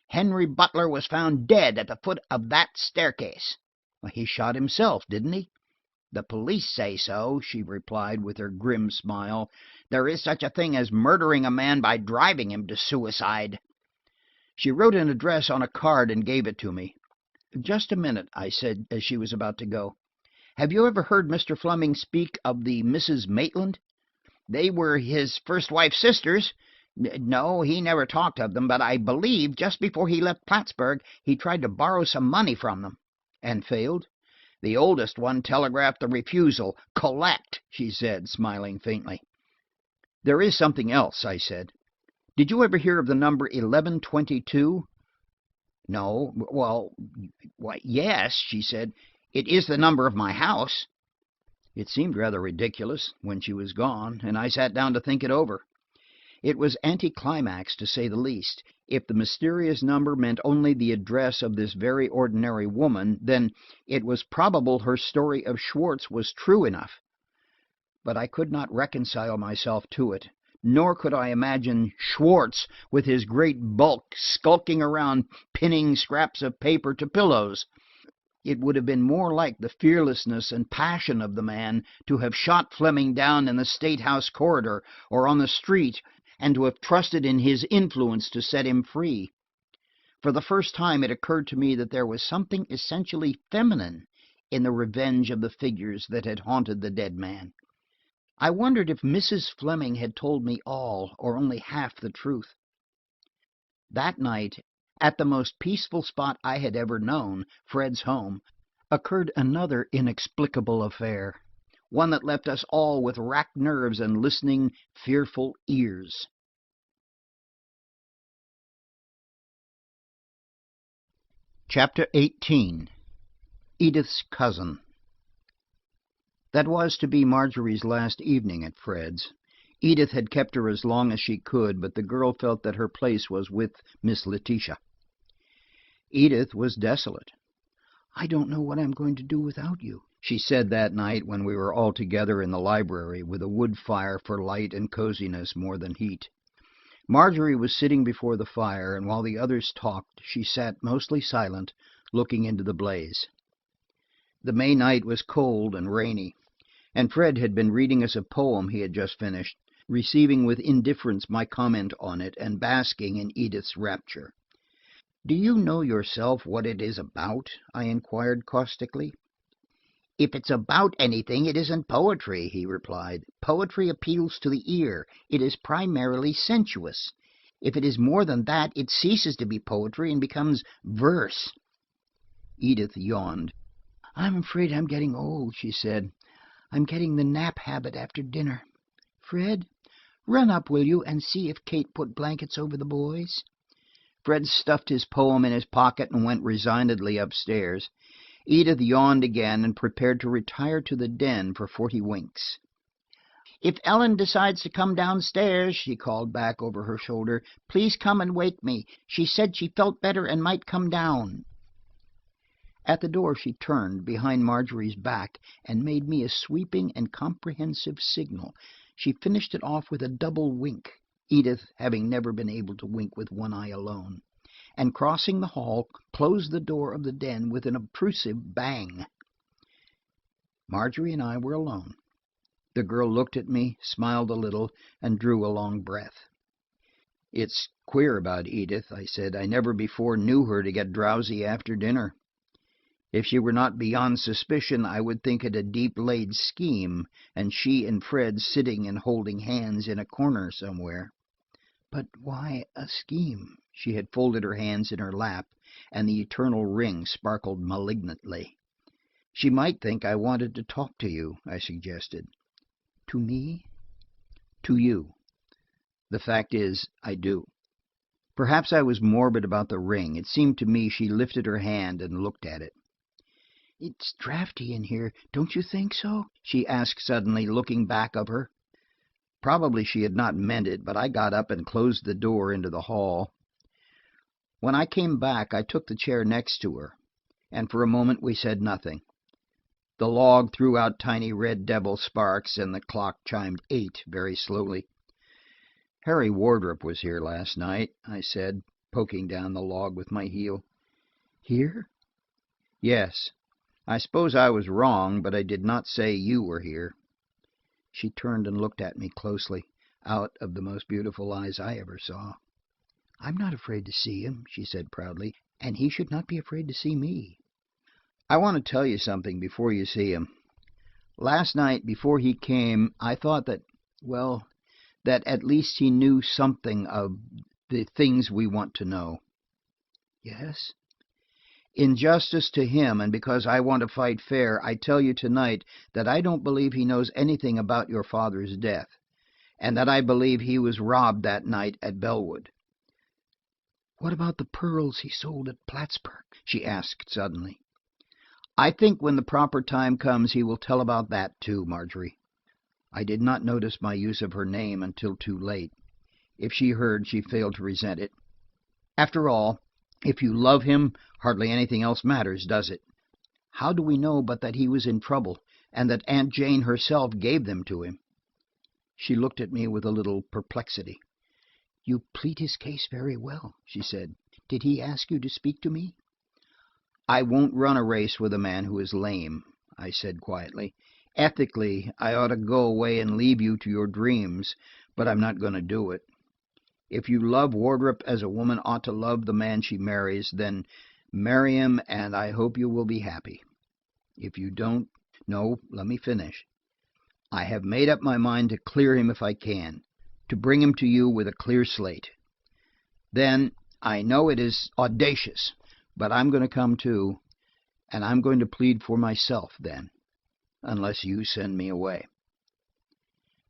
Henry Butler was found dead at the foot of that staircase." "He shot himself, didn't he?" "The police say so," she replied with her grim smile. "There is such a thing as murdering a man by driving him to suicide." She wrote an address on a card and gave it to me. "Just a minute," I said as she was about to go. "Have you ever heard Mr. Fleming speak of the Misses Maitland?" "They were his first wife's sisters. No, he never talked of them, but I believe just before he left Plattsburgh he tried to borrow some money from them." "And failed?" "The oldest one telegraphed the refusal. Collect," she said, smiling faintly. "There is something else," I said. Did you ever hear of the number 1122? No. Well, why, yes, she said. It is the number of my house. It seemed rather ridiculous when she was gone, and I sat down to think it over. It was anticlimax, to say the least. If the mysterious number meant only the address of this very ordinary woman, then it was probable her story of Schwartz was true enough. But I could not reconcile myself to it, nor could I imagine Schwartz with his great bulk skulking around pinning scraps of paper to pillows. It would have been more like the fearlessness and passion of the man to have shot Fleming down in the State House corridor or on the street, and to have trusted in his influence to set him free. For the first time it occurred to me that there was something essentially feminine in the revenge of the figures that had haunted the dead man. I wondered if Mrs. Fleming had told me all, or only half the truth. That night, at the most peaceful spot I had ever known, Fred's home, occurred another inexplicable affair, one that left us all with racked nerves and listening, fearful ears. Chapter 18. Edith's Cousin. That was to be Marjorie's last evening at Fred's. Edith had kept her as long as she could, but the girl felt that her place was with Miss Letitia. Edith was desolate. "I don't know what I'm going to do without you," she said that night when we were all together in the library, with a wood fire for light and coziness more than heat. Marjorie was sitting before the fire, and while the others talked, she sat mostly silent, looking into the blaze. The May night was cold and rainy, and Fred had been reading us a poem he had just finished, receiving with indifference my comment on it, and basking in Edith's rapture. "Do you know yourself what it is about?" I inquired caustically. If it's about anything, it isn't poetry, he replied. Poetry appeals to the ear. It is primarily sensuous. If it is more than that, it ceases to be poetry and becomes verse. Edith yawned. "I'm afraid I'm getting old," she said. "I'm getting the nap habit after dinner. Fred, run up, will you, and see if Kate put blankets over the boys?" Fred stuffed his poem in his pocket and went resignedly upstairs. Edith yawned again and prepared to retire to the den for 40 winks. "If Ellen decides to come downstairs," she called back over her shoulder, "please come and wake me. She said she felt better and might come down." At the door she turned, behind Marjorie's back, and made me a sweeping and comprehensive signal. She finished it off with a double wink, Edith having never been able to wink with one eye alone, and crossing the hall, closed the door of the den with an obtrusive bang. Marjorie and I were alone. The girl looked at me, smiled a little, and drew a long breath. "It's queer about Edith," I said. "I never before knew her to get drowsy after dinner. If she were not beyond suspicion, I would think it a deep-laid scheme, and she and Fred sitting and holding hands in a corner somewhere." "But why a scheme?" She had folded her hands in her lap, and the eternal ring sparkled malignantly. "She might think I wanted to talk to you," I suggested. "To me?" "To you. The fact is, I do." Perhaps I was morbid about the ring. It seemed to me she lifted her hand and looked at it. "It's drafty in here, don't you think so?" she asked suddenly, looking back of her. Probably she had not meant it, but I got up and closed the door into the hall. When I came back, I took the chair next to her, and for a moment we said nothing. The log threw out tiny red devil sparks, and the clock chimed 8 very slowly. "Harry Wardrop was here last night," I said, poking down the log with my heel. "Here?" "Yes. I suppose I was wrong, but I did not say you were here." She turned and looked at me closely, out of the most beautiful eyes I ever saw. "I'm not afraid to see him," she said proudly, "and he should not be afraid to see me." "I want to tell you something before you see him. Last night, before he came, I thought that, well, that at least he knew something of the things we want to know." "Yes?" "In justice to him, and because I want to fight fair, I tell you tonight that I don't believe he knows anything about your father's death. and that I believe he was robbed that night at Bellwood." "What about the pearls he sold at Plattsburgh?" she asked suddenly. "I think when the proper time comes he will tell about that too, Marjorie." I did not notice my use of her name until too late. If she heard, she failed to resent it. After all, if you love him, hardly anything else matters, does it? How do we know but that he was in trouble, and that Aunt Jane herself gave them to him? She looked at me with a little perplexity. "You plead his case very well," she said. "Did he ask you to speak to me?" "I won't run a race with a man who is lame," I said quietly. "Ethically, I ought to go away and leave you to your dreams, but I'm not going to do it. If you love Wardrop as a woman ought to love the man she marries, then marry him, and I hope you will be happy. If you don't, no, let me finish. I have made up my mind to clear him if I can, to bring him to you with a clear slate. Then, I know it is audacious, but I'm going to come too, and I'm going to plead for myself then, unless you send me away."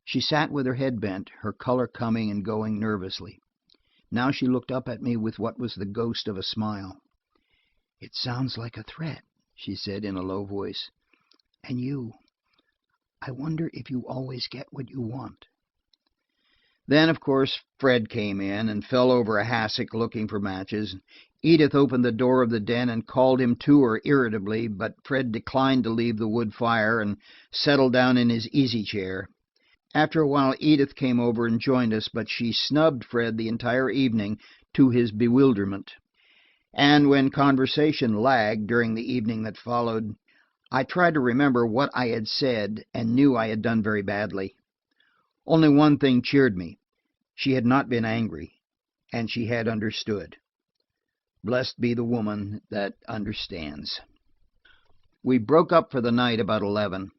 She sat with her head bent, her color coming and going nervously. Now she looked up at me with what was the ghost of a smile. "It sounds like a threat," she said in a low voice. "And I wonder if you always get what you want." Then, of course, Fred came in and fell over a hassock looking for matches. Edith opened the door of the den and called him to her irritably, but Fred declined to leave the wood fire and settled down in his easy chair. After a while Edith came over and joined us, but she snubbed Fred the entire evening, to his bewilderment. And when conversation lagged during the evening that followed, I tried to remember what I had said and knew I had done very badly. Only one thing cheered me. She had not been angry, and she had understood. Blessed be the woman that understands. We broke up for the night about 11.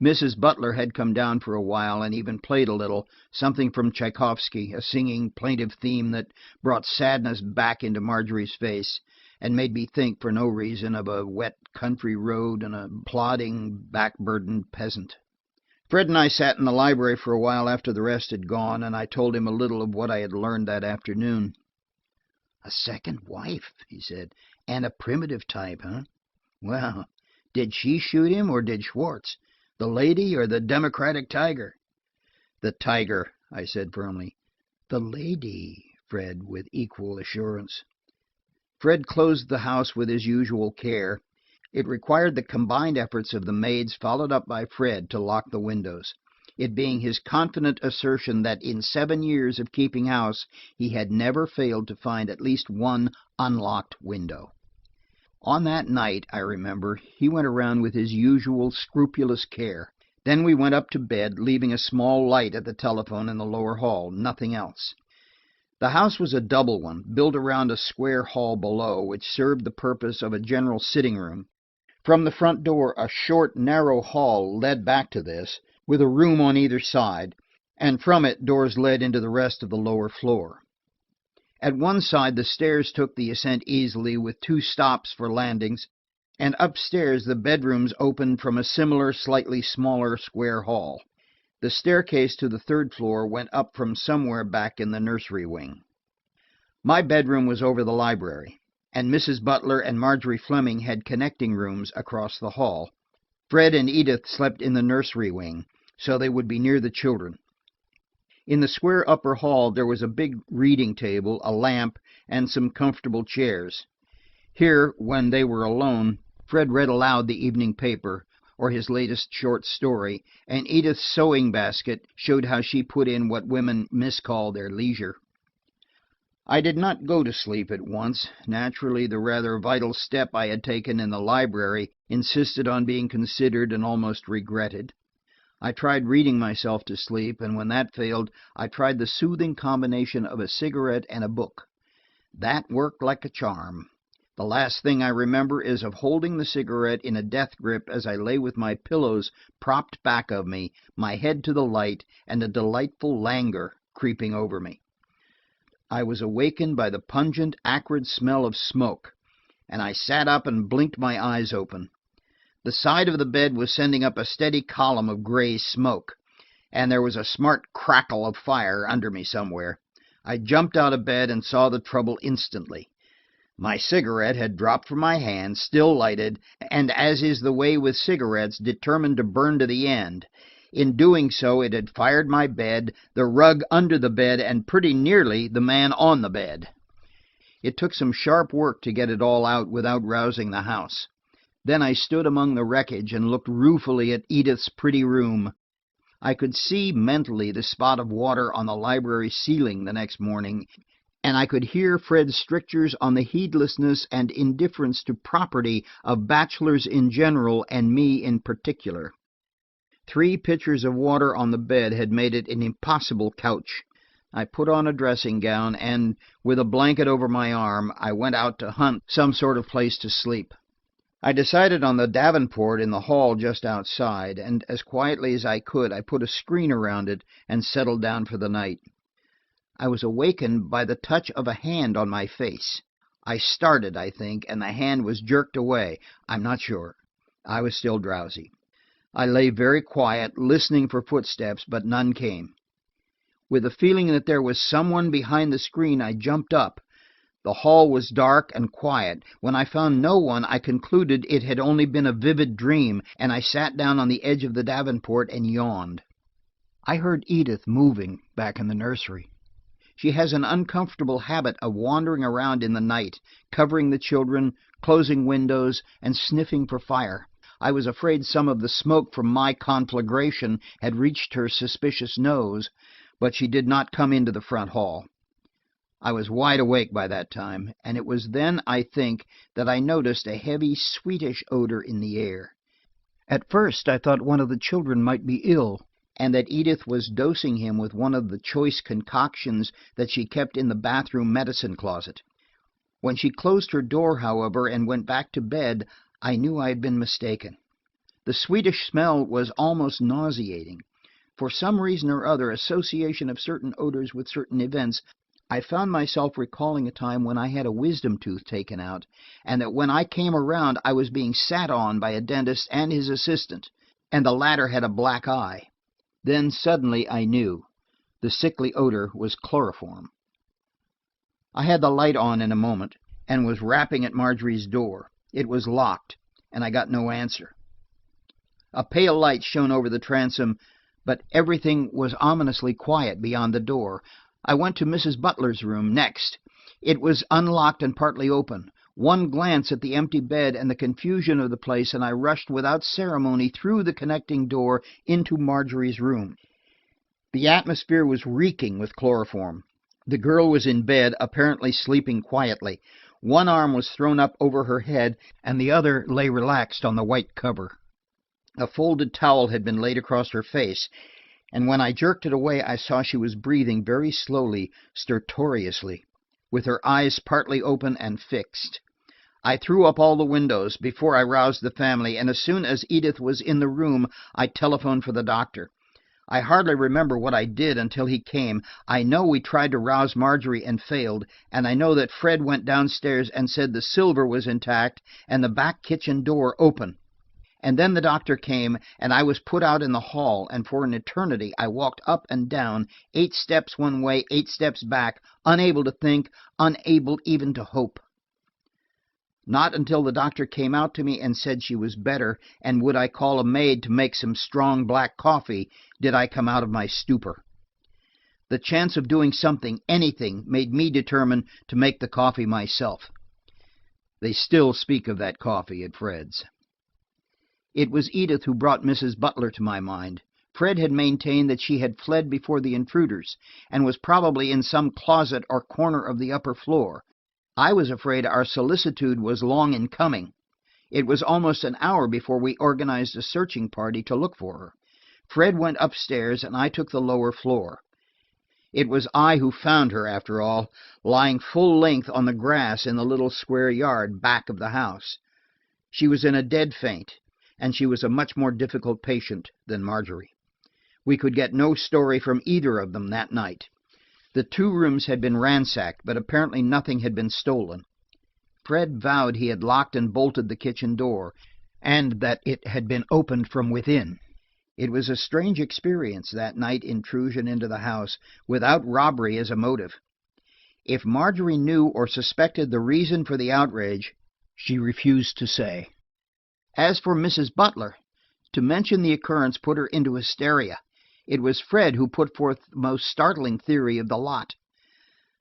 Mrs. Butler had come down for a while and even played a little, something from Tchaikovsky, a singing, plaintive theme that brought sadness back into Marjorie's face and made me think, for no reason, of a wet country road and a plodding, back-burdened peasant. Fred and I sat in the library for a while after the rest had gone, and I told him a little of what I had learned that afternoon. "A second wife," he said, "and a primitive type, huh? Well, did she shoot him or did Schwartz? The lady or the Democratic tiger?" "The tiger," I said firmly. "The lady," Fred, with equal assurance. Fred closed the house with his usual care. It required the combined efforts of the maids, followed up by Fred, to lock the windows, it being his confident assertion that in 7 years of keeping house he had never failed to find at least one unlocked window. On that night, I remember, he went around with his usual scrupulous care. Then we went up to bed, leaving a small light at the telephone in the lower hall, nothing else. The house was a double one, built around a square hall below, which served the purpose of a general sitting room. From the front door, a short, narrow hall led back to this, with a room on either side, and from it doors led into the rest of the lower floor. At one side the stairs took the ascent easily, with 2 stops for landings, and upstairs the bedrooms opened from a similar, slightly smaller square hall. The staircase to the 3rd floor went up from somewhere back in the nursery wing. My bedroom was over the library, and Mrs. Butler and Marjorie Fleming had connecting rooms across the hall. Fred and Edith slept in the nursery wing, so they would be near the children. In the square upper hall there was a big reading table, a lamp, and some comfortable chairs. Here, when they were alone, Fred read aloud the evening paper, or his latest short story, and Edith's sewing basket showed how she put in what women miscall their leisure. I did not go to sleep at once. Naturally, the rather vital step I had taken in the library insisted on being considered and almost regretted. I tried reading myself to sleep, and when that failed, I tried the soothing combination of a cigarette and a book. That worked like a charm. The last thing I remember is of holding the cigarette in a death grip as I lay with my pillows propped back of me, my head to the light, and a delightful languor creeping over me. I was awakened by the pungent, acrid smell of smoke, and I sat up and blinked my eyes open. The side of the bed was sending up a steady column of gray smoke, and there was a smart crackle of fire under me somewhere. I jumped out of bed and saw the trouble instantly. My cigarette had dropped from my hand, still lighted, and as is the way with cigarettes, determined to burn to the end. In doing so, it had fired my bed, the rug under the bed, and pretty nearly the man on the bed. It took some sharp work to get it all out without rousing the house. Then I stood among the wreckage and looked ruefully at Edith's pretty room. I could see mentally the spot of water on the library ceiling the next morning, and I could hear Fred's strictures on the heedlessness and indifference to property of bachelors in general and me in particular. 3 pitchers of water on the bed had made it an impossible couch. I put on a dressing gown, and, with a blanket over my arm, I went out to hunt some sort of place to sleep. I decided on the davenport in the hall just outside, and as quietly as I could, I put a screen around it and settled down for the night. I was awakened by the touch of a hand on my face. I started, I think, and the hand was jerked away. I'm not sure. I was still drowsy. I lay very quiet, listening for footsteps, but none came. With the feeling that there was someone behind the screen, I jumped up. The hall was dark and quiet. When I found no one, I concluded it had only been a vivid dream, and I sat down on the edge of the davenport and yawned. I heard Edith moving back in the nursery. She has an uncomfortable habit of wandering around in the night, covering the children, closing windows, and sniffing for fire. I was afraid some of the smoke from my conflagration had reached her suspicious nose, but she did not come into the front hall. I was wide awake by that time, and it was then, I think, that I noticed a heavy, sweetish odor in the air. At first I thought one of the children might be ill, and that Edith was dosing him with one of the choice concoctions that she kept in the bathroom medicine closet. When she closed her door, however, and went back to bed, I knew I had been mistaken. The sweetish smell was almost nauseating. For some reason or other, association of certain odors with certain events, I found myself recalling a time when I had a wisdom tooth taken out, and that when I came around I was being sat on by a dentist and his assistant, and the latter had a black eye. Then suddenly I knew. The sickly odor was chloroform. I had the light on in a moment, and was rapping at Marjorie's door. It was locked, and I got no answer. A pale light shone over the transom, but everything was ominously quiet beyond the door. I went to Mrs. Butler's room next. It was unlocked and partly open. One glance at the empty bed and the confusion of the place, and I rushed without ceremony through the connecting door into Marjorie's room. The atmosphere was reeking with chloroform. The girl was in bed, apparently sleeping quietly. One arm was thrown up over her head, and the other lay relaxed on the white cover. A folded towel had been laid across her face, and when I jerked it away I saw she was breathing very slowly, stertorously, with her eyes partly open and fixed. I threw up all the windows before I roused the family, and as soon as Edith was in the room I telephoned for the doctor. I hardly remember what I did until he came. I know we tried to rouse Marjorie and failed, and I know that Fred went downstairs and said the silver was intact and the back kitchen door open. And then the doctor came, and I was put out in the hall, and for an eternity I walked up and down, 8 steps one way, 8 steps back, unable to think, unable even to hope. Not until the doctor came out to me and said she was better, and would I call a maid to make some strong black coffee, did I come out of my stupor. The chance of doing something, anything, made me determine to make the coffee myself. They still speak of that coffee at Fred's. It was Edith who brought Mrs. Butler to my mind. Fred had maintained that she had fled before the intruders, and was probably in some closet or corner of the upper floor. I was afraid our solicitude was long in coming. It was almost an hour before we organized a searching party to look for her. Fred went upstairs, and I took the lower floor. It was I who found her, after all, lying full length on the grass in the little square yard back of the house. She was in a dead faint, and she was a much more difficult patient than Marjorie. We could get no story from either of them that night. The 2 rooms had been ransacked, but apparently nothing had been stolen. Fred vowed he had locked and bolted the kitchen door, and that it had been opened from within. It was a strange experience, that night intrusion into the house, without robbery as a motive. If Marjorie knew or suspected the reason for the outrage, she refused to say. As for Mrs. Butler, to mention the occurrence put her into hysteria. It was Fred who put forth the most startling theory of the lot.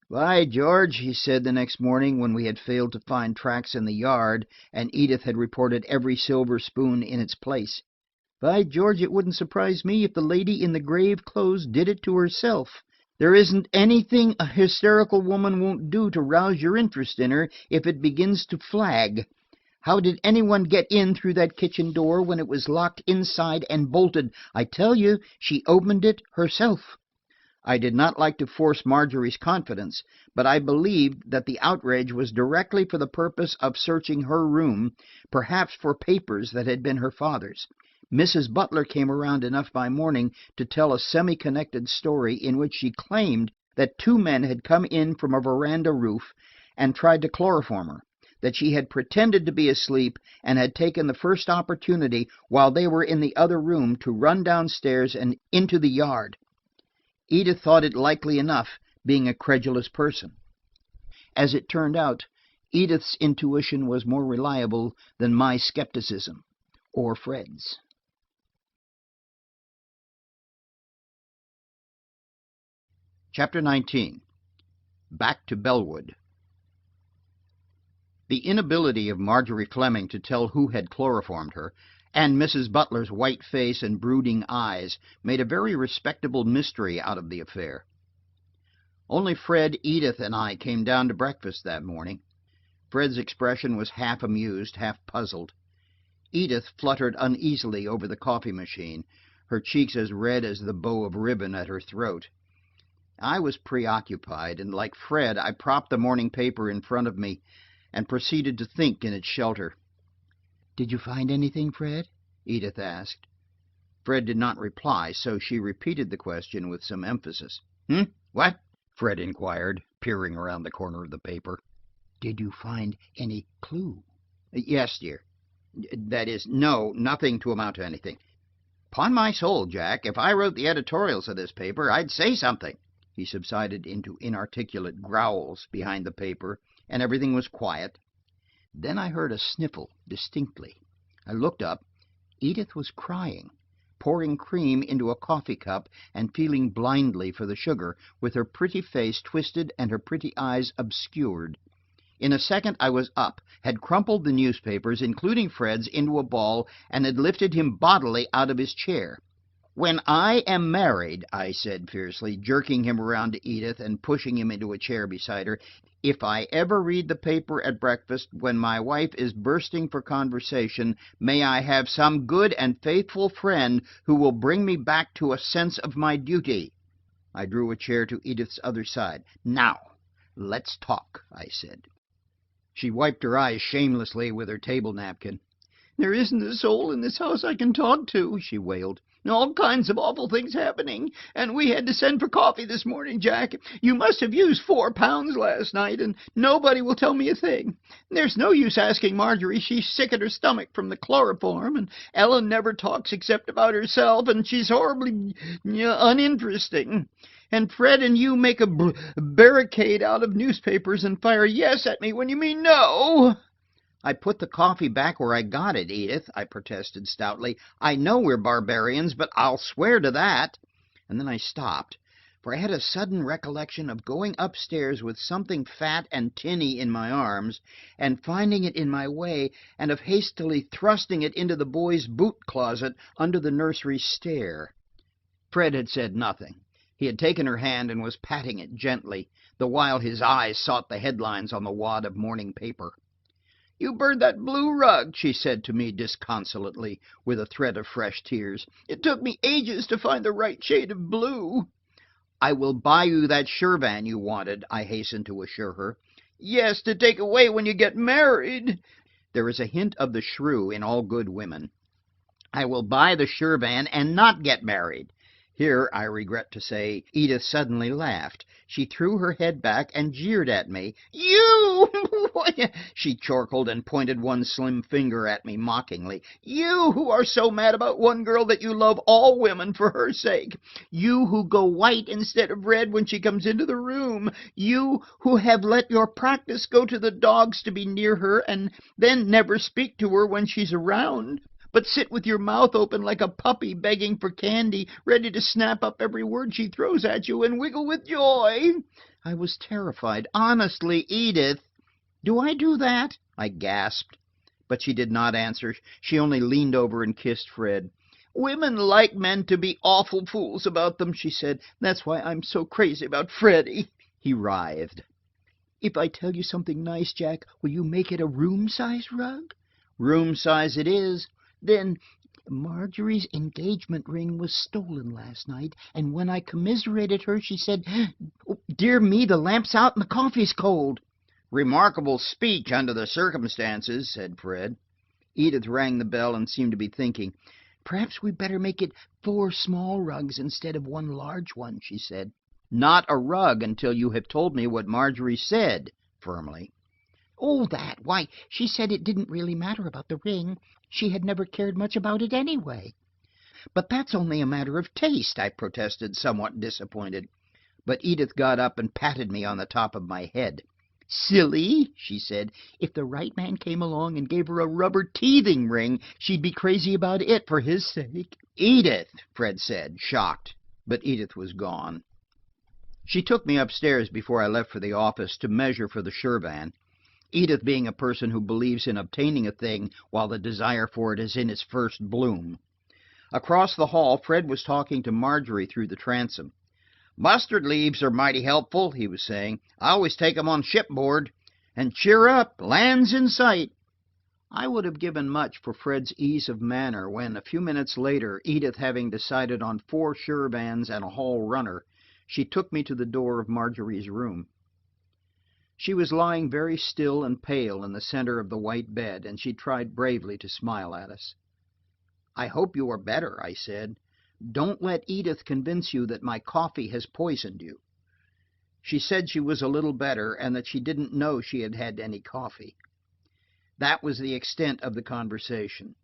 "By George," he said the next morning when we had failed to find tracks in the yard and Edith had reported every silver spoon in its place, "by George, it wouldn't surprise me if the lady in the grave clothes did it to herself. There isn't anything a hysterical woman won't do to rouse your interest in her if it begins to flag. How did anyone get in through that kitchen door when it was locked inside and bolted? I tell you, she opened it herself." I did not like to force Marjorie's confidence, but I believed that the outrage was directly for the purpose of searching her room, perhaps for papers that had been her father's. Mrs. Butler came around enough by morning to tell a semi-connected story in which she claimed that two men had come in from a veranda roof and tried to chloroform her, that she had pretended to be asleep and had taken the first opportunity while they were in the other room to run downstairs and into the yard. Edith thought it likely enough, being a credulous person. As it turned out, Edith's intuition was more reliable than my skepticism, or Fred's. Chapter 19. Back to Bellwood. The inability of Marjorie Fleming to tell who had chloroformed her, and Mrs. Butler's white face and brooding eyes, made a very respectable mystery out of the affair. Only Fred, Edith, and I came down to breakfast that morning. Fred's expression was half amused, half puzzled. Edith fluttered uneasily over the coffee machine, her cheeks as red as the bow of ribbon at her throat. I was preoccupied, and like Fred, I propped the morning paper in front of me and proceeded to think in its shelter. "Did you find anything, Fred?" Edith asked. Fred did not reply, so she repeated the question with some emphasis. What?" Fred inquired, peering around the corner of the paper. "Did you find any clue?" "Yes, dear. That is, no, nothing to amount to anything. 'Pon my soul, Jack, if I wrote the editorials of this paper, I'd say something." He subsided into inarticulate growls behind the paper, and everything was quiet. Then I heard a sniffle distinctly. I looked up. Edith was crying, pouring cream into a coffee cup and feeling blindly for the sugar, with her pretty face twisted and her pretty eyes obscured. In a second I was up, had crumpled the newspapers, including Fred's, into a ball, and had lifted him bodily out of his chair. "When I am married," I said fiercely, jerking him around to Edith and pushing him into a chair beside her, "if I ever read the paper at breakfast when my wife is bursting for conversation, may I have some good and faithful friend who will bring me back to a sense of my duty." I drew a chair to Edith's other side. "Now, let's talk," I said. She wiped her eyes shamelessly with her table napkin. "There isn't a soul in this house I can talk to," she wailed. "All kinds of awful things happening, and we had to send for coffee this morning, Jack. You must have used 4 pounds last night, and nobody will tell me a thing. There's no use asking Marjorie. She's sick at her stomach from the chloroform, and Ellen never talks except about herself, and she's horribly uninteresting. And Fred and you make a barricade out of newspapers and fire yes at me when you mean no." "I put the coffee back where I got it, Edith," I protested stoutly. "I know we're barbarians, but I'll swear to that." And then I stopped, for I had a sudden recollection of going upstairs with something fat and tinny in my arms, and finding it in my way, and of hastily thrusting it into the boys' boot closet under the nursery stair. Fred had said nothing. He had taken her hand and was patting it gently, the while his eyes sought the headlines on the wad of morning paper. "You burned that blue rug," she said to me disconsolately, with a threat of fresh tears. "It took me ages to find the right shade of blue." "I will buy you that Shirvan you wanted," I hastened to assure her. "Yes, to take away when you get married." There is a hint of the shrew in all good women. "I will buy the Shirvan and not get married." Here, I regret to say, Edith suddenly laughed. She threw her head back and jeered at me. "You! You, she chortled and pointed one slim finger at me mockingly. You who are so mad about one girl that you love all women for her sake. You who go white instead of red when she comes into the room. You who have let your practice go to the dogs to be near her and then never speak to her when she's around, but sit with your mouth open like a puppy begging for candy, ready to snap up every word she throws at you and wiggle with joy. I was terrified. Honestly, Edith. Do I do that? I gasped. But she did not answer. She only leaned over and kissed Fred. Women like men to be awful fools about them, she said. That's why I'm so crazy about Freddie. He writhed. If I tell you something nice, Jack, will you make it a room-size rug? Room size it is. Then Marjorie's engagement ring was stolen last night, and when I commiserated her, she said, "Oh, dear me, the lamp's out and the coffee's cold." Remarkable speech under the circumstances, said Fred. Edith rang the bell and seemed to be thinking. Perhaps we'd better make it 4 small rugs instead of 1 large one, she said. Not a rug until you have told me what Marjorie said, firmly. Oh, that. Why, she said it didn't really matter about the ring. She had never cared much about it anyway. But that's only a matter of taste, I protested, somewhat disappointed. But Edith got up and patted me on the top of my head. Silly, she said. If the right man came along and gave her a rubber teething ring, she'd be crazy about it for his sake. Edith, Fred said, shocked. But Edith was gone. She took me upstairs before I left for the office to measure for the Shirvan. Edith being a person who believes in obtaining a thing while the desire for it is in its first bloom. Across the hall, Fred was talking to Marjorie through the transom. Mustard leaves are mighty helpful, he was saying. I always take 'em on shipboard. And cheer up, land's in sight. I would have given much for Fred's ease of manner when, a few minutes later, Edith having decided on 4 Shirvans and a hall runner, she took me to the door of Marjorie's room. She was lying very still and pale in the center of the white bed, and she tried bravely to smile at us. I hope you are better, I said. Don't let Edith convince you that my coffee has poisoned you. She said she was a little better and that she didn't know she had had any coffee. That was the extent of the conversation.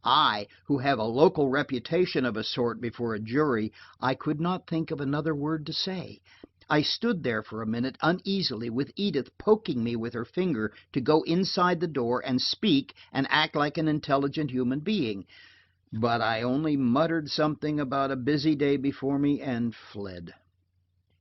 I, who have a local reputation of a sort before a jury, I could not think of another word to say. I stood there for a minute uneasily, with Edith poking me with her finger to go inside the door and speak and act like an intelligent human being. But I only muttered something about a busy day before me and fled.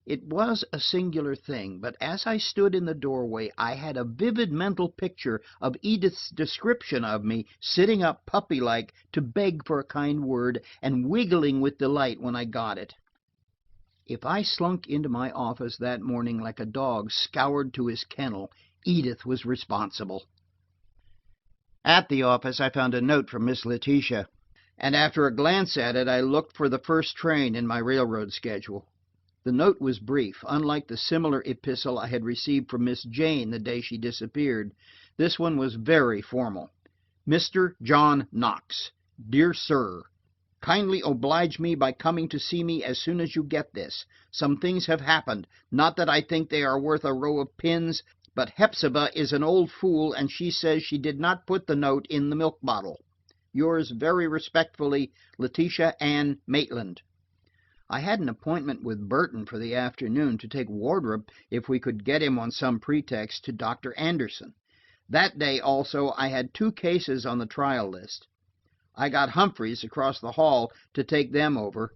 It was a singular thing, but as I stood in the doorway, I had a vivid mental picture of Edith's description of me, sitting up puppy-like to beg for a kind word and wiggling with delight when I got it. If I slunk into my office that morning like a dog scoured to his kennel, Edith was responsible. At the office I found a note from Miss Letitia, and after a glance at it I looked for the first train in my railroad schedule. The note was brief. Unlike the similar epistle I had received from Miss Jane the day she disappeared, this one was very formal. Mr. John Knox, Dear Sir, kindly oblige me by coming to see me as soon as you get this. Some things have happened. Not that I think they are worth a row of pins, but Hepzibah is an old fool, and she says she did not put the note in the milk bottle. Yours very respectfully, Letitia Ann Maitland. I had an appointment with Burton for the afternoon to take Wardrop, if we could get him on some pretext, to Dr. Anderson. That day also I had 2 cases on the trial list. I got Humphreys across the hall to take them over,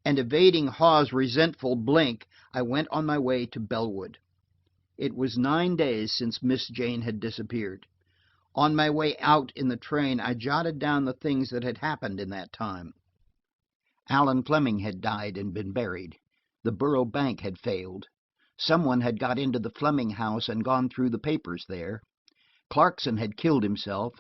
and evading Hawes' resentful blink, I went on my way to Bellwood. It was 9 days since Miss Jane had disappeared. On my way out in the train, I jotted down the things that had happened in that time. Alan Fleming had died and been buried. The Borough Bank had failed. Someone had got into the Fleming house and gone through the papers there. Clarkson had killed himself.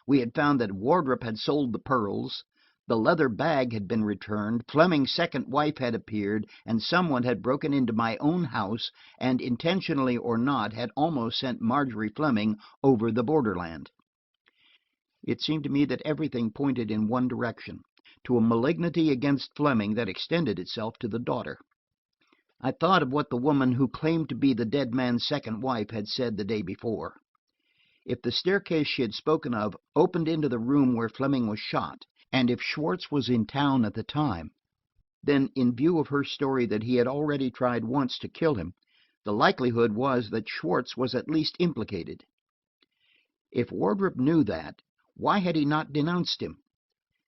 We had found that Wardrop had sold the pearls. The leather bag had been returned. Fleming's second wife had appeared, and someone had broken into my own house and, intentionally or not, had almost sent Marjorie Fleming over the borderland. It seemed to me that everything pointed in one direction, to a malignity against Fleming that extended itself to the daughter. I thought of what the woman who claimed to be the dead man's second wife had said the day before. If the staircase she had spoken of opened into the room where Fleming was shot, and if Schwartz was in town at the time, then in view of her story that he had already tried once to kill him, the likelihood was that Schwartz was at least implicated. If Wardrop knew that, why had he not denounced him?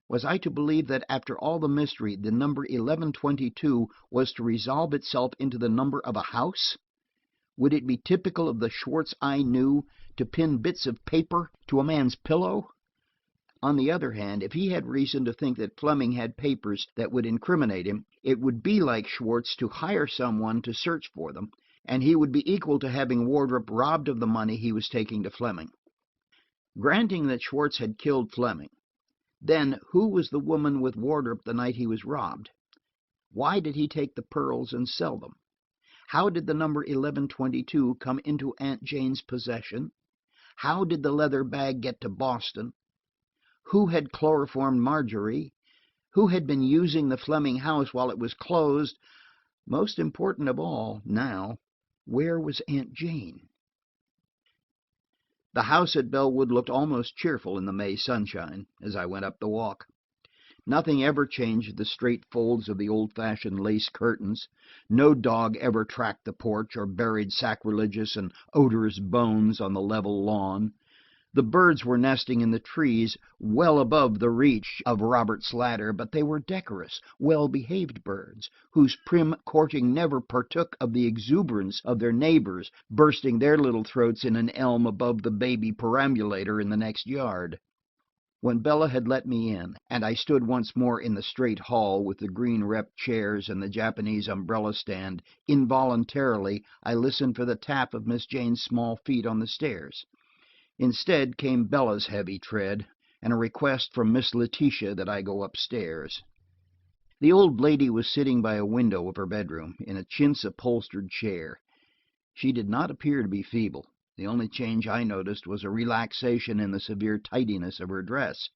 Was I to believe that after all the mystery, the number 1122 was to resolve itself into the number of a house? Would it be typical of the Schwartz I knew to pin bits of paper to a man's pillow? On the other hand, if he had reason to think that Fleming had papers that would incriminate him, it would be like Schwartz to hire someone to search for them, and he would be equal to having Wardrop robbed of the money he was taking to Fleming. Granting that Schwartz had killed Fleming, then who was the woman with Wardrop the night he was robbed? Why did he take the pearls and sell them? How did the number 1122 come into Aunt Jane's possession? How did the leather bag get to Boston? Who had chloroformed Marjorie? Who had been using the Fleming house while it was closed? Most important of all, now, where was Aunt Jane? The house at Bellwood looked almost cheerful in the May sunshine as I went up the walk. Nothing ever changed the straight folds of the old-fashioned lace curtains. No dog ever tracked the porch or buried sacrilegious and odorous bones on the level lawn. The birds were nesting in the trees well above the reach of Robert's ladder, but they were decorous, well-behaved birds, whose prim courting never partook of the exuberance of their neighbors, bursting their little throats in an elm above the baby perambulator in the next yard. When Bella had let me in, and I stood once more in the straight hall with the green rep chairs and the Japanese umbrella stand, involuntarily I listened for the tap of Miss Jane's small feet on the stairs. Instead came Bella's heavy tread, and a request from Miss Letitia that I go upstairs. The old lady was sitting by a window of her bedroom, in a chintz-upholstered chair. She did not appear to be feeble. The only change I noticed was a relaxation in the severe tidiness of her dress.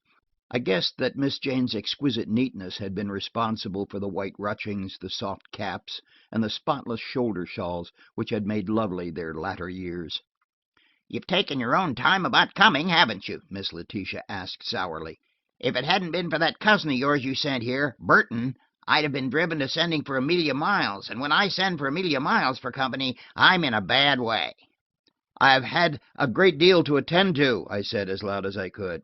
I guessed that Miss Jane's exquisite neatness had been responsible for the white ruchings, the soft caps, and the spotless shoulder shawls which had made lovely their latter years. "You've taken your own time about coming, haven't you?" Miss Letitia asked sourly. "If it hadn't been for that cousin of yours you sent here, Burton, I'd have been driven to sending for Amelia Miles, and when I send for Amelia Miles for company, I'm in a bad way." "I've had a great deal to attend to," I said as loud as I could.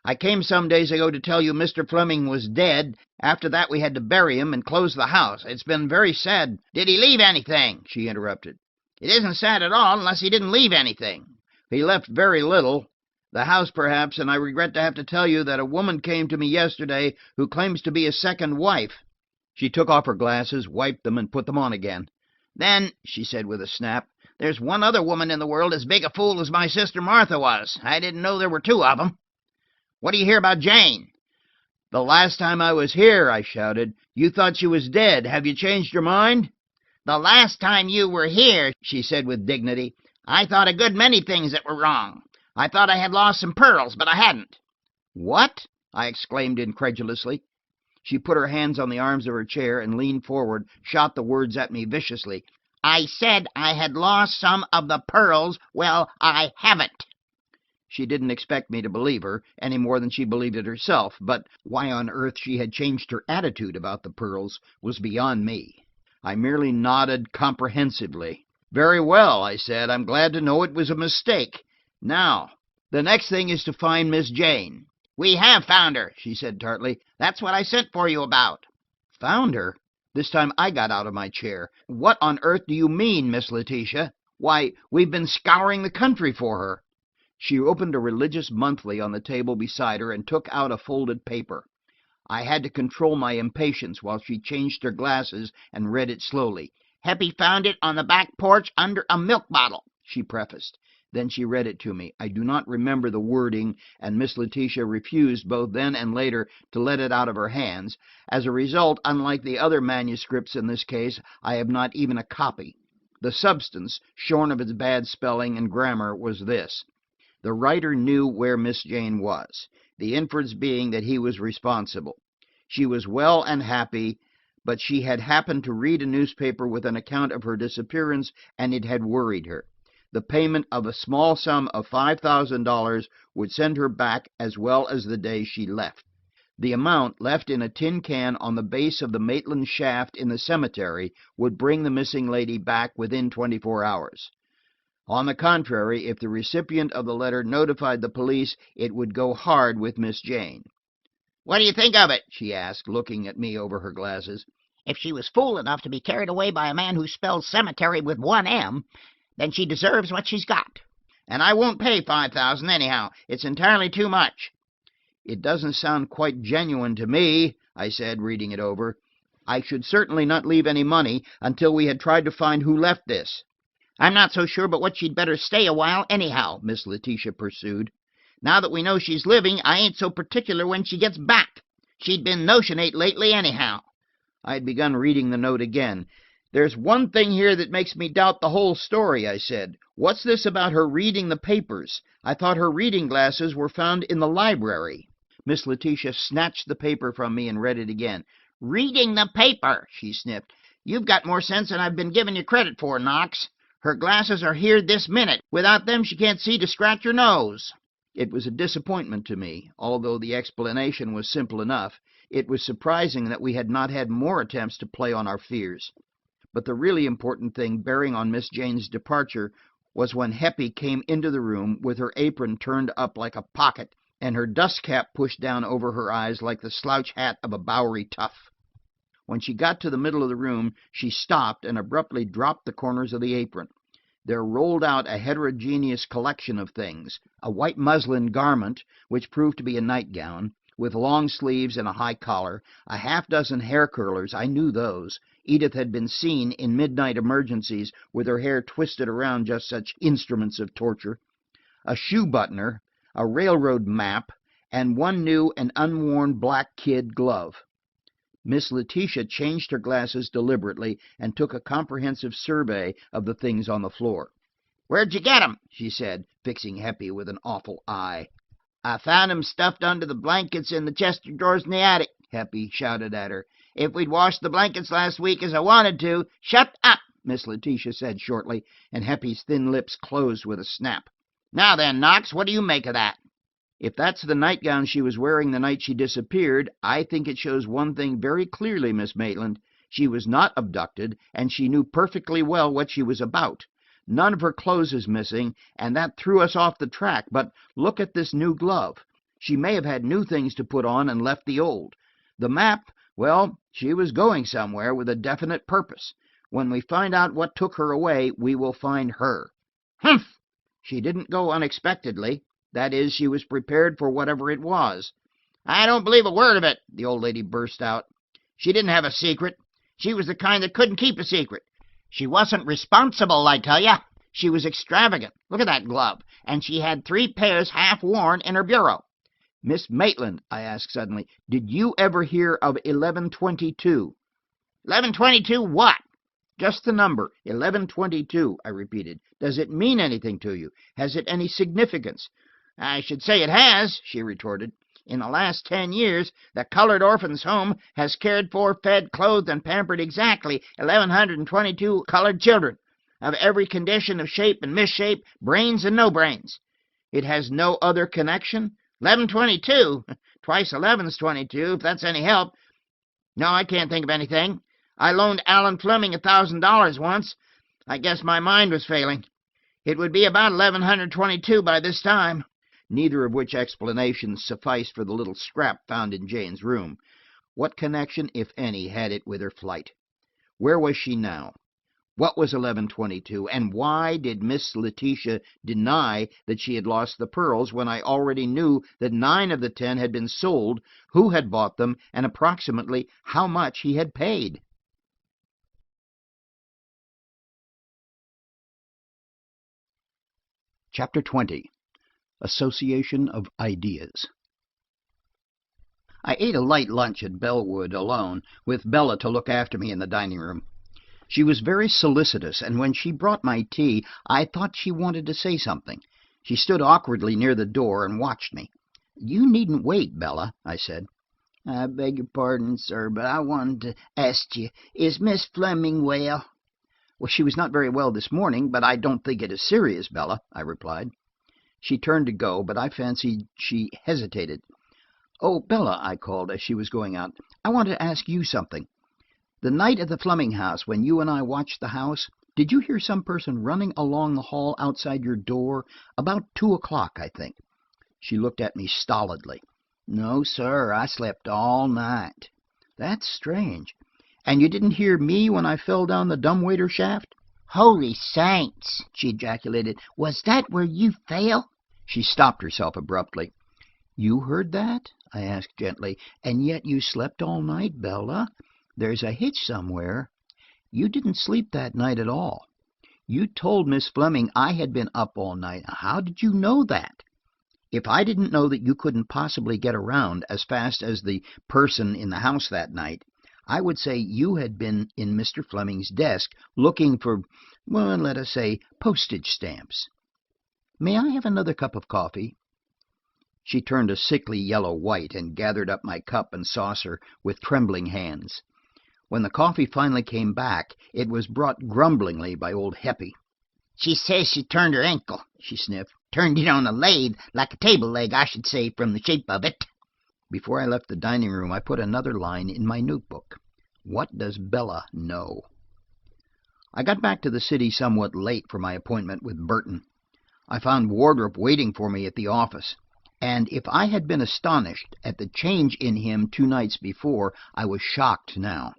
"I came some days ago to tell you Mr. Fleming was dead. After that we had to bury him and close the house. It's been very sad." "Did he leave anything?" she interrupted. "It isn't sad at all unless he didn't leave anything." "He left very little. The house, perhaps, and I regret to have to tell you that a woman came to me yesterday who claims to be a second wife." She took off her glasses, wiped them, and put them on again. "Then," she said with a snap, "there's one other woman in the world as big a fool as my sister Martha was. I didn't know there were two of them. What do you hear about Jane?" "The last time I was here," I shouted, "you thought she was dead. Have you changed your mind?" "The last time you were here," she said with dignity, "I thought a good many things that were wrong. I thought I had lost some pearls, but I hadn't." "What?" I exclaimed incredulously. She put her hands on the arms of her chair and leaned forward, shot the words at me viciously. "I said I had lost some of the pearls. Well, I haven't." She didn't expect me to believe her, any more than she believed it herself, but why on earth she had changed her attitude about the pearls was beyond me. I merely nodded comprehensively. "Very well," I said. "I'm glad to know it was a mistake. Now, the next thing is to find Miss Jane." "We have found her," she said tartly. "That's what I sent for you about." "Found her?" This time I got out of my chair. "What on earth do you mean, Miss Letitia? Why, we've been scouring the country for her." She opened a religious monthly on the table beside her and took out a folded paper. I had to control my impatience while she changed her glasses and read it slowly. "Heppy found it on the back porch under a milk bottle," she prefaced. Then she read it to me. I do not remember the wording, and Miss Letitia refused both then and later to let it out of her hands. As a result, unlike the other manuscripts in this case, I have not even a copy. The substance, shorn of its bad spelling and grammar, was this. The writer knew where Miss Jane was, the inference being that he was responsible. She was well and happy, but she had happened to read a newspaper with an account of her disappearance, and it had worried her. the payment of a small sum of $5,000 would send her back as well as the day she left. The amount left in a tin can on the base of the Maitland shaft in the cemetery would bring the missing lady back within 24 hours. On the contrary, if the recipient of the letter notified the police, it would go hard with Miss Jane. What do you think of it? She asked, looking at me over her glasses. If she was fool enough to be carried away by a man who spells cemetery with one M, then she deserves what she's got. And I won't pay $5,000 anyhow. It's entirely too much. It doesn't sound quite genuine to me, I said, reading it over. I should certainly not leave any money until we had tried to find who left this. I'm not so sure but what she'd better stay a while anyhow, Miss Letitia pursued. Now that we know she's living, I ain't so particular when she gets back. She'd been notionate lately anyhow. I had begun reading the note again. There's one thing here that makes me doubt the whole story, I said. What's this about her reading the papers? I thought her reading glasses were found in the library. Miss Letitia snatched the paper from me and read it again. Reading the paper, she sniffed. You've got more sense than I've been giving you credit for, Knox. Her glasses are here this minute. Without them, she can't see to scratch her nose. It was a disappointment to me, although the explanation was simple enough. It was surprising that we had not had more attempts to play on our fears. But the really important thing bearing on Miss Jane's departure was when Heppy came into the room with her apron turned up like a pocket and her dust cap pushed down over her eyes like the slouch hat of a Bowery tough. When she got to the middle of the room, she stopped and abruptly dropped the corners of the apron. There rolled out a heterogeneous collection of things, a white muslin garment, which proved to be a nightgown, with long sleeves and a high collar, a half-dozen hair curlers, I knew those. Edith had been seen in midnight emergencies with her hair twisted around just such instruments of torture, a shoe buttoner, a railroad map, and one new and unworn black kid glove. Miss Letitia changed her glasses deliberately and took a comprehensive survey of the things on the floor. "Where'd you get 'em?" she said, fixing Heppy with an awful eye. "I found 'em stuffed under the blankets in the chest of drawers in the attic," Heppy shouted at her. "If we'd washed the blankets last week as I wanted to—" "Shut up!" Miss Letitia said shortly, and Heppy's thin lips closed with a snap. "Now then, Knox, what do you make of that?" If that's the nightgown she was wearing the night she disappeared, I think it shows one thing very clearly, Miss Maitland. She was not abducted, and she knew perfectly well what she was about. None of her clothes is missing, and that threw us off the track. But look at this new glove. She may have had new things to put on and left the old. The map, well, she was going somewhere with a definite purpose. When we find out what took her away, we will find her. "Humph!" She didn't go unexpectedly. That is, she was prepared for whatever it was. "I don't believe a word of it," the old lady burst out. "She didn't have a secret. She was the kind that couldn't keep a secret. She wasn't responsible, I tell ya. She was extravagant. Look at that glove. And she had 3 pairs half worn in her bureau." Miss Maitland, I asked suddenly, did you ever hear of 1122? 1122 what? Just the number, 1122, I repeated. Does it mean anything to you? Has it any significance? "I should say it has," she retorted. "In the last 10 years, the Colored Orphans' Home has cared for, fed, clothed, and pampered exactly 1,122 colored children, of every condition of shape and misshape, brains and no brains." It has no other connection? 1122? Twice 11's 22, if that's any help. No, I can't think of anything. I loaned Alan Fleming $1,000 once. I guess my mind was failing. It would be about 1122 by this time. Neither of which explanations sufficed for the little scrap found in Jane's room. What connection, if any, had it with her flight? Where was she now? What was 1122, and why did Miss Letitia deny that she had lost the pearls when I already knew that 9 of the 10 had been sold, who had bought them, and approximately how much he had paid? Chapter 20. Association of Ideas. I ate a light lunch at Bellwood alone, with Bella to look after me in the dining room. She was very solicitous, and when she brought my tea, I thought she wanted to say something. She stood awkwardly near the door and watched me. "You needn't wait, Bella," I said. "I beg your pardon, sir, but I wanted to ask you, is Miss Fleming well?" Well, she was not very well this morning, but I don't think it is serious, Bella, I replied. She turned to go, but I fancied she hesitated. Oh, Bella, I called as she was going out, I want to ask you something. The night at the Fleming house, when you and I watched the house, did you hear some person running along the hall outside your door? About 2 o'clock, I think. She looked at me stolidly. No, sir, I slept all night. That's strange. And you didn't hear me when I fell down the dumbwaiter shaft? Holy saints, she ejaculated. Was that where you fell? She stopped herself abruptly. You heard that? I asked gently. And yet you slept all night, Bella. There's a hitch somewhere. You didn't sleep that night at all. You told Miss Fleming I had been up all night. How did you know that? If I didn't know that you couldn't possibly get around as fast as the person in the house that night, I would say you had been in Mr. Fleming's desk looking for, well, let us say, postage stamps. May I have another cup of coffee? She turned a sickly yellow-white and gathered up my cup and saucer with trembling hands. When the coffee finally came back, it was brought grumblingly by old Heppy. She says she turned her ankle, she sniffed. Turned it on a lathe, like a table leg, I should say, from the shape of it. Before I left the dining room, I put another line in my notebook. What does Bella know? I got back to the city somewhat late for my appointment with Burton. I found Wardrop waiting for me at the office, and if I had been astonished at the change in him 2 nights before, I was shocked now.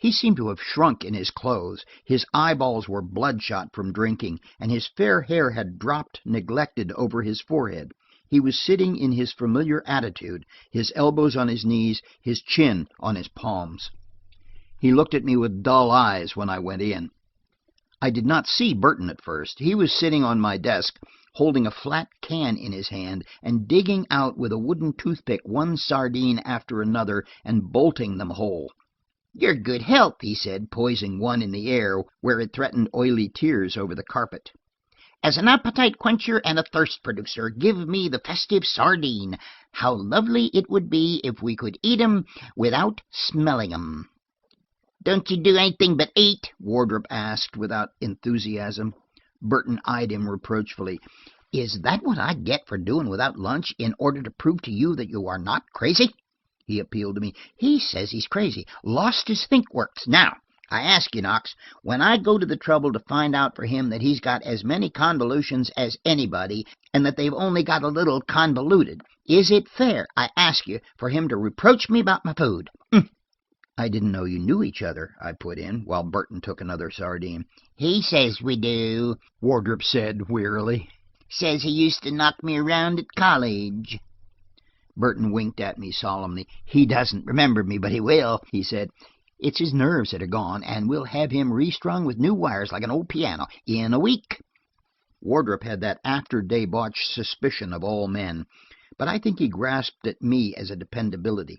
He seemed to have shrunk in his clothes. His eyeballs were bloodshot from drinking, and his fair hair had dropped neglected over his forehead. He was sitting in his familiar attitude, his elbows on his knees, his chin on his palms. He looked at me with dull eyes when I went in. I did not see Burton at first. He was sitting on my desk, holding a flat can in his hand and digging out with a wooden toothpick one sardine after another and bolting them whole. "Your good health," he said, poising one in the air where it threatened oily tears over the carpet. "As an appetite quencher and a thirst producer, give me the festive sardine. How lovely it would be if we could eat 'em without smelling 'em." "Don't you do anything but eat?" Wardrop asked without enthusiasm. Burton eyed him reproachfully. "Is that what I get for doing without lunch in order to prove to you that you are not crazy?" He appealed to me. "He says he's crazy. Lost his think works. Now, I ask you, Knox, when I go to the trouble to find out for him that he's got as many convolutions as anybody, and that they've only got a little convoluted, is it fair, I ask you, for him to reproach me about my food?" "I didn't know you knew each other," I put in, while Burton took another sardine. "He says we do," Wardrop said wearily. "Says he used to knock me around at college." Burton winked at me solemnly. "He doesn't remember me, but he will," he said. "It's his nerves that are gone, and we'll have him restrung with new wires like an old piano in a week." Wardrop had that after-debauch suspicion of all men, but I think he grasped at me as a dependability.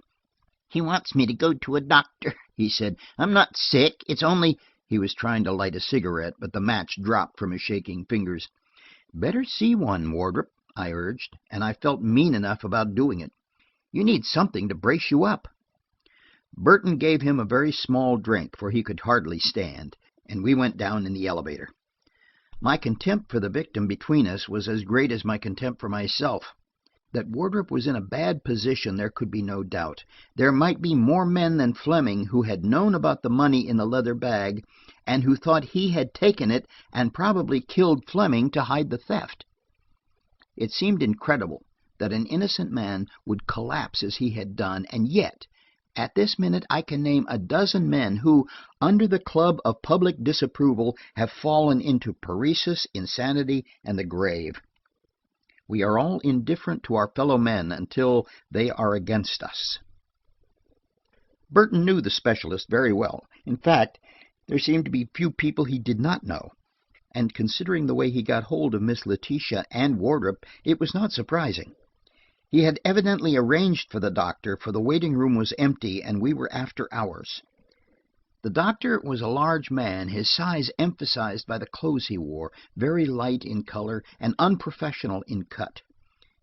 "He wants me to go to a doctor," he said. "I'm not sick. It's only—" He was trying to light a cigarette, but the match dropped from his shaking fingers. "Better see one, Wardrop," I urged, and I felt mean enough about doing it. "You need something to brace you up." Burton gave him a very small drink, for he could hardly stand, and we went down in the elevator. My contempt for the victim between us was as great as my contempt for myself. That Wardrop was in a bad position there could be no doubt. There might be more men than Fleming who had known about the money in the leather bag, and who thought he had taken it and probably killed Fleming to hide the theft. It seemed incredible that an innocent man would collapse as he had done, and yet, at this minute I can name a dozen men who, under the club of public disapproval, have fallen into paresis, insanity, and the grave. We are all indifferent to our fellow men until they are against us. Burton knew the specialist very well. In fact, there seemed to be few people he did not know, and considering the way he got hold of Miss Letitia and Wardrop, it was not surprising. He had evidently arranged for the doctor, for the waiting room was empty and we were after hours. The doctor was a large man, his size emphasized by the clothes he wore, very light in color and unprofessional in cut.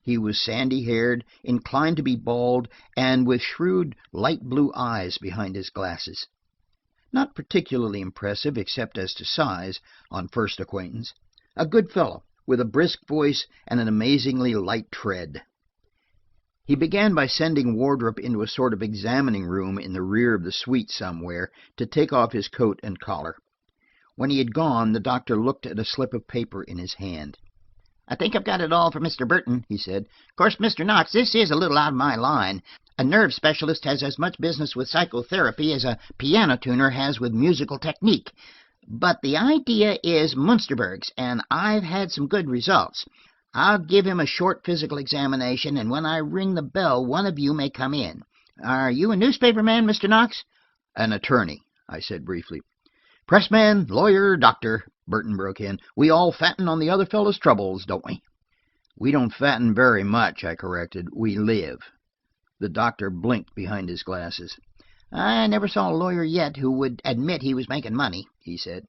He was sandy-haired, inclined to be bald, and with shrewd, light blue eyes behind his glasses. Not particularly impressive except as to size, on first acquaintance. A good fellow, with a brisk voice and an amazingly light tread. He began by sending Wardrop into a sort of examining room in the rear of the suite somewhere to take off his coat and collar. When he had gone, the doctor looked at a slip of paper in his hand. "I think I've got it all for Mr. Burton," he said. "Of course, Mr. Knox, this is a little out of my line. A nerve specialist has as much business with psychotherapy as a piano tuner has with musical technique. But the idea is Munsterberg's, and I've had some good results. I'll give him a short physical examination, and when I ring the bell, one of you may come in. Are you a newspaperman, Mr. Knox?" "An attorney," I said briefly. "Pressman, lawyer, doctor," Burton broke in. "We all fatten on the other fellow's troubles, don't we?" "We don't fatten very much," I corrected. "We live." The doctor blinked behind his glasses. "I never saw a lawyer yet who would admit he was making money," he said.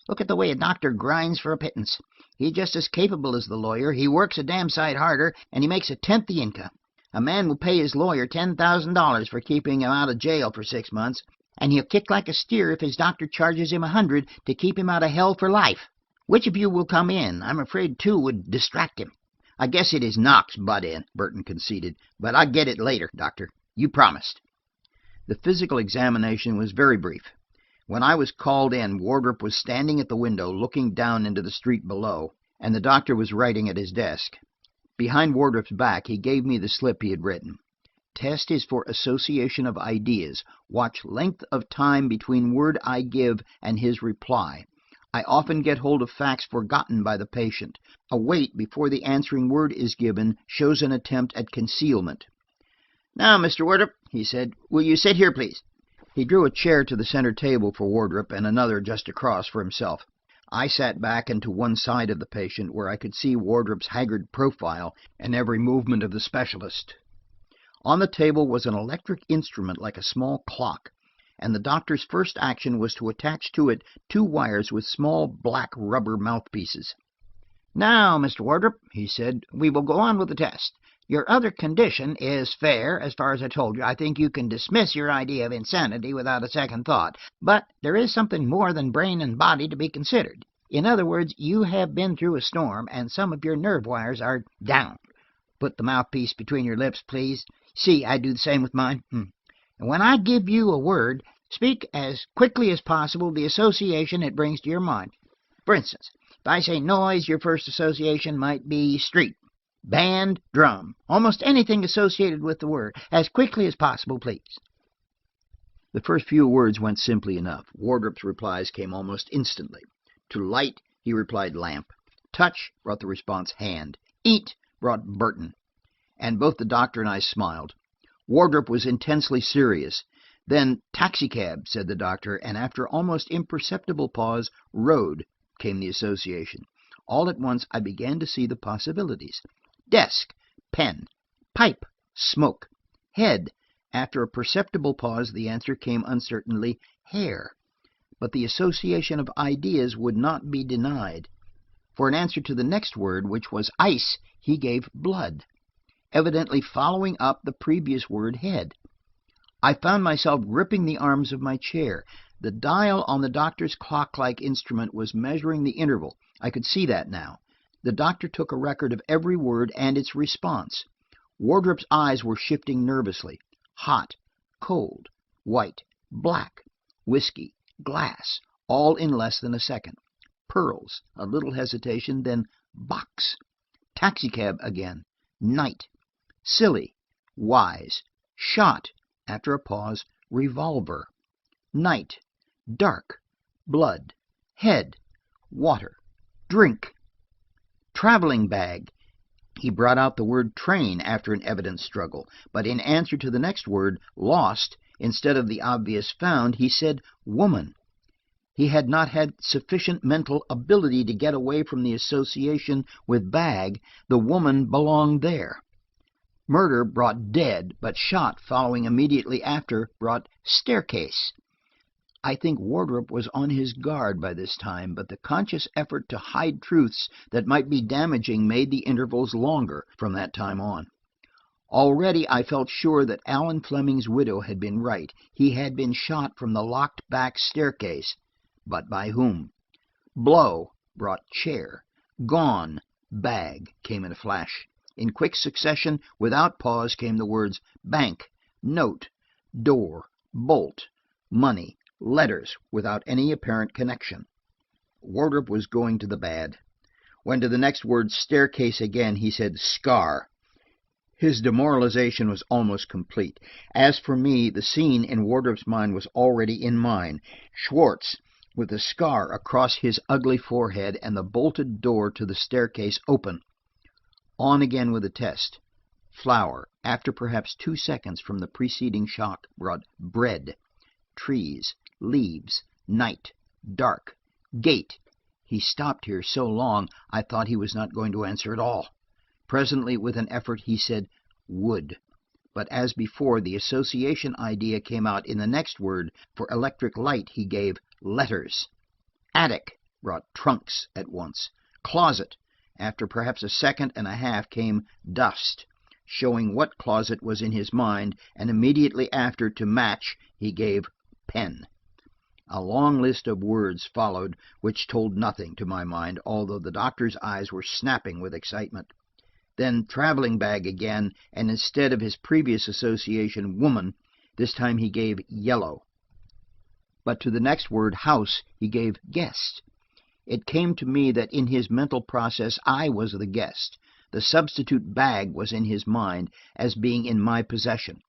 "Look at the way a doctor grinds for a pittance. He's just as capable as the lawyer. He works a damn sight harder, and he makes a tenth the income. A man will pay his lawyer $10,000 for keeping him out of jail for 6 months, and he'll kick like a steer if his doctor charges him $100 to keep him out of hell for life. Which of you will come in? I'm afraid 2 would distract him." "I guess it is Knox butt in," Burton conceded. "But I'll get it later, doctor. You promised." The physical examination was very brief. When I was called in, Wardrop was standing at the window looking down into the street below, and the doctor was writing at his desk. Behind Wardrop's back, he gave me the slip he had written. "Test is for association of ideas. Watch length of time between word I give and his reply. I often get hold of facts forgotten by the patient. A wait before the answering word is given shows an attempt at concealment." "Now, Mr. Wardrop," he said, "will you sit here, please?" He drew a chair to the center table for Wardrop and another just across for himself. I sat back and to one side of the patient, where I could see Wardrop's haggard profile and every movement of the specialist. On the table was an electric instrument like a small clock, and the doctor's first action was to attach to it 2 wires with small black rubber mouthpieces. "Now, Mr. Wardrop," he said, "we will go on with the test. Your other condition is fair, as far as I told you. I think you can dismiss your idea of insanity without a second thought. But there is something more than brain and body to be considered. In other words, you have been through a storm, and some of your nerve wires are down. Put the mouthpiece between your lips, please. See, I do the same with mine. And when I give you a word, speak as quickly as possible the association it brings to your mind. For instance, if I say noise, your first association might be street. Band, drum, almost anything associated with the word. As quickly as possible, please." The first few words went simply enough. Wardrop's replies came almost instantly. To light, he replied lamp. Touch brought the response hand. Eat brought Burton. And both the doctor and I smiled. Wardrop was intensely serious. Then taxicab, said the doctor, and after almost imperceptible pause, road, came the association. All at once I began to see the possibilities. Desk, pen, pipe, smoke, head. After a perceptible pause, the answer came uncertainly, hair. But the association of ideas would not be denied. For an answer to the next word, which was ice, he gave blood, evidently following up the previous word head. I found myself gripping the arms of my chair. The dial on the doctor's clock-like instrument was measuring the interval. I could see that now. The doctor took a record of every word and its response. Wardrop's eyes were shifting nervously. Hot, cold, white, black, whiskey, glass, all in less than a second. Pearls, a little hesitation, then box. Taxicab again. Night. Silly, wise. Shot, after a pause, revolver. Night. Dark. Blood. Head. Water. Drink. Traveling bag. He brought out the word train after an evident struggle, but in answer to the next word, lost, instead of the obvious found, he said woman. He had not had sufficient mental ability to get away from the association with bag. The woman belonged there. Murder brought dead, but shot following immediately after brought staircase. I think Wardrop was on his guard by this time, but the conscious effort to hide truths that might be damaging made the intervals longer from that time on. Already I felt sure that Alan Fleming's widow had been right. He had been shot from the locked back staircase. But by whom? Blow brought chair. Gone, bag, came in a flash. In quick succession, without pause, came the words bank, note, door, bolt, money, letters, without any apparent connection. Wardrop was going to the bad. When to the next word staircase again, he said scar. His demoralization was almost complete. As for me, the scene in Wardrop's mind was already in mine. Schwartz, with the scar across his ugly forehead and the bolted door to the staircase open. On again with the test. Flour, after perhaps 2 seconds from the preceding shock, brought bread, trees, leaves, night, dark, gate. He stopped here so long I thought he was not going to answer at all. Presently, with an effort, he said wood. But as before, the association idea came out in the next word. For electric light he gave letters. Attic brought trunks at once. Closet. After perhaps a second and a half came dust, showing what closet was in his mind, and immediately after, to match, he gave pen. A long list of words followed which told nothing to my mind, although the doctor's eyes were snapping with excitement. Then traveling bag again, and instead of his previous association, woman, this time he gave yellow. But to the next word, house, he gave guest. It came to me that in his mental process I was the guest. The substitute bag was in his mind as being in my possession.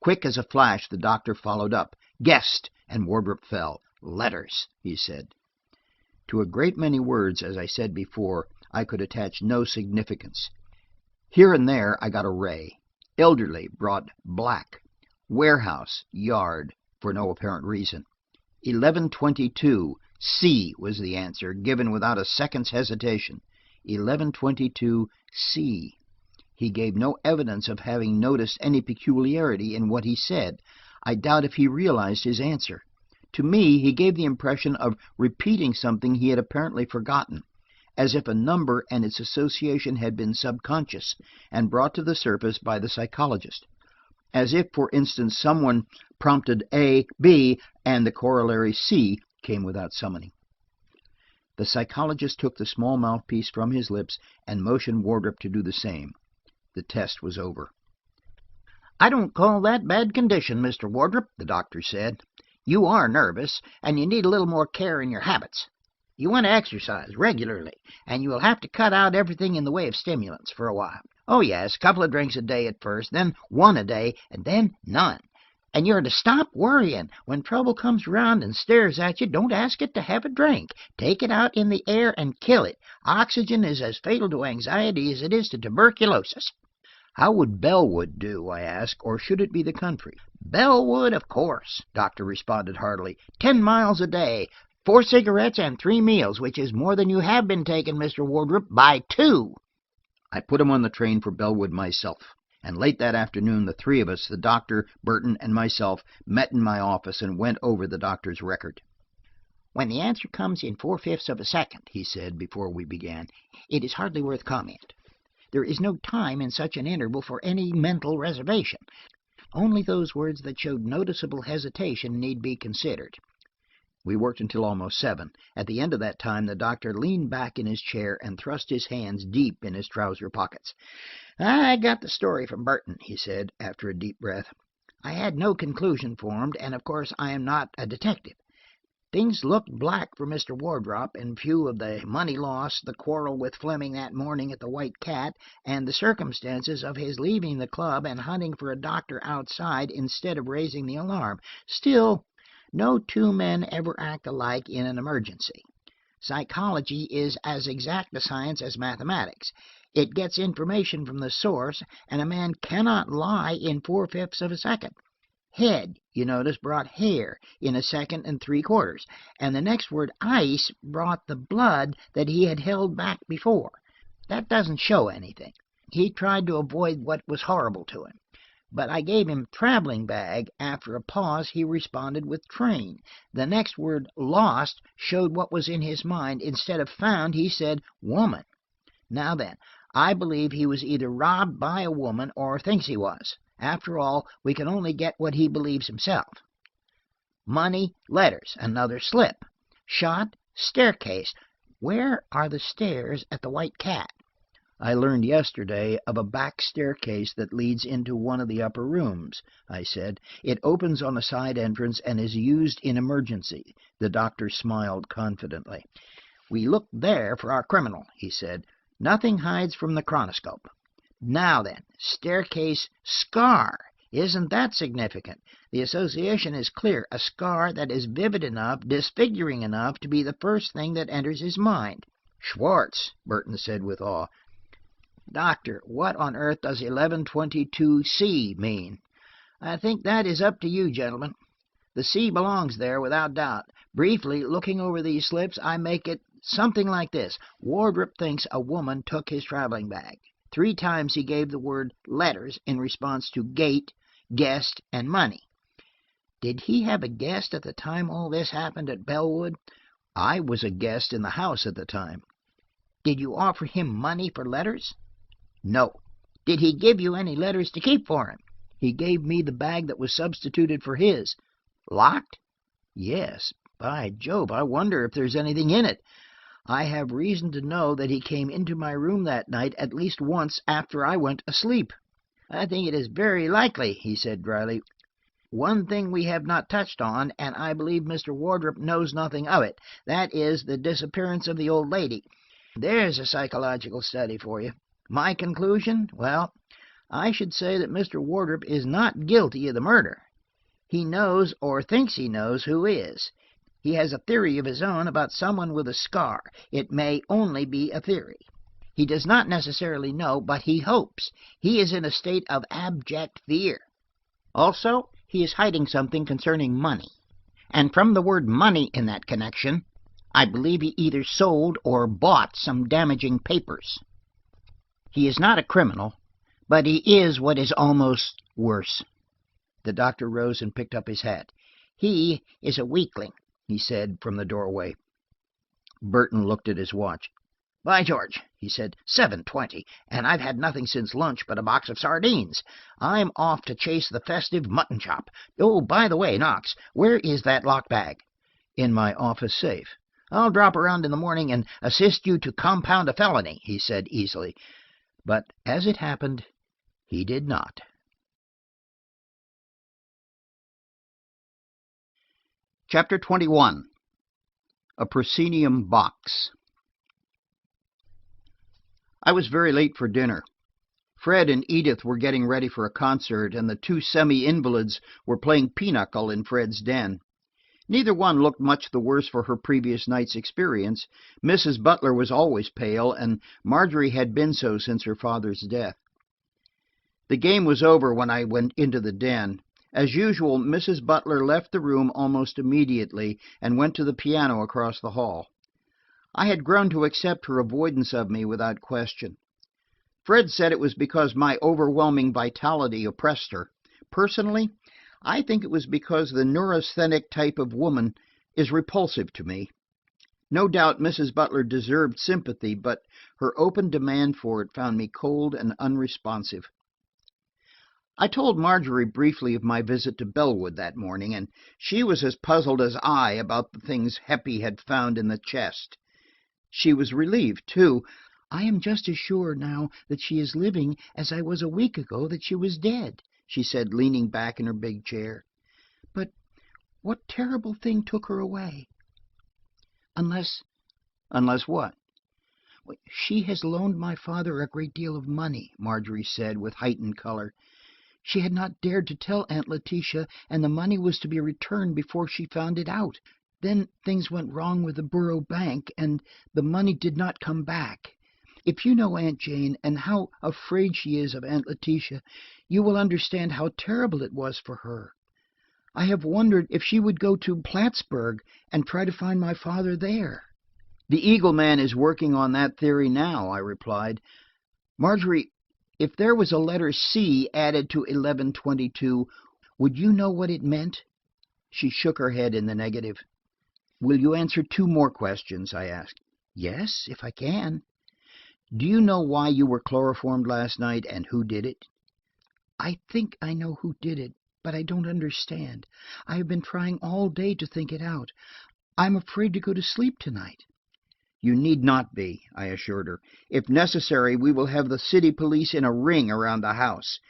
Quick as a flash, the doctor followed up. Guest, and Wardrop fell. Letters, he said. To a great many words, as I said before, I could attach no significance. Here and there I got a ray. Elderly brought black. Warehouse, yard, for no apparent reason. 1122, C was the answer, given without a second's hesitation. 1122, C. He gave no evidence of having noticed any peculiarity in what he said. I doubt if he realized his answer. To me, he gave the impression of repeating something he had apparently forgotten, as if a number and its association had been subconscious and brought to the surface by the psychologist. As if, for instance, someone prompted A, B, and the corollary C came without summoning. The psychologist took the small mouthpiece from his lips and motioned Wardrop to do the same. The test was over. "I don't call that bad condition, Mr. Wardrop," the doctor said. "You are nervous, and you need a little more care in your habits. You want to exercise regularly, and you will have to cut out everything in the way of stimulants for a while. Oh, yes, a couple of drinks a day at first, then one a day, and then none. And you're to stop worrying. When trouble comes around and stares at you, don't ask it to have a drink. Take it out in the air and kill it. Oxygen is as fatal to anxiety as it is to tuberculosis." How would Bellwood do, I asked, or should it be the country? "Bellwood, of course," Doctor responded heartily. 10 miles a day, 4 cigarettes and 3 meals, which is more than you have been taking, Mr. Wardrop, by 2. I put him on the train for Bellwood myself, and late that afternoon the three of us, the doctor, Burton, and myself, met in my office and went over the doctor's record. "When the answer comes in 4/5 of a second," he said before we began, "it is hardly worth comment. There is no time in such an interval for any mental reservation. Only those words that showed noticeable hesitation need be considered." We worked until almost 7. At the end of that time, the doctor leaned back in his chair and thrust his hands deep in his trouser pockets. "I got the story from Burton," he said, after a deep breath. "I had no conclusion formed, and of course I am not a detective. Things looked black for Mr. Wardrop in view of the money lost, the quarrel with Fleming that morning at the White Cat, and the circumstances of his leaving the club and hunting for a doctor outside instead of raising the alarm. Still, no two men ever act alike in an emergency. Psychology is as exact a science as mathematics. It gets information from the source, and a man cannot lie in 4/5 of a second. Head, you notice, brought hair in 1 3/4, and the next word, ice, brought the blood that he had held back before. That doesn't show anything. He tried to avoid what was horrible to him. But I gave him traveling bag. After a pause, he responded with train. The next word, lost, showed what was in his mind. Instead of found, he said woman. Now then, I believe he was either robbed by a woman or thinks he was. After all, we can only get what he believes himself. Money, letters, another slip. Shot, staircase. Where are the stairs at the White Cat? I learned yesterday of a back staircase that leads into one of the upper rooms, I said. It opens on a side entrance and is used in emergency. The doctor smiled confidently. We looked there for our criminal, he said. Nothing hides from the chronoscope. Now then, staircase scar. Isn't that significant? The association is clear. A scar that is vivid enough, disfiguring enough, to be the first thing that enters his mind. Schwartz, Burton said with awe. Doctor, what on earth does 1122C mean? I think that is up to you, gentlemen. The C belongs there, without doubt. Briefly, looking over these slips, I make it something like this. Wardrop thinks a woman took his traveling bag. 3 times he gave the word letters in response to gate, guest, and money. Did he have a guest at the time all this happened at Bellwood? I was a guest in the house at the time. Did you offer him money for letters? No. Did he give you any letters to keep for him? He gave me the bag that was substituted for his. Locked? Yes. By Jove, I wonder if there's anything in it. I have reason to know that he came into my room that night at least once after I went asleep. I think it is very likely, he said dryly. One thing we have not touched on, and I believe Mr. Wardrop knows nothing of it. That is the disappearance of the old lady. There's a psychological study for you. My conclusion? Well, I should say that Mr. Wardrop is not guilty of the murder. He knows, or thinks he knows, who is. He has a theory of his own about someone with a scar. It may only be a theory. He does not necessarily know, but he hopes. He is in a state of abject fear. Also, he is hiding something concerning money. And from the word money in that connection, I believe he either sold or bought some damaging papers. He is not a criminal, but he is what is almost worse. The doctor rose and picked up his hat. He is a weakling, he said from the doorway. Burton looked at his watch. By George, he said, 7:20, and I've had nothing since lunch but a box of sardines. I'm off to chase the festive mutton chop. Oh, by the way, Knox, where is that locked bag? In my office safe. I'll drop around in the morning and assist you to compound a felony, he said easily. But as it happened, he did not. Chapter 21. A Proscenium Box. I was very late for dinner. Fred and Edith were getting ready for a concert, and the 2 semi-invalids were playing pinochle in Fred's den. Neither one looked much the worse for her previous night's experience. Mrs. Butler was always pale, and Marjorie had been so since her father's death. The game was over when I went into the den. As usual, Mrs. Butler left the room almost immediately and went to the piano across the hall. I had grown to accept her avoidance of me without question. Fred said it was because my overwhelming vitality oppressed her. Personally, I think it was because the neurasthenic type of woman is repulsive to me. No doubt Mrs. Butler deserved sympathy, but her open demand for it found me cold and unresponsive. I told Marjorie briefly of my visit to Bellwood that morning, and she was as puzzled as I about the things Heppie had found in the chest. She was relieved, too. I am just as sure now that she is living as I was a week ago that she was dead, she said, leaning back in her big chair. But what terrible thing took her away? Unless what? She has loaned my father a great deal of money, Marjorie said with heightened color. She had not dared to tell Aunt Letitia, and the money was to be returned before she found it out. Then things went wrong with the Borough Bank, and the money did not come back. If you know Aunt Jane, and how afraid she is of Aunt Letitia, you will understand how terrible it was for her. I have wondered if she would go to Plattsburgh and try to find my father there. The Eagle Man is working on that theory now, I replied. Marjorie, if there was a letter C added to 1122, would you know what it meant? She shook her head in the negative. Will you answer 2 more questions? I asked. Yes, if I can. Do you know why you were chloroformed last night and who did it?" "I think I know who did it, but I don't understand. I have been trying all day to think it out. I'm afraid to go to sleep tonight." "You need not be," I assured her. "If necessary, we will have the city police in a ring around the house.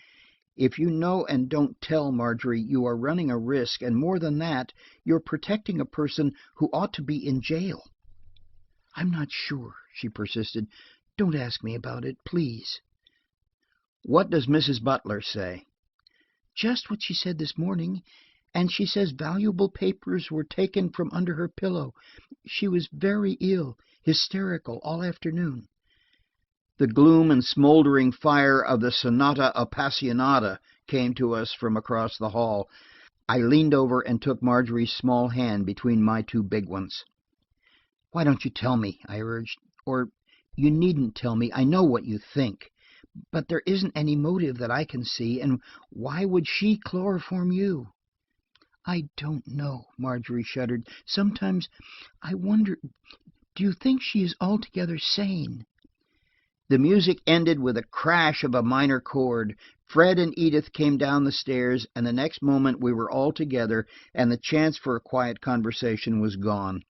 If you know and don't tell, Marjorie, you are running a risk, and more than that, you're protecting a person who ought to be in jail." "I'm not sure," she persisted. "Don't ask me about it, please." "What does Mrs. Butler say?" "Just what she said this morning, and she says valuable papers were taken from under her pillow. She was very ill, hysterical all afternoon." The gloom and smoldering fire of the Sonata Appassionata came to us from across the hall. I leaned over and took Marjorie's small hand between my two big ones. "Why don't you tell me?" I urged. "Or you needn't tell me. I know what you think. "But there isn't any motive that I can see, and why would she chloroform you?" "I don't know," Marjorie shuddered. "Sometimes I wonder, do you think she is altogether sane?" The music ended with a crash of a minor chord. Fred and Edith came down the stairs, and the next moment we were all together, and the chance for a quiet conversation was gone.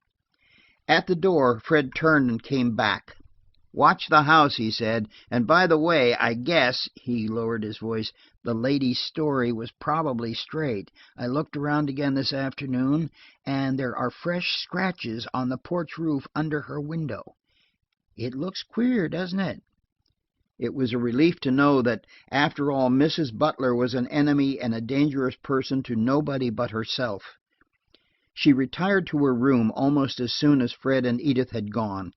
At the door, Fred turned and came back. "Watch the house," he said. "And by the way, I guess," he lowered his voice, "the lady's story was probably straight. I looked around again this afternoon, and there are fresh scratches on the porch roof under her window. It looks queer, doesn't it?" It was a relief to know that, after all, Mrs. Butler was an enemy and a dangerous person to nobody but herself. She retired to her room almost as soon as Fred and Edith had gone.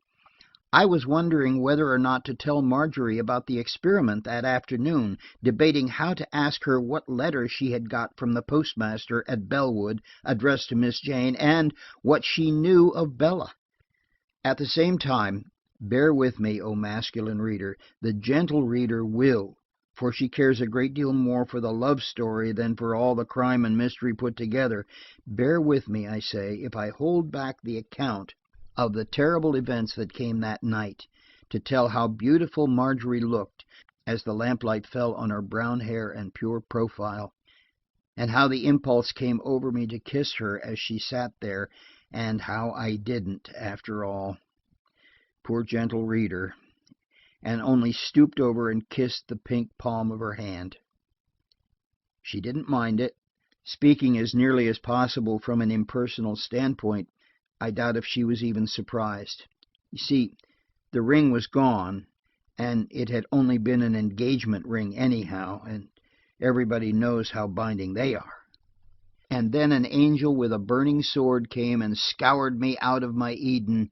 I was wondering whether or not to tell Marjorie about the experiment that afternoon, debating how to ask her what letter she had got from the postmaster at Bellwood, addressed to Miss Jane, and what she knew of Bella. At the same time, bear with me, O masculine reader, the gentle reader will, for she cares a great deal more for the love story than for all the crime and mystery put together. Bear with me, I say, if I hold back the account of the terrible events that came that night, to tell how beautiful Marjorie looked as the lamplight fell on her brown hair and pure profile, and how the impulse came over me to kiss her as she sat there, and how I didn't, after all. Poor gentle reader, and only stooped over and kissed the pink palm of her hand. She didn't mind it. Speaking as nearly as possible from an impersonal standpoint, I doubt if she was even surprised. You see, the ring was gone, and it had only been an engagement ring anyhow, and everybody knows how binding they are. And then an angel with a burning sword came and scoured me out of my Eden,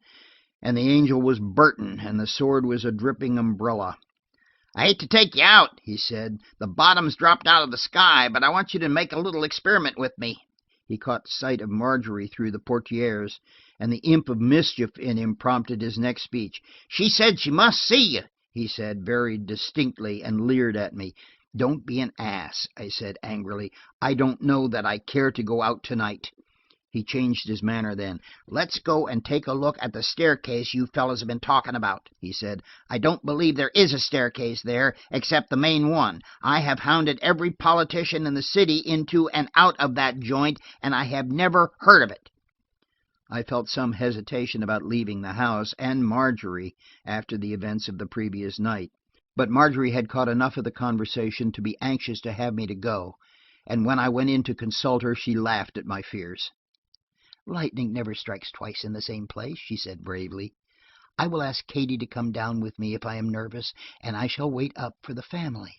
and the angel was Burton, and the sword was a dripping umbrella. "I hate to take you out," he said. "The bottom's dropped out of the sky, but I want you to make a little experiment with me." He caught sight of Marjorie through the portieres, and the imp of mischief in him prompted his next speech. "She said she must see you," he said very distinctly, and leered at me. "Don't be an ass," I said angrily. "I don't know that I care to go out tonight." He changed his manner then. "Let's go and take a look at the staircase you fellows have been talking about," he said. "I don't believe there is a staircase there, except the main one. I have hounded every politician in the city into and out of that joint, and I have never heard of it." I felt some hesitation about leaving the house, and Marjorie, after the events of the previous night. But Marjorie had caught enough of the conversation to be anxious to have me to go, and when I went in to consult her, she laughed at my fears. "Lightning never strikes twice in the same place," she said bravely. "I will ask Katie to come down with me if I am nervous, and I shall wait up for the family."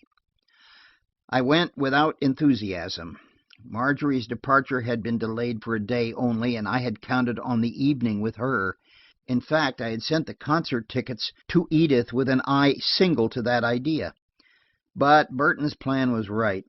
I went without enthusiasm. Marjorie's departure had been delayed for a day only, and I had counted on the evening with her. In fact, I had sent the concert tickets to Edith with an eye single to that idea. But Burton's plan was right.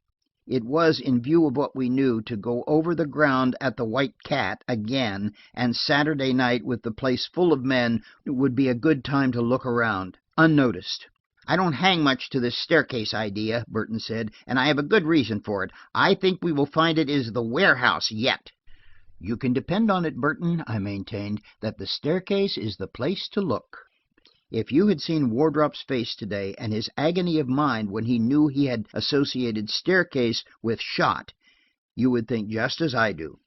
It was, in view of what we knew, to go over the ground at the White Cat again, and Saturday night, with the place full of men, would be a good time to look around, unnoticed. "I don't hang much to this staircase idea," Burton said, "and I have a good reason for it. I think we will find it is the warehouse yet." "You can depend on it, Burton," I maintained, "that the staircase is the place to look." If you had seen Wardrop's face today and his agony of mind when he knew he had associated staircase with shot, you would think just as I do.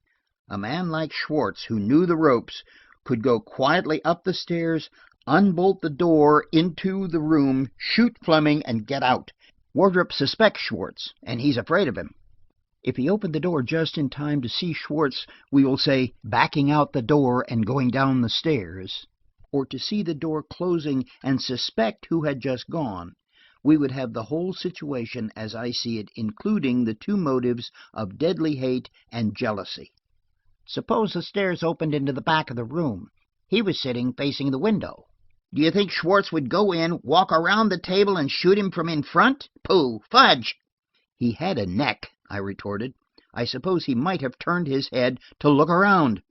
A man like Schwartz, who knew the ropes, could go quietly up the stairs, unbolt the door into the room, shoot Fleming, and get out. Wardrop suspects Schwartz, and he's afraid of him. If he opened the door just in time to see Schwartz, we will say, backing out the door and going down the stairs, or to see the door closing and suspect who had just gone, we would have the whole situation as I see it, including the two motives of deadly hate and jealousy. Suppose the stairs opened into the back of the room. He was sitting facing the window. Do you think Schwartz would go in, walk around the table, and shoot him from in front? Pooh, fudge! He had a neck, I retorted. I suppose he might have turned his head to look around.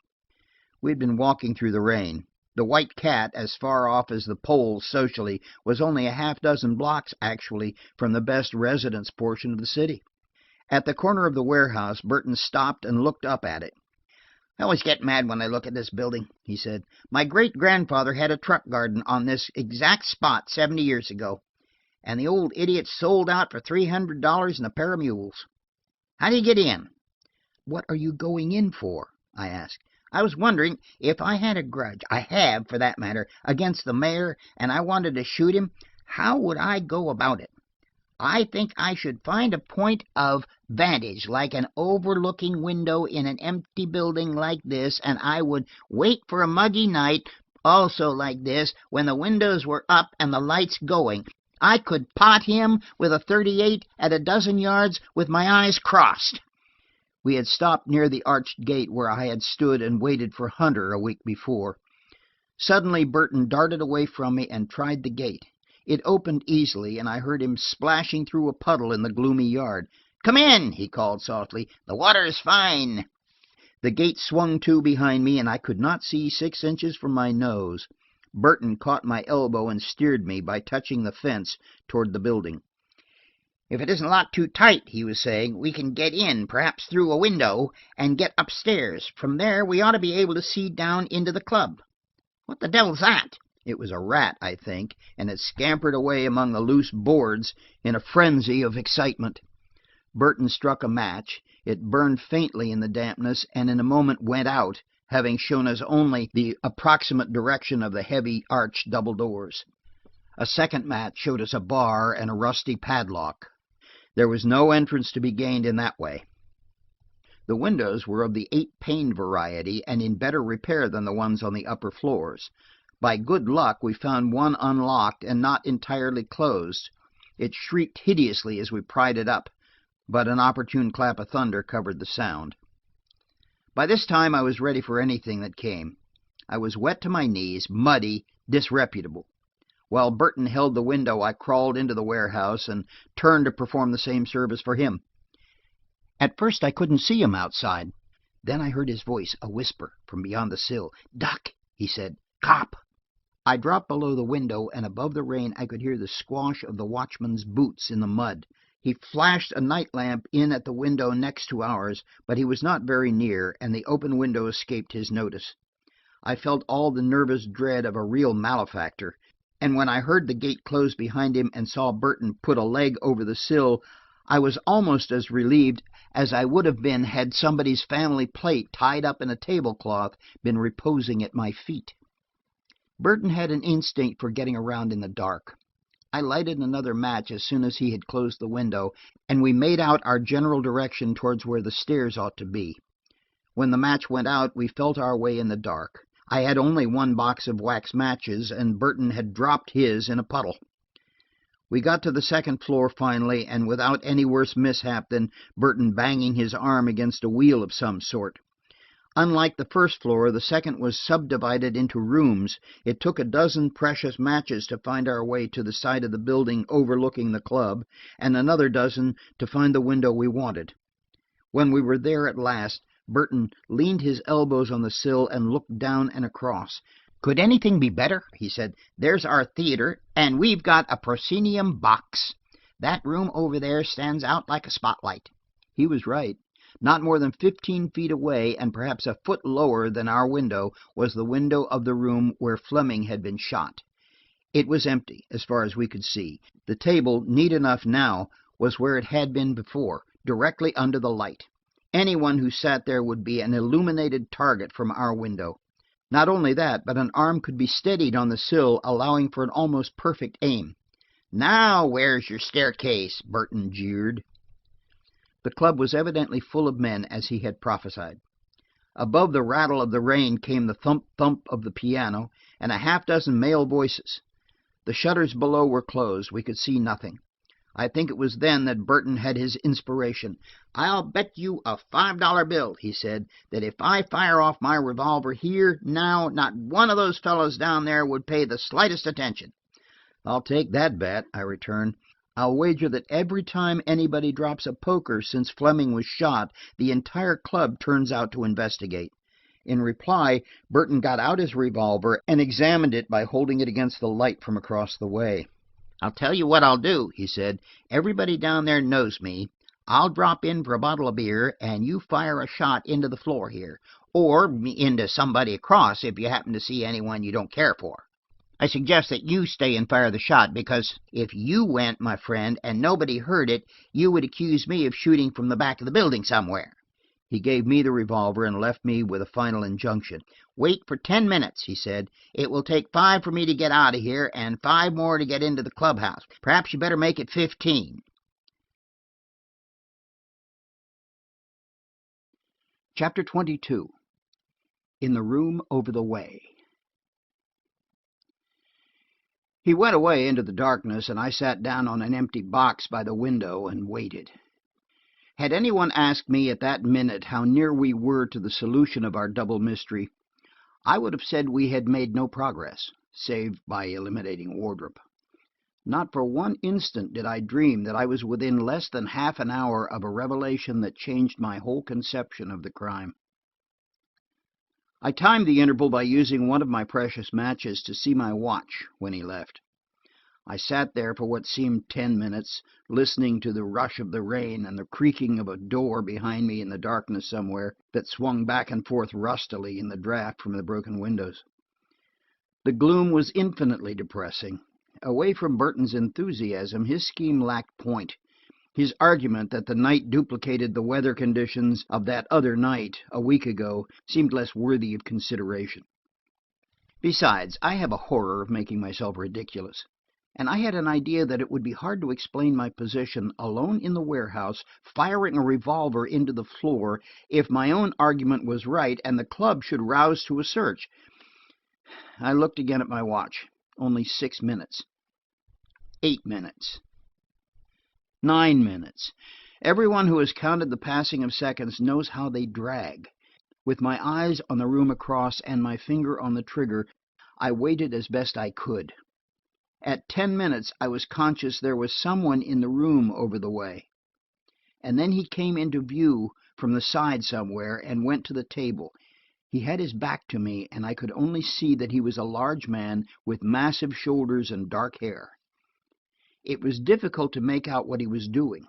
We'd been walking through the rain. The White Cat, as far off as the polls socially, was only a half-dozen blocks, actually, from the best residence portion of the city. At the corner of the warehouse, Burton stopped and looked up at it. I always get mad when I look at this building, he said. My great-grandfather had a truck garden on this exact spot 70 years ago, and the old idiot sold out for $300 and a pair of mules. How do you get in? What are you going in for? I asked. I was wondering if I had a grudge, I have, for that matter, against the mayor, and I wanted to shoot him, how would I go about it? I think I should find a point of vantage, like an overlooking window in an empty building like this, and I would wait for a muggy night, also like this, when the windows were up and the lights going. I could pot him with a .38 at a dozen yards with my eyes crossed. We had stopped near the arched gate where I had stood and waited for Hunter a week before. Suddenly Burton darted away from me and tried the gate. It opened easily, and I heard him splashing through a puddle in the gloomy yard. "Come in," he called softly. "The water is fine." The gate swung to behind me, and I could not see 6 inches from my nose. Burton caught my elbow and steered me by touching the fence toward the building. "If it isn't locked too tight," he was saying, "we can get in, perhaps through a window, and get upstairs. From there we ought to be able to see down into the club. What the devil's that?" It was a rat, I think, and it scampered away among the loose boards in a frenzy of excitement. Burton struck a match. It burned faintly in the dampness, and in a moment went out, having shown us only the approximate direction of the heavy arched double doors. A second match showed us a bar and a rusty padlock. There was no entrance to be gained in that way. The windows were of the 8-pane variety and in better repair than the ones on the upper floors. By good luck we found one unlocked and not entirely closed. It shrieked hideously as we pried it up, but an opportune clap of thunder covered the sound. By this time I was ready for anything that came. I was wet to my knees, muddy, disreputable. While Burton held the window, I crawled into the warehouse and turned to perform the same service for him. At first I couldn't see him outside. Then I heard his voice, a whisper, from beyond the sill. "Duck," he said. "Cop." I dropped below the window, and above the rain I could hear the squash of the watchman's boots in the mud. He flashed a night lamp in at the window next to ours, but he was not very near, and the open window escaped his notice. I felt all the nervous dread of a real malefactor, and when I heard the gate close behind him and saw Burton put a leg over the sill, I was almost as relieved as I would have been had somebody's family plate, tied up in a tablecloth, been reposing at my feet. Burton had an instinct for getting around in the dark. I lighted another match as soon as he had closed the window, and we made out our general direction towards where the stairs ought to be. When the match went out, we felt our way in the dark. I had only one box of wax matches, and Burton had dropped his in a puddle. We got to the second floor finally, and without any worse mishap than Burton banging his arm against a wheel of some sort. Unlike the first floor, the second was subdivided into rooms. It took a dozen precious matches to find our way to the side of the building overlooking the club, and another dozen to find the window we wanted. When we were there at last, Burton leaned his elbows on the sill and looked down and across. "Could anything be better?" he said. "There's our theater, and we've got a proscenium box. That room over there stands out like a spotlight." He was right. Not more than 15 feet away, and perhaps a foot lower than our window, was the window of the room where Fleming had been shot. It was empty, as far as we could see. The table, neat enough now, was where it had been before, directly under the light. Anyone who sat there would be an illuminated target from our window. Not only that, but an arm could be steadied on the sill, allowing for an almost perfect aim. "Now where's your staircase?" Burton jeered. The club was evidently full of men, as he had prophesied. Above the rattle of the rain came the thump-thump of the piano, and a half-dozen male voices. The shutters below were closed. We could see nothing. I think it was then that Burton had his inspiration. "I'll bet you a $5 bill," he said, "that if I fire off my revolver here, now, not one of those fellows down there would pay the slightest attention." "I'll take that bet," I returned. "I'll wager that every time anybody drops a poker since Fleming was shot, the entire club turns out to investigate." In reply, Burton got out his revolver and examined it by holding it against the light from across the way. "I'll tell you what I'll do," he said. "Everybody down there knows me. I'll drop in for a bottle of beer, and you fire a shot into the floor here, or into somebody across if you happen to see anyone you don't care for. I suggest that you stay and fire the shot, because if you went, my friend, and nobody heard it, you would accuse me of shooting from the back of the building somewhere." He gave me the revolver and left me with a final injunction. "Wait for 10 minutes," he said. "It will take 5 for me to get out of here, and 5 more to get into the clubhouse. Perhaps you better make it 15. Chapter 22. In the Room Over the Way. He went away into the darkness, and I sat down on an empty box by the window and waited. Had anyone asked me at that minute how near we were to the solution of our double mystery, I would have said we had made no progress, save by eliminating Wardrop. Not for one instant did I dream that I was within less than half an hour of a revelation that changed my whole conception of the crime. I timed the interval by using one of my precious matches to see my watch when he left. I sat there for what seemed 10 minutes, listening to the rush of the rain and the creaking of a door behind me in the darkness somewhere that swung back and forth rustily in the draught from the broken windows. The gloom was infinitely depressing. Away from Burton's enthusiasm, his scheme lacked point. His argument that the night duplicated the weather conditions of that other night, a week ago, seemed less worthy of consideration. Besides, I have a horror of making myself ridiculous, and I had an idea that it would be hard to explain my position alone in the warehouse, firing a revolver into the floor, if my own argument was right and the club should rouse to a search. I looked again at my watch. Only 6 minutes. 8 minutes. 9 minutes. Everyone who has counted the passing of seconds knows how they drag. With my eyes on the room across and my finger on the trigger, I waited as best I could. At 10 minutes, I was conscious there was someone in the room over the way. And then he came into view from the side somewhere and went to the table. He had his back to me, and I could only see that he was a large man with massive shoulders and dark hair. It was difficult to make out what he was doing.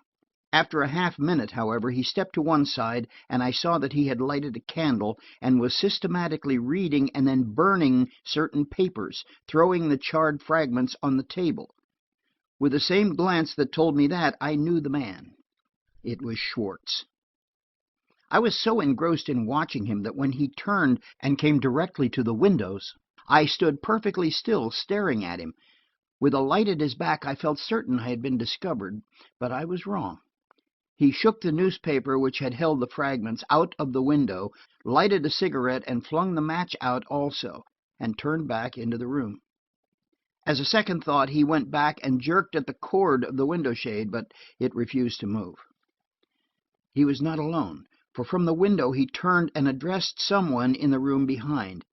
After a half-minute, however, he stepped to one side, and I saw that he had lighted a candle and was systematically reading and then burning certain papers, throwing the charred fragments on the table. With the same glance that told me that, I knew the man. It was Schwartz. I was so engrossed in watching him that when he turned and came directly to the windows, I stood perfectly still, staring at him. With a light at his back, I felt certain I had been discovered, but I was wrong. He shook the newspaper which had held the fragments out of the window, lighted a cigarette, and flung the match out also, and turned back into the room. As a second thought, he went back and jerked at the cord of the window shade, but it refused to move. He was not alone, for from the window he turned and addressed someone in the room behind.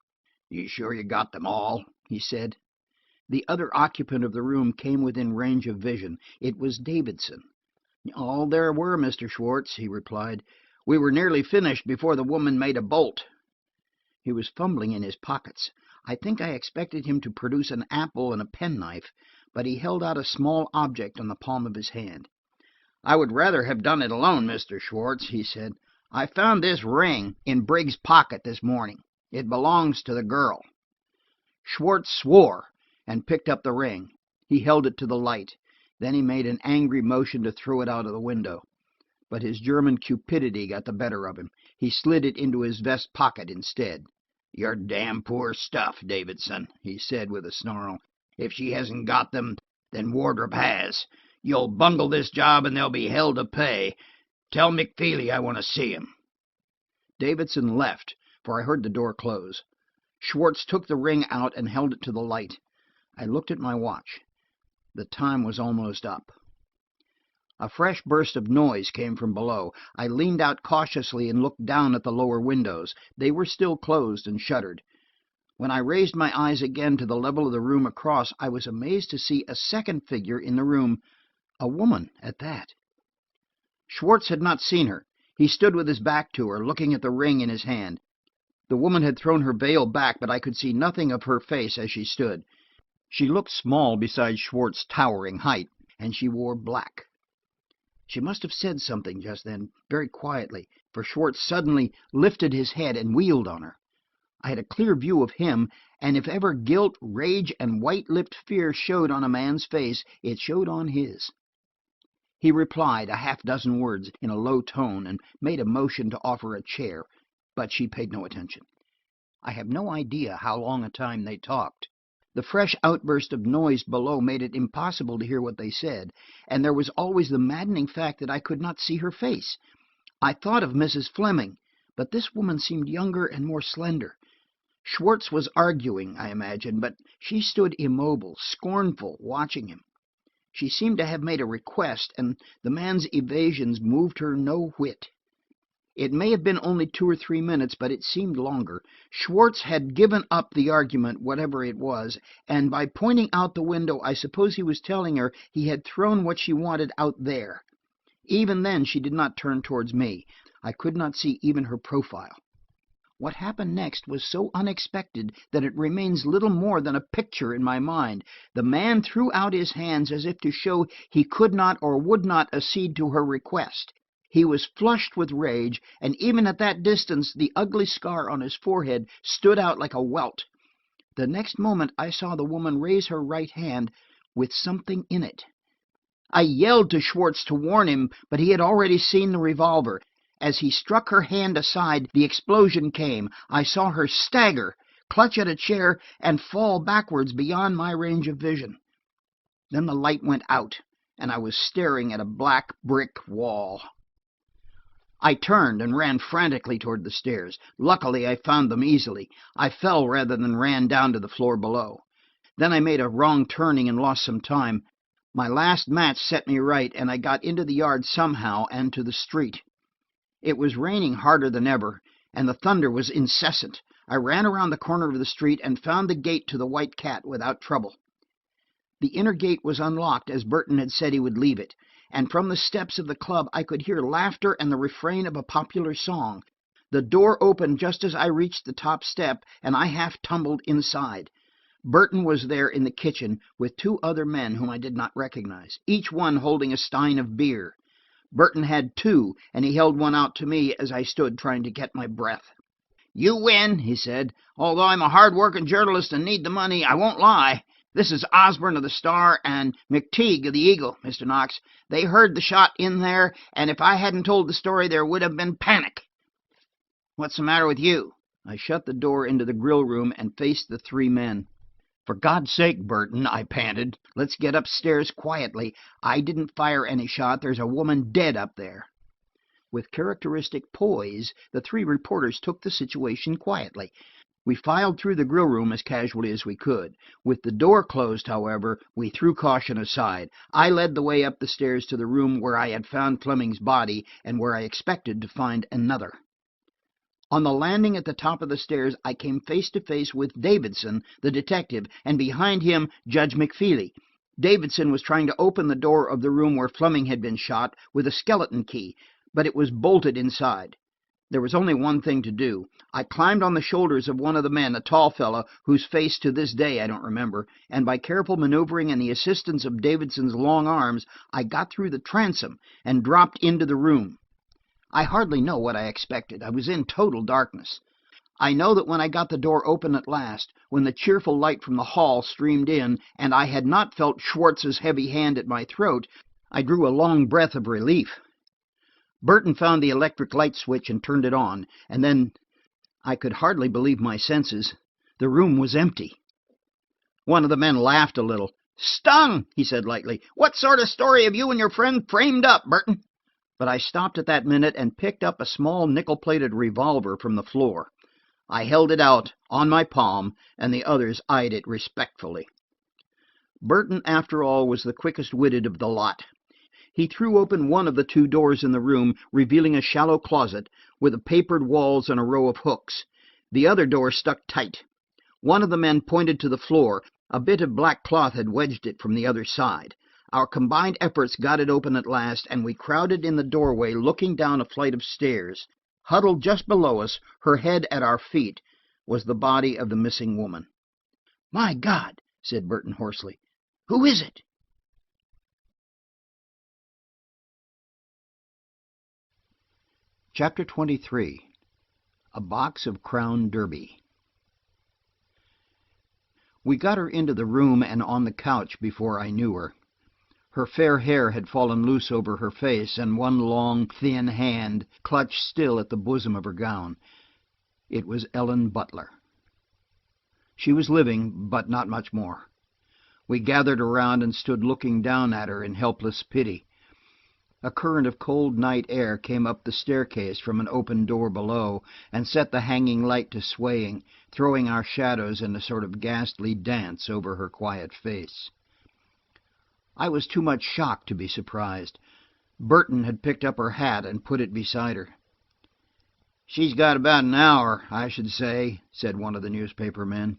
"You sure you got them all?" he said. The other occupant of the room came within range of vision. It was Davidson. "All there were, Mr. Schwartz," he replied. "We were nearly finished before the woman made a bolt." He was fumbling in his pockets. I think I expected him to produce an apple and a penknife, but he held out a small object on the palm of his hand. "I would rather have done it alone, Mr. Schwartz," he said. "I found this ring in Briggs' pocket this morning. It belongs to the girl." Schwartz swore, and picked up the ring. He held it to the light. Then he made an angry motion to throw it out of the window. But his German cupidity got the better of him. He slid it into his vest pocket instead. "You're damn poor stuff, Davidson," he said with a snarl. "If she hasn't got them, then Wardrop has. You'll bungle this job and there'll be hell to pay. Tell McFeely I want to see him." Davidson left, for I heard the door close. Schwartz took the ring out and held it to the light. I looked at my watch. The time was almost up. A fresh burst of noise came from below. I leaned out cautiously and looked down at the lower windows. They were still closed and shuttered. When I raised my eyes again to the level of the room across, I was amazed to see a second figure in the room, a woman at that. Schwartz had not seen her. He stood with his back to her, looking at the ring in his hand. The woman had thrown her veil back, but I could see nothing of her face as she stood. She looked small beside Schwartz's towering height, and she wore black. She must have said something just then, very quietly, for Schwartz suddenly lifted his head and wheeled on her. I had a clear view of him, and if ever guilt, rage, and white-lipped fear showed on a man's face, it showed on his. He replied a half-dozen words in a low tone and made a motion to offer a chair, but she paid no attention. I have no idea how long a time they talked. The fresh outburst of noise below made it impossible to hear what they said, and there was always the maddening fact that I could not see her face. I thought of Mrs. Fleming, but this woman seemed younger and more slender. Schwartz was arguing, I imagined, but she stood immobile, scornful, watching him. She seemed to have made a request, and the man's evasions moved her no whit. It may have been only 2 or 3 minutes, but it seemed longer. Schwartz had given up the argument, whatever it was, and by pointing out the window, I suppose he was telling her he had thrown what she wanted out there. Even then she did not turn towards me. I could not see even her profile. What happened next was so unexpected that it remains little more than a picture in my mind. The man threw out his hands as if to show he could not or would not accede to her request. He was flushed with rage, and even at that distance the ugly scar on his forehead stood out like a welt. The next moment I saw the woman raise her right hand with something in it. I yelled to Schwartz to warn him, but he had already seen the revolver. As he struck her hand aside, the explosion came. I saw her stagger, clutch at a chair, and fall backwards beyond my range of vision. Then the light went out, and I was staring at a black brick wall. I turned and ran frantically toward the stairs. Luckily, I found them easily. I fell rather than ran down to the floor below. Then I made a wrong turning and lost some time. My last match set me right, and I got into the yard somehow and to the street. It was raining harder than ever, and the thunder was incessant. I ran around the corner of the street and found the gate to the White Cat without trouble. The inner gate was unlocked, as Burton had said he would leave it, and from the steps of the club I could hear laughter and the refrain of a popular song. The door opened just as I reached the top step, and I half tumbled inside. Burton was there in the kitchen with 2 other men whom I did not recognize, each one holding a stein of beer. Burton had 2, and he held one out to me as I stood trying to get my breath. "You win," he said. "Although I'm a hard-working journalist and need the money, I won't lie. This is Osborne of the Star and McTeague of the Eagle, Mr. Knox. They heard the shot in there, and if I hadn't told the story, there would have been panic. What's the matter with you?" I shut the door into the grill room and faced the 3 men. "For God's sake, Burton," I panted, "let's get upstairs quietly. I didn't fire any shot. There's a woman dead up there." With characteristic poise, the 3 reporters took the situation quietly. We filed through the grill room as casually as we could. With the door closed, however, we threw caution aside. I led the way up the stairs to the room where I had found Fleming's body and where I expected to find another. On the landing at the top of the stairs, I came face to face with Davidson, the detective, and behind him, Judge McFeely. Davidson was trying to open the door of the room where Fleming had been shot with a skeleton key, but it was bolted inside. There was only one thing to do. I climbed on the shoulders of one of the men, a tall fellow whose face to this day I don't remember, and by careful maneuvering and the assistance of Davidson's long arms, I got through the transom and dropped into the room. I hardly know what I expected. I was in total darkness. I know that when I got the door open at last, when the cheerful light from the hall streamed in, and I had not felt Schwartz's heavy hand at my throat, I drew a long breath of relief. Burton found the electric light switch and turned it on, and then I could hardly believe my senses. The room was empty. One of the men laughed a little. "Stung," he said lightly. "What sort of story have you and your friend framed up, Burton?" But I stopped at that minute and picked up a small nickel-plated revolver from the floor. I held it out on my palm, and the others eyed it respectfully. Burton, after all, was the quickest-witted of the lot. He threw open one of the two doors in the room, revealing a shallow closet with papered walls and a row of hooks. The other door stuck tight. One of the men pointed to the floor. A bit of black cloth had wedged it from the other side. Our combined efforts got it open at last, and we crowded in the doorway, looking down a flight of stairs. Huddled just below us, her head at our feet, was the body of the missing woman. "My God," said Burton hoarsely. "Who is it?" Chapter 23. A Box of Crown Derby. We got her into the room and on the couch before I knew her. Her fair hair had fallen loose over her face, and one long, thin hand clutched still at the bosom of her gown. It was Ellen Butler. She was living, but not much more. We gathered around and stood looking down at her in helpless pity. A current of cold night air came up the staircase from an open door below, and set the hanging light to swaying, throwing our shadows in a sort of ghastly dance over her quiet face. I was too much shocked to be surprised. Burton had picked up her hat and put it beside her. "She's got about an hour, I should say," said one of the newspaper men.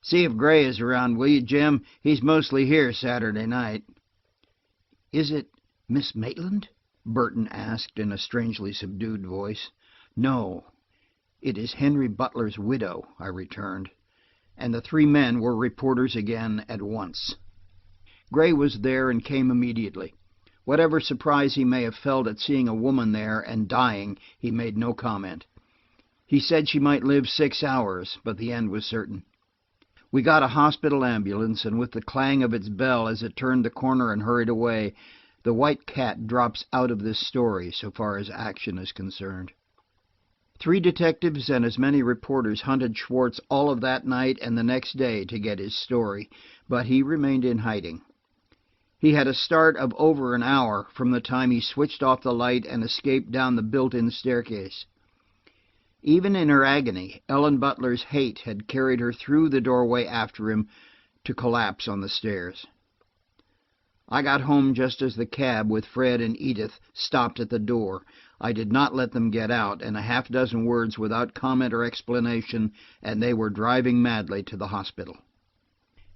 "See if Gray is around, will you, Jim? He's mostly here Saturday night." "Is it Miss Maitland?" Burton asked in a strangely subdued voice. "No, it is Henry Butler's widow," I returned, and the three men were reporters again at once. Gray was there and came immediately. Whatever surprise he may have felt at seeing a woman there and dying, he made no comment. He said she might live 6 hours, but the end was certain. We got a hospital ambulance, and with the clang of its bell as it turned the corner and hurried away, the white cat drops out of this story so far as action is concerned. 3 detectives and as many reporters hunted Schwartz all of that night and the next day to get his story, but he remained in hiding. He had a start of over an hour from the time he switched off the light and escaped down the built-in staircase. Even in her agony, Ellen Butler's hate had carried her through the doorway after him to collapse on the stairs. I got home just as the cab with Fred and Edith stopped at the door. I did not let them get out, and a half-dozen words without comment or explanation, and they were driving madly to the hospital.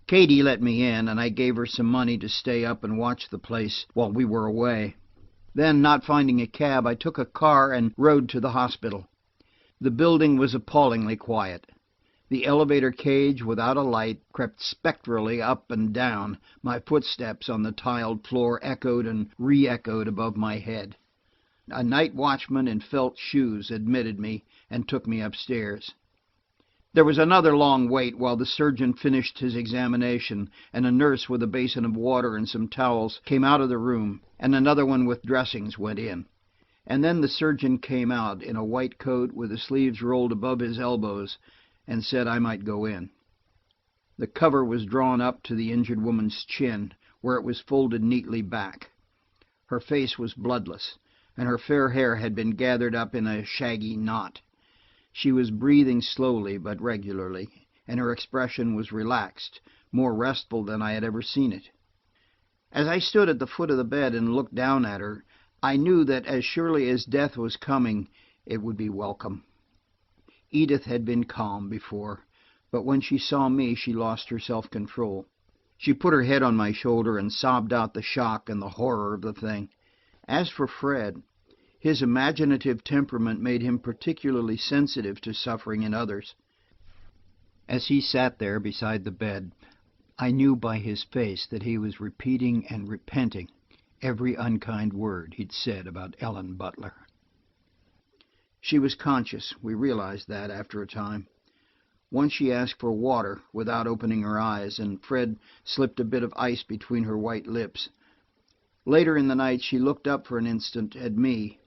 Katie let me in, and I gave her some money to stay up and watch the place while we were away. Then, not finding a cab, I took a car and rode to the hospital. The building was appallingly quiet. The elevator cage, without a light, crept spectrally up and down. My footsteps on the tiled floor echoed and re-echoed above my head. A night watchman in felt shoes admitted me and took me upstairs. There was another long wait while the surgeon finished his examination, and a nurse with a basin of water and some towels came out of the room, and another one with dressings went in. And then the surgeon came out in a white coat with the sleeves rolled above his elbows and said I might go in. The cover was drawn up to the injured woman's chin, where it was folded neatly back. Her face was bloodless, and her fair hair had been gathered up in a shaggy knot. She was breathing slowly but regularly, and her expression was relaxed, more restful than I had ever seen it. As I stood at the foot of the bed and looked down at her, I knew that as surely as death was coming, it would be welcome. Edith had been calm before, but when she saw me, she lost her self-control. She put her head on my shoulder and sobbed out the shock and the horror of the thing. As for Fred, his imaginative temperament made him particularly sensitive to suffering in others. As he sat there beside the bed, I knew by his face that he was repeating and repenting every unkind word he'd said about Ellen Butler. She was conscious. We realized that after a time. Once she asked for water without opening her eyes, and Fred slipped a bit of ice between her white lips. Later in the night she looked up for an instant at me.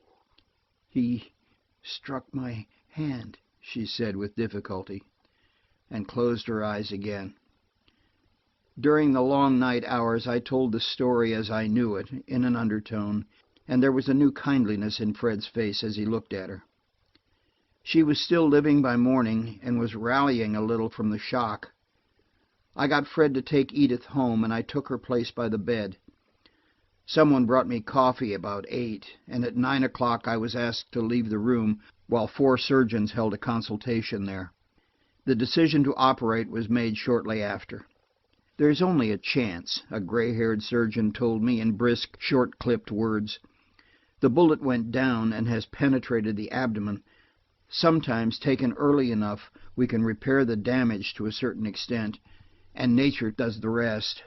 "He struck my hand," she said with difficulty, and closed her eyes again. During the long night hours I told the story as I knew it, in an undertone, and there was a new kindliness in Fred's face as he looked at her. She was still living by morning, and was rallying a little from the shock. I got Fred to take Edith home, and I took her place by the bed. Someone brought me coffee about 8, and at 9 o'clock I was asked to leave the room while 4 surgeons held a consultation there. The decision to operate was made shortly after. "There's only a chance," a gray-haired surgeon told me in brisk, short-clipped words. "The bullet went down and has penetrated the abdomen. Sometimes, taken early enough, we can repair the damage to a certain extent, and nature does the rest."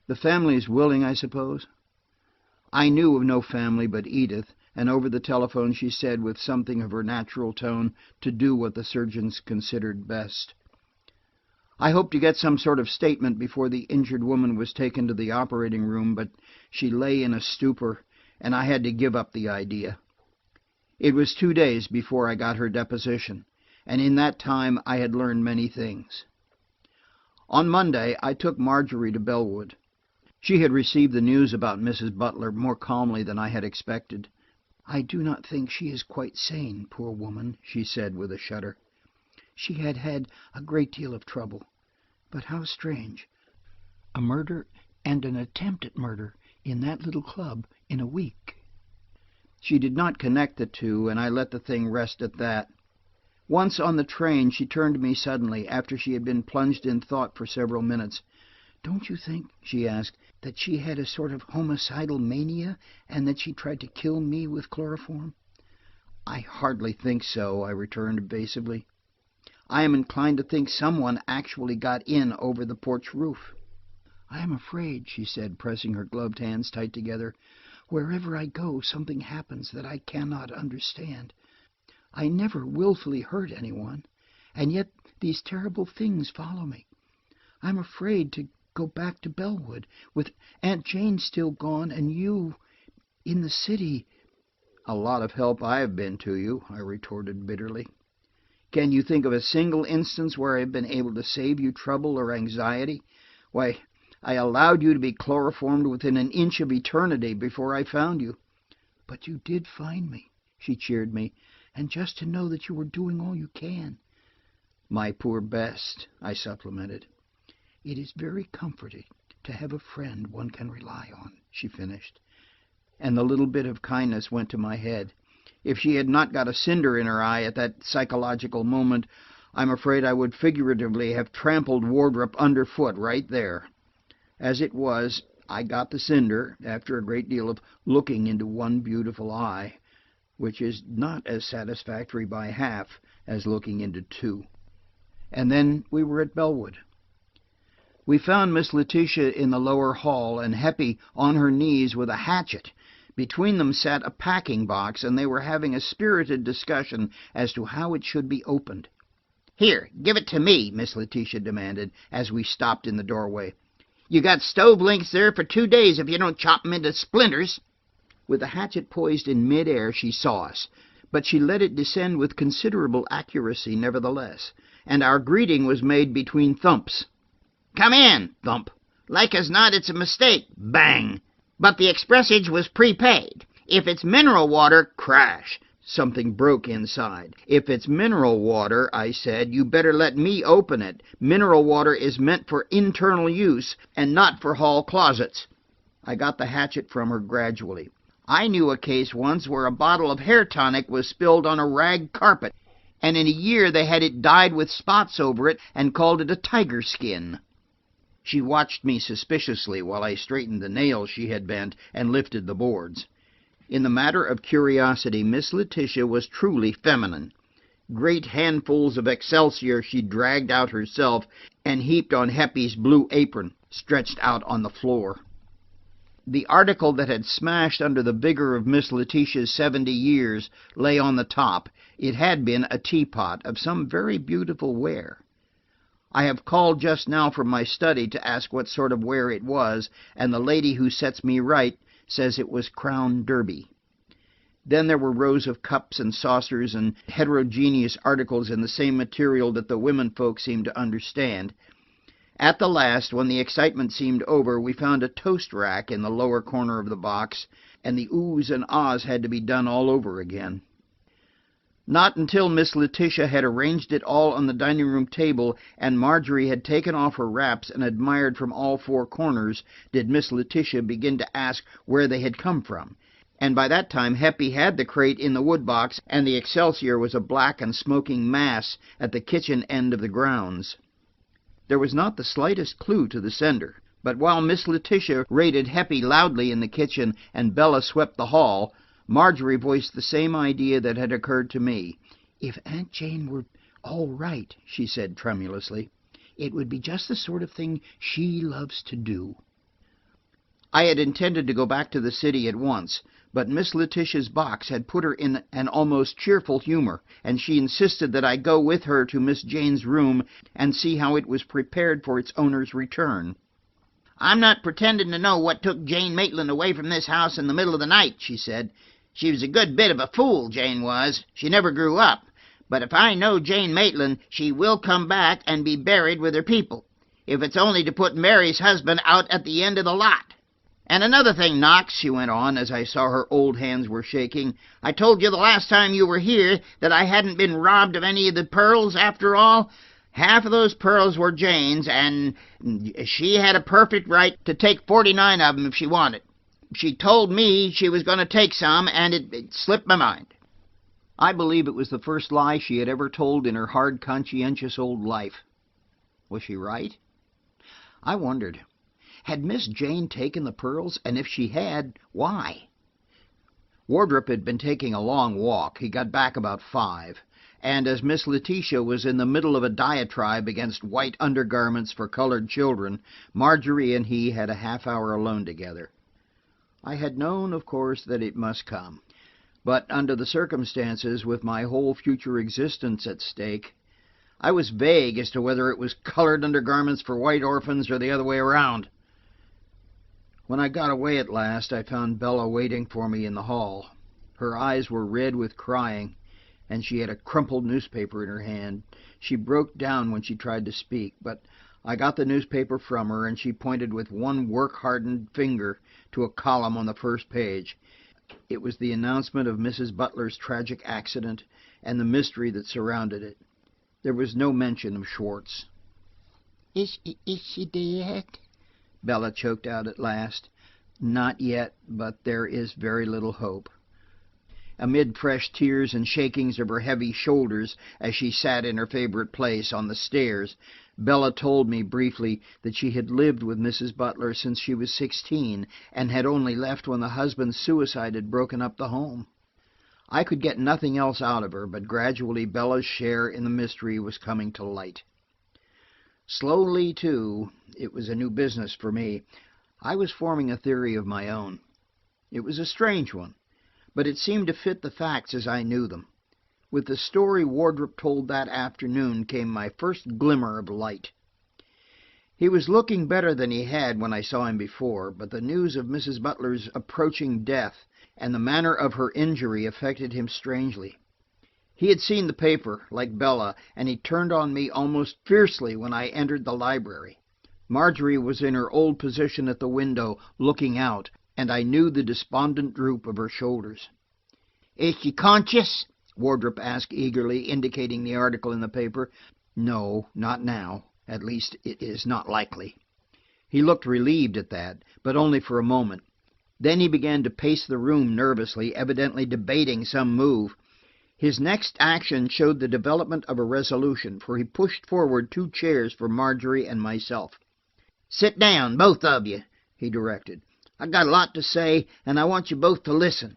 "The family is willing, I suppose?" I knew of no family but Edith, and over the telephone she said, with something of her natural tone, to do what the surgeons considered best. I hoped to get some sort of statement before the injured woman was taken to the operating room, but she lay in a stupor, and I had to give up the idea. It was 2 days before I got her deposition, and in that time I had learned many things. On Monday I took Marjorie to Bellwood. She had received the news about Mrs. Butler more calmly than I had expected. "I do not think she is quite sane, poor woman," she said with a shudder. "She had had a great deal of trouble. But how strange! A murder and an attempt at murder in that little club in a week." She did not connect the two, and I let the thing rest at that. Once on the train she turned to me suddenly, after she had been plunged in thought for several minutes. "Don't you think," she asked, "that she had a sort of homicidal mania, and that she tried to kill me with chloroform?" "I hardly think so," I returned evasively. "I am inclined to think someone actually got in over the porch roof." "I am afraid," she said, pressing her gloved hands tight together, "wherever I go something happens that I cannot understand. I never willfully hurt anyone, and yet these terrible things follow me. I'm afraid to go back to Bellwood, with Aunt Jane still gone, and you in the city." "A lot of help I have been to you," I retorted bitterly. "Can you think of a single instance where I have been able to save you trouble or anxiety? Why, I allowed you to be chloroformed within an inch of eternity before I found you." "But you did find me," she cheered me, "and just to know that you were doing all you can." "My poor best," I supplemented. "It is very comforting to have a friend one can rely on," she finished, and the little bit of kindness went to my head. If she had not got a cinder in her eye at that psychological moment, I'm afraid I would figuratively have trampled Wardrop underfoot right there. As it was, I got the cinder, after a great deal of looking into one beautiful eye, which is not as satisfactory by half as looking into 2. And then we were at Bellwood. We found Miss Letitia in the lower hall, and Heppie on her knees with a hatchet. Between them sat a packing box, and they were having a spirited discussion as to how it should be opened. "Here, give it to me," Miss Letitia demanded, as we stopped in the doorway. "You got stove links there for 2 days if you don't chop 'em into splinters." With the hatchet poised in mid-air she saw us, but she let it descend with considerable accuracy nevertheless, and our greeting was made between thumps. "Come in," thump. "Like as not it's a mistake," bang. "But the expressage was prepaid. If it's mineral water," crash. Something broke inside. "If it's mineral water," I said, "you better let me open it. Mineral water is meant for internal use, and not for hall closets." I got the hatchet from her gradually. "I knew a case once where a bottle of hair tonic was spilled on a rag carpet, and in a year they had it dyed with spots over it and called it a tiger skin." She watched me suspiciously while I straightened the nails she had bent and lifted the boards. In the matter of curiosity, Miss Letitia was truly feminine. Great handfuls of excelsior she dragged out herself and heaped on Heppie's blue apron, stretched out on the floor. The article that had smashed under the vigor of Miss Letitia's 70 years lay on the top. It had been a teapot of some very beautiful ware. I have called just now from my study to ask what sort of ware it was, and the lady who sets me right says it was Crown Derby. Then there were rows of cups and saucers and heterogeneous articles in the same material that the women folk seemed to understand. At the last, when the excitement seemed over, we found a toast rack in the lower corner of the box, and the oohs and ahs had to be done all over again. Not until Miss Letitia had arranged it all on the dining-room table and Marjorie had taken off her wraps and admired from all four corners did Miss Letitia begin to ask where they had come from. And by that time Heppy had the crate in the wood box, and the Excelsior was a black and smoking mass at the kitchen end of the grounds. There was not the slightest clue to the sender, but while Miss Letitia rated Heppy loudly in the kitchen and Bella swept the hall, Marjorie voiced the same idea that had occurred to me. "If Aunt Jane were all right," she said tremulously, "it would be just the sort of thing she loves to do." I had intended to go back to the city at once, but Miss Letitia's box had put her in an almost cheerful humor, and she insisted that I go with her to Miss Jane's room and see how it was prepared for its owner's return. "I'm not pretending to know what took Jane Maitland away from this house in the middle of the night," she said. "She was a good bit of a fool, Jane was. She never grew up. But if I know Jane Maitland, she will come back and be buried with her people, if it's only to put Mary's husband out at the end of the lot. And another thing, Knox," she went on, as I saw her old hands were shaking, "I told you the last time you were here that I hadn't been robbed of any of the pearls after all. Half of those pearls were Jane's, and she had a perfect right to take 49 of them if she wanted. She told me she was going to take some, and it slipped my mind." I believe it was the first lie she had ever told in her hard, conscientious old life. Was she right? I wondered. Had Miss Jane taken the pearls, and if she had, why? Wardrop had been taking a long walk. He got back about 5, and as Miss Letitia was in the middle of a diatribe against white undergarments for colored children, Marjorie and he had a half-hour alone together. I had known, of course, that it must come, but under the circumstances, with my whole future existence at stake, I was vague as to whether it was colored undergarments for white orphans or the other way around. When I got away at last, I found Bella waiting for me in the hall. Her eyes were red with crying, and she had a crumpled newspaper in her hand. She broke down when she tried to speak, but I got the newspaper from her, and she pointed with one work-hardened finger to a column on the first page. It was the announcement of Mrs. Butler's tragic accident and the mystery that surrounded it. There was no mention of Schwartz. Is she dead?" Bella choked out at last. "Not yet, but there is very little hope." Amid fresh tears and shakings of her heavy shoulders as she sat in her favorite place on the stairs, Bella told me briefly that she had lived with Mrs. Butler since she was 16 and had only left when the husband's suicide had broken up the home. I could get nothing else out of her, but gradually Bella's share in the mystery was coming to light. Slowly, too, it was a new business for me. I was forming a theory of my own. It was a strange one, but it seemed to fit the facts as I knew them. With the story Wardrop told that afternoon came my first glimmer of light. He was looking better than he had when I saw him before, but the news of Mrs. Butler's approaching death and the manner of her injury affected him strangely. He had seen the paper, like Bella, and he turned on me almost fiercely when I entered the library. Marjorie was in her old position at the window, looking out, and I knew the despondent droop of her shoulders. "Is she conscious?" Wardrop asked eagerly, indicating the article in the paper. "No, not now. At least, it is not likely." He looked relieved at that, but only for a moment. Then he began to pace the room nervously, evidently debating some move. His next action showed the development of a resolution, for he pushed forward 2 chairs for Marjorie and myself. "Sit down, both of you," he directed. "I got a lot to say, and I want you both to listen.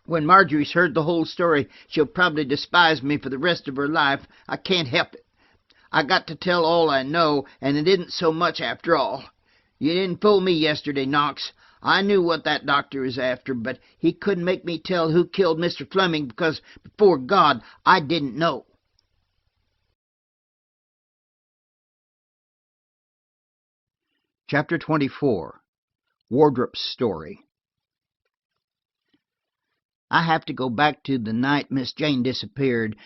When Marjorie's heard the whole story, she'll probably despise me for the rest of her life. I can't help it. I got to tell all I know, and it isn't so much after all. You didn't fool me yesterday, Knox. I knew what that doctor was after, but he couldn't make me tell who killed Mr. Fleming because, before God, I didn't know. Chapter 24. Wardrop's Story. I have to go back to the night Miss Jane disappeared,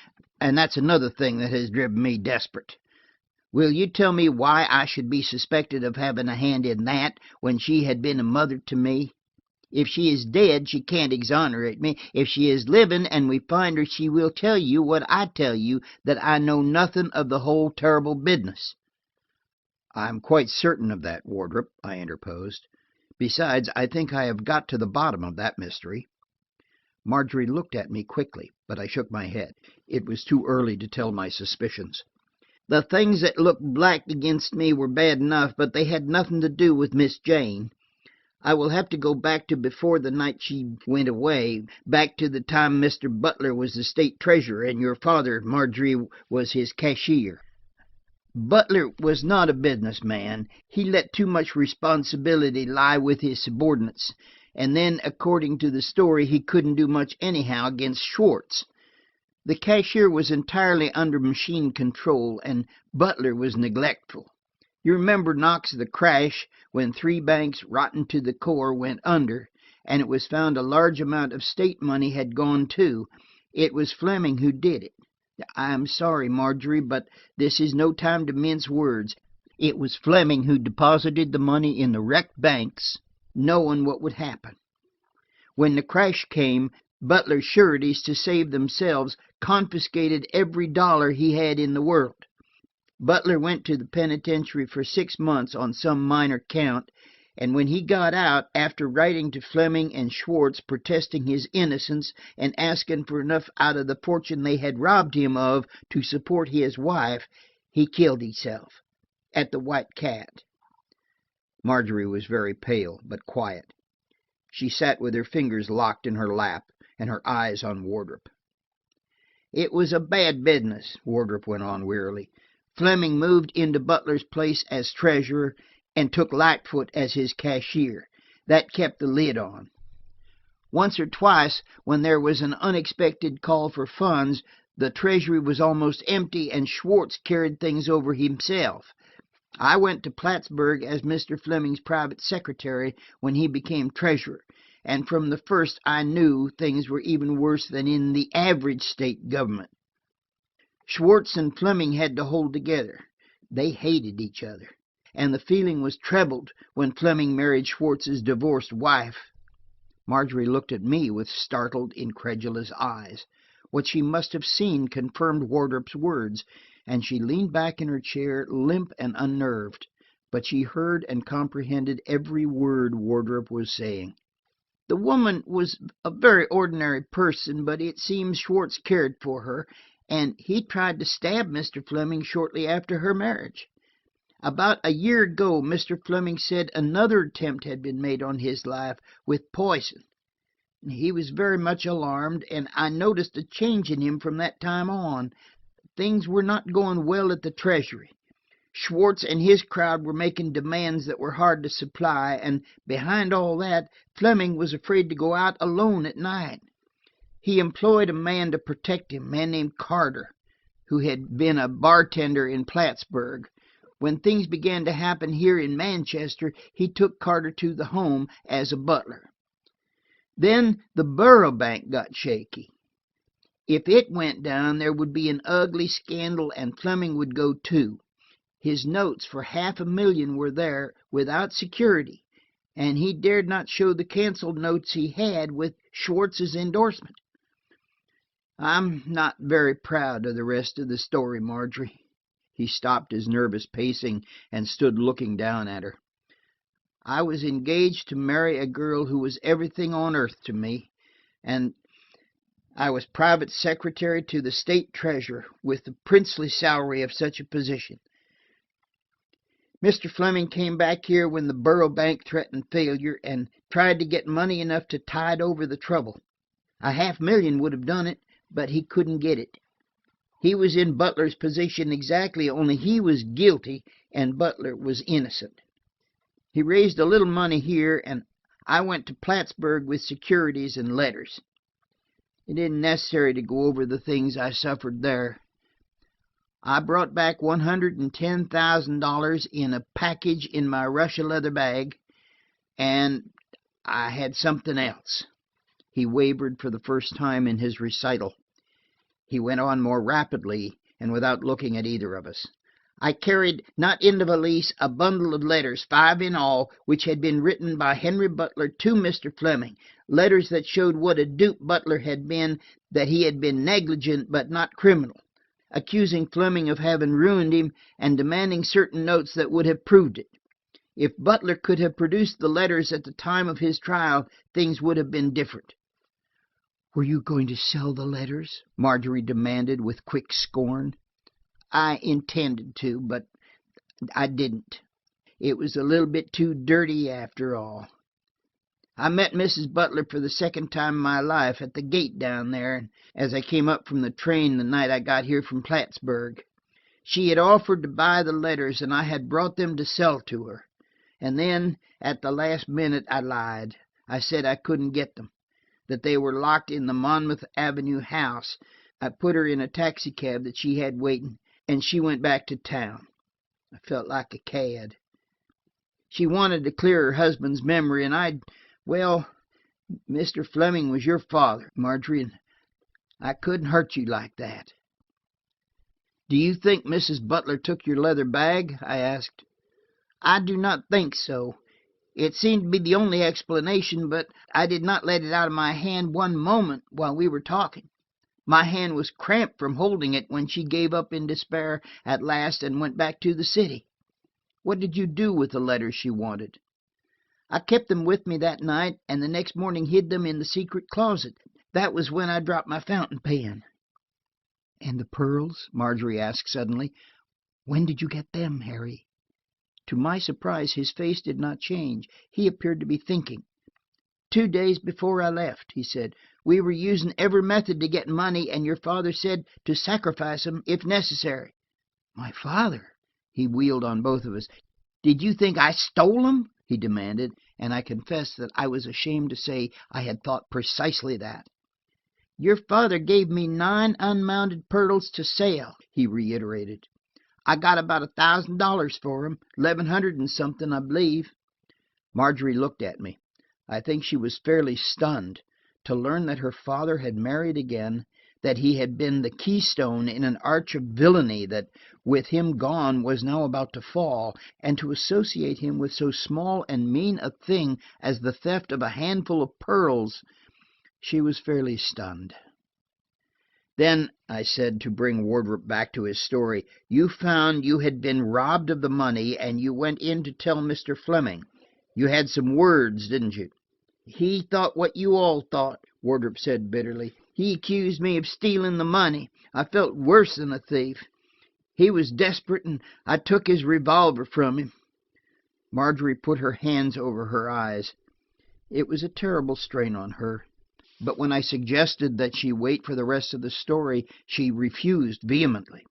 and that's another thing that has driven me desperate. Will you tell me why I should be suspected of having a hand in that when she had been a mother to me? If she is dead, she can't exonerate me. If she is living and we find her, she will tell you what I tell you, that I know nothing of the whole terrible business. "I am quite certain of that, Wardrop," I interposed. "Besides, I think I have got to the bottom of that mystery." Marjorie looked at me quickly, but I shook my head. It was too early to tell my suspicions. The things that looked black against me were bad enough, but they had nothing to do with Miss Jane. I will have to go back to before the night she went away, back to the time Mr. Butler was the state treasurer and your father, Marjorie, was his cashier. Butler was not a businessman. He let too much responsibility lie with his subordinates, and then, according to the story, he couldn't do much anyhow against Schwartz. The cashier was entirely under machine control, and Butler was neglectful. You remember, Knox, the crash when 3 banks, rotten to the core, went under, and it was found a large amount of state money had gone too. It was Fleming who did it. I am sorry, Marjorie, but this is no time to mince words. It was Fleming who deposited the money in the wrecked banks, knowing what would happen. When the crash came, Butler's sureties, to save themselves, confiscated every dollar he had in the world. Butler went to the penitentiary for 6 months on some minor count, and when he got out, after writing to Fleming and Schwartz protesting his innocence and asking for enough out of the fortune they had robbed him of to support his wife, he killed himself at the White Cat. Marjorie was very pale, but quiet. She sat with her fingers locked in her lap and her eyes on Wardrop. "It was a bad business," Wardrop went on wearily. "Fleming moved into Butler's place as treasurer and took Lightfoot as his cashier. That kept the lid on. Once or twice, when there was an unexpected call for funds, the treasury was almost empty and Schwartz carried things over himself. I went to Plattsburgh as Mr. Fleming's private secretary when he became treasurer, and from the first I knew things were even worse than in the average state government. Schwartz and Fleming had to hold together. They hated each other, and the feeling was trebled when Fleming married Schwartz's divorced wife." Marjorie looked at me with startled, incredulous eyes. What she must have seen confirmed Wardrop's words, and she leaned back in her chair, limp and unnerved. But she heard and comprehended every word Wardrop was saying. "The woman was a very ordinary person, but it seems Schwartz cared for her, and he tried to stab Mr. Fleming shortly after her marriage. About a year ago, Mr. Fleming said another attempt had been made on his life with poison. He was very much alarmed, and I noticed a change in him from that time on. Things were not going well at the treasury. Schwartz and his crowd were making demands that were hard to supply, and behind all that, Fleming was afraid to go out alone at night. He employed a man to protect him, a man named Carter, who had been a bartender in Plattsburgh. When things began to happen here in Manchester, he took Carter to the home as a butler. Then the Borough Bank got shaky. If it went down, there would be an ugly scandal, and Fleming would go too. His notes for $500,000 were there without security, and he dared not show the canceled notes he had with Schwartz's endorsement. I'm not very proud of the rest of the story, Marjorie." He stopped his nervous pacing and stood looking down at her. "I was engaged to marry a girl who was everything on earth to me, and I was private secretary to the state treasurer, with the princely salary of such a position. Mr. Fleming came back here when the Borough Bank threatened failure, and tried to get money enough to tide over the trouble. $500,000 would have done it, but he couldn't get it. He was in Butler's position exactly, only he was guilty and Butler was innocent. He raised a little money here, and I went to Plattsburgh with securities and letters. It isn't necessary to go over the things I suffered there. I brought back $110,000 in a package in my Russia leather bag, and I had something else." He wavered for the first time in his recital. He went on more rapidly and without looking at either of us. "I carried, not in the valise, a bundle of letters, 5 in all, which had been written by Henry Butler to Mr. Fleming, letters that showed what a dupe Butler had been, that he had been negligent but not criminal, accusing Fleming of having ruined him, and demanding certain notes that would have proved it. If Butler could have produced the letters at the time of his trial, things would have been different." "Were you going to sell the letters?" Marjorie demanded with quick scorn. "I intended to, but I didn't. It was a little bit too dirty after all. I met Mrs. Butler for the second time in my life at the gate down there, as I came up from the train the night I got here from Plattsburgh. She had offered to buy the letters, and I had brought them to sell to her. And then, at the last minute, I lied. I said I couldn't get them, that they were locked in the Monmouth Avenue house. I put her in a taxicab that she had waiting, and she went back to town. I felt like a cad. She wanted to clear her husband's memory, and well, Mr. Fleming was your father, Marjorie, and I couldn't hurt you like that." "Do you think Mrs. Butler took your leather bag?" I asked. "I do not think so. It seemed to be the only explanation, but I did not let it out of my hand one moment while we were talking. My hand was cramped from holding it when she gave up in despair at last and went back to the city." "What did you do with the letters she wanted?" "I kept them with me that night, and the next morning hid them in the secret closet. That was when I dropped my fountain pen." "And the pearls?" Marjorie asked suddenly. "When did you get them, Harry?" To my surprise, his face did not change. He appeared to be thinking. 2 days before I left," he said. "We were using every method to get money, and your father said to sacrifice them if necessary." "My father?" He wheeled on both of us. "Did you think I stole them?" he demanded, and I confess that I was ashamed to say I had thought precisely that. "Your father gave me 9 unmounted pearls to sale," he reiterated. "I got about $1,000 for them, 1,100 and something, I believe." Marjorie looked at me. I think she was fairly stunned to learn that her father had married again, that he had been the keystone in an arch of villainy that, with him gone, was now about to fall, and to associate him with so small and mean a thing as the theft of a handful of pearls. She was fairly stunned. "Then," I said, to bring Wardrop back to his story, "you found you had been robbed of the money, and you went in to tell Mr. Fleming. You had some words, didn't you?" "He thought what you all thought," Wardrop said bitterly. "He accused me of stealing the money. I felt worse than a thief. He was desperate, and I took his revolver from him." Marjorie put her hands over her eyes. It was a terrible strain on her. But when I suggested that she wait for the rest of the story, she refused vehemently.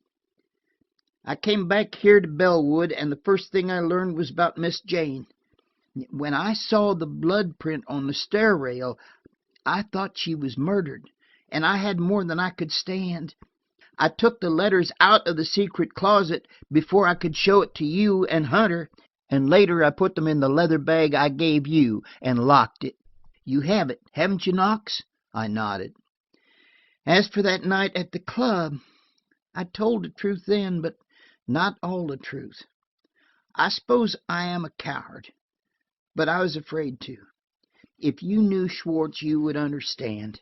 "I came back here to Bellwood, and the first thing I learned was about Miss Jane. When I saw the blood print on the stair rail, I thought she was murdered, and I had more than I could stand. I took the letters out of the secret closet before I could show it to you and Hunter, and later I put them in the leather bag I gave you and locked it. You have it, haven't you, Knox?" I nodded. "As for that night at the club, I told the truth then, but not all the truth. I suppose I am a coward, but I was afraid to. If you knew Schwartz, you would understand."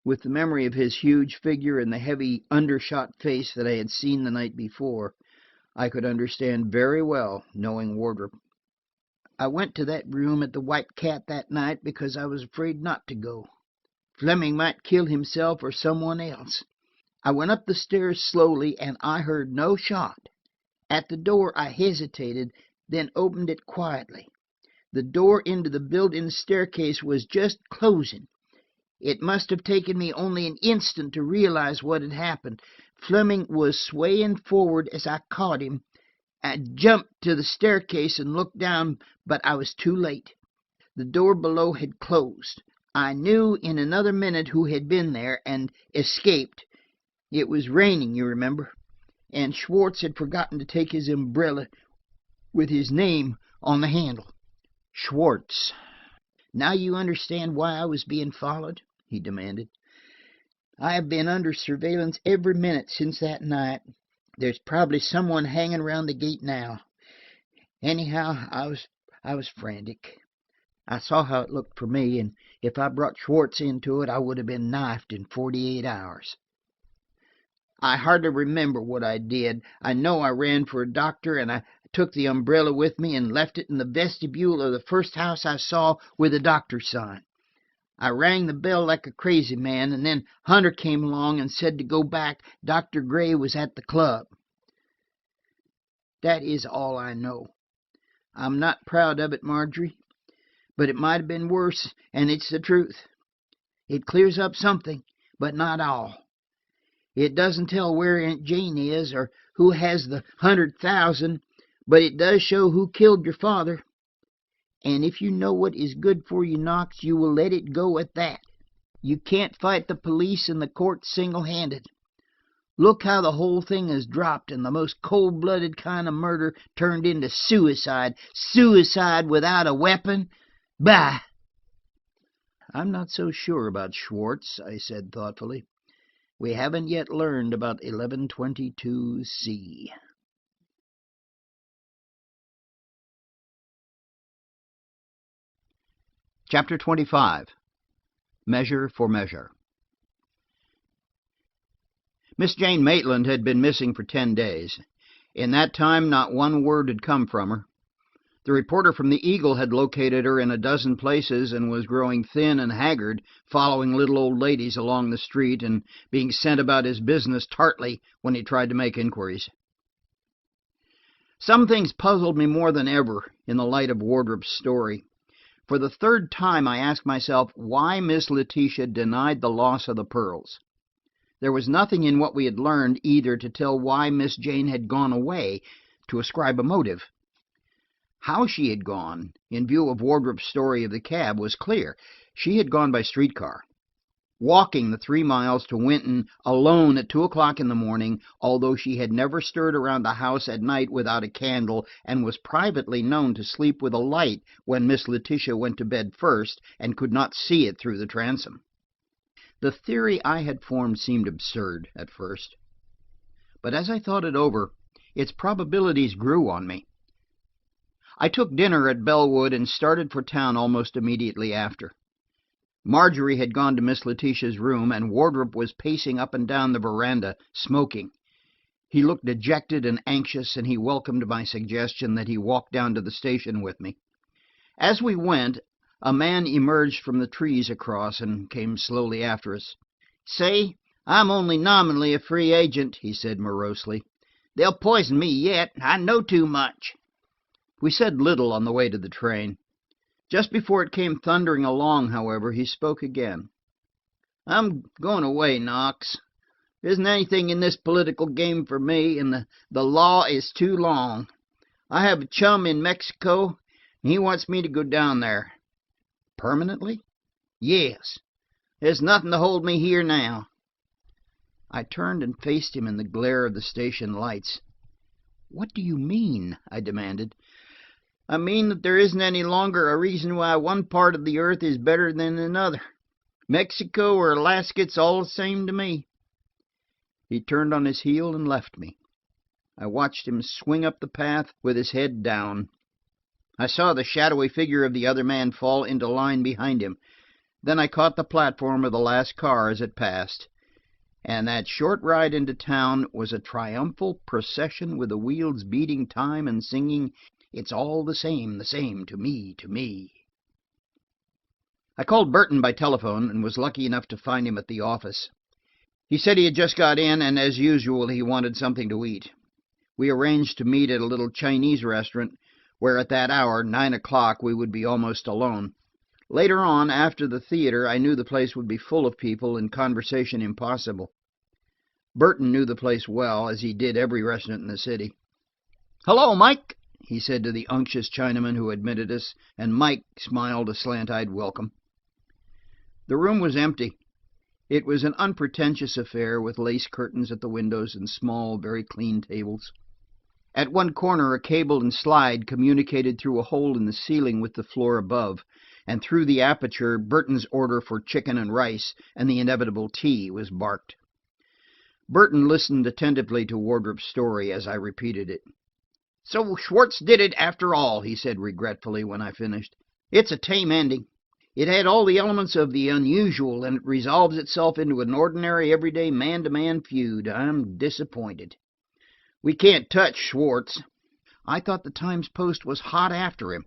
With the memory of his huge figure and the heavy, undershot face that I had seen the night before, I could understand very well, knowing Wardrop. "I went to that room at the White Cat that night because I was afraid not to go. Fleming might kill himself or someone else. I went up the stairs slowly, and I heard no shot. At the door I hesitated, then opened it quietly. The door into the built-in staircase was just closing. It must have taken me only an instant to realize what had happened. Fleming was swaying forward as I caught him. I jumped to the staircase and looked down, but I was too late. The door below had closed. I knew in another minute who had been there and escaped. It was raining, you remember, and Schwartz had forgotten to take his umbrella with his name on the handle. Schwartz. Now you understand why I was being followed? He demanded. I have been under surveillance every minute since that night. There's probably someone hanging around the gate now. Anyhow, I was frantic. I saw how it looked for me, and if I brought Schwartz into it, I would have been knifed in 48 hours. I hardly remember what I did. I know I ran for a doctor, and I took the umbrella with me and left it in the vestibule of the first house I saw with a doctor sign. I rang the bell like a crazy man, and then Hunter came along and said to go back. Dr. Gray was at the club. That is all I know. I'm not proud of it, Marjorie, but it might have been worse, and it's the truth. It clears up something, but not all. It doesn't tell where Aunt Jane is or who has the 100,000, but it does show who killed your father. And if you know what is good for you, Knox, you will let it go at that. You can't fight the police and the courts single-handed. Look how the whole thing has dropped, and the most cold-blooded kind of murder turned into suicide. Suicide without a weapon? Bah! I'm not so sure about Schwartz, I said thoughtfully. We haven't yet learned about 1122C. Chapter 25. Measure for Measure. Miss Jane Maitland had been missing for 10 days. In that time, not one word had come from her. The reporter from the Eagle had located her in a dozen places and was growing thin and haggard, following little old ladies along the street and being sent about his business tartly when he tried to make inquiries. Some things puzzled me more than ever in the light of Wardrop's story. For the third time I asked myself why Miss Letitia denied the loss of the pearls. There was nothing in what we had learned either to tell why Miss Jane had gone away, to ascribe a motive. How she had gone, in view of Wardrop's story of the cab, was clear. She had gone by streetcar, walking the 3 miles to Winton alone at 2 o'clock in the morning, although she had never stirred around the house at night without a candle, and was privately known to sleep with a light when Miss Letitia went to bed first and could not see it through the transom. The theory I had formed seemed absurd at first, but as I thought it over, its probabilities grew on me. I took dinner at Bellwood and started for town almost immediately after. Marjorie had gone to Miss Letitia's room, and Wardrop was pacing up and down the veranda, smoking. He looked dejected and anxious, and he welcomed my suggestion that he walk down to the station with me. As we went, a man emerged from the trees across and came slowly after us. "Say, I'm only nominally a free agent," he said morosely. "They'll poison me yet. I know too much." We said little on the way to the train. Just before it came thundering along, however, he spoke again. "I'm going away, Knox. There isn't anything in this political game for me, and the law is too long. I have a chum in Mexico, and he wants me to go down there." "Permanently?" "Yes. There's nothing to hold me here now." I turned and faced him in the glare of the station lights. "What do you mean?" I demanded. "I mean that there isn't any longer a reason why one part of the earth is better than another. Mexico or Alaska, it's all the same to me." He turned on his heel and left me. I watched him swing up the path with his head down. I saw the shadowy figure of the other man fall into line behind him. Then I caught the platform of the last car as it passed, and that short ride into town was a triumphal procession with the wheels beating time and singing, "It's all the same to me, to me." I called Burton by telephone and was lucky enough to find him at the office. He said he had just got in, and as usual he wanted something to eat. We arranged to meet at a little Chinese restaurant, where at that hour, 9 o'clock, we would be almost alone. Later on, after the theater, I knew the place would be full of people and conversation impossible. Burton knew the place well, as he did every restaurant in the city. "Hello, Mike," he said to the unctuous Chinaman who admitted us, and Mike smiled a slant-eyed welcome. The room was empty. It was an unpretentious affair with lace curtains at the windows and small, very clean tables. At one corner a cable and slide communicated through a hole in the ceiling with the floor above, and through the aperture Burton's order for chicken and rice and the inevitable tea was barked. Burton listened attentively to Wardrop's story as I repeated it. "So Schwartz did it after all," he said regretfully when I finished. "It's a tame ending. It had all the elements of the unusual, and it resolves itself into an ordinary, everyday, man-to-man feud. I'm disappointed. We can't touch Schwartz." "I thought the Times-Post was hot after him."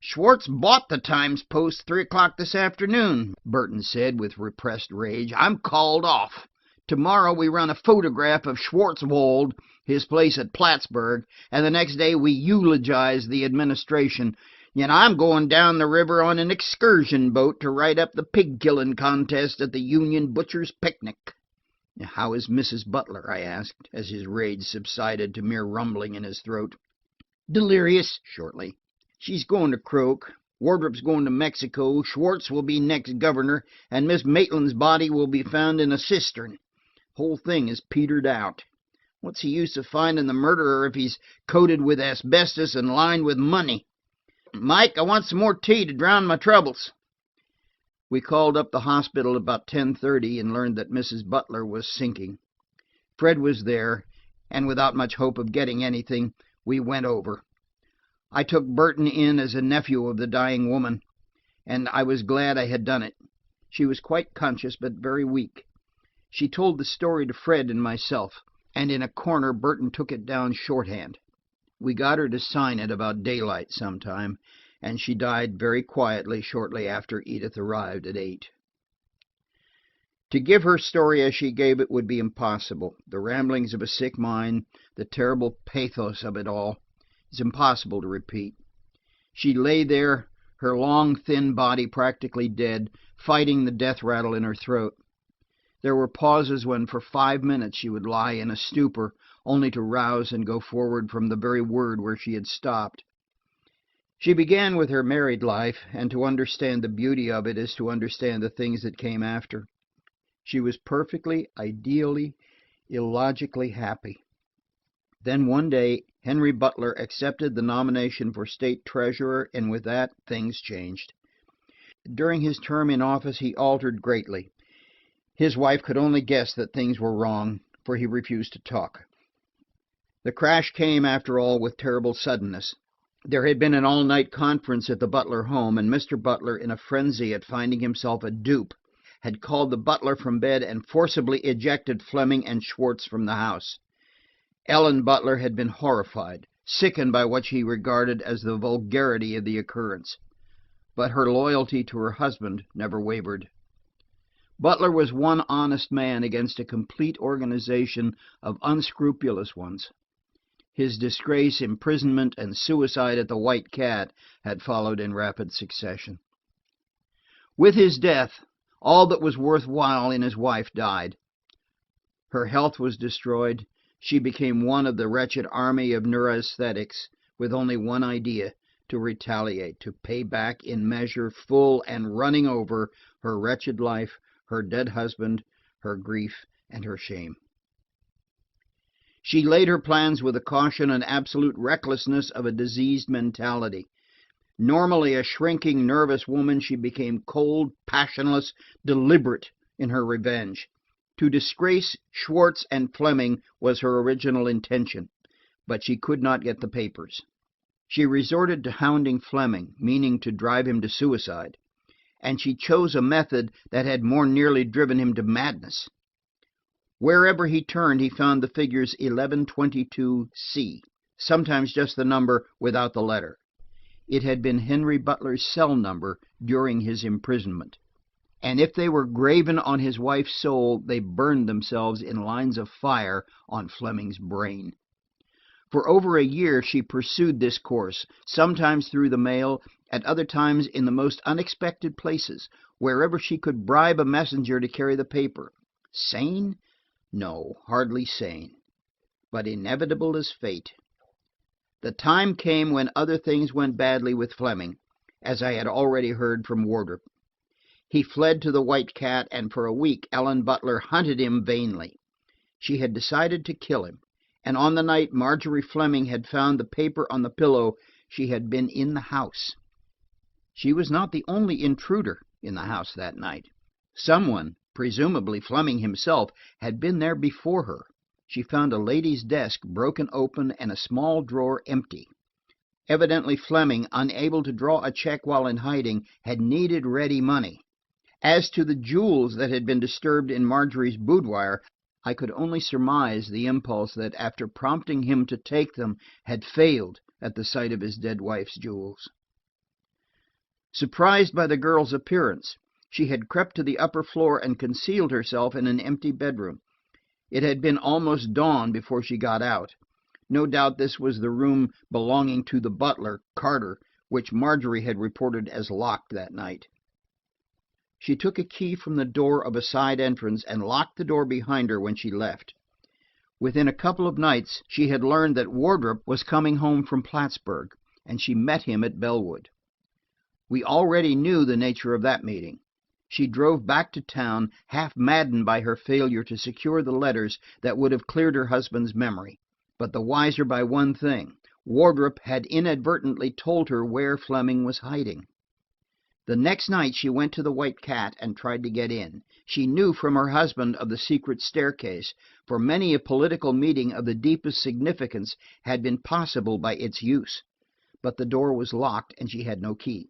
"Schwartz bought the Times-Post 3 o'clock this afternoon," Burton said with repressed rage. "I'm called off. Tomorrow we run a photograph of Schwartzwald, his place at Plattsburgh, and the next day we eulogize the administration. And I'm going down the river on an excursion boat to write up the pig-killing contest at the Union Butchers' Picnic." "How is Mrs. Butler?" I asked, as his rage subsided to mere rumbling in his throat. "Delirious," shortly. "She's going to croak. Wardrop's going to Mexico. Schwartz will be next governor, and Miss Maitland's body will be found in a cistern. Whole thing is petered out. What's the use of finding the murderer if he's coated with asbestos and lined with money? Mike, I want some more tea to drown my troubles." We called up the hospital about 10:30 and learned that Mrs. Butler was sinking. Fred was there, and without much hope of getting anything, we went over. I took Burton in as a nephew of the dying woman, and I was glad I had done it. She was quite conscious, but very weak. She told the story to Fred and myself, and in a corner Burton took it down shorthand. We got her to sign it about daylight sometime, and she died very quietly shortly after Edith arrived at 8. To give her story as she gave it would be impossible. The ramblings of a sick mind, the terrible pathos of it all, is impossible to repeat. She lay there, her long, thin body practically dead, fighting the death rattle in her throat. There were pauses when for 5 minutes she would lie in a stupor, only to rouse and go forward from the very word where she had stopped. She began with her married life, and to understand the beauty of it is to understand the things that came after. She was perfectly, ideally, illogically happy. Then one day Henry Butler accepted the nomination for state treasurer, and with that things changed. During his term in office he altered greatly. His wife could only guess that things were wrong, for he refused to talk. The crash came, after all, with terrible suddenness. There had been an all-night conference at the Butler home, and Mr. Butler, in a frenzy at finding himself a dupe, had called the butler from bed and forcibly ejected Fleming and Schwartz from the house. Ellen Butler had been horrified, sickened by what she regarded as the vulgarity of the occurrence. But her loyalty to her husband never wavered. Butler was one honest man against a complete organization of unscrupulous ones. His disgrace, imprisonment, and suicide at the White Cat had followed in rapid succession. With his death, all that was worthwhile in his wife died. Her health was destroyed. She became one of the wretched army of neurasthenics, with only one idea: to retaliate, to pay back in measure full and running over her wretched life, her dead husband, her grief, and her shame. She laid her plans with the caution and absolute recklessness of a diseased mentality. Normally a shrinking, nervous woman, she became cold, passionless, deliberate in her revenge. To disgrace Schwartz and Fleming was her original intention, but she could not get the papers. She resorted to hounding Fleming, meaning to drive him to suicide, and she chose a method that had more nearly driven him to madness. Wherever he turned he found the figures 1122C, sometimes just the number without the letter. It had been Henry Butler's cell number during his imprisonment, and if they were graven on his wife's soul, they burned themselves in lines of fire on Fleming's brain. For over a year she pursued this course, sometimes through the mail, at other times in the most unexpected places, wherever she could bribe a messenger to carry the paper. Sane? No, hardly sane, but inevitable as fate. The time came when other things went badly with Fleming, as I had already heard from Wardrop. He fled to the White Cat, and for a week Ellen Butler hunted him vainly. She had decided to kill him, and on the night Marjorie Fleming had found the paper on the pillow, she had been in the house. She was not the only intruder in the house that night. Someone, presumably Fleming himself, had been there before her. She found a lady's desk broken open and a small drawer empty. Evidently Fleming, unable to draw a check while in hiding, had needed ready money. As to the jewels that had been disturbed in Marjorie's boudoir, I could only surmise the impulse that, after prompting him to take them, had failed at the sight of his dead wife's jewels. Surprised by the girl's appearance, she had crept to the upper floor and concealed herself in an empty bedroom. It had been almost dawn before she got out. No doubt this was the room belonging to the butler, Carter, which Marjorie had reported as locked that night. She took a key from the door of a side entrance and locked the door behind her when she left. Within a couple of nights she had learned that Wardrop was coming home from Plattsburgh, and she met him at Bellwood. We already knew the nature of that meeting. She drove back to town, half maddened by her failure to secure the letters that would have cleared her husband's memory, but the wiser by one thing: Wardrop had inadvertently told her where Fleming was hiding. The next night she went to the White Cat and tried to get in. She knew from her husband of the secret staircase, for many a political meeting of the deepest significance had been possible by its use, but the door was locked and she had no key.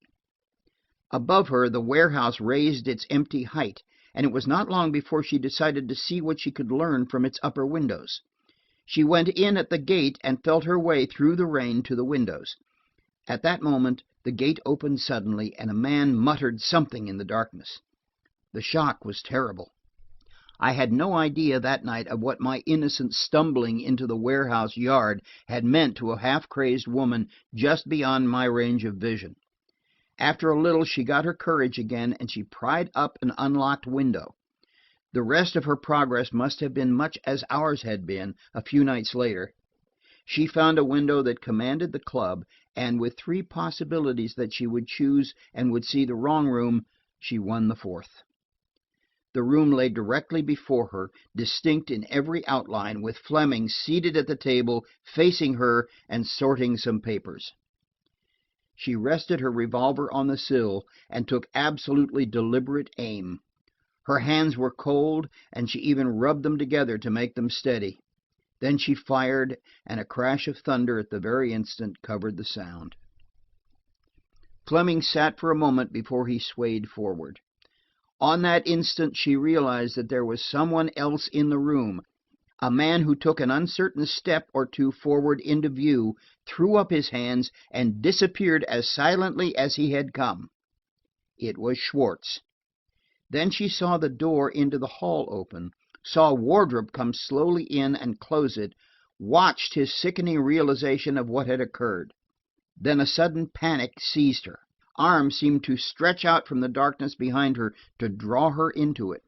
Above her, the warehouse raised its empty height, and it was not long before she decided to see what she could learn from its upper windows. She went in at the gate and felt her way through the rain to the windows. At that moment the gate opened suddenly, and a man muttered something in the darkness. The shock was terrible. I had no idea that night of what my innocent stumbling into the warehouse yard had meant to a half-crazed woman just beyond my range of vision. After a little she got her courage again, and she pried up an unlocked window. The rest of her progress must have been much as ours had been a few nights later. She found a window that commanded the club, and with 3 possibilities that she would choose and would see the wrong room, she won the 4th. The room lay directly before her, distinct in every outline, with Fleming seated at the table, facing her and sorting some papers. She rested her revolver on the sill and took absolutely deliberate aim. Her hands were cold, and she even rubbed them together to make them steady. Then she fired, and a crash of thunder at the very instant covered the sound. Fleming sat for a moment before he swayed forward. On that instant she realized that there was someone else in the room. A man who took an uncertain step or two forward into view, threw up his hands, and disappeared as silently as he had come. It was Schwartz. Then she saw the door into the hall open, saw Wardrop come slowly in and close it, watched his sickening realization of what had occurred. Then a sudden panic seized her. Arms seemed to stretch out from the darkness behind her to draw her into it.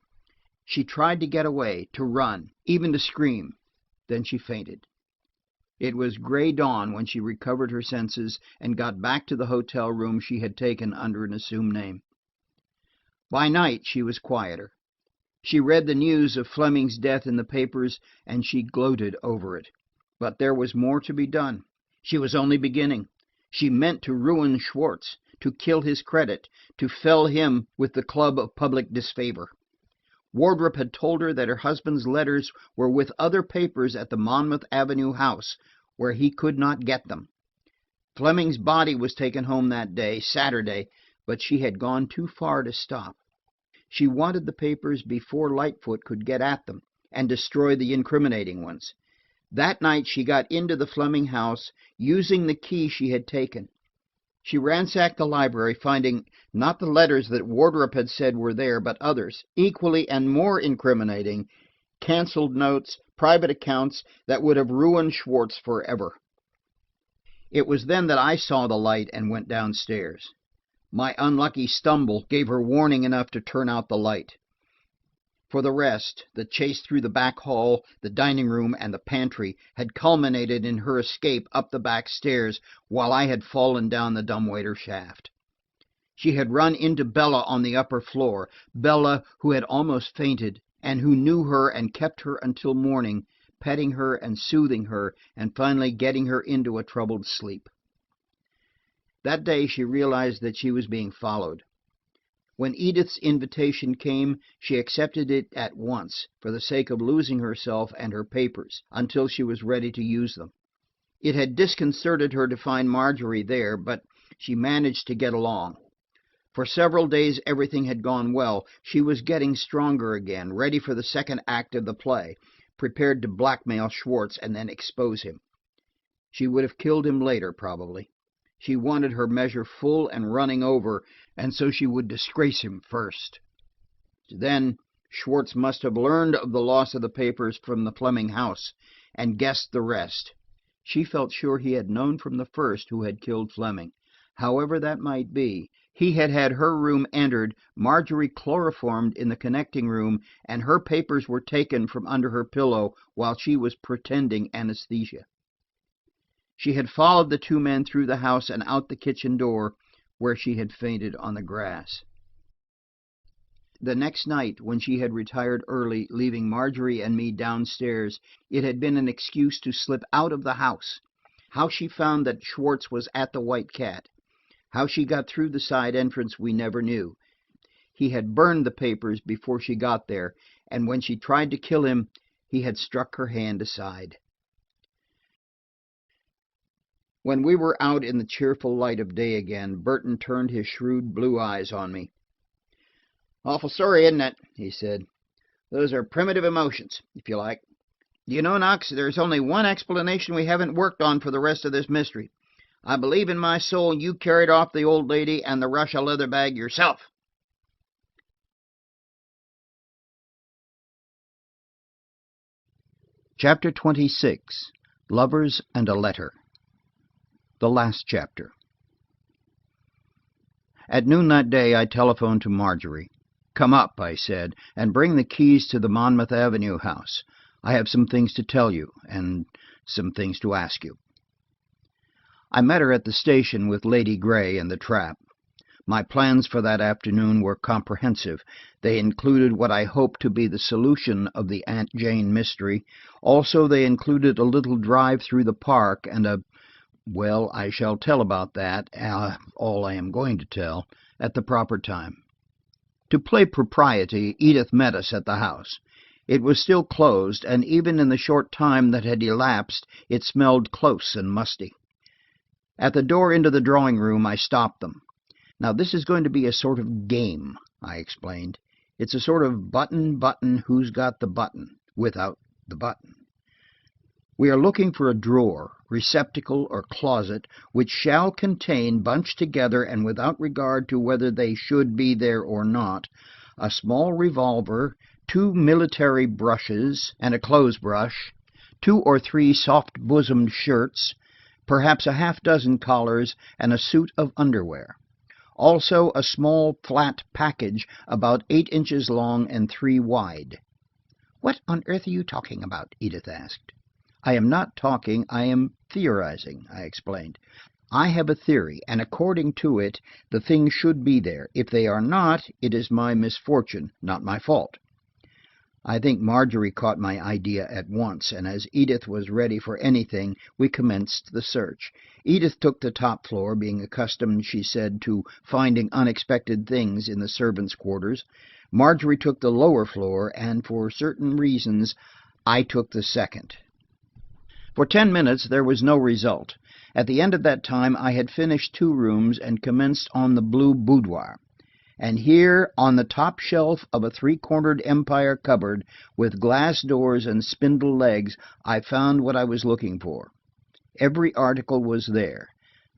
She tried to get away, to run, even to scream. Then she fainted. It was gray dawn when she recovered her senses and got back to the hotel room she had taken under an assumed name. By night she was quieter. She read the news of Fleming's death in the papers, and she gloated over it. But there was more to be done. She was only beginning. She meant to ruin Schwartz, to kill his credit, to fell him with the club of public disfavor. Wardrop had told her that her husband's letters were with other papers at the Monmouth Avenue house, where he could not get them. Fleming's body was taken home that day, Saturday, but she had gone too far to stop. She wanted the papers before Lightfoot could get at them and destroy the incriminating ones. That night she got into the Fleming house, using the key she had taken. She ransacked the library, finding not the letters that Wardrop had said were there, but others, equally and more incriminating, canceled notes, private accounts that would have ruined Schwartz forever. It was then that I saw the light and went downstairs. My unlucky stumble gave her warning enough to turn out the light. For the rest, the chase through the back hall, the dining room, and the pantry had culminated in her escape up the back stairs while I had fallen down the dumbwaiter shaft. She had run into Bella on the upper floor, Bella who had almost fainted, and who knew her and kept her until morning, petting her and soothing her, and finally getting her into a troubled sleep. That day she realized that she was being followed. When Edith's invitation came, she accepted it at once, for the sake of losing herself and her papers, until she was ready to use them. It had disconcerted her to find Marjorie there, but she managed to get along. For several days everything had gone well. She was getting stronger again, ready for the second act of the play, prepared to blackmail Schwartz and then expose him. She would have killed him later, probably. She wanted her measure full and running over, and so she would disgrace him first. Then Schwartz must have learned of the loss of the papers from the Fleming house, and guessed the rest. She felt sure he had known from the first who had killed Fleming. However that might be, he had had her room entered, Marjorie chloroformed in the connecting room, and her papers were taken from under her pillow while she was pretending anesthesia. She had followed the two men through the house and out the kitchen door, where she had fainted on the grass. The next night, when she had retired early, leaving Marjorie and me downstairs, it had been an excuse to slip out of the house. How she found that Schwartz was at the White Cat, how she got through the side entrance, we never knew. He had burned the papers before she got there, and when she tried to kill him, he had struck her hand aside. When we were out in the cheerful light of day again, Burton turned his shrewd blue eyes on me. "Awful sorry, isn't it?" he said. "Those are primitive emotions, if you like. Do you know, Knox, there's only one explanation we haven't worked on for the rest of this mystery. I believe in my soul you carried off the old lady and the Russia leather bag yourself." Chapter 26. Lovers and a Letter. The last chapter. At noon that day I telephoned to Marjorie. "Come up," I said, "and bring the keys to the Monmouth Avenue house. I have some things to tell you, and some things to ask you." I met her at the station with Lady Grey and the trap. My plans for that afternoon were comprehensive. They included what I hoped to be the solution of the Aunt Jane mystery. Also, they included a little drive through the park and well, I shall tell about that, all I am going to tell, at the proper time. To play propriety, Edith met us at the house. It was still closed, and even in the short time that had elapsed, it smelled close and musty. At the door into the drawing-room, I stopped them. "Now, this is going to be a sort of game," I explained. "It's a sort of button, who's got the button, without the button. We are looking for a drawer, receptacle, or closet which shall contain, bunched together and without regard to whether they should be there or not, a small revolver, 2 military brushes and a clothes-brush, 2 or 3 soft-bosomed shirts, perhaps a half-dozen collars, and a suit of underwear. Also a small flat package about 8 inches long and 3 wide. "What on earth are you talking about?" Edith asked. "I am not talking, I am theorizing," I explained. "I have a theory, and according to it, the things should be there. If they are not, it is my misfortune, not my fault." I think Marjorie caught my idea at once, and as Edith was ready for anything, we commenced the search. Edith took the top floor, being accustomed, she said, to finding unexpected things in the servants' quarters. Marjorie took the lower floor, and for certain reasons, I took the second. For 10 minutes there was no result. At the end of that time I had finished 2 rooms and commenced on the blue boudoir. And here, on the top shelf of a 3-cornered Empire cupboard, with glass doors and spindle legs, I found what I was looking for. Every article was there.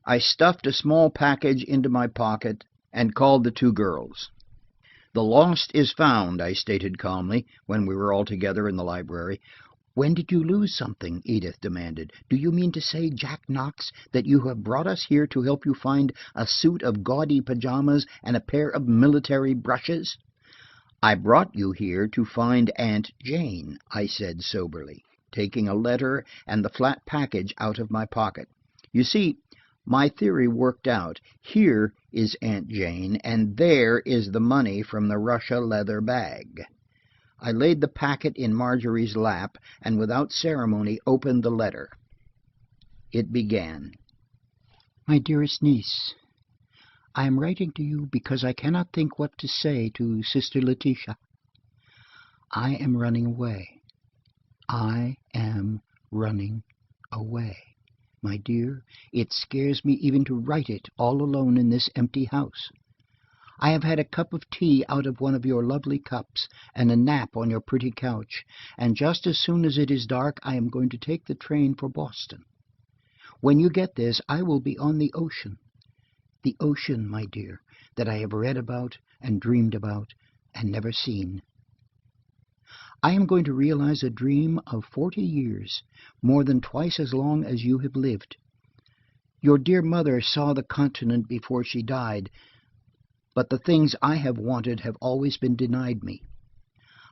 I stuffed a small package into my pocket and called the 2 girls. "The lost is found," I stated calmly, when we were all together in the library. "When did you lose something?" Edith demanded. "Do you mean to say, Jack Knox, that you have brought us here to help you find a suit of gaudy pajamas and a pair of military brushes?" I brought you here to find Aunt Jane, I said soberly, taking a letter and the flat package out of my pocket. You see, my theory worked out. Here is Aunt Jane, and there is the money from the Russia leather bag. I laid the packet in Marjorie's lap, and without ceremony opened the letter. It began, "My dearest niece, I am writing to you because I cannot think what to say to Sister Letitia. I am running away. I am running away. My dear, it scares me even to write it all alone in this empty house. I have had a cup of tea out of one of your lovely cups and a nap on your pretty couch, and just as soon as it is dark I am going to take the train for Boston. When you get this, I will be on the ocean. The ocean, my dear, that I have read about and dreamed about and never seen. I am going to realize a dream of 40 years, more than twice as long as you have lived. Your dear mother saw the continent before she died, but the things I have wanted have always been denied me.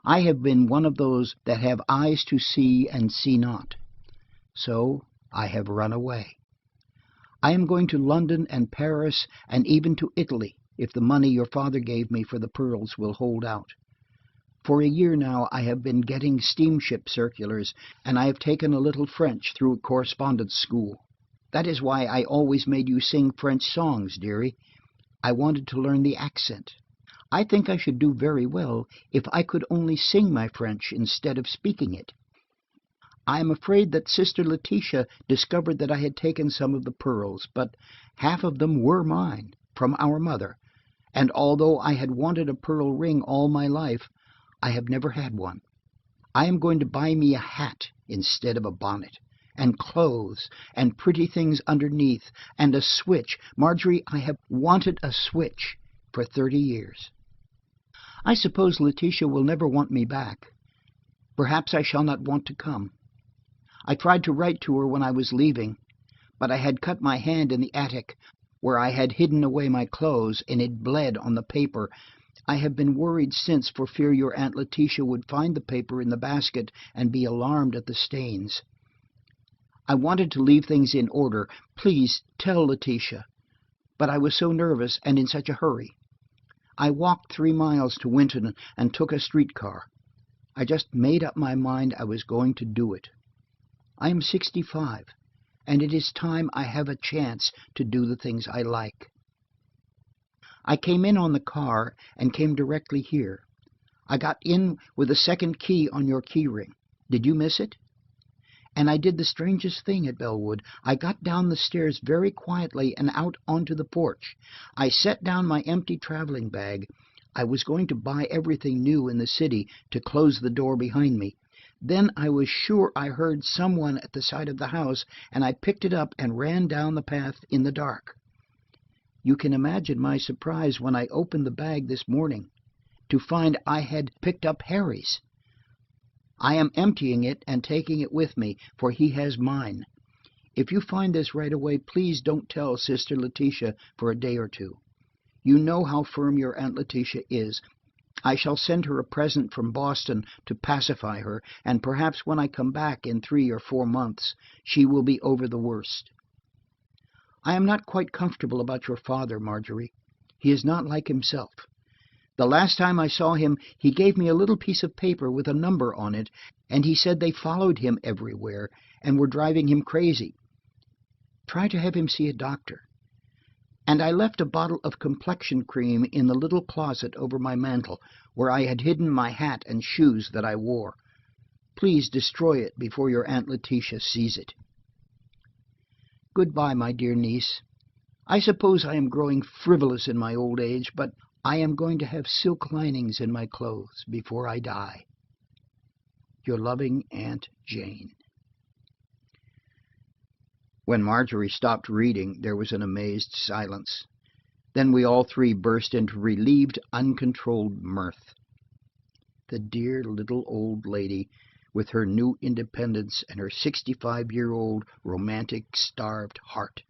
I have been one of those that have eyes to see and see not. So I have run away. I am going to London and Paris and even to Italy, if the money your father gave me for the pearls will hold out. For a year now I have been getting steamship circulars, and I have taken a little French through a correspondence school. That is why I always made you sing French songs, dearie. I wanted to learn the accent. I think I should do very well if I could only sing my French instead of speaking it. I am afraid that Sister Letitia discovered that I had taken some of the pearls, but half of them were mine, from our mother, and although I had wanted a pearl ring all my life, I have never had one. I am going to buy me a hat instead of a bonnet, and clothes, and pretty things underneath, and a switch. Marjorie, I have wanted a switch for 30 years. I suppose Letitia will never want me back. Perhaps I shall not want to come. I tried to write to her when I was leaving, but I had cut my hand in the attic, where I had hidden away my clothes, and it bled on the paper. I have been worried since for fear your Aunt Letitia would find the paper in the basket and be alarmed at the stains. I wanted to leave things in order. Please tell Letitia. But I was so nervous and in such a hurry. I walked 3 miles to Winton and took a streetcar. I just made up my mind I was going to do it. I am 65, and it is time I have a chance to do the things I like. I came in on the car and came directly here. I got in with the second key on your key ring. Did you miss it? And I did the strangest thing at Bellwood. I got down the stairs very quietly and out onto the porch. I set down my empty traveling bag. I was going to buy everything new in the city to close the door behind me. Then I was sure I heard someone at the side of the house, and I picked it up and ran down the path in the dark. You can imagine my surprise when I opened the bag this morning to find I had picked up Harry's. I am emptying it and taking it with me, for he has mine. If you find this right away, please don't tell Sister Letitia for a day or two. You know how firm your Aunt Letitia is. I shall send her a present from Boston to pacify her, and perhaps when I come back in 3 or 4 months, she will be over the worst. I am not quite comfortable about your father, Marjorie. He is not like himself. The last time I saw him, he gave me a little piece of paper with a number on it, and he said they followed him everywhere and were driving him crazy. Try to have him see a doctor. And I left a bottle of complexion cream in the little closet over my mantel, where I had hidden my hat and shoes that I wore. Please destroy it before your Aunt Letitia sees it. Goodbye, my dear niece. I suppose I am growing frivolous in my old age, but I am going to have silk linings in my clothes before I die. Your loving Aunt Jane. When Marjorie stopped reading, there was an amazed silence. Then we all three burst into relieved, uncontrolled mirth. The dear little old lady, with her new independence and her 65-year-old romantic, starved heart.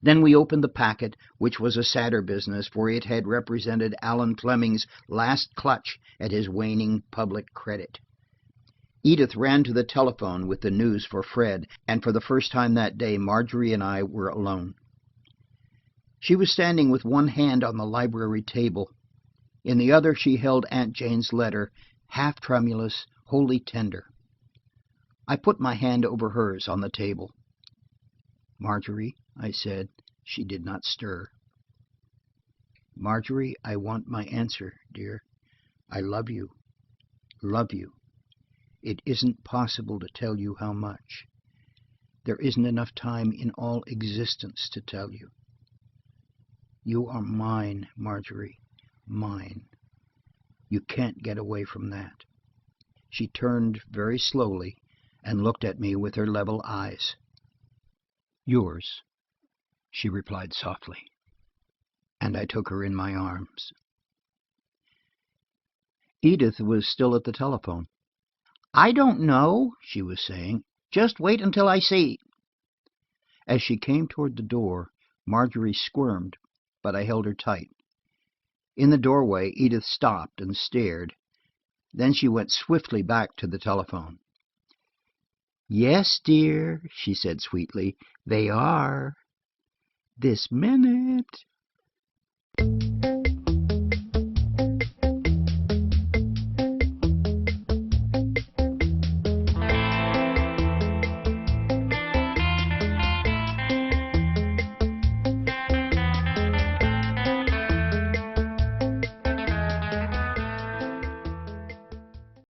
Then we opened the packet, which was a sadder business, for it had represented Alan Fleming's last clutch at his waning public credit. Edith ran to the telephone with the news for Fred, and for the first time that day Marjorie and I were alone. She was standing with one hand on the library table. In the other she held Aunt Jane's letter, half tremulous, wholly tender. I put my hand over hers on the table. "Marjorie," I said. She did not stir. "Marjorie, I want my answer, dear. I love you. Love you. It isn't possible to tell you how much. There isn't enough time in all existence to tell you. You are mine, Marjorie, mine. You can't get away from that." She turned very slowly and looked at me with her level eyes. "Yours," she replied softly, and I took her in my arms. Edith was still at the telephone. "I don't know," she was saying. "Just wait until I see." As she came toward the door, Marjorie squirmed, but I held her tight. In the doorway, Edith stopped and stared. Then she went swiftly back to the telephone. "Yes, dear," she said sweetly, "they are. This minute."